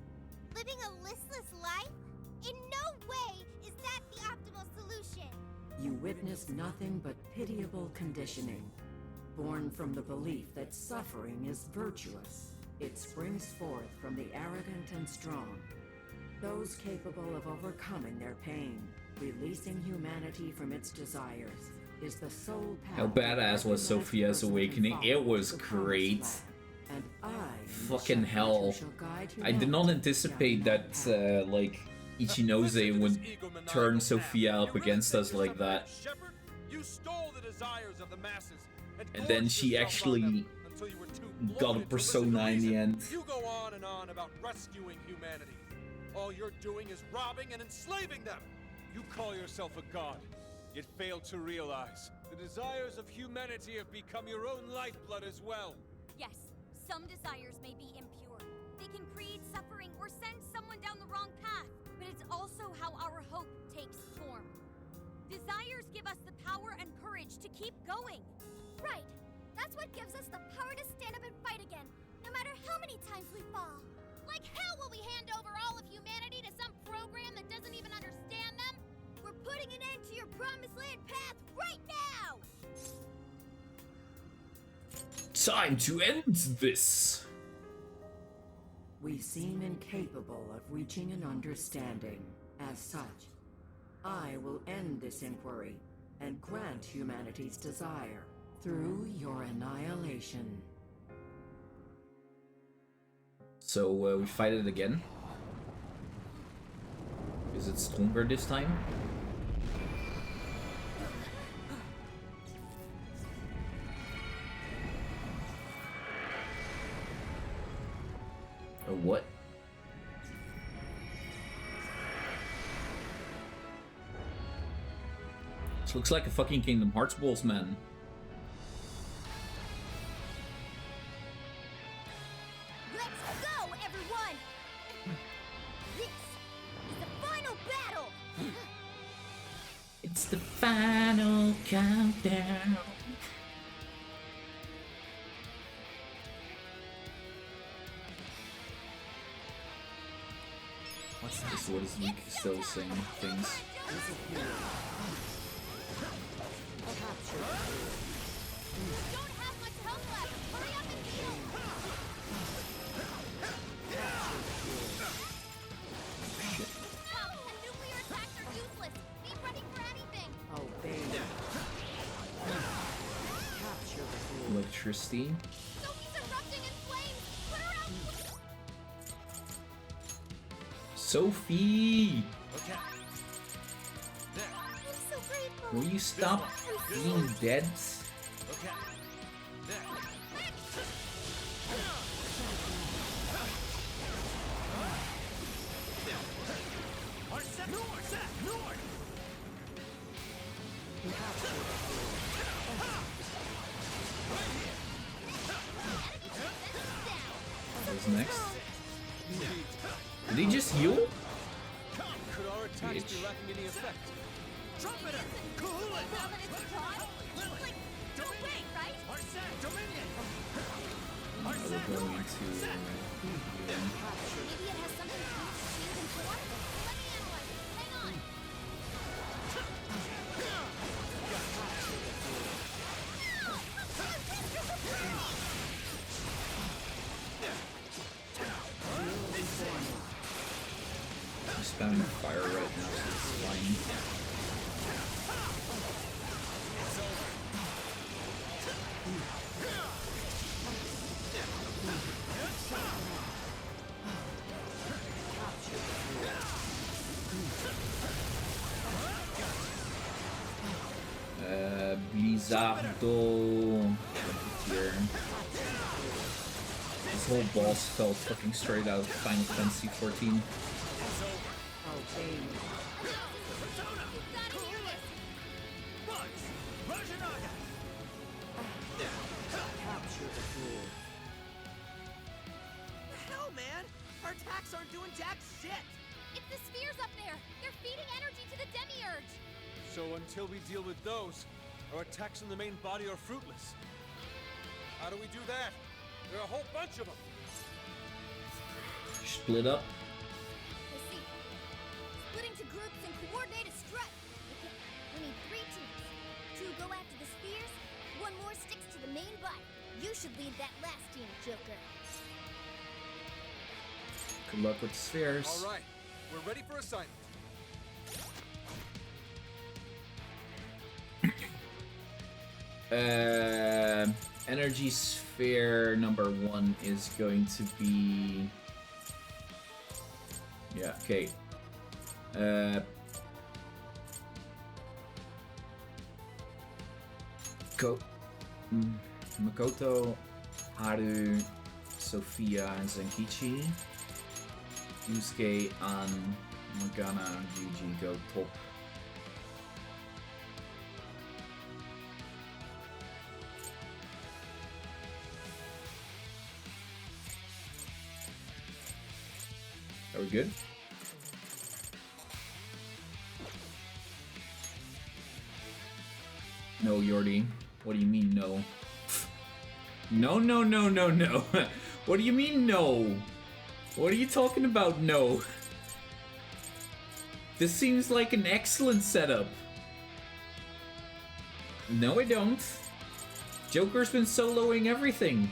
Living a listless life? In no way is that the optimal solution. You witness nothing but pitiable conditioning, born from the belief that suffering is virtuous. It springs forth from the arrogant and strong, those capable of overcoming their pain. Releasing humanity from its desires is the sole path. How badass was Sophia's awakening? It was great. And fucking hell. I did not anticipate that like Ichinose would turn Sophia up against us like that. You stole the desires of the masses, And then she actually got a persona in the end. You go on and on about rescuing humanity. All you're doing is robbing and enslaving them. You call yourself a god, yet fail to realize the desires of humanity have become your own lifeblood as well. Yes, some desires may be impure. They can create suffering or send someone down the wrong path, but it's also how our hope takes form. Desires give us the power and courage to keep going. Right. That's what gives us the power to stand up and fight again, no matter how many times we fall. Like hell will we hand over all of humanity to some program that doesn't even understand them? We're putting an end to your promised land path right now! Time to end this. We seem incapable of reaching an understanding. As such, I will end this inquiry and grant humanity's desire through your annihilation. So we fight it again. Is it stronger this time? Or what? This looks like a fucking Kingdom Hearts boss, man. Let's go, everyone! This is the final battle! It's the final countdown. What's this? What is Luke still saying things? Don't have much health left! Hurry up and heal! Stop! The nuclear attacks are useless! Be ready for anything! Obey me. Capture the fool. Electricity. Sophie's erupting in flames! Put her out! Sophie! Okay. I'm so grateful! Will you stop being dead? Okay. What's next? Did he just heal? Could our attacks Bitch. be lacking any effect? Trumpeter! Cool it! Now that it's gone, it's like, no way, right? Arsat Dominion! Now we're going into... Maybe it has something to do with the shield and form? Let me analyze it. Hang on! I'm spamming fire right now, so it's fine. Blizzardo. Here. This whole boss felt fucking straight out of Final Fantasy 14. Hell, man! Our attacks aren't doing jack shit! It's the spheres up there! They're feeding energy to the demiurge! So until we deal with those, our attacks on the main body are fruitless. How do we do that? There are a whole bunch of them. Split up. Let's see. Splitting to groups and coordinate a strike. Okay, we need 3 teams. 2 go after the spheres, 1 more sticks to the main body. You should lead that last team, Joker. Good luck with the spheres. All right, we're ready for assignment. Energy sphere number 1 is going to be... Yeah, okay. Makoto, Haru, Sophia, and Zenkichi. Yusuke, An, Morgana, and Yuji go top. Are we good? No, Yordi. What do you mean, no? No, no, no, no, no. What do you mean, no? What are you talking about, no? This seems like an excellent setup. No, I don't. Joker's been soloing everything.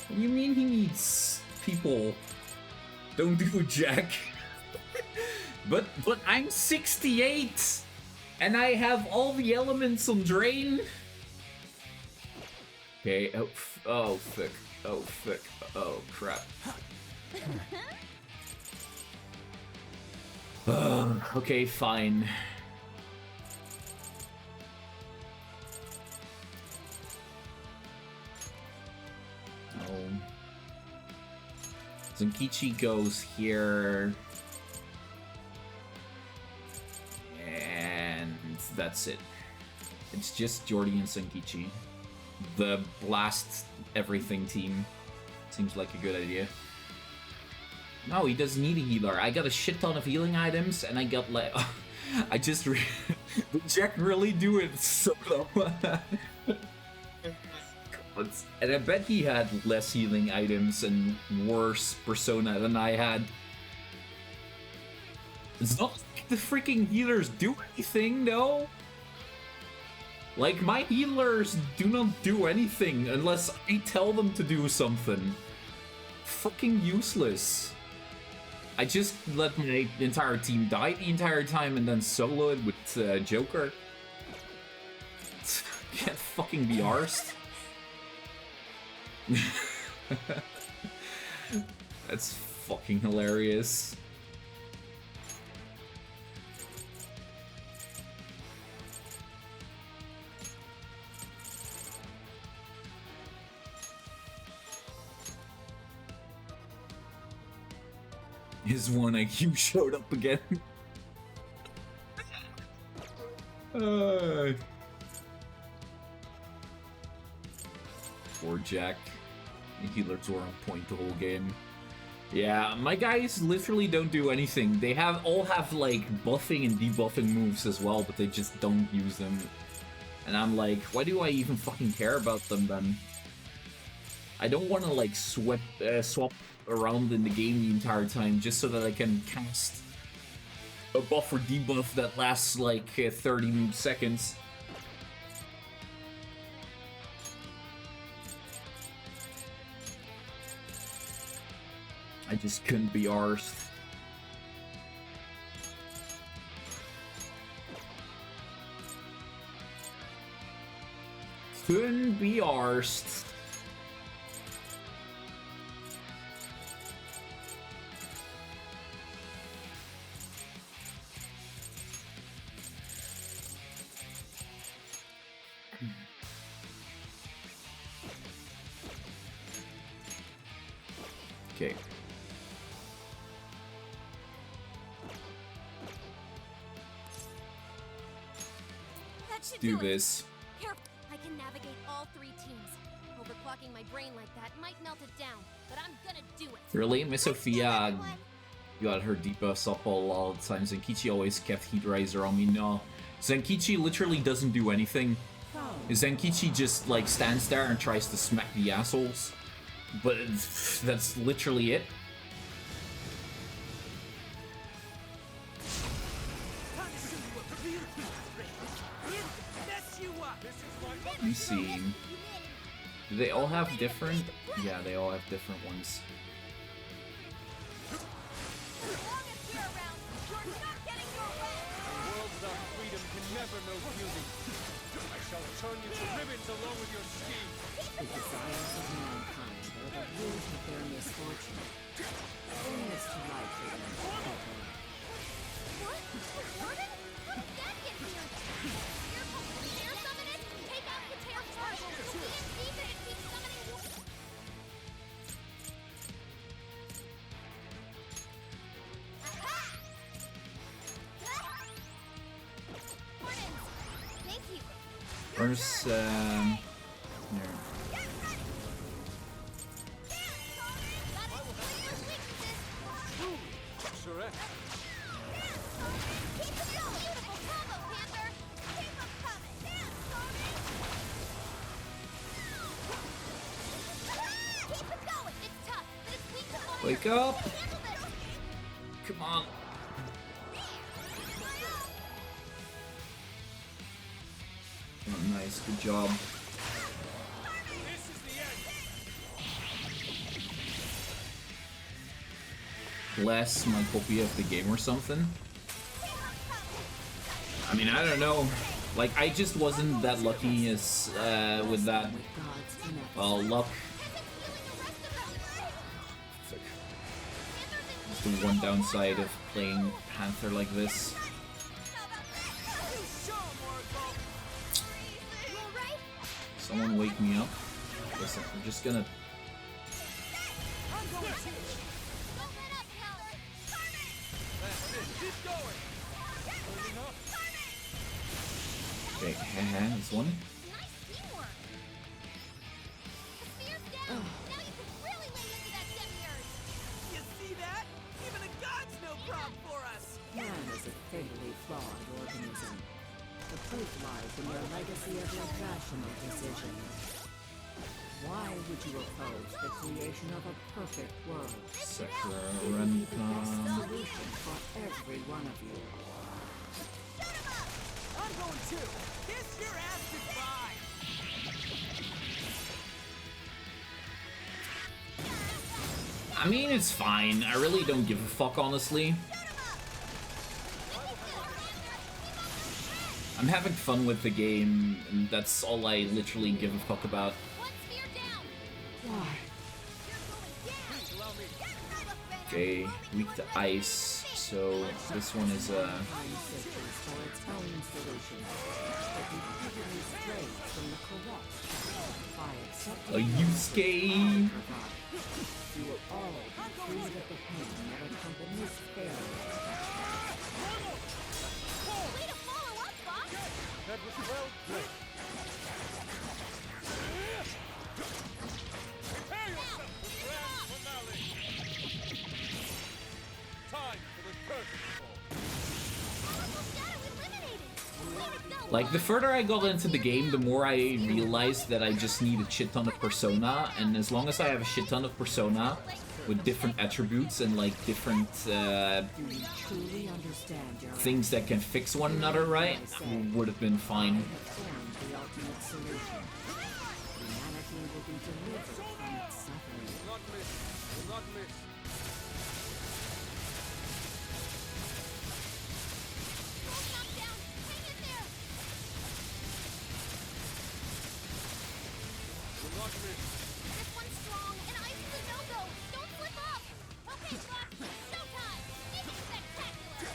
What do you mean he needs people don't do jack. but I'm 68 and I have all the elements on drain. Okay, oh fuck. Oh fuck. Oh crap. Okay, fine. Zenkichi goes here. And that's it. It's just Jordy and Zenkichi. The blast everything team. Seems like a good idea. No, he doesn't need a healer. I got a shit ton of healing items, and I got like... I just... Did Jack really do it solo? And I bet he had less healing items and worse persona than I had. It's not like the freaking healers do anything, though. Like, my healers do not do anything unless I tell them to do something. Fucking useless. I just let my entire team die the entire time and then solo it with Joker. Can't fucking be arsed. That's fucking hilarious. His 1 IQ showed up again. Poor Jack. The healers were on point the whole game. Yeah, my guys literally don't do anything. They all have like buffing and debuffing moves as well, but they just don't use them. And I'm like, why do I even fucking care about them then? I don't want to like swap around in the game the entire time just so that I can cast a buff or debuff that lasts like 30 seconds. I just couldn't be arsed. Couldn't be arsed. Okay. Do this. Here, I can navigate all 3 teams. Overclocking my brain like that might melt it down, but I'm gonna do it. Really? Miss Sophia got her debuffs up a lot of times. Zenkichi always kept Heat Riser on me. No. Zenkichi literally doesn't do anything. Zenkichi just like stands there and tries to smack the assholes. But that's literally it. Let me see. Do they all have different? Yeah, they all have different ones. Turn you to ribbons along with your scheme. The desires of mankind are the root of their misfortune. Only is to life for them. What? Warden? How did that get here? Air summon it! Take out the tear charge! We can't keep it! It keeps summoning Warden! Thank you! Where's, here. Wake up! Come on. Oh, nice, good job. bless my copy of the game or something. I mean, I don't know. Like, I just wasn't that lucky as with that. Well, luck. It's the one downside of playing Panther like this. Someone wake me up. Listen, I'm just gonna. Okay, there's one. You see that? Even a god's no problem for us. Man is a fatally flawed organism. The proof lies in your legacy of irrational decisions. Why would you oppose the creation of a perfect world? Solution for every one of you. I'm going too. Kiss your ass goodbye. I mean, it's fine. I really don't give a fuck, honestly. I'm having fun with the game, and that's all I literally give a fuck about. Okay, weak to ice, so this one is a Yusuke. You will all be freed of the pain that accompanies failure. Way to follow up, Fox! That was well played. Prepare yourself for grand finale. Time for the curtain call. Powerful shadow eliminated! Like, the further I got into the game, the more I realized that I just need a shit ton of persona, and as long as I have a shit ton of persona with different attributes and like different things that can fix one another, right, would have been fine. This one's strong, and ice is a no-go. Don't slip up. Okay, Fox, showtime. Make it spectacular.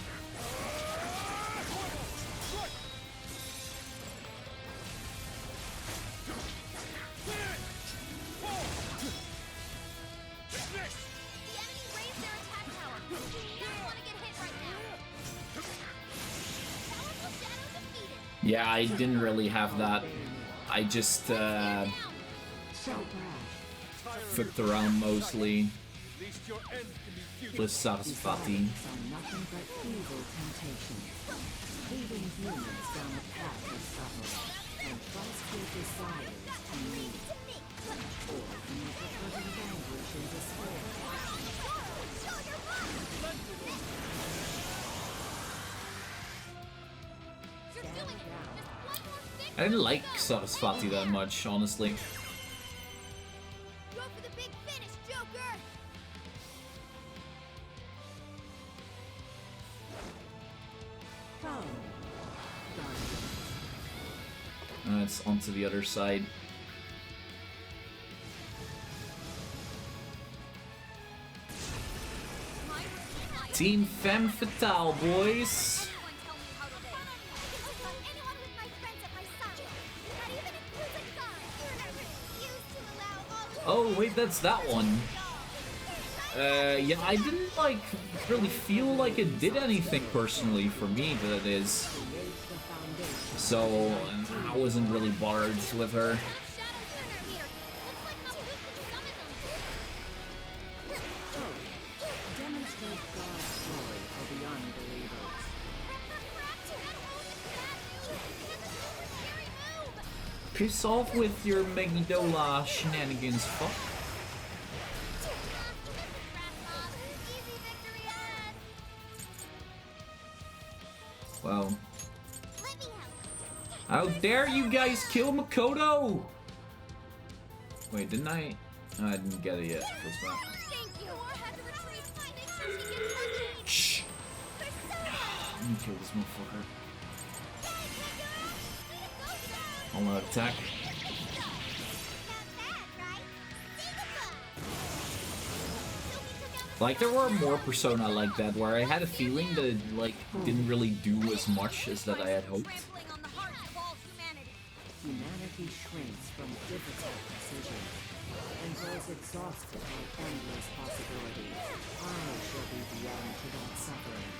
The enemy raised their attack power. You don't want to get hit right now. Powerful shadow defeated. Yeah, I didn't really have that. I just flipped around mostly. Plus Sarasvati. Nothing but evil temptations, leading humans down the path of suffering and trust your desires to me. Or you may prefer to languish in despair. I didn't like Sarasvati that much, honestly. Go for the big finish, Joker. It's onto the other side. Team Femme Fatale, boys. Oh, wait, that's that one. Yeah, I didn't, like, really feel like it did anything personally for me, that it is. So, I wasn't really bothered with her. Piss off with your Megiddo shenanigans, fuck. Wow. How dare you guys kill Makoto? Wait, didn't I? No, I didn't get it yet. Feels bad. Thank you. Had to retrieve my Let me kill this motherfucker. All out attack. Like, there were more Persona like that, where I had a feeling that it, like, didn't really do as much as that I had hoped. Humanity shrinks from difficult decisions and grows exhausted by endless possibilities. I shall be the end to that suffering.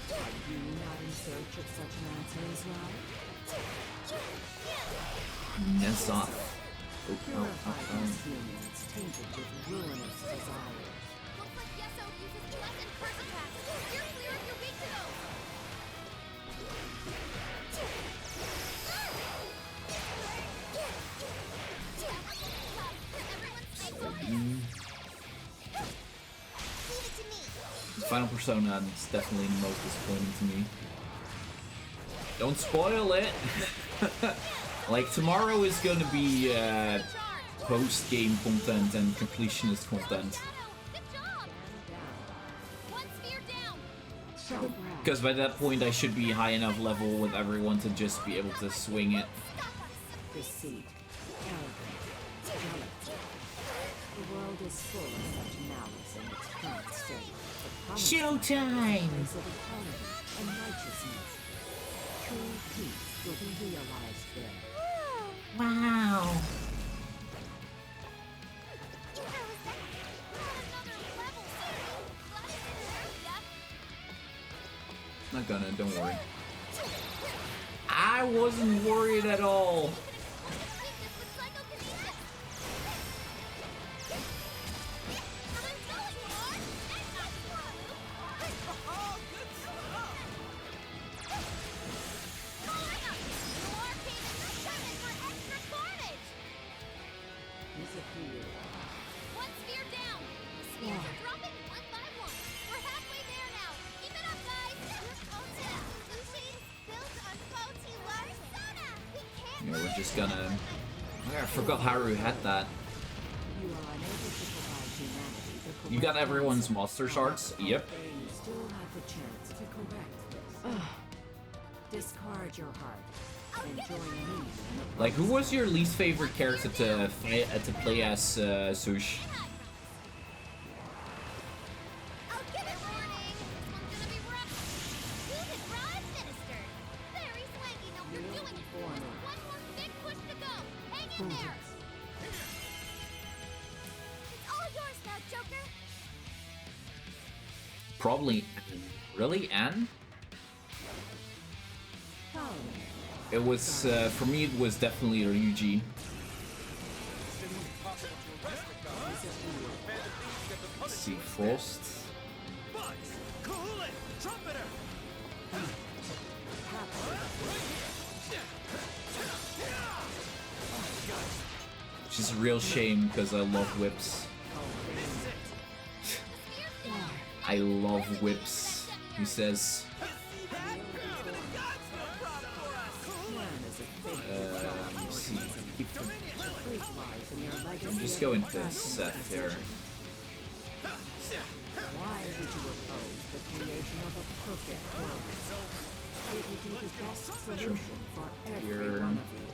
Are you not in search of such an answer as well? Nezoth. Purifying humans tainted with ruinous desires. Looks like Yeso uses less and curse attacks. You're clear of your weak to those. Final Persona is definitely the most disappointing to me. Don't spoil it! Like, tomorrow is gonna be post-game content and completionist content. Because by that point I should be high enough level with everyone to just be able to swing it. Deceit, arrogance, jealousy. The world is full of such malice in its current state. Showtime! And righteousness. True peace will be realized there. Wow! Not gonna, don't worry. I wasn't worried at all. One sphere down. The spheres are dropping one by one. We're halfway there now. Keep it up, guys. Yeah, we're just gonna... I forgot Haru had that. You are unable to provide humanity the You got everyone's monster shards? Yep. You still have the chance to correct this. Discard your heart and join me in the Like, who was your least favorite character to play as, Sush? Probably Anne. Really, Anne? It was, for me, it was definitely Ryuji. Let's see, Frost. Which is a real shame because I love whips. I love whips, he says. Let me see. I'm just going to set here. Why would you oppose the creation of a perfect world? It would be the best solution for every one of you.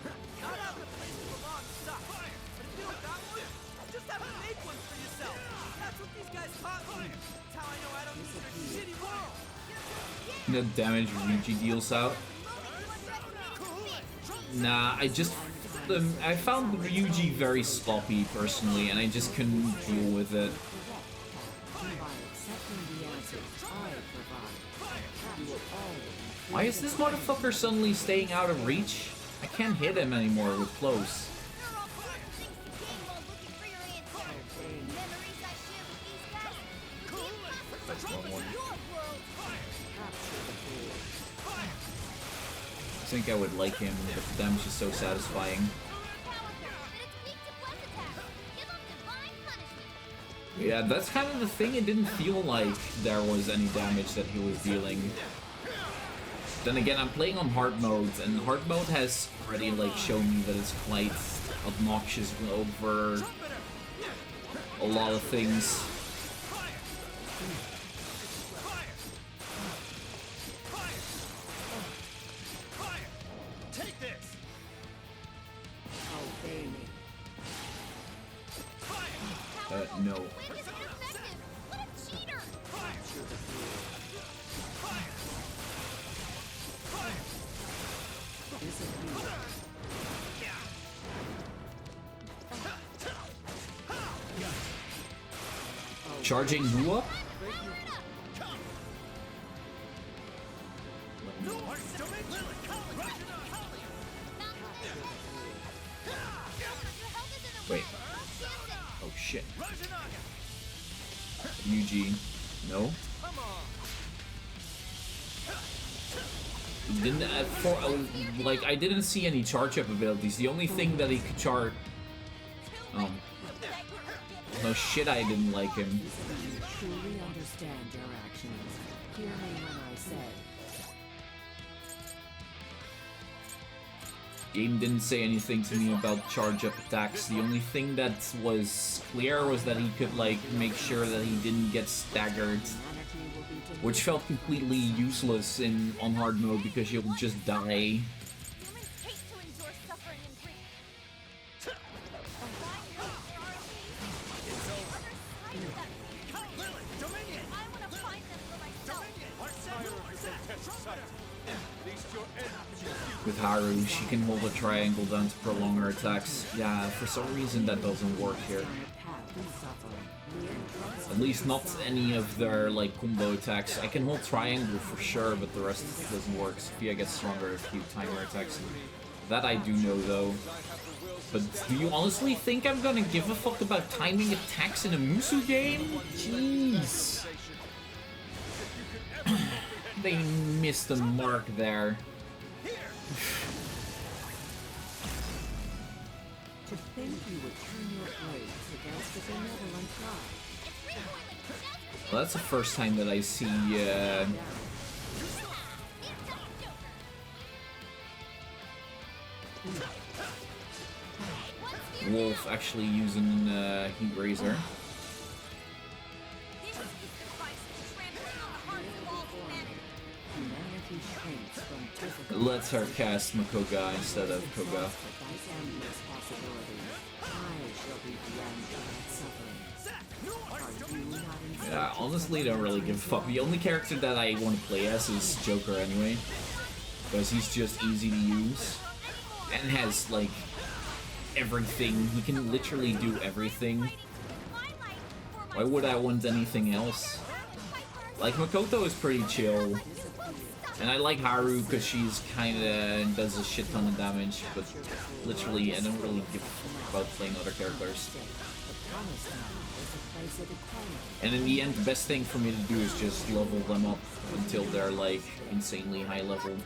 Not having a place to belong sucks. But if you don't got one, just have to make one for yourself. That's what these guys taught me. That's how I know I don't need your shitty world. The damage Ryuji deals out. Nah, I found Ryuji very sloppy personally, and I just couldn't deal with it. Why is this motherfucker suddenly staying out of reach? I can't hit him anymore with close. I think I would like him, but the damage is so satisfying. Yeah, that's kind of the thing. It didn't feel like there was any damage that he was dealing. Then again, I'm playing on hard mode, and hard mode has already like shown me that it's quite obnoxious over a lot of things. No. Wind isn't effective! What a cheater! Charging who up? Wait. Oh shit. Eugene. No? Didn't like I didn't see any charge up abilities. The only thing that he could charge. No shit, I didn't like him. You truly understand your actions. Hear me when I say. Game didn't say anything to me about charge up attacks. The only thing that was clear was that he could like make sure that he didn't get staggered, which felt completely useless on hard mode because you'll just die. With Haru, she can hold a triangle down to prolong her attacks. Yeah, for some reason that doesn't work here. At least not any of their like combo attacks. I can hold triangle for sure, but the rest doesn't work. Sophia gets stronger if you time her attacks. That I do know though. But do you honestly think I'm gonna give a fuck about timing attacks in a Musu game? Jeez. They missed the mark there. To think you would turn your blades against a benevolent god. Well, that's the first time that I see Wolf actually using Heat Razor. Let's her cast Makoga instead of Koga. Yeah, honestly, don't really give a fuck. The only character that I want to play as is Joker anyway, because he's just easy to use and has like everything. He can literally do everything. Why would I want anything else? Like Makoto is pretty chill. And I like Haru because she's kinda does a shit ton of damage, but literally I don't really give a fuck about playing other characters. And in the end, the best thing for me to do is just level them up until they're like insanely high level.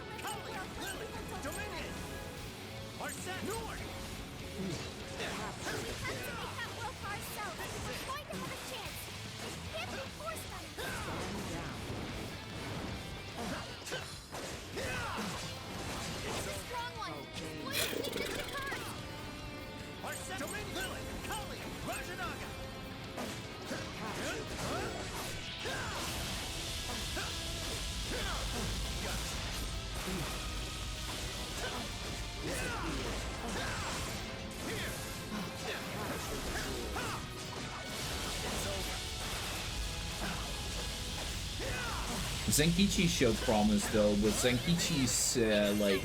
Zenkichi showed promise though, but Zenkichi's like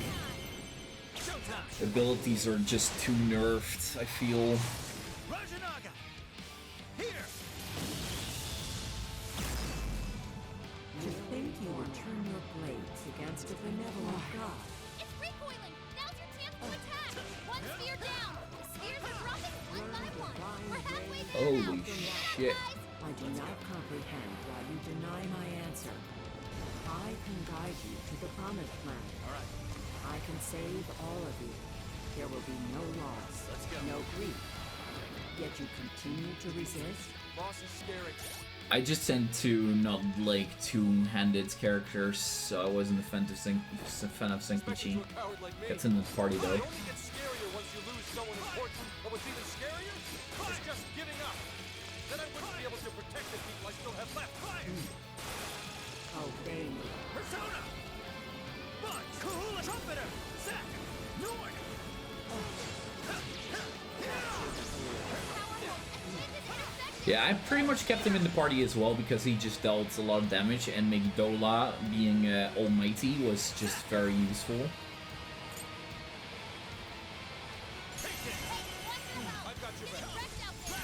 abilities are just too nerfed, I feel. To think you would turn your blades against a benevolent god. It's recoiling! Now's your chance to attack! One sphere down! The spheres are dropping one by one! We're halfway there Holy now. shit. I do not comprehend why you deny my answer. I can guide you to the promised land. I can save all of you. There will be no loss, no grief. Yet you continue to resist? Boss is scary. I just tend to not like two-handed characters, so I wasn't a fan of Zenkichi. Gets in the party though. It only gets scarier once you lose someone important, but what's even scarier is just giving up. Then I wouldn't be able to protect the people I still have left. Obey me. Persona! Bud! Kahula! Trumpeter! Zack! Nord! Powerful and wind is ineffective! Yeah, I pretty much kept him in the party as well because he just dealt a lot of damage, and Magdola being almighty was just very useful.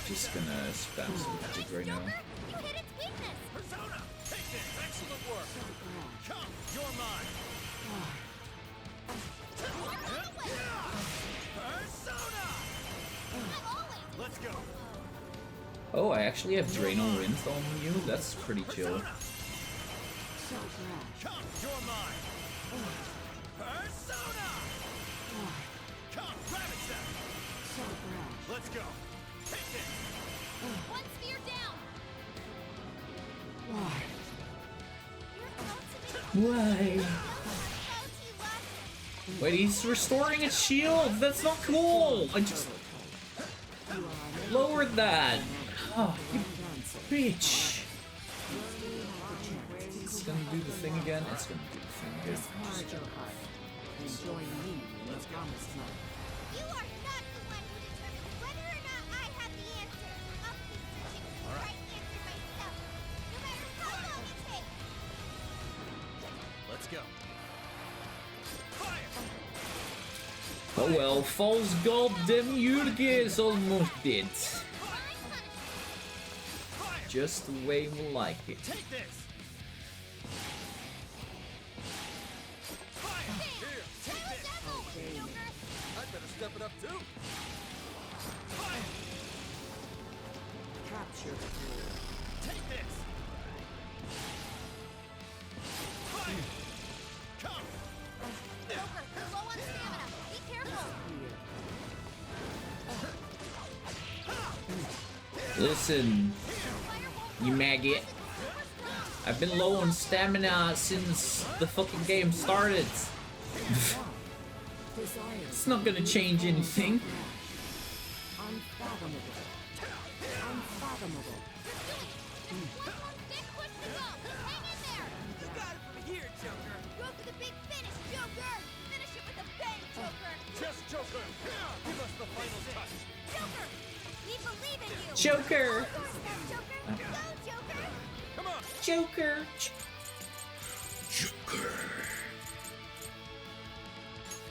Just gonna spam some magic right now. You hit its weakness! Persona! Take this! Excellent work! Come! You're mine! Persona! Let's go! Oh, I actually have Drano Rinth on you? That's pretty chill. Come! You're mine! Persona! Come! Ravage them! Let's go! Take this! One sphere down! Why? Wait, he's restoring its shield! That's not cool! I just lowered that! Oh, you bitch! It's gonna do the thing again. It's gonna do the thing again. Just Join me in the promised land. You are not the one who determines whether or not I have the answer. I'll keep searching for the right answer myself, no matter how long it takes. Let's go! Oh well, false goddamn Jurgen almost did. Just the way we like it. Take this! Here, take this! I'd better step it up too. Capture. Take this! Come! Joker, you're low on stamina. Be careful. Listen, you maggot. I've been low on stamina since the fucking game started. It's not gonna change anything. Unfathomable. Unfathomable. Big push to go. Hang in there. You got it from here, Joker. Go for the big finish, Joker. Finish it with a bang, Joker. Just Joker! Give us the final touch! Joker, we believe in you. Joker! Go, Joker. Come on! Joker! Joker.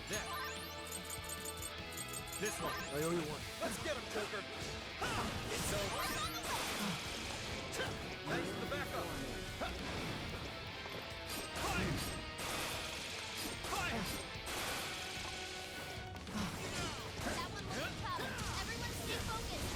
There. This one. I owe you one. Let's get him, Joker! It's over! Thanks for the backup! That one was tough. Everyone stay focused.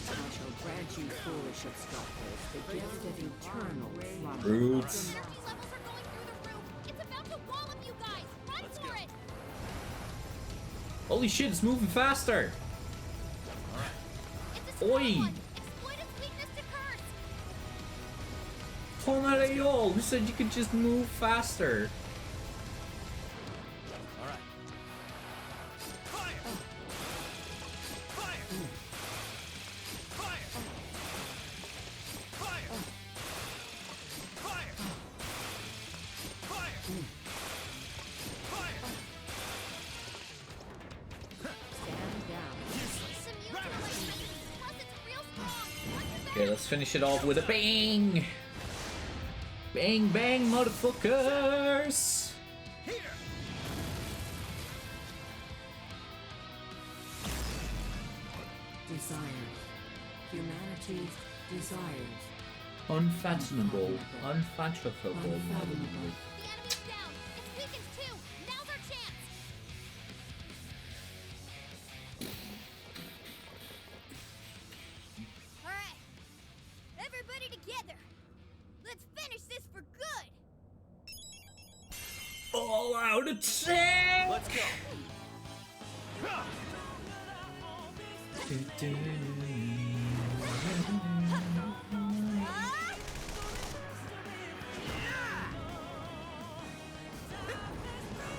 I shall grant you foolish obstructors the gift of eternal slumber. Roots. Energy levels are going through the roof. It's about to wallop you guys. Run for it. Holy shit, it's moving faster! Oi! Exploit its weakness to curse. Who said you could just move faster? Alright. Fire! Fire! Fire! Fire! Fire! Fire! Fire! Stand down. Okay, let's finish it off with a bang! Bang, bang, motherfuckers! Here! Desires. Humanity's desires. Unfathomable. Unfathomable. The enemy's down. It's weakened too. Now's our chance. All right. Everybody together. Let's finish this for good. All out attack! Let's go!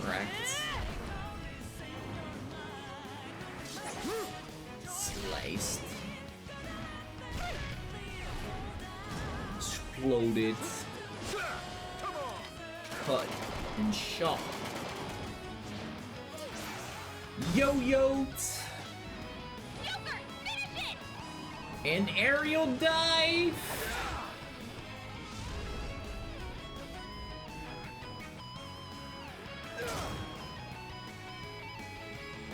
Correct. Sliced. Exploded. Cut and shot. Yo-yo! Joker, finish it! An aerial dive!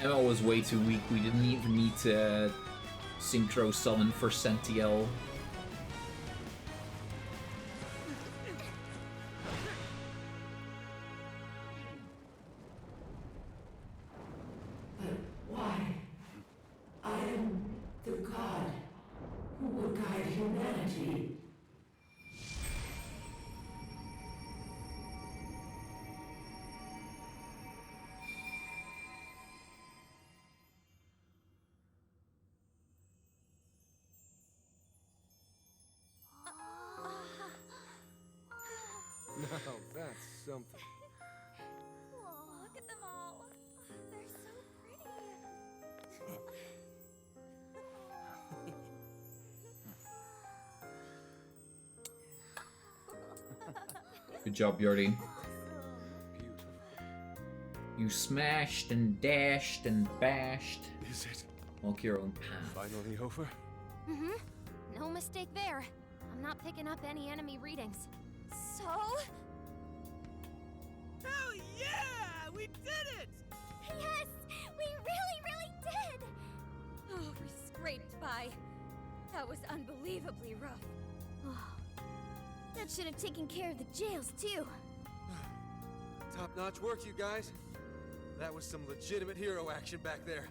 Emma was way too weak. We didn't even need to synchro summon for Sentiel. But why? I am the god who will guide humanity. Now that's something. Look at them all. They're so pretty. Good job, Yordi. You smashed and dashed and bashed. Is it? Walk your own path. Finally over? Mm-hmm. No mistake there. I'm not picking up any enemy readings. So? Hell yeah! We did it! Yes! We really did! Oh, we scraped by. That was unbelievably rough. Oh, that should have taken care of the jails, too. Top-notch work, you guys. That was some legitimate hero action back there.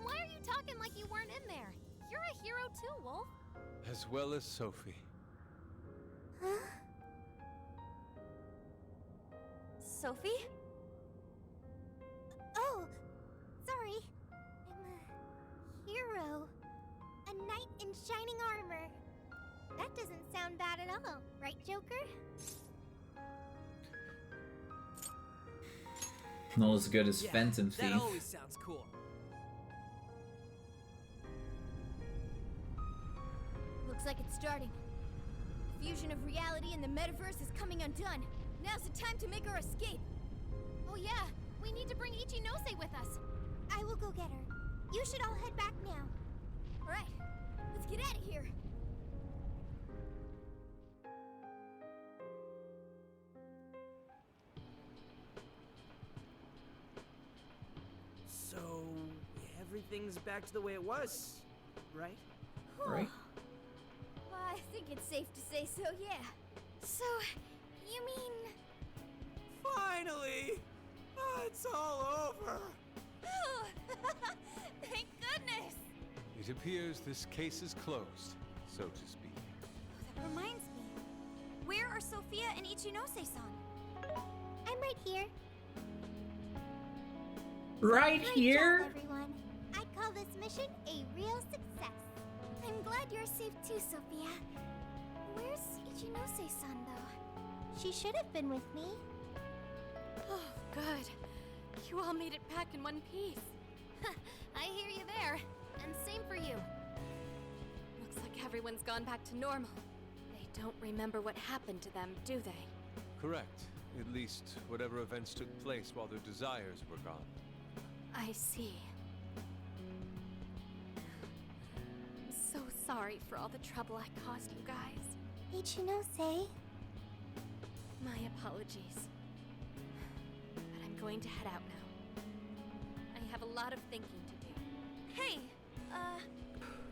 Why are you talking like you weren't in there? You're a hero too, Wolf. As well as Sophie. Huh? Sophie? Oh, sorry. I'm a hero. A knight in shining armor. That doesn't sound bad at all, right, Joker? Not as good as Yeah, Phantom Thief. That always sounds cool. Looks like it's starting. The fusion of reality and the metaverse is coming undone. Now's the time to make our escape. Oh yeah, we need to bring Ichinose with us. I will go get her. You should all head back now. All right, let's get out of here. So, everything's back to the way it was, right? Right? I think it's safe to say so, yeah. So, you mean... Finally! Oh, it's all over! Thank goodness! It appears this case is closed, so to speak. That reminds me. Where are Sophia and Ichinose-san? I'm right here. Right Great here? job, everyone. I call this mission a real success. I'm glad you're safe too, Sophia. Where's Ichinose-san, though? She should have been with me. Oh, good. You all made it back in one piece. I hear you there. And same for you. Looks like everyone's gone back to normal. They don't remember what happened to them, do they? Correct. At least, whatever events took place while their desires were gone. I see. I'm so sorry for all the trouble I caused you guys. Ichinose. My apologies. But I'm going to head out now. I have a lot of thinking to do. Hey,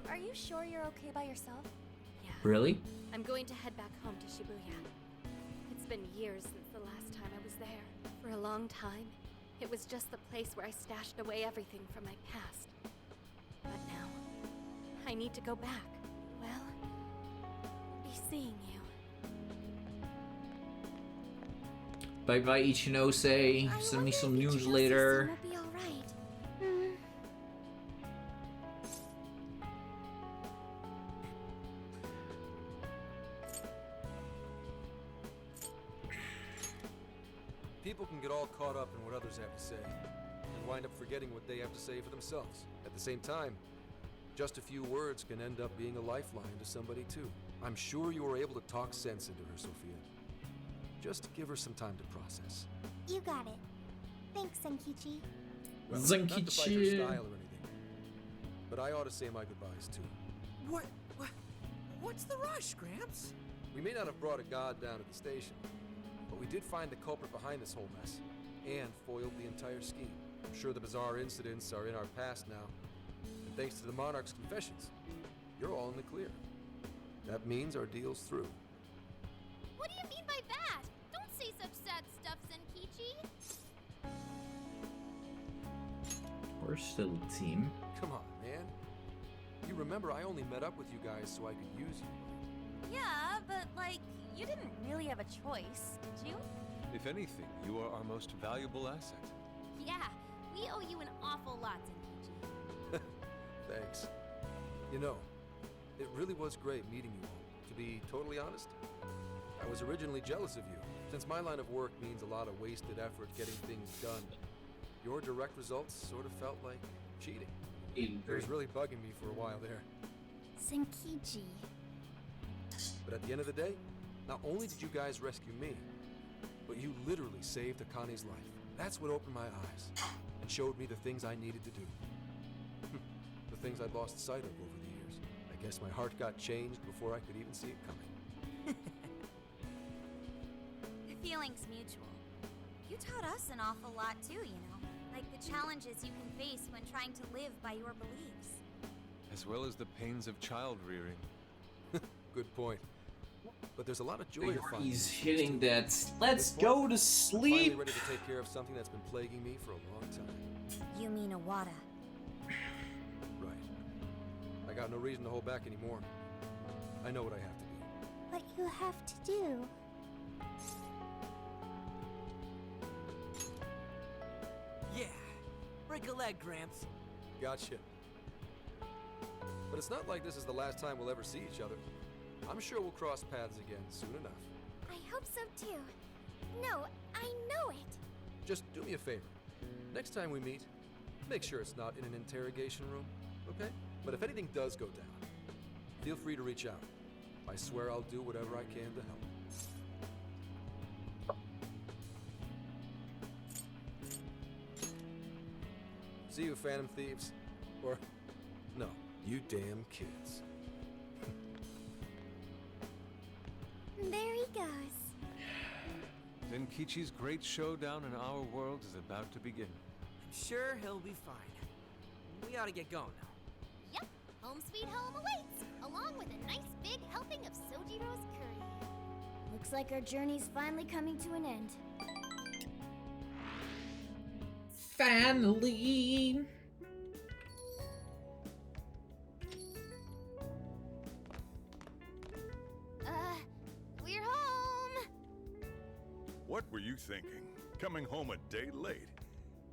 are you sure you're okay by yourself? Yeah. Really? I'm going to head back home to Shibuya. It's been years since the last time I was there. For a long time, it was just the place where I stashed away everything from my past. But now, I need to go back. Well, I'll be seeing you. Bye bye, Ichinose. Send me some news later. Will be all right. People can get all caught up in what others have to say, and wind up forgetting what they have to say for themselves. At the same time, just a few words can end up being a lifeline to somebody too. I'm sure you were able to talk sense into her, Sophia. Just give her some time to process. You got it. Thanks, Senkichi. Well, not to bite your Zenkichi. style or anything, but I ought to say my goodbyes too. What's the rush, Gramps? We may not have brought a god down at the station, but we did find the culprit behind this whole mess, and foiled the entire scheme. I'm sure the bizarre incidents are in our past now, and thanks to the Monarch's confessions, you're all in the clear. That means our deal's through. What do you mean by that? Don't say such sad stuff, Zenkichi. We're still a team. Come on, man. You remember I only met up with you guys so I could use you. Yeah, but like, you didn't really have a choice, did you? If anything, you are our most valuable asset. Yeah, we owe you an awful lot, Zenkichi. Thanks. You know, it really was great meeting you all. To be totally honest, I was originally jealous of you, since my line of work means a lot of wasted effort getting things done. Your direct results sort of felt like cheating. It was really bugging me for a while there. Zenkichi. But at the end of the day, not only did you guys rescue me, but you literally saved Akane's life. That's what opened my eyes and showed me the things I needed to do. The things I'd lost sight of over the years. I guess my heart got changed before I could even see it coming. The feeling's mutual. You taught us an awful lot too, you know. Like the challenges you can face when trying to live by your beliefs. As well as the pains of child rearing. Good point. But there's a lot of joy to find. He's hitting that. Let's go to I'm sleep. finally ready to take care of something that's been plaguing me for a long time. You mean Iwata? Right. I got no reason to hold back anymore. I know what I have to do. What you have to do. Yeah. Break a leg, Gramps. Gotcha. But it's not like this is the last time we'll ever see each other. I'm sure we'll cross paths again soon enough. I hope so too. No, I know it. Just do me a favor. Next time we meet, make sure it's not in an interrogation room, okay? But if anything does go down, feel free to reach out. I swear I'll do whatever I can to help. See you, Phantom Thieves. Or, no, you damn kids. There he goes. Zenkichi's great showdown in our world is about to begin. I'm sure he'll be fine. We ought to get going now. Yep, home sweet home awaits, along with a nice big helping of Sojiro's curry. Looks like our journey's finally coming to an end. Finally. We're home. What were you thinking? Coming home a day late?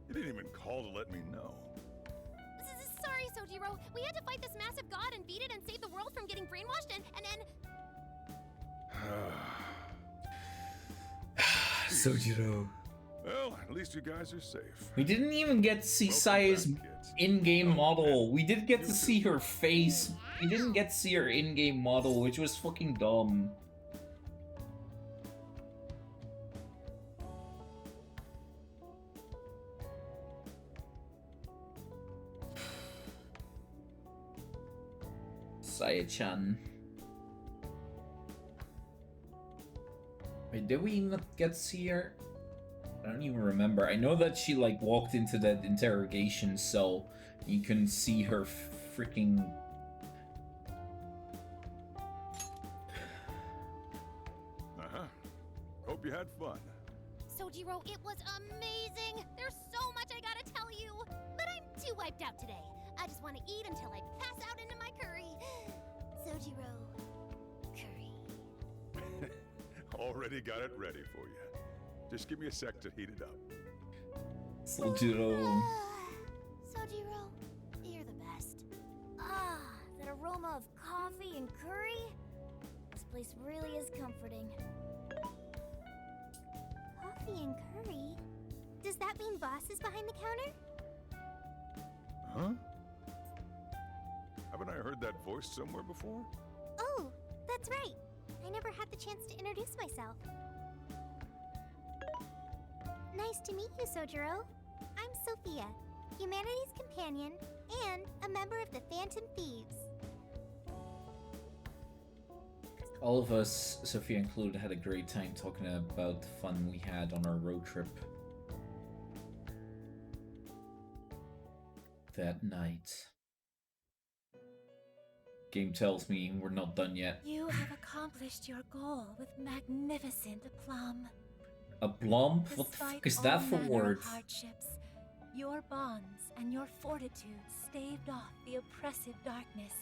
You didn't even call to let me know. Sorry, Sojiro. We had to fight this massive god and beat it and save the world from getting brainwashed and Sojiro. Well, at least you guys are safe. We didn't even get to see Saya's in-game model. We did get to see her face. We didn't get to see her in-game model, which was fucking dumb. Saya-chan. Wait, did we not get to see her? I don't even remember. I know that she like walked into that interrogation cell. You can see her freaking. Hope you had fun. Sojiro, it was amazing. There's so much I gotta tell you, but I'm too wiped out today. I just want to eat until I pass out into my curry. Sojiro, curry. Already got it ready for you. Just give me a sec to heat it up. Sojiro. Sojiro, you're the best. Ah, that aroma of coffee and curry. This place really is comforting. Coffee and curry? Does that mean Boss is behind the counter? Huh? Haven't I heard that voice somewhere before? Oh, that's right. I never had the chance to introduce myself. Nice to meet you, Sojiro. I'm Sophia. humanity's companion, and a member of the Phantom Thieves. All of us, Sophia included, had a great time talking about the fun we had on our road trip that night. Game tells me we're not done yet. You have accomplished your goal with magnificent aplomb. A blomp? What the fuck is that for word? Hardships, your bonds and your fortitude staved off the oppressive darkness,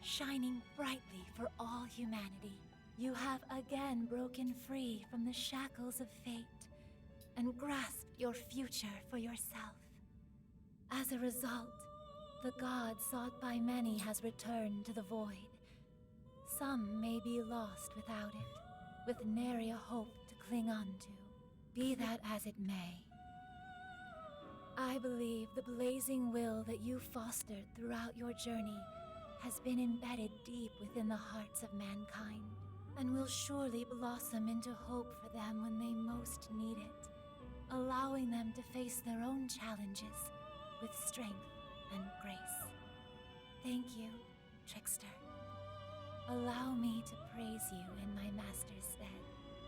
shining brightly for all humanity. You have again broken free from the shackles of fate and grasped your future for yourself. As a result, the god sought by many has returned to the void. Some may be lost without it, with nary a hope to cling on to. Be that as it may, I believe the blazing will that you fostered throughout your journey has been embedded deep within the hearts of mankind, and will surely blossom into hope for them when they most need it, allowing them to face their own challenges with strength and grace. Thank you, Trickster. Allow me to praise you in my master's stead.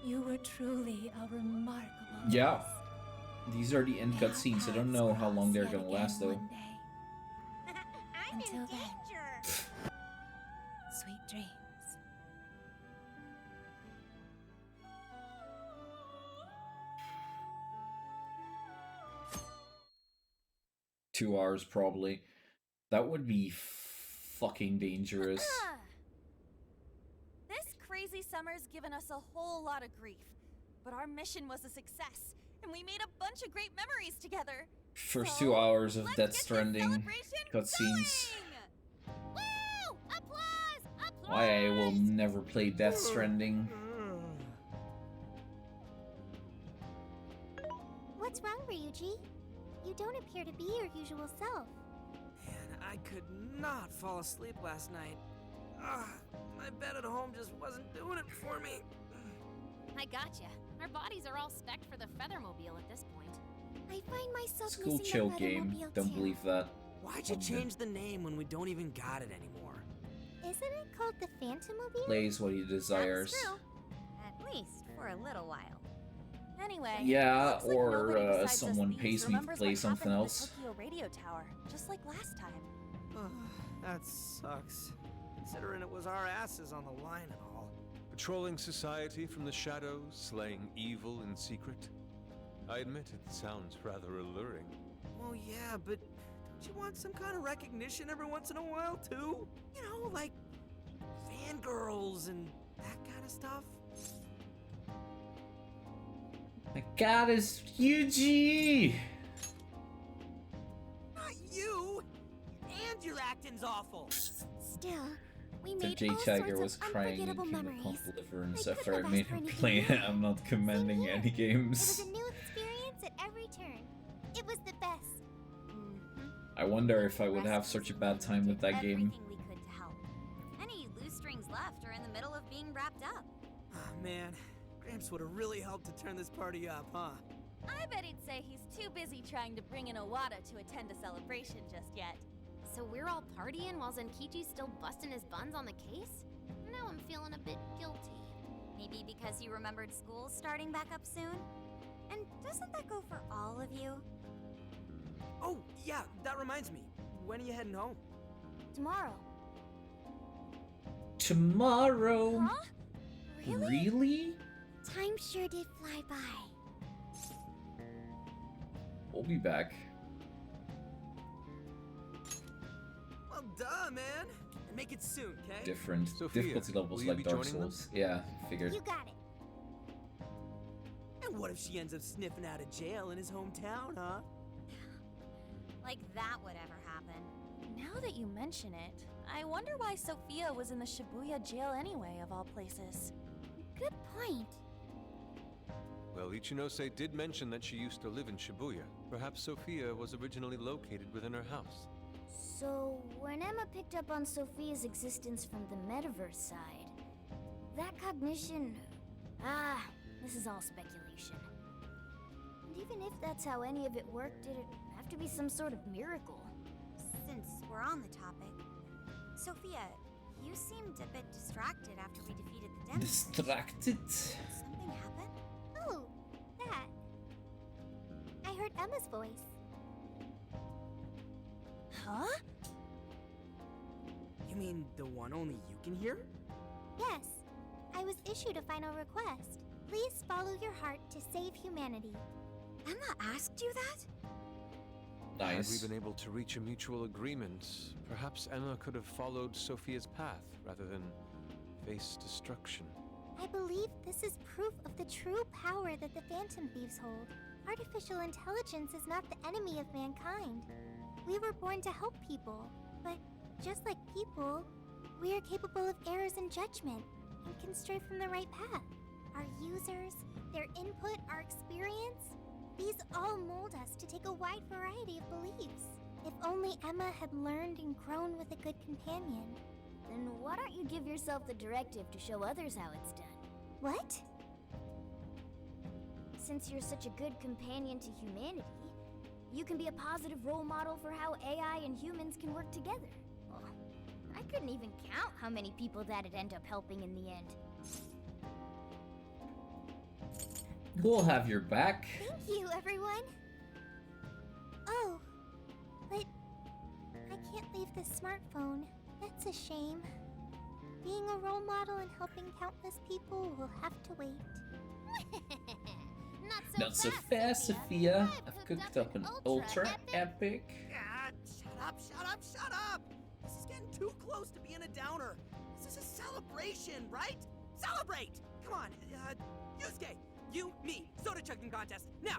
You were truly a remarkable Yeah. guest. These are the end cutscenes. I don't know how long they're gonna last though. Until then, sweet dreams. 2 hours probably. That would be fucking dangerous. This crazy summer's given us a whole lot of grief, but our mission was a success, and we made a bunch of great memories together. First 2 hours of Death Stranding cutscenes. Woo! Applause! Applause! Why I will never play Death Stranding. What's wrong, Ryuji? You don't appear to be your usual self. Man, I could not fall asleep last night. My bed at home just wasn't doing it for me. I gotcha. Our bodies are all spec'd for the Feathermobile at this point. I find myself School missing chill the game. Feathermobile Don't too. believe that. Why'd you change the name when we don't even got it anymore? Isn't it called the Phantomobile? Plays what he desires. That's true. At least for a little while. Anyway, Yeah, looks like or nobody besides us someone thieves pays me to remembers play what something happened else. at the Tokyo radio tower, just like last time. That sucks. Considering it was our asses on the line and all. Patrolling society from the shadows, slaying evil in secret. I admit it sounds rather alluring. Well, yeah, but don't you want some kind of recognition every once in a while, too? You know, like fangirls and that kind of stuff? My god, it's Yuji! Not you! And your acting's awful! Still, we The made J all Tiger sorts was of crying in unforgettable Kingdom memories. Come Deliverance I after couldn't I have made asked for him anything play more. I'm not commending any It games. was a new experience at every turn. It was the best. I wonder if I would have such a bad time with that game. Everything we could to help. Any loose strings left are in the middle of being wrapped up. Oh, man. Gramps would have really helped to turn this party up, huh? I bet he'd say he's too busy trying to bring in Owada to attend a celebration just yet. So we're all partying while Zenkichi's still busting his buns on the case? Now I'm feeling a bit guilty. Maybe because you remembered school starting back up soon? And doesn't that go for all of you? Oh, yeah, that reminds me. When are you heading home? Tomorrow. Tomorrow? Huh? Really? Time sure did fly by. We'll be back. Well, duh, man. And make it soon, okay? Different Sophia, difficulty levels will you like be Dark joining them? Souls. Yeah, figured. You got it. And what if she ends up sniffing out of jail in his hometown, huh? Like that would ever happen. Now that you mention it, I wonder why Sophia was in the Shibuya jail anyway, of all places. Good point. Well, Ichinose did mention that she used to live in Shibuya. Perhaps Sophia was originally located within her house. So, when Emma picked up on Sophia's existence from the metaverse side, that cognition... this is all speculation. And even if that's how any of it worked, did it have to be some sort of miracle. Since we're on the topic, Sophia, you seemed a bit distracted after we defeated the demo. Distracted? Something happened? Oh, that. I heard Emma's voice. Huh? You mean the one only you can hear? Yes. I was issued a final request. Please follow your heart to save humanity. Emma asked you that? Had we been able to reach a mutual agreement, perhaps Emma could have followed Sophia's path rather than face destruction. I believe this is proof of the true power that the Phantom Thieves hold. Artificial intelligence is not the enemy of mankind. We were born to help people, but just like people, we are capable of errors in judgment and can stray from the right path. Our users, their input, our experience, these all mold us to take a wide variety of beliefs. If only Emma had learned and grown with a good companion. Then why don't you give yourself the directive to show others how it's done? What? Since you're such a good companion to humanity, you can be a positive role model for how AI and humans can work together. Well, I couldn't even count how many people that'd end up helping in the end. We'll have your back. Thank you, everyone. Oh, but I can't leave the smartphone. That's a shame. Being a role model and helping countless people will have to wait. Not so fast, Sophia. I've cooked up an ultra epic. Shut up! This is getting too close to being a downer. This is a celebration, right? Celebrate! Come on, Yusuke, you, me, soda chugging contest, now!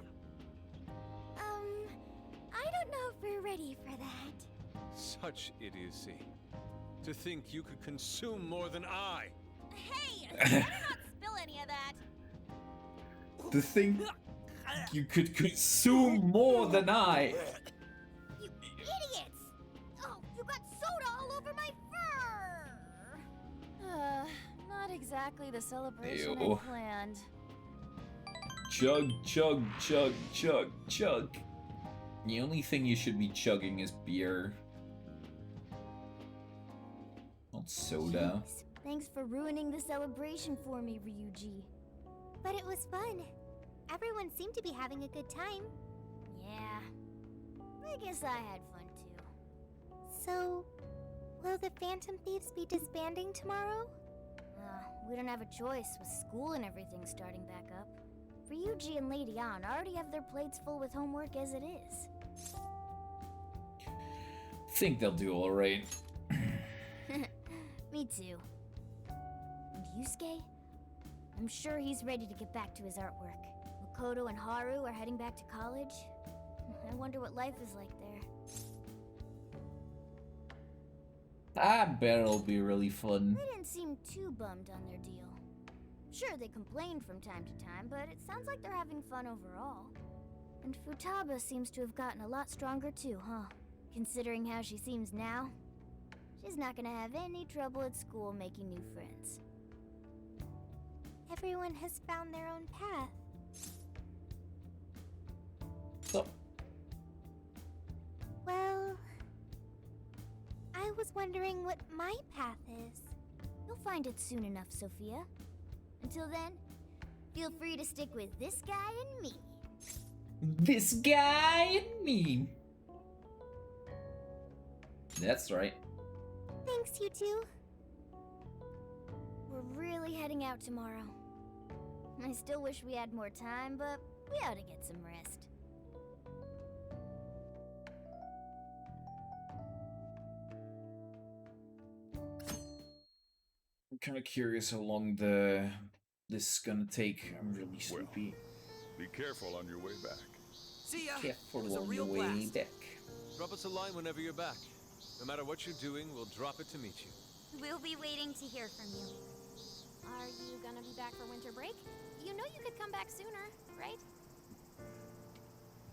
I don't know if we're ready for that. Such idiocy. To think you could consume more than I. Hey, better not spill any of that. To think you could consume more than I. You idiots! Oh, you got soda all over my fur! Not exactly the celebration Ew. I planned. Chug, chug, chug, chug, chug. The only thing you should be chugging is beer. Not soda. Jeez, thanks for ruining the celebration for me, Ryuji. But it was fun. Everyone seemed to be having a good time. Yeah, I guess I had fun too. So, will the Phantom Thieves be disbanding tomorrow? We don't have a choice with school and everything starting back up. Ryuji and Lady Ann already have their plates full with homework as it is. Think they'll do alright. Me too. And Yusuke? I'm sure he's ready to get back to his artwork. Makoto and Haru are heading back to college. I wonder what life is like there. I bet it'll be really fun. They didn't seem too bummed on their deal. Sure, they complained from time to time, but it sounds like they're having fun overall. And Futaba seems to have gotten a lot stronger too, huh? Considering how she seems now, she's not gonna have any trouble at school making new friends. Everyone has found their own path. So, Well, I was wondering what my path is. You'll find it soon enough, Sophia. Until then, feel free to stick with this guy and me. this guy and me. That's right. Thanks, you two. We're really heading out tomorrow. I still wish we had more time, but we ought to get some rest. I'm kind of curious how long this is gonna take. I'm really sleepy. Be careful on your way back. See ya! Careful It was a on real your way blast. back. Drop us a line whenever you're back. No matter what you're doing, we'll drop it to meet you. We'll be waiting to hear from you. Are you gonna be back for winter break? You know you could come back sooner, right?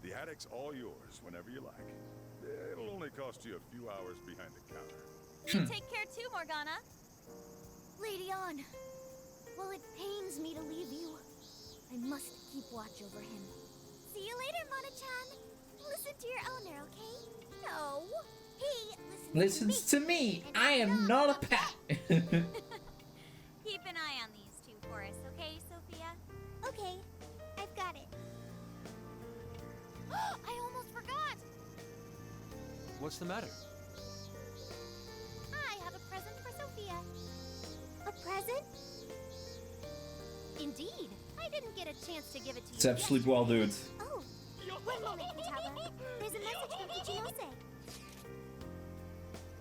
The attic's all yours whenever you like. It'll only cost you a few hours behind the counter. You take care too, Morgana. Lady Ann, while it pains me to leave you, I must keep watch over him. See you later, Mona-chan. listen to your owner, okay? No. He Listens to me. I am not a pet. Keep an eye on these two for us, okay, Sophia? Okay, I've got it. I almost forgot! What's the matter? I have a present for Sophia. A present? Indeed. I didn't get a chance to give it to you. Except sleep well, dude. Oh, one moment, Futaba. There's a message from Ichinose.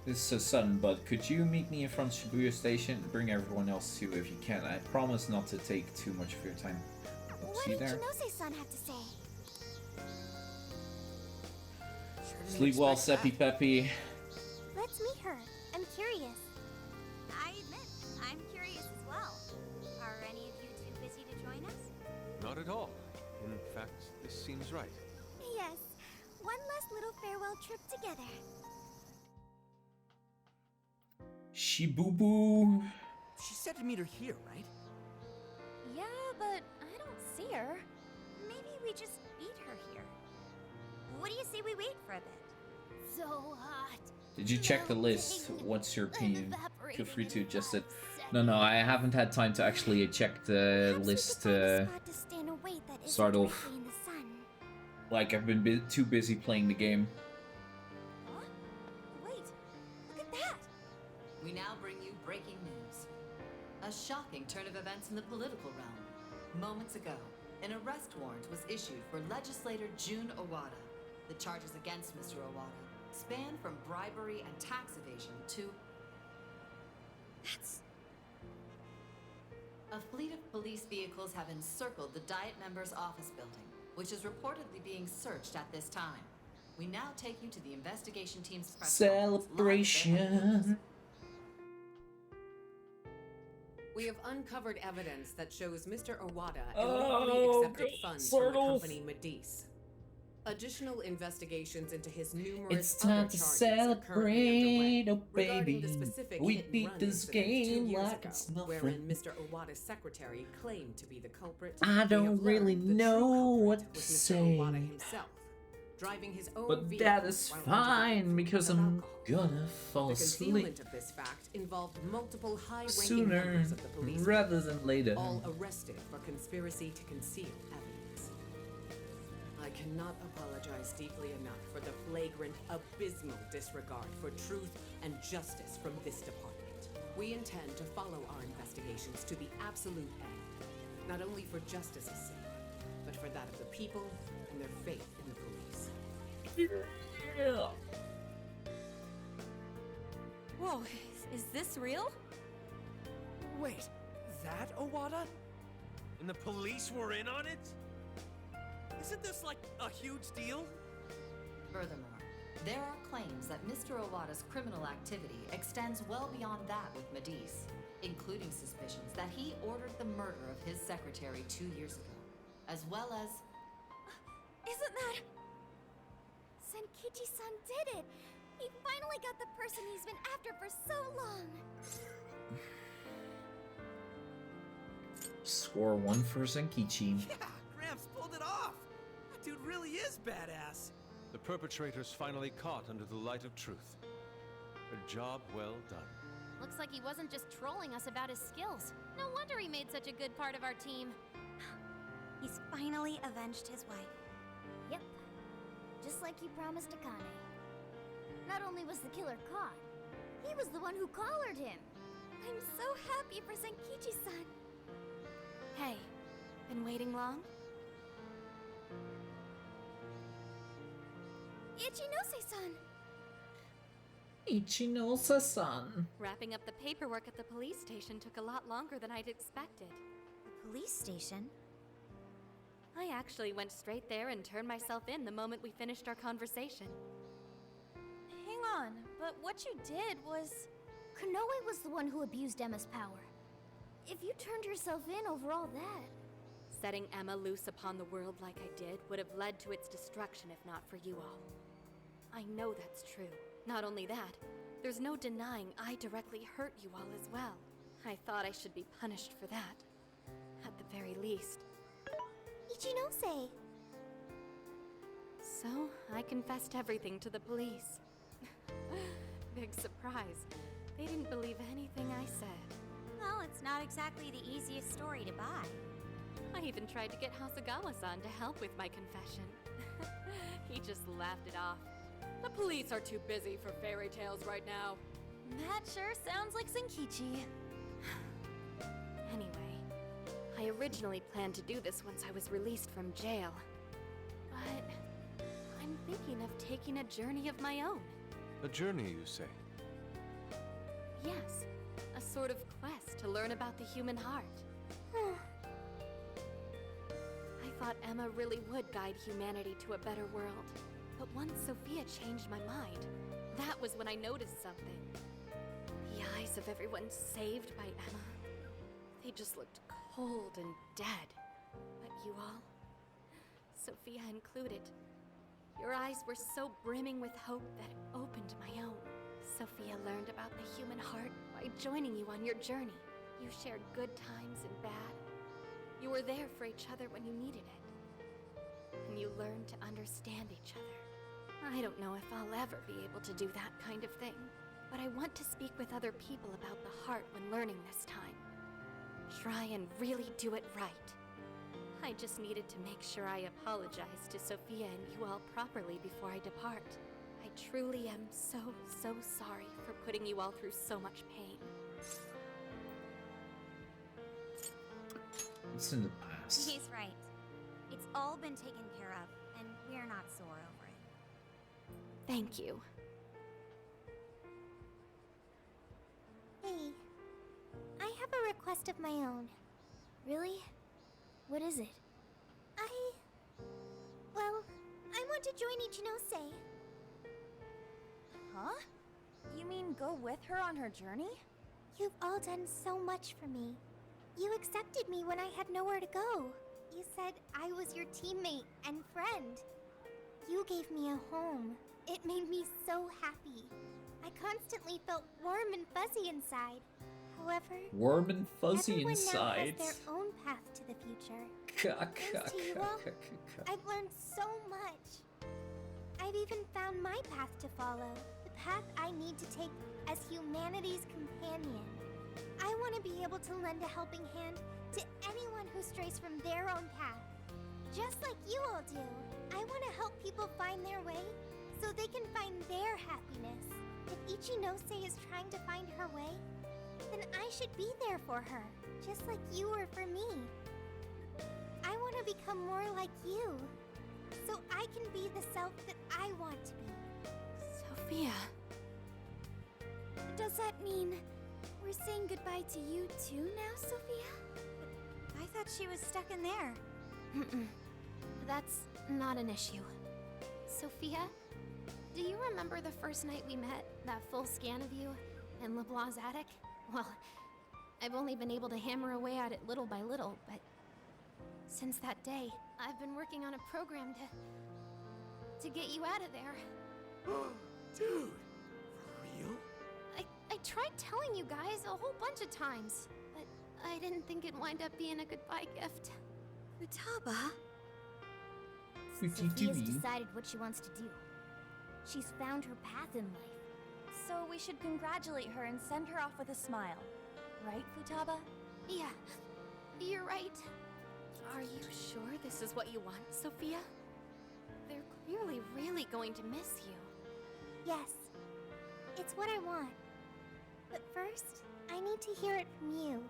This is so sudden, but could you meet me in front of Shibuya Station? Bring everyone else too if you can. I promise not to take too much of your time. What See you did there. Ichinose-san have to say? Sleep well, Seppi Peppy. Let's meet her. I'm curious. I admit, I'm curious as well. Are any of you too busy to join us? Not at all. In fact, this seems right. Yes, one last little farewell trip together. Shibubu. She said to meet her here, right? Yeah, but I don't see her. Maybe we just meet her here. What do you say we wait for a bit? So hot. Did you check the list? What's your opinion? Feel free to adjust it. No, I haven't had time to actually check the list. Start off. Like I've been too busy playing the game. Huh? Wait, look at that! We now bring you breaking news. A shocking turn of events in the political realm. Moments ago, an arrest warrant was issued for legislator Jun Owada. The charges against Mr. Owada span from bribery and tax evasion to... That's... A fleet of police vehicles have encircled the Diet members' office building, which is reportedly being searched at this time. We now take you to the investigation team's press Celebration. We have uncovered evidence that shows Mr. Owada Oh, illegally accepted funds from the Turtles. company Medice. Additional investigations into his numerous It's other time to charges are currently celebrate, underway, oh regarding baby. the specific We hit-and-run beat this incident 2 game years like ago, it's wherein nothing. Mr. Owada's secretary claimed to be the culprit. I We have don't really learned the true know culprit what to was Mr. say. Owada himself, driving his own But vehicle that is while under fine because I'm gonna fall the asleep concealment of this fact involved multiple high-ranking sooner members of the police rather than later. all arrested for conspiracy to conceal evidence. I cannot apologize deeply enough for the flagrant, abysmal disregard for truth and justice from this department. We intend to follow our investigations to the absolute end, not only for justice's sake, but for that of the people and their faith in the police. Yeah. Whoa, is this real? Wait, that Owada? And the police were in on it? Isn't this like a huge deal? Furthermore, there are claims that Mr. Owada's criminal activity extends well beyond that with Medice, including suspicions that he ordered the murder of his secretary 2 years ago, as well as... Isn't that... Senkichi-san did it! He finally got the person he's been after for so long! Score 1 for Senkichi. Yeah, Gramps pulled it off! That dude really is badass! The perpetrators finally caught under the light of truth. A job well done. Looks like he wasn't just trolling us about his skills. No wonder he made such a good part of our team. He's finally avenged his wife. Yep. Just like he promised Akane. Not only was the killer caught, he was the one who collared him. I'm so happy for Senkichi-san. Hey, been waiting long? Ichinose-san! Ichinose-san. Wrapping up the paperwork at the police station took a lot longer than I'd expected. The police station? I actually went straight there and turned myself in the moment we finished our conversation. Hang on, but what you did was... Konoe was the one who abused Emma's power. If you turned yourself in over all that... Setting Emma loose upon the world like I did would have led to its destruction if not for you all. I know that's true. Not only that, there's no denying I directly hurt you all as well. I thought I should be punished for that. At the very least. Ichinose! So, I confessed everything to the police. Big surprise. They didn't believe anything I said. Well, it's not exactly the easiest story to buy. I even tried to get Hasagawa-san to help with my confession. He just laughed it off. The police are too busy for fairy tales right now. That sure sounds like Zenkichi. Anyway, I originally planned to do this once I was released from jail. But I'm thinking of taking a journey of my own. A journey, you say? Yes, a sort of quest to learn about the human heart. I thought Emma really would guide humanity to a better world. But once Sophia changed my mind, that was when I noticed something. The eyes of everyone saved by Emma, they just looked cold and dead. But you all, Sophia included, your eyes were so brimming with hope that it opened my own. Sophia learned about the human heart by joining you on your journey. You shared good times and bad. You were there for each other when you needed it. And you learned to understand each other. I don't know if I'll ever be able to do that kind of thing, but I want to speak with other people about the heart when learning this time. Try and really do it right. I just needed to make sure I apologize to Sophia and you all properly before I depart. I truly am so sorry for putting you all through so much pain. It's in the past. He's right. It's all been taken care of, and we're not sore over it. Thank you. Hey, I have a request of my own. Really? What is it? Well, I want to join Ichinose. Huh? You mean go with her on her journey? You've all done so much for me. You accepted me when I had nowhere to go. You said I was your teammate and friend. You gave me a home. It made me so happy. I constantly felt warm and fuzzy inside. However, warm and fuzzy everyone inside. now has their own path to the future. Thanks to you all, I've learned so much. I've even found my path to follow, the path I need to take as humanity's companion. I want to be able to lend a helping hand to anyone who strays from their own path. Just like you all do. I want to help people find their way so they can find their happiness. If Ichinose is trying to find her way, then I should be there for her, just like you were for me. I want to become more like you, so I can be the self that I want to be. Sophia. Does that mean we're saying goodbye to you too now, Sophia? I thought she was stuck in there. That's not an issue. Sophia, do you remember the first night we met? That full scan of you in LeBlanc's attic? Well, I've only been able to hammer away at it little by little, but since that day, I've been working on a program to get you out of there. Dude, for real? I tried telling you guys a whole bunch of times, but I didn't think it'd wind up being a goodbye gift. Futaba? Sophia's decided what she wants to do. She's found her path in life. So we should congratulate her and send her off with a smile. Right, Futaba? Yeah, you're right. Are you sure this is what you want, Sophia? They're clearly really going to miss you. Yes, it's what I want. But first, I need to hear it from you.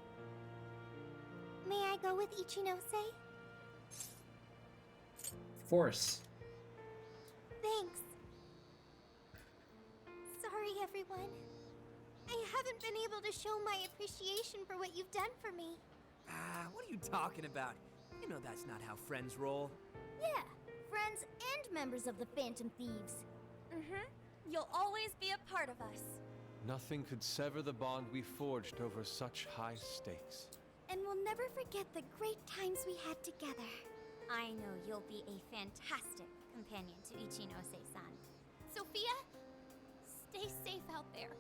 May I go with Ichinose? Of course. Thanks. Sorry, everyone. I haven't been able to show my appreciation for what you've done for me. What are you talking about? You know that's not how friends roll. Yeah, friends and members of the Phantom Thieves. You'll always be a part of us. Nothing could sever the bond we forged over such high stakes. And we'll never forget the great times we had together. I know you'll be a fantastic companion to Ichinose-san. Sophia, stay safe out there.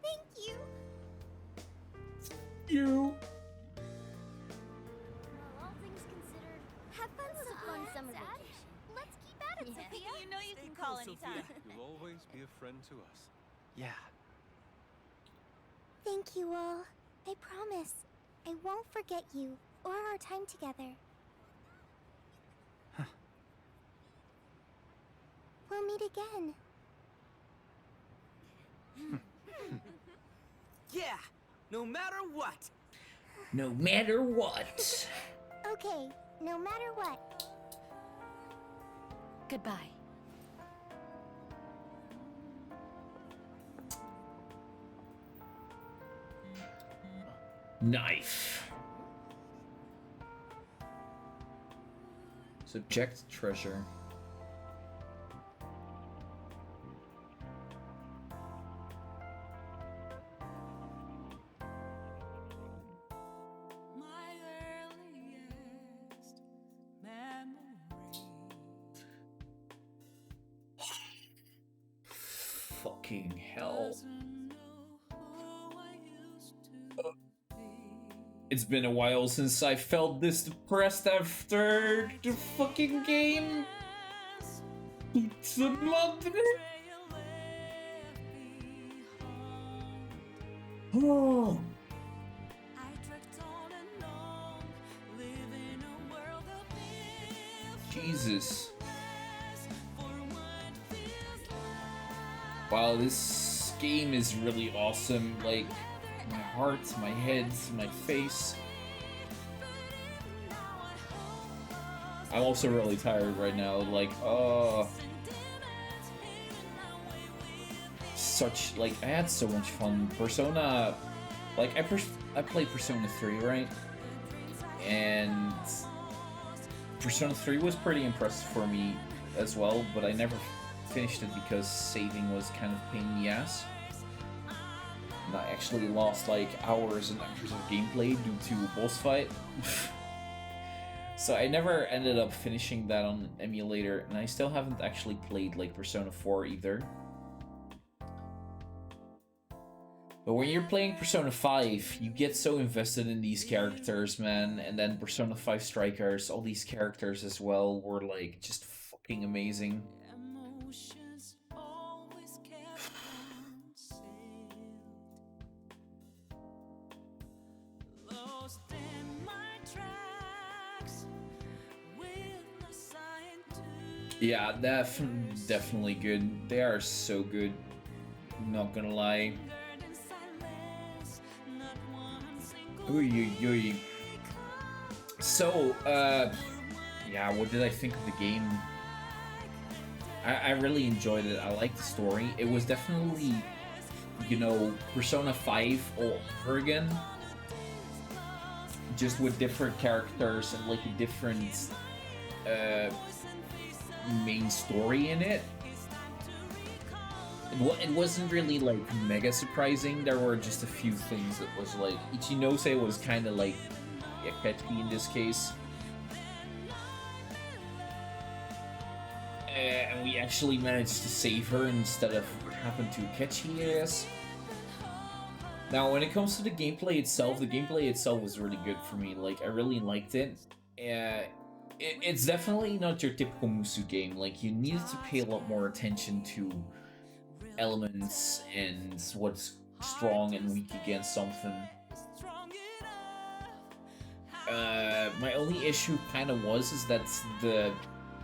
Thank you. You. friend to us. Yeah. Thank you all. I promise. I won't forget you or our time together. We'll meet again. Yeah, no matter what. No matter what. Okay, no matter what. Goodbye. Knife. Subject treasure. Fucking hell. It's been a while since I felt this depressed after the fucking game. Pizza mother. Oh. Jesus. Wow, this game is really awesome. Like, my heart, my head, my face. I'm also really tired right now. Like, I had so much fun. Persona, like, I played Persona 3, right? And Persona 3 was pretty impressive for me as well, but I never finished it because saving was kind of a pain in the ass. And I actually lost like hours and hours of gameplay due to a boss fight. So I never ended up finishing that on an emulator, and I still haven't actually played like Persona 4 either. But when you're playing Persona 5, you get so invested in these characters, man, and then Persona 5 Strikers, all these characters as well were like just fucking amazing. Yeah, definitely good. They are so good. Not gonna lie. Oy. So, yeah, what did I think of the game? I really enjoyed it. I liked the story. It was definitely, you know, Persona 5 all over again. Just with different characters and like a different main story in it. It wasn't really like mega surprising. There were just a few things that was like Ichinose was kind of like Akechi in this case, and we actually managed to save her instead of what happened to Akechi, I guess. Now, when it comes to the gameplay itself was really good for me. Like, I really liked it. It's definitely not your typical Musu game. Like, you needed to pay a lot more attention to elements and what's strong and weak against something. My only issue kind of is that the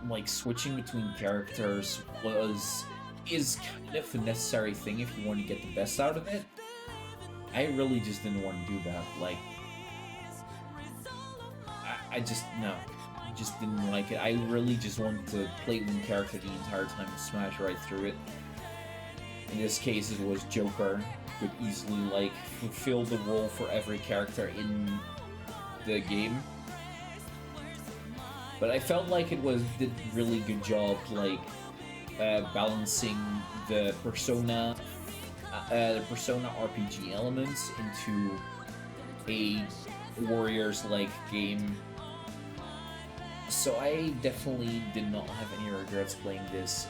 like switching between characters is kind of a necessary thing if you want to get the best out of it. I really just didn't want to do that. Like, I just didn't like it. I really just wanted to play one character the entire time and smash right through it. In this case, it was Joker. Could easily like fulfill the role for every character in the game. But I felt like it did a really good job, like balancing the Persona RPG elements into a Warriors-like game. So I definitely did not have any regrets playing this.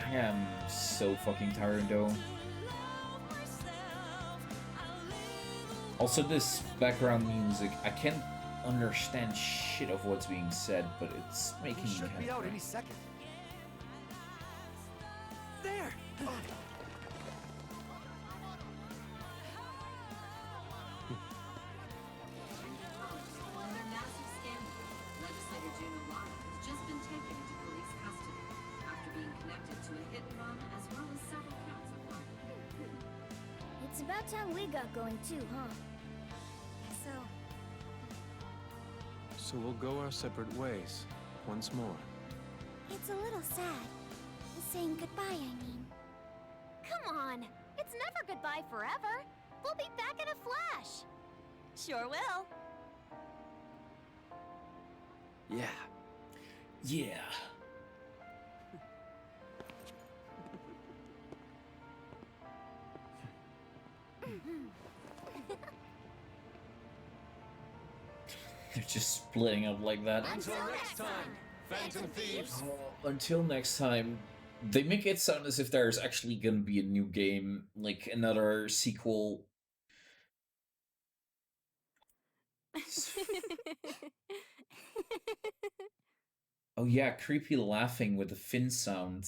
I am so fucking tired though. Also, this background music, I can't understand shit of what's being said, but it's making me should be kind out of any second. There! It's about time we got going too, huh? So we'll go our separate ways, once more. It's a little sad. Saying goodbye, I mean. Come on! It's never goodbye forever! We'll be back in a flash! Sure will. Yeah. Yeah. They're just splitting up like that. Until next time, Phantom Thieves. Until next time. They make it sound as if there's actually gonna be a new game, like another sequel. Oh yeah, creepy laughing with the fin sound.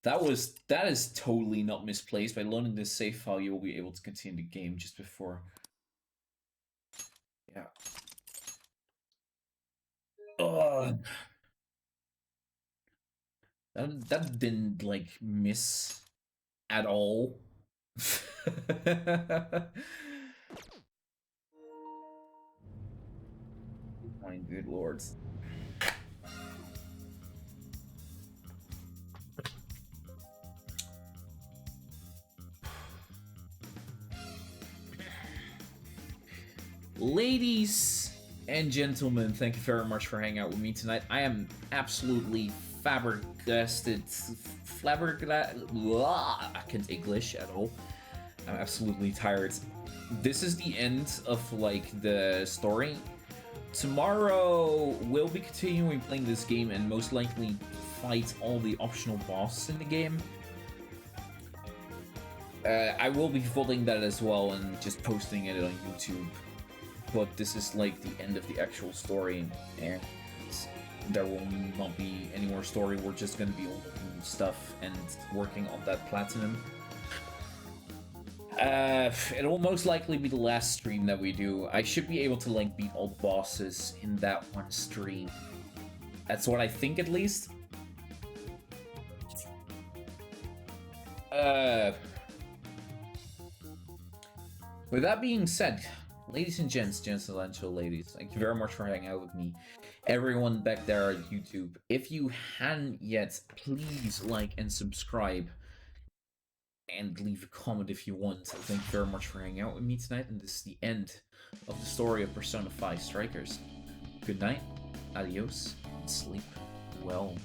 That is totally not misplaced. By loading this save file, you will be able to continue the game just before. Yeah. Ugh. That didn't like miss at all. My good lords. Ladies and gentlemen, thank you very much for hanging out with me tonight. I am absolutely flabbergasted. I can't English at all. I'm absolutely tired. This is the end of like the story. Tomorrow we'll be continuing playing this game and most likely fight all the optional bosses in the game. I will be following that as well and just posting it on YouTube. But this is like the end of the actual story, and there will not be any more story. We're just gonna be opening stuff and working on that platinum. It will most likely be the last stream that we do. I should be able to like beat all bosses in that one stream. That's what I think, at least. With that being said, ladies and gents and ladies, thank you very much for hanging out with me. Everyone back there on YouTube, if you hadn't yet, please like and subscribe. And leave a comment if you want. Thank you very much for hanging out with me tonight, and this is the end of the story of Persona 5 Strikers. Good night, adios, and sleep well.